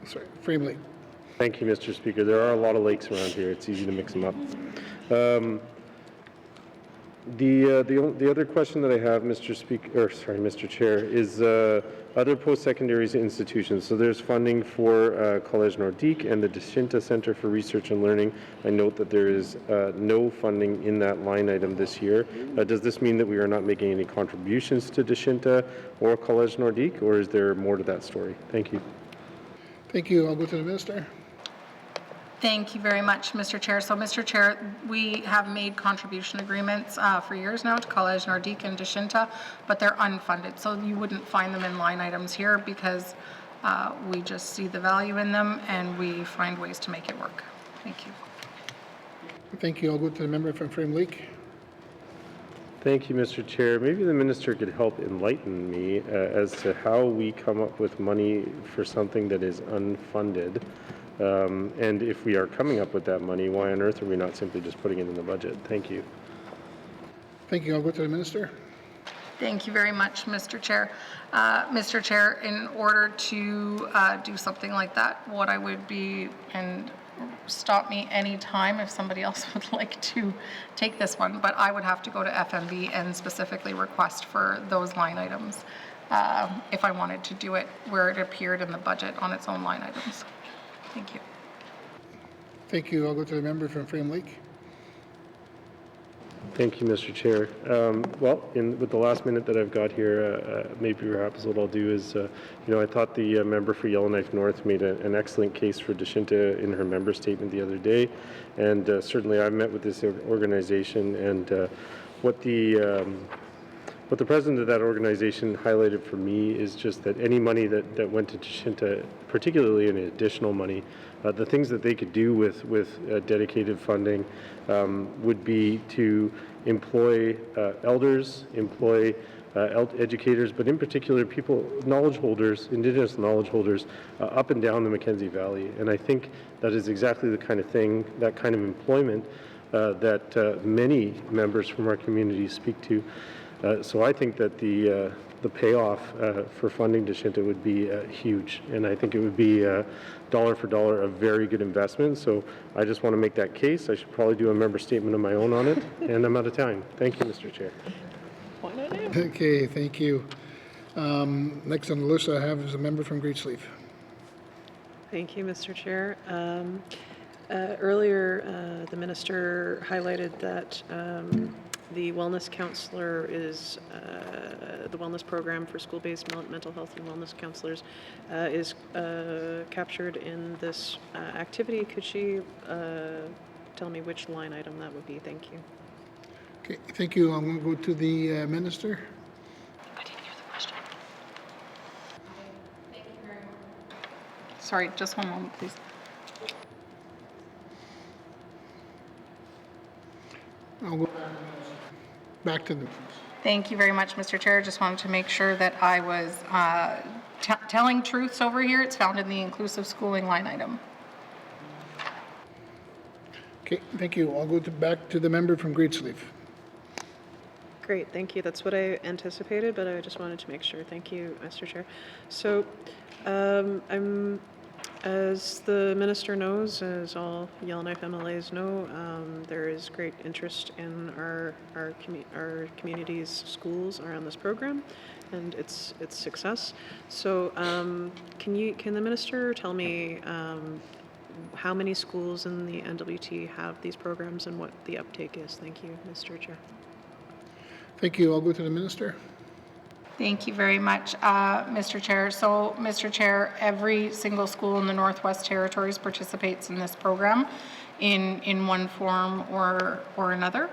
Sorry, Frame Lake. Thank you, Mr. Speaker. There are a lot of lakes around here. It's easy to mix them up. The other question that I have, Mr. Chair, is other post-secondary institutions. So there's funding for College Nordique and the Deshinta Center for Research and Learning. I note that there is no funding in that line item this year. Does this mean that we are not making any contributions to Deshinta or College Nordique, or is there more to that story? Thank you. Thank you. I'll go to the minister. Thank you very much, Mr. Chair. So, Mr. Chair, we have made contribution agreements for years now to College Nordique and Deshinta, but they're unfunded. So you wouldn't find them in line items here because we just see the value in them and we find ways to make it work. Thank you. Thank you. I'll go to the member from Frame Lake. Thank you, Mr. Chair. Maybe the minister could help enlighten me as to how we come up with money for something that is unfunded. And if we are coming up with that money, why on earth are we not simply just putting it in the budget? Thank you. Thank you. I'll go to the minister. Thank you very much, Mr. Chair. Mr. Chair, in order to do something like that, what I would be, and stop me any time if somebody else would like to take this one, but I would have to go to FMB and specifically request for those line items if I wanted to do it where it appeared in the budget on its own line items. Thank you. Thank you. I'll go to the member from Frame Lake. Thank you, Mr. Chair. With the last minute that I've got here, maybe perhaps what I'll do is, I thought the member for Yellowknife North made an excellent case for Deshinta in her member statement the other day, and certainly I've met with this organization, and what the president of that organization highlighted for me is just that any money that went to Deshinta, particularly in additional money, the things that they could do with dedicated funding would be to employ elders, employ educators, but in particular people, knowledge holders, Indigenous knowledge holders up and down the Mackenzie Valley. And I think that is exactly the kind of thing, that kind of employment that many members from our community speak to. So I think that the payoff for funding Deshinta would be huge, and I think it would be dollar for dollar a very good investment. So I just want to make that case. I should probably do a member statement of my own on it, and I'm out of time. Thank you, Mr. Chair. Okay, thank you. Next on the list I have is a member from Great Sleeve. Thank you, Mr. Chair. Earlier, the minister highlighted that the wellness counselor is, the wellness program for school-based mental health and wellness counselors is captured in this activity. Could she tell me which line item that would be? Thank you. Okay, thank you. I'm going to go to the minister. I didn't hear the question. Sorry, just one moment, please. I'll go back to the. Thank you very much, Mr. Chair. Just wanted to make sure that I was telling truths over here. It's found in the inclusive schooling line item. Okay, thank you. I'll go back to the member from Great Sleeve. Great, thank you. That's what I anticipated, but I just wanted to make sure. Thank you, Mr. Chair. So, as the minister knows, as all Yellowknife MLAs know, there is great interest in our community's schools around this program and its success. So, can the minister tell me how many schools in the NWT have these programs and what the uptake is? Thank you, Mr. Chair. Thank you. I'll go to the minister. Thank you very much, Mr. Chair. So, Mr. Chair, every single school in the Northwest Territories participates in this program in one form or another.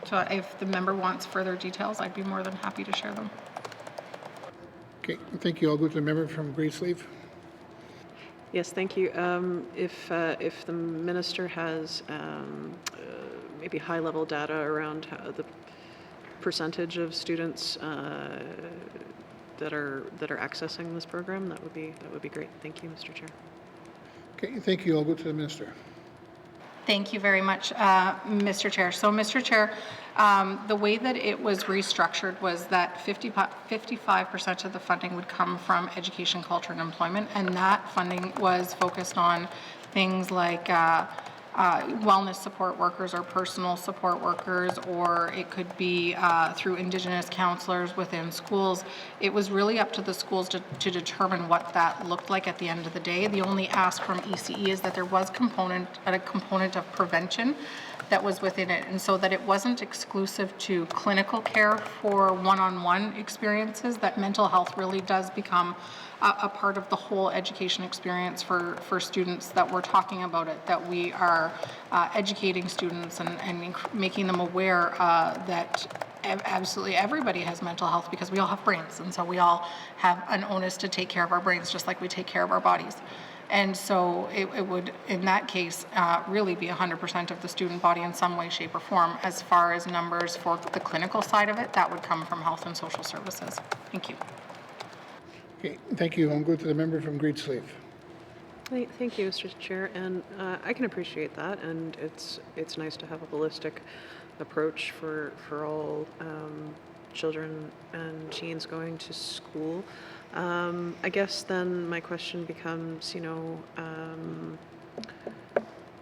So if the member wants further details, I'd be more than happy to share them. Okay, thank you. I'll go to the member from Great Sleeve. Yes, thank you. If the minister has maybe high-level data around the percentage of students that are accessing this program, that would be great. Thank you, Mr. Chair. Okay, thank you. I'll go to the minister. Thank you very much, Mr. Chair. So, Mr. Chair, the way that it was restructured was that 55% of the funding would come from education, culture, and employment, and that funding was focused on things like wellness support workers or personal support workers, or it could be through Indigenous counselors within schools. It was really up to the schools to determine what that looked like at the end of the day. The only ask from ECE is that there was a component of prevention that was within it, and so that it wasn't exclusive to clinical care for one-on-one experiences, that mental health really does become a part of the whole education experience for students, that we're talking about it, that we are educating students and making them aware that absolutely everybody has mental health, because we all have brains, and so we all have an onus to take care of our brains just like we take care of our bodies. And so it would, in that case, really be 100% of the student body in some way, shape, or form. As far as numbers for the clinical side of it, that would come from Health and Social Services. Thank you. Okay, thank you. I'll go to the member from Great Sleeve. Thank you, Mr. Chair, and I can appreciate that, and it's nice to have a holistic approach for all children and teens going to school. I guess then my question becomes,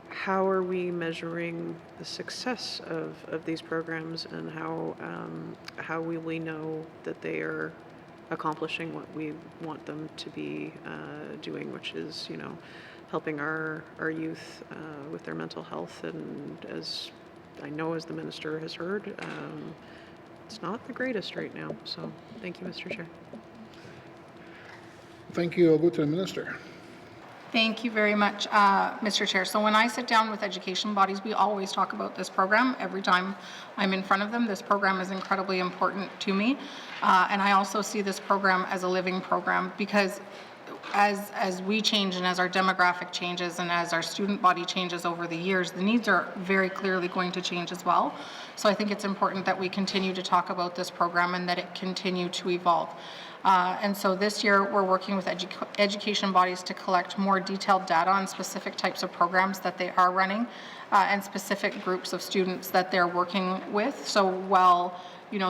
how are we measuring the success of these programs, and how will we know that they are accomplishing what we want them to be doing, which is, helping our youth with their mental health. And as I know, as the minister has heard, it's not the greatest right now. So thank you, Mr. Chair. Thank you. I'll go to the minister. Thank you very much, Mr. Chair. So when I sit down with education bodies, we always talk about this program. Every time I'm in front of them, this program is incredibly important to me. And I also see this program as a living program, because as we change and as our demographic changes and as our student body changes over the years, the needs are very clearly going to change as well. So I think it's important that we continue to talk about this program and that it continue to evolve. And so this year we're working with education bodies to collect more detailed data on specific types of programs that they are running and specific groups of students that they're working with. So while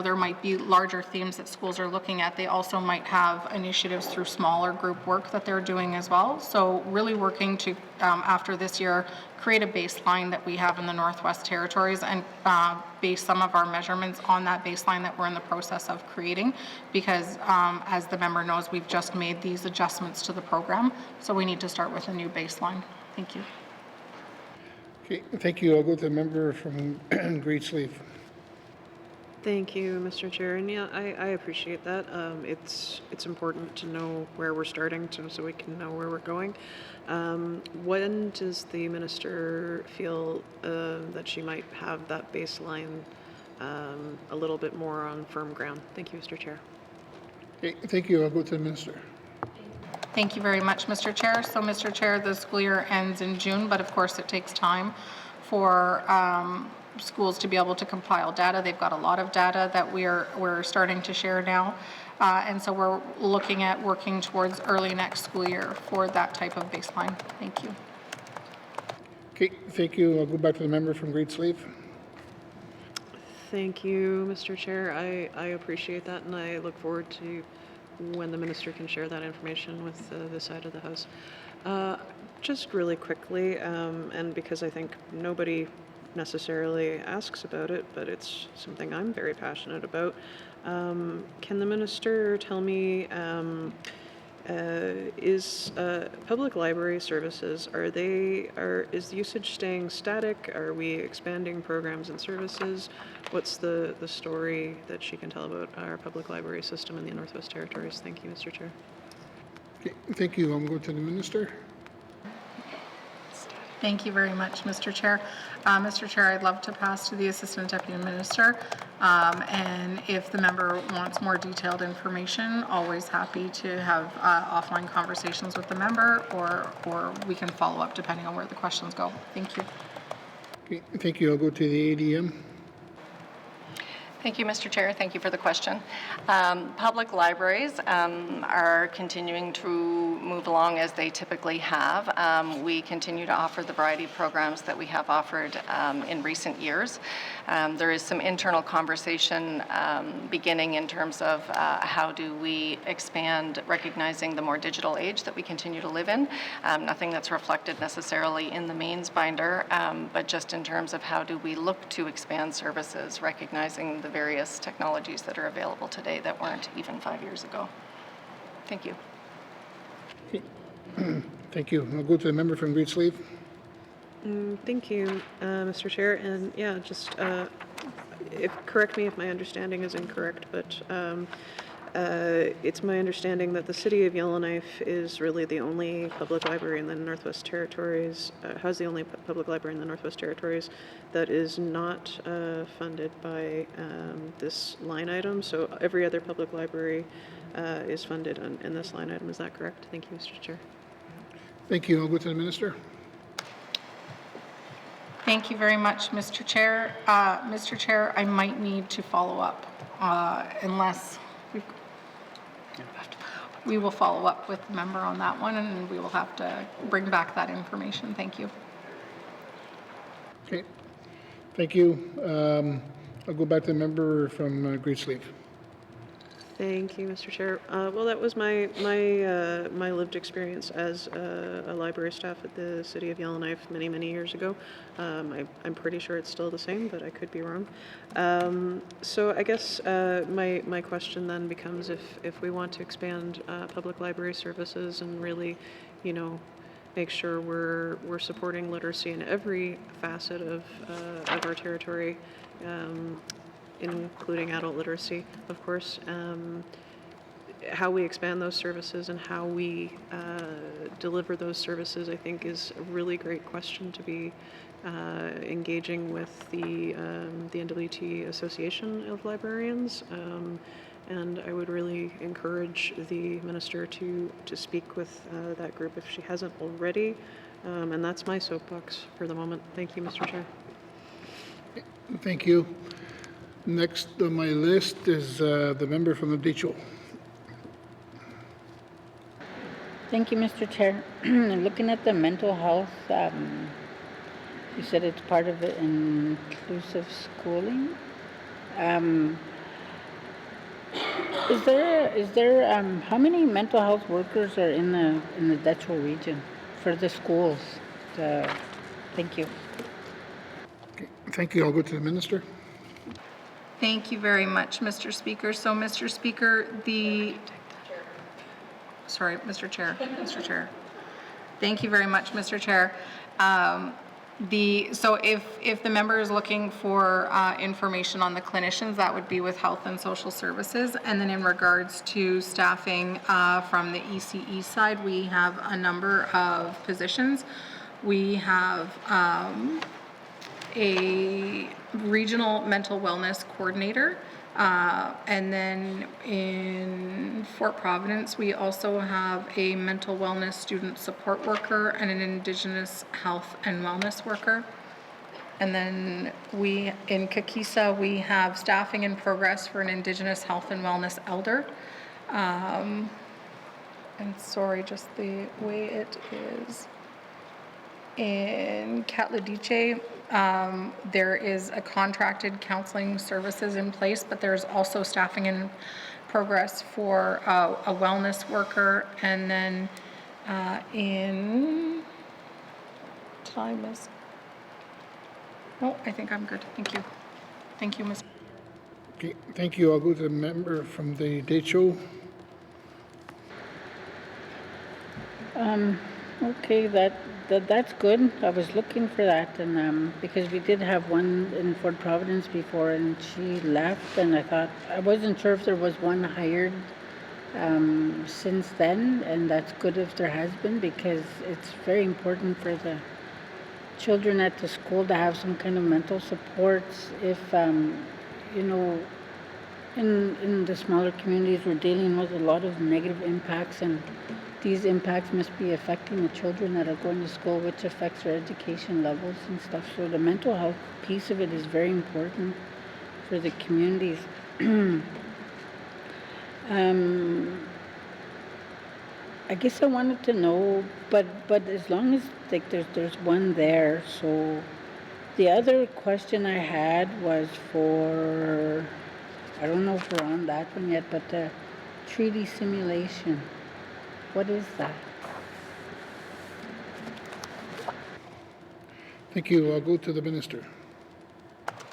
there might be larger themes that schools are looking at, they also might have initiatives through smaller group work that they're doing as well. So really working to, after this year, create a baseline that we have in the Northwest Territories and base some of our measurements on that baseline that we're in the process of creating, because as the member knows, we've just made these adjustments to the program, so we need to start with a new baseline. Thank you. Okay, thank you. I'll go to the member from Great Sleeve. Thank you, Mr. Chair. And yeah, I appreciate that. It's important to know where we're starting so we can know where we're going. When does the minister feel that she might have that baseline a little bit more on firm ground? Thank you, Mr. Chair. Okay, thank you. I'll go to the minister. Thank you very much, Mr. Chair. So, Mr. Chair, the school year ends in June, but of course it takes time for schools to be able to compile data. They've got a lot of data that we're starting to share now. And so we're looking at working towards early next school year for that type of baseline. Thank you. Okay, thank you. I'll go back to the member from Great Sleeve. Thank you, Mr. Chair. I appreciate that, and I look forward to when the minister can share that information with this side of the House. Just really quickly, and because I think nobody necessarily asks about it, but it's something I'm very passionate about. Can the minister tell me, is public library services, is usage staying static? Are we expanding programs and services? What's the story that she can tell about our public library system in the Northwest Territories? Thank you, Mr. Chair. Okay, thank you. I'm going to the minister. Thank you very much, Mr. Chair. Mr. Chair, I'd love to pass to the Assistant Deputy Minister. And if the member wants more detailed information, always happy to have offline conversations with the member, or we can follow up depending on where the questions go. Thank you. Okay, thank you. I'll go to the ADM. Thank you, Mr. Chair. Thank you for the question. Public libraries are continuing to move along as they typically have. We continue to offer the variety of programs that we have offered in recent years. There is some internal conversation beginning in terms of how do we expand, recognizing the more digital age that we continue to live in. Nothing that's reflected necessarily in the mains binder, but just in terms of how do we look to expand services, recognizing the various technologies that are available today that weren't even 5 years ago. Thank you. Thank you. I'll go to the member from Great Sleeve. Thank you, Mr. Chair. And yeah, just correct me if my understanding is incorrect, but it's my understanding that the City of Yellowknife is really the only public library in the Northwest Territories, has the only public library in the Northwest Territories that is not funded by this line item. So every other public library is funded in this line item. Is that correct? Thank you, Mr. Chair. Thank you. I'll go to the minister. Thank you very much, Mr. Chair. Mr. Chair, I might need to follow up unless we will follow up with the member on that one, and we will have to bring back that information. Thank you. Okay. Thank you. I'll go back to the member from Great Slave. Thank you, Mr. Chair. Well, that was my lived experience as a library staff at the City of Yellowknife many years ago. I'm pretty sure it's still the same, but I could be wrong. So I guess my question then becomes if we want to expand public library services and really, make sure we're supporting literacy in every facet of our territory. Including adult literacy, of course. How we expand those services and how we deliver those services, I think, is a really great question to be engaging with the NWT Association of Librarians. And I would really encourage the minister to speak with that group if she hasn't already. And that's my soapbox for the moment. Thank you, Mr. Chair. Thank you. Next on my list is the member from the Decho. Thank you, Mr. Chair. Looking at the mental health, you said it's part of the inclusive schooling. Is there how many mental health workers are in the Decho region for the schools? Thank you. Okay, thank you. I'll go to the minister. Thank you very much, Mr. Speaker. So, Mr. Speaker, Mr. Chair. Thank you very much, Mr. Chair. So if the member is looking for information on the clinicians, that would be with Health and Social Services. And then in regards to staffing from the ECE side, we have a number of positions. We have a regional mental wellness coordinator. And then in Fort Providence, we also have a mental wellness student support worker and an Indigenous health and wellness worker. And then in Kakisa, we have staffing in progress for an Indigenous health and wellness elder. And sorry, just the way it is. In Katladiche, there is a contracted counseling services in place, but there's also staffing in progress for a wellness worker. And then I think I'm good. Thank you. Thank you, Ms. Okay, thank you. I'll go to the member from the Decho. Okay, that's good. I was looking for that, and because we did have one in Fort Providence before, and she left, and I wasn't sure if there was one hired since then, and that's good if there has been, because it's very important for the children at the school to have some kind of mental supports. If in the smaller communities, we're dealing with a lot of negative impacts, and these impacts must be affecting the children that are going to school, which affects their education levels and stuff. So the mental health piece of it is very important for the communities. I guess I wanted to know, but as long as there's one there. So the other question I had was for, I don't know if we're on that one yet, but the treaty simulation. What is that? Thank you. I'll go to the minister.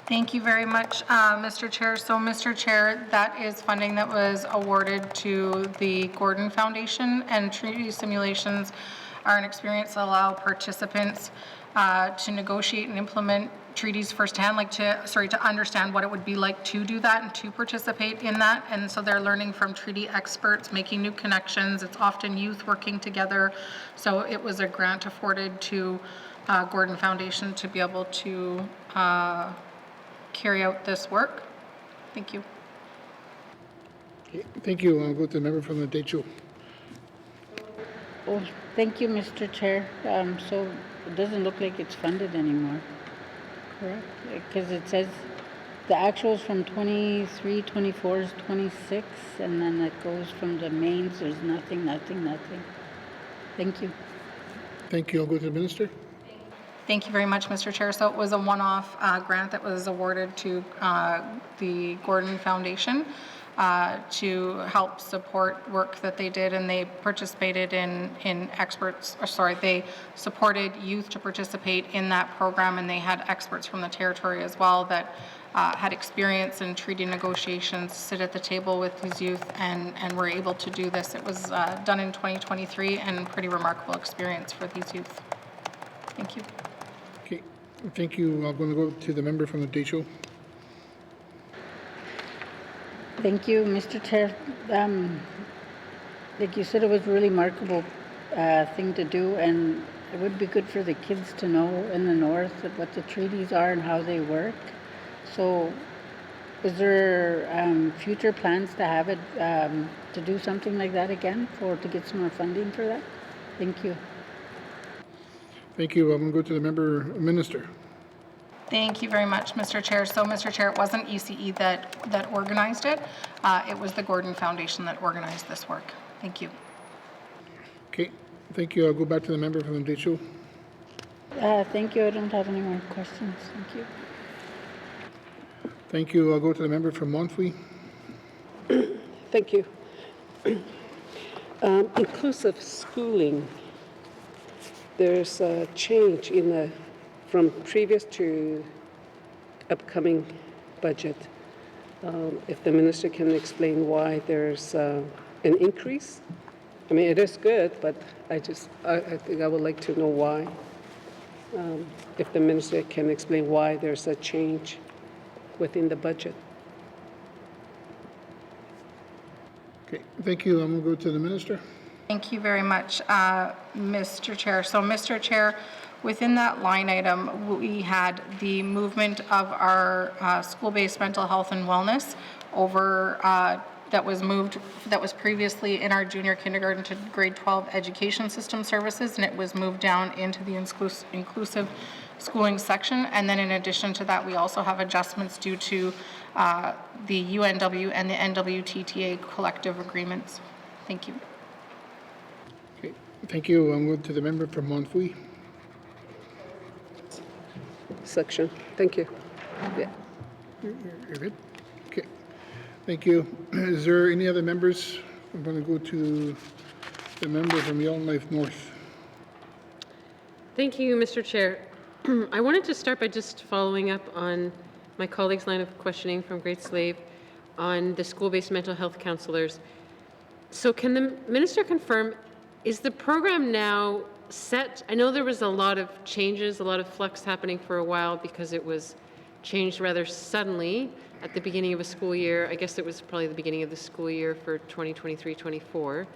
Thank you very much, Mr. Chair. So, Mr. Chair, that is funding that was awarded to the Gordon Foundation, and treaty simulations are an experience that allow participants to negotiate and implement treaties firsthand, to understand what it would be like to do that and to participate in that. And so they're learning from treaty experts, making new connections. It's often youth working together. So it was a grant afforded to Gordon Foundation to be able to carry out this work. Thank you. Okay, thank you. I'll go to the member from the Decho. Oh, thank you, Mr. Chair. So it doesn't look like it's funded anymore, correct? Because it says the actuals from 23, 24 is 26, and then it goes from the mains, there's nothing. Thank you. Thank you. I'll go to the minister. Thank you very much, Mr. Chair. So it was a one-off grant that was awarded to the Gordon Foundation to help support work that they did, and they participated in they supported youth to participate in that program, and they had experts from the territory as well that had experience in treaty negotiations, sit at the table with these youth, and were able to do this. It was done in 2023, and pretty remarkable experience for these youth. Thank you. Okay, thank you. I'm going to go to the member from the Deschutes. Thank you, Mr. Chair. Like you said, it was a really remarkable thing to do, and it would be good for the kids to know in the north what the treaties are and how they work. So is there future plans to have it, to do something like that again, to get some more funding for that? Thank you. Thank you. I'm going to go to the member minister. Thank you very much, Mr. Chair. So, Mr. Chair, it wasn't ECE that organized it. It was the Gordon Foundation that organized this work. Thank you. Okay, thank you. I'll go back to the member from the Deschutes. Thank you. I don't have any more questions. Thank you. Thank you. I'll go to the member from Montfouille. Thank you. Inclusive schooling. There's a change from previous to upcoming budget. If the minister can explain why there's an increase. I mean, it is good, but I think I would like to know why. If the minister can explain why there's a change within the budget. Okay, thank you. I'm going to go to the minister. Thank you very much, Mr. Chair. So, Mr. Chair, within that line item, we had the movement of our school-based mental health and wellness over that was previously in our junior kindergarten to grade 12 education system services, and it was moved down into the inclusive schooling section. And then in addition to that, we also have adjustments due to the UNW and the NWTTA collective agreements. Thank you. Okay, thank you. I'm going to the member from Montfouille. Section. Thank you. Yeah. You're good? Okay. Thank you. Is there any other members? I'm going to go to the member from Yellowknife North. Thank you, Mr. Chair. I wanted to start by just following up on my colleague's line of questioning from Great Slave on the school-based mental health counselors. So can the minister confirm, is the program now set? I know there was a lot of changes, a lot of flux happening for a while because it was changed rather suddenly at the beginning of a school year. I guess it was probably the beginning of the school year for 2023-24.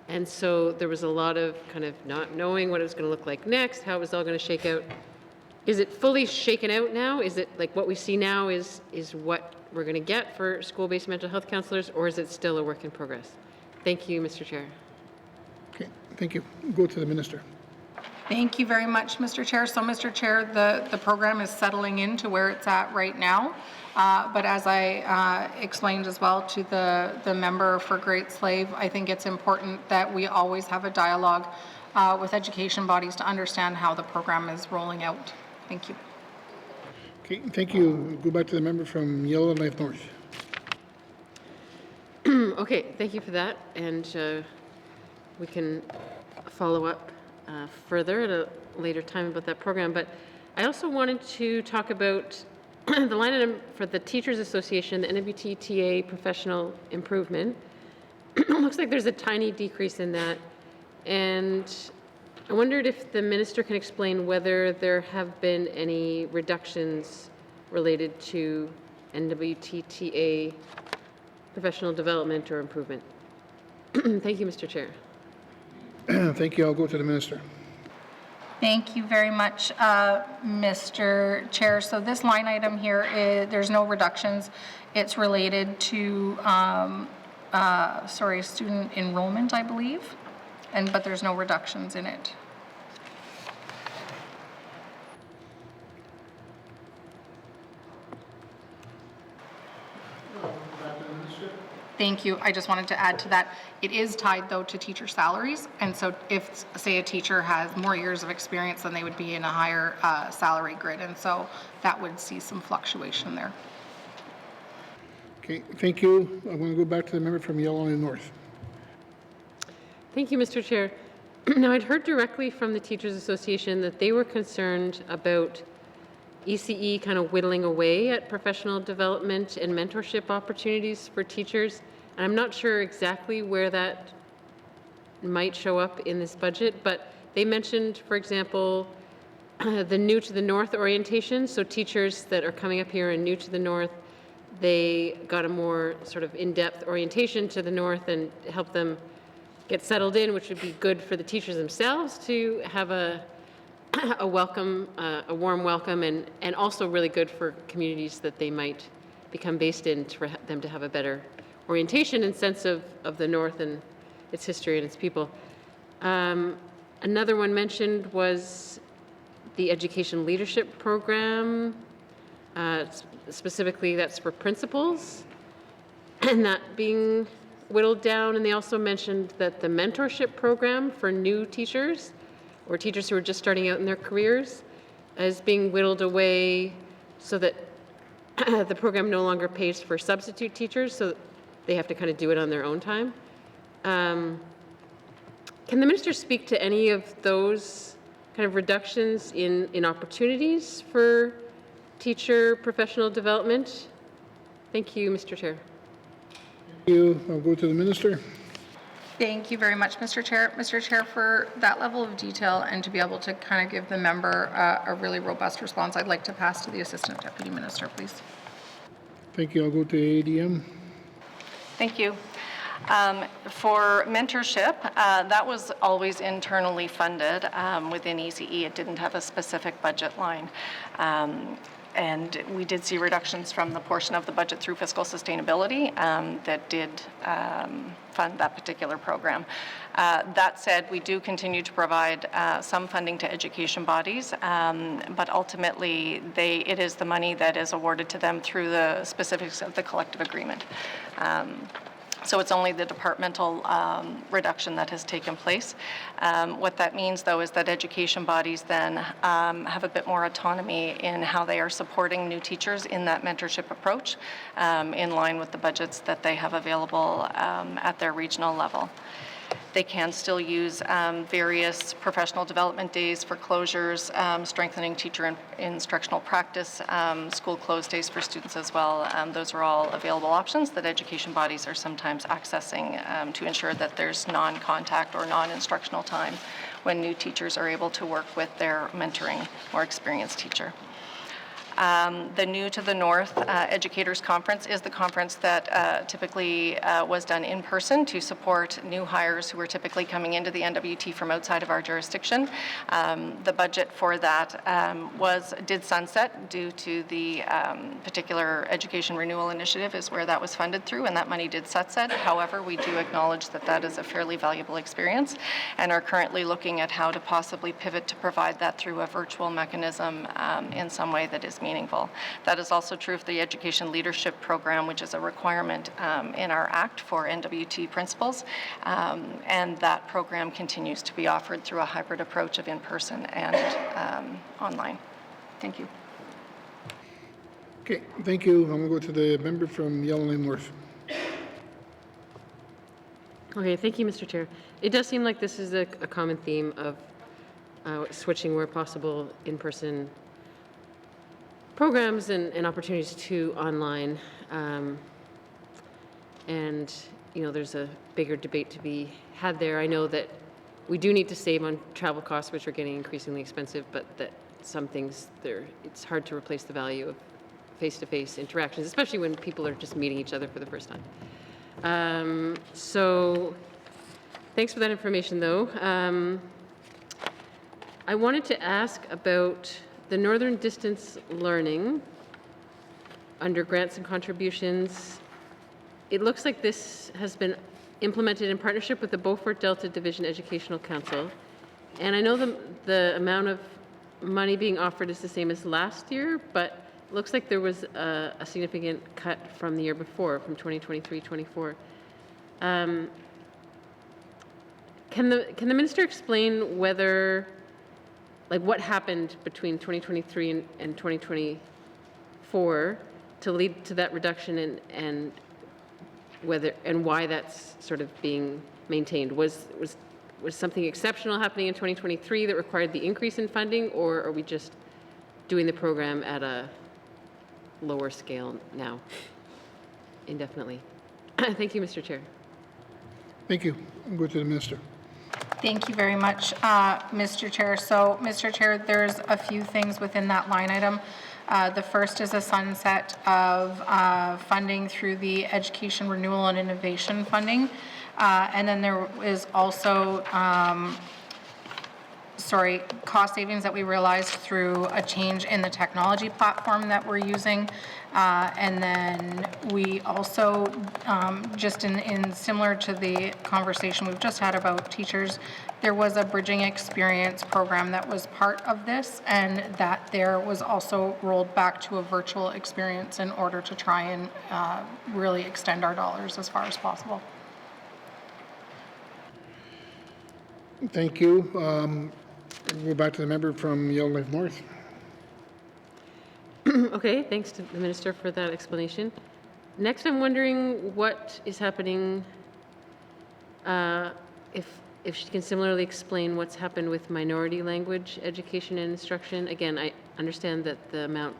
And so there was a lot of kind of not knowing what it was going to look like next, how it was all going to shake out. Is it fully shaken out now? Is it like what we see now is what we're going to get for school-based mental health counselors, or is it still a work in progress? Thank you, Mr. Chair. Okay, thank you. Go to the minister. Thank you very much, Mr. Chair. So, Mr. Chair, the program is settling into where it's at right now. But as I explained as well to the member for Great Slave, I think it's important that we always have a dialogue with education bodies to understand how the program is rolling out. Thank you. Okay, thank you. Go back to the member from Yellowknife North. Okay, thank you for that. And we can follow up further at a later time about that program. But I also wanted to talk about the line item for the Teachers Association, the NWTTA professional improvement. It looks like there's a tiny decrease in that. And I wondered if the minister can explain whether there have been any reductions related to NWTTA professional development or improvement. Thank you, Mr. Chair. Thank you. I'll go to the minister. Thank you very much, Mr. Chair. So this line item here, there's no reductions. It's related to, student enrollment, I believe, but there's no reductions in it. Thank you. I just wanted to add to that. It is tied, though, to teacher salaries. And so if, say, a teacher has more years of experience, then they would be in a higher salary grid. And so that would see some fluctuation there. Okay, thank you. I'm going to go back to the member from Yellowknife North. Thank you, Mr. Chair. Now, I'd heard directly from the Teachers Association that they were concerned about ECE kind of whittling away at professional development and mentorship opportunities for teachers. And I'm not sure exactly where that might show up in this budget, but they mentioned, for example, the New to the North orientation. So teachers that are coming up here and new to the North, they got a more sort of in-depth orientation to the North and help them get settled in, which would be good for the teachers themselves to have a welcome, a warm welcome, and also really good for communities that they might become based in for them to have a better orientation and sense of the North and its history and its people. Another one mentioned was the Education Leadership Program. Specifically, that's for principals, and that being whittled down. And they also mentioned that the mentorship program for new teachers or teachers who are just starting out in their careers is being whittled away so that the program no longer pays for substitute teachers, so they have to kind of do it on their own time. Can the minister speak to any of those kind of reductions in opportunities for teacher professional development? Thank you, Mr. Chair. Thank you. I'll go to the minister. Thank you very much, Mr. Chair. Mr. Chair, for that level of detail and to be able to kind of give the member a really robust response, I'd like to pass to the Assistant Deputy Minister, please. Thank you. I'll go to ADM. Thank you. For mentorship, that was always internally funded within ECE. It didn't have a specific budget line. And we did see reductions from the portion of the budget through fiscal sustainability that did fund that particular program. That said, we do continue to provide some funding to education bodies, but ultimately it is the money that is awarded to them through the specifics of the collective agreement. So it's only the departmental reduction that has taken place. What that means, though, is that education bodies then have a bit more autonomy in how they are supporting new teachers in that mentorship approach, in line with the budgets that they have available at their regional level. They can still use various professional development days for closures, strengthening teacher instructional practice, school close days for students as well. Those are all available options that education bodies are sometimes accessing to ensure that there's non-contact or non-instructional time when new teachers are able to work with their mentoring or experienced teacher. The New to the North Educators Conference is the conference that typically was done in person to support new hires who were typically coming into the NWT from outside of our jurisdiction. The budget for that did sunset due to the particular education renewal initiative is where that was funded through, and that money did sunset. However, we do acknowledge that that is a fairly valuable experience and are currently looking at how to possibly pivot to provide that through a virtual mechanism in some way that is meaningful. That is also true of the Education Leadership Program, which is a requirement in our Act for NWT principals, and that program continues to be offered through a hybrid approach of in-person and online. Thank you. Okay, thank you. I'm going to go to the member from Yellowknife North. Okay, thank you, Mr. Chair. It does seem like this is a common theme of switching where possible in-person programs and opportunities to online. And, you know, there's a bigger debate to be had there. I know that we do need to save on travel costs, which are getting increasingly expensive, but that some things it's hard to replace the value of face-to-face interactions, especially when people are just meeting each other for the first time. So thanks for that information, though. I wanted to ask about the Northern Distance Learning under grants and contributions. It looks like this has been implemented in partnership with the Beaufort Delta Division Educational Council. And I know the amount of money being offered is the same as last year, but looks like there was a significant cut from the year before, from 2023-24. Can the minister explain whether, like, what happened between 2023 and 2024 to lead to that reduction, and whether and why that's sort of being maintained? Was something exceptional happening in 2023 that required the increase in funding, or are we just doing the program at a lower scale now, indefinitely? Thank you, Mr. Chair. Thank you. I'll go to the minister. Thank you very much, Mr. Chair. So, Mr. Chair, there's a few things within that line item. The first is a sunset of funding through the Education Renewal and Innovation funding. And then there is also, cost savings that we realized through a change in the technology platform that we're using. And then we also, just in similar to the conversation we've just had about teachers, there was a bridging experience program that was part of this, and that there was also rolled back to a virtual experience in order to try and really extend our dollars as far as possible. Thank you. We'll go back to the member from Yellowknife North. Okay, thanks to the minister for that explanation. Next, I'm wondering what is happening, if she can similarly explain what's happened with minority language education and instruction. Again, I understand that the amount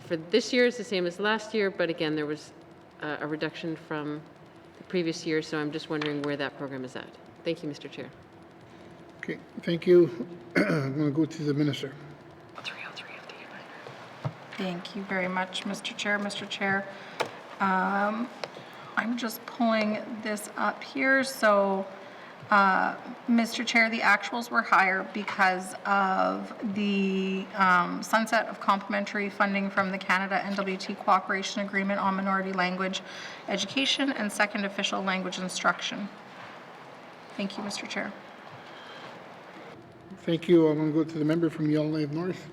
for this year is the same as last year, but again, there was a reduction from the previous year, so I'm just wondering where that program is at. Thank you, Mr. Chair. Okay, thank you. I'm going to go to the minister. Thank you very much, Mr. Chair. Mr. Chair, I'm just pulling this up here. So, Mr. Chair, the actuals were higher because of the sunset of complementary funding from the Canada NWT Cooperation Agreement on Minority Language Education and Second Official Language Instruction. Thank you, Mr. Chair. Thank you. I'm going to go to the member from Yellowknife North.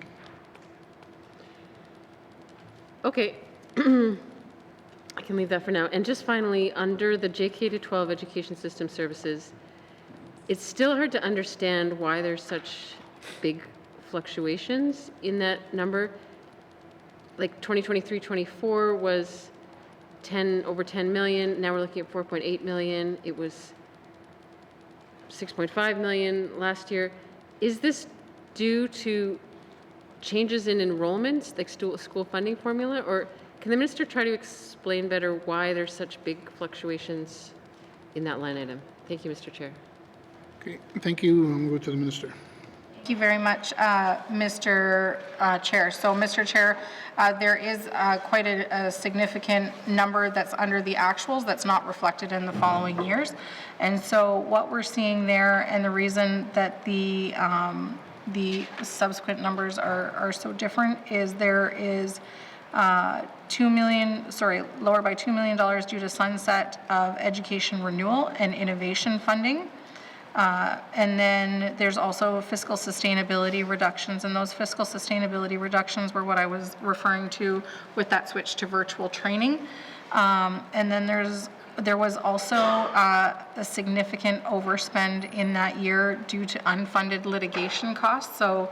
Okay, I can leave that for now. And just finally, under the JK to 12 education system services, it's still hard to understand why there's such big fluctuations in that number. Like 2023-24 was over 10 million. Now we're looking at 4.8 million. It was 6.5 million last year. Is this due to changes in enrollments, like school funding formula, or can the minister try to explain better why there's such big fluctuations in that line item? Thank you, Mr. Chair. Okay, thank you. I'm going to go to the minister. Thank you very much, Mr. Chair. So, Mr. Chair, there is quite a significant number that's under the actuals that's not reflected in the following years. And so what we're seeing there, and the reason that the subsequent numbers are so different, is there is lower by $2 million due to sunset of education renewal and innovation funding. And then there's also fiscal sustainability reductions, and those fiscal sustainability reductions were what I was referring to with that switch to virtual training. And then there was also a significant overspend in that year due to unfunded litigation costs. So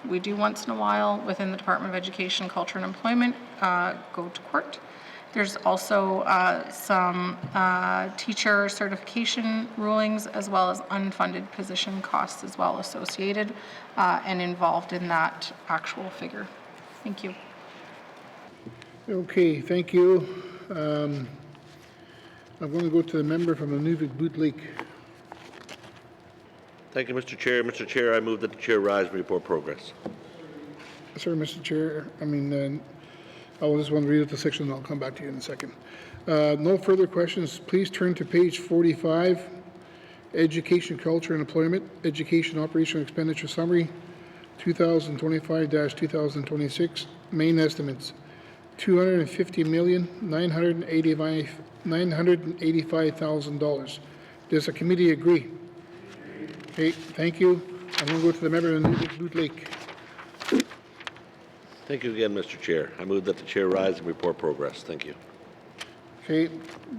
we do once in a while within the Department of Education, Culture and Employment go to court. There's also some teacher certification rulings, as well as unfunded position costs as well associated and involved in that actual figure. Thank you. Okay, thank you. I'm going to go to the member from Nunavut-Boot Lake. Thank you, Mr. Chair. Mr. Chair, I move that the chair rise and report progress. Sorry, Mr. Chair. I will just want to read out the section, and I'll come back to you in a second. No further questions. Please turn to page 45, Education, Culture and Employment, Education Operational Expenditure Summary, 2025-2026, main estimates, $250,985,000. Does the committee agree? Okay, thank you. I'm going to go to the member of Nunavut-Boot Lake. Thank you again, Mr. Chair. I move that the chair rise and report progress. Thank you. Okay,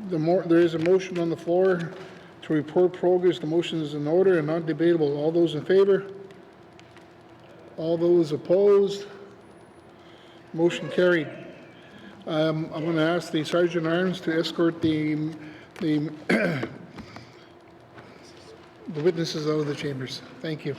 there is a motion on the floor to report progress. The motion is in order and not debatable. All those in favor? All those opposed? Motion carried. I'm going to ask the Sergeant at Arms to escort the witnesses out of the chambers. Thank you.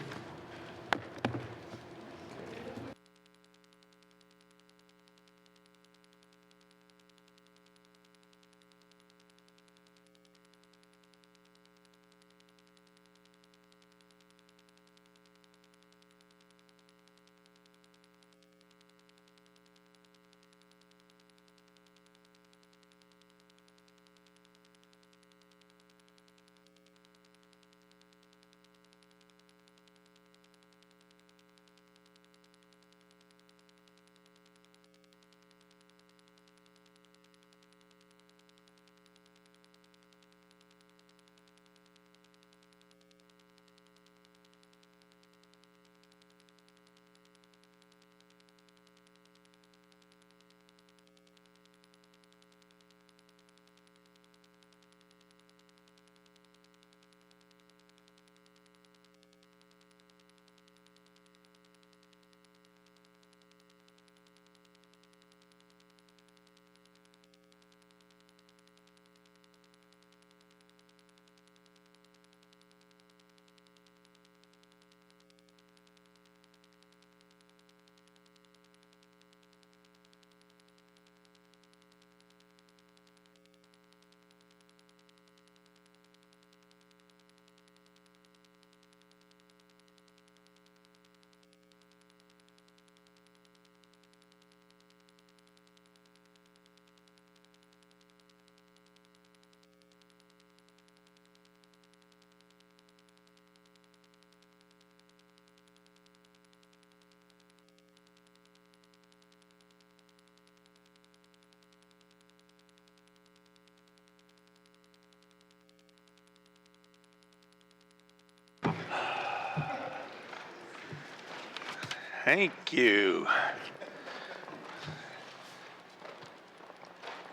Thank you.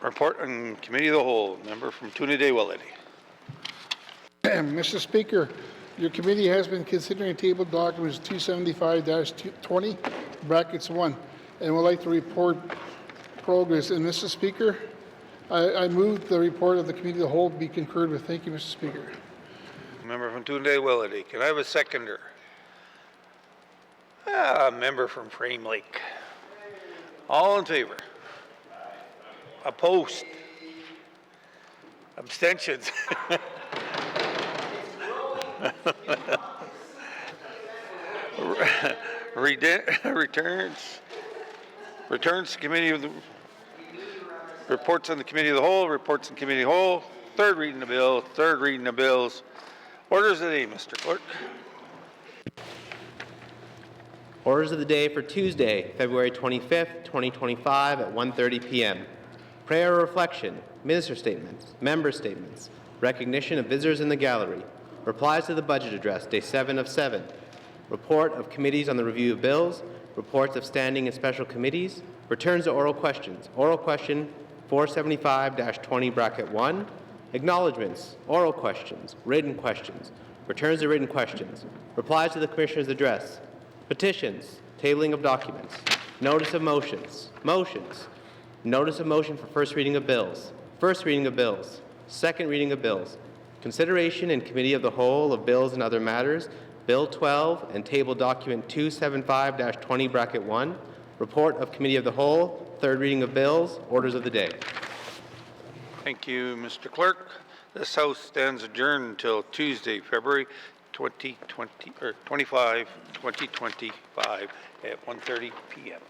Report on Committee of the Whole. Member from Toonaday-Willety. Mr. Speaker, your committee has been considering table documents 275-20, brackets 1, and would like to report progress. And Mr. Speaker, I move the report of the Committee of the Whole be concurred with. Thank you, Mr. Speaker. Member from Toonaday-Willety. Can I have a seconder? Member from Frame Lake. All in favor? Opposed? Abstentions? Returns to Committee of the reports on the Committee of the Whole, reports on Committee of the Whole, third reading of bill, third reading of bills. Orders of the day, Mr. Clerk. Orders of the day for Tuesday, February 25th, 2025 at 1:30 p.m. Prayer or reflection, minister statements, member statements, recognition of visitors in the gallery, replies to the budget address, day 7 of 7, report of committees on the review of bills, reports of standing and special committees, returns to oral questions. Oral question 475-20 bracket 1, acknowledgements, oral questions, returns to written questions, replies to the Commissioner's address, petitions, tabling of documents, notice of motions, notice of motion for first reading of bills, second reading of bills, consideration in Committee of the Whole of bills and other matters, Bill 12 and table document 275-20 bracket 1, report of Committee of the Whole, third reading of bills, orders of the day. Thank you, Mr. Clerk. This House stands adjourned until Tuesday, February 25, 2025 at 1:30 p.m.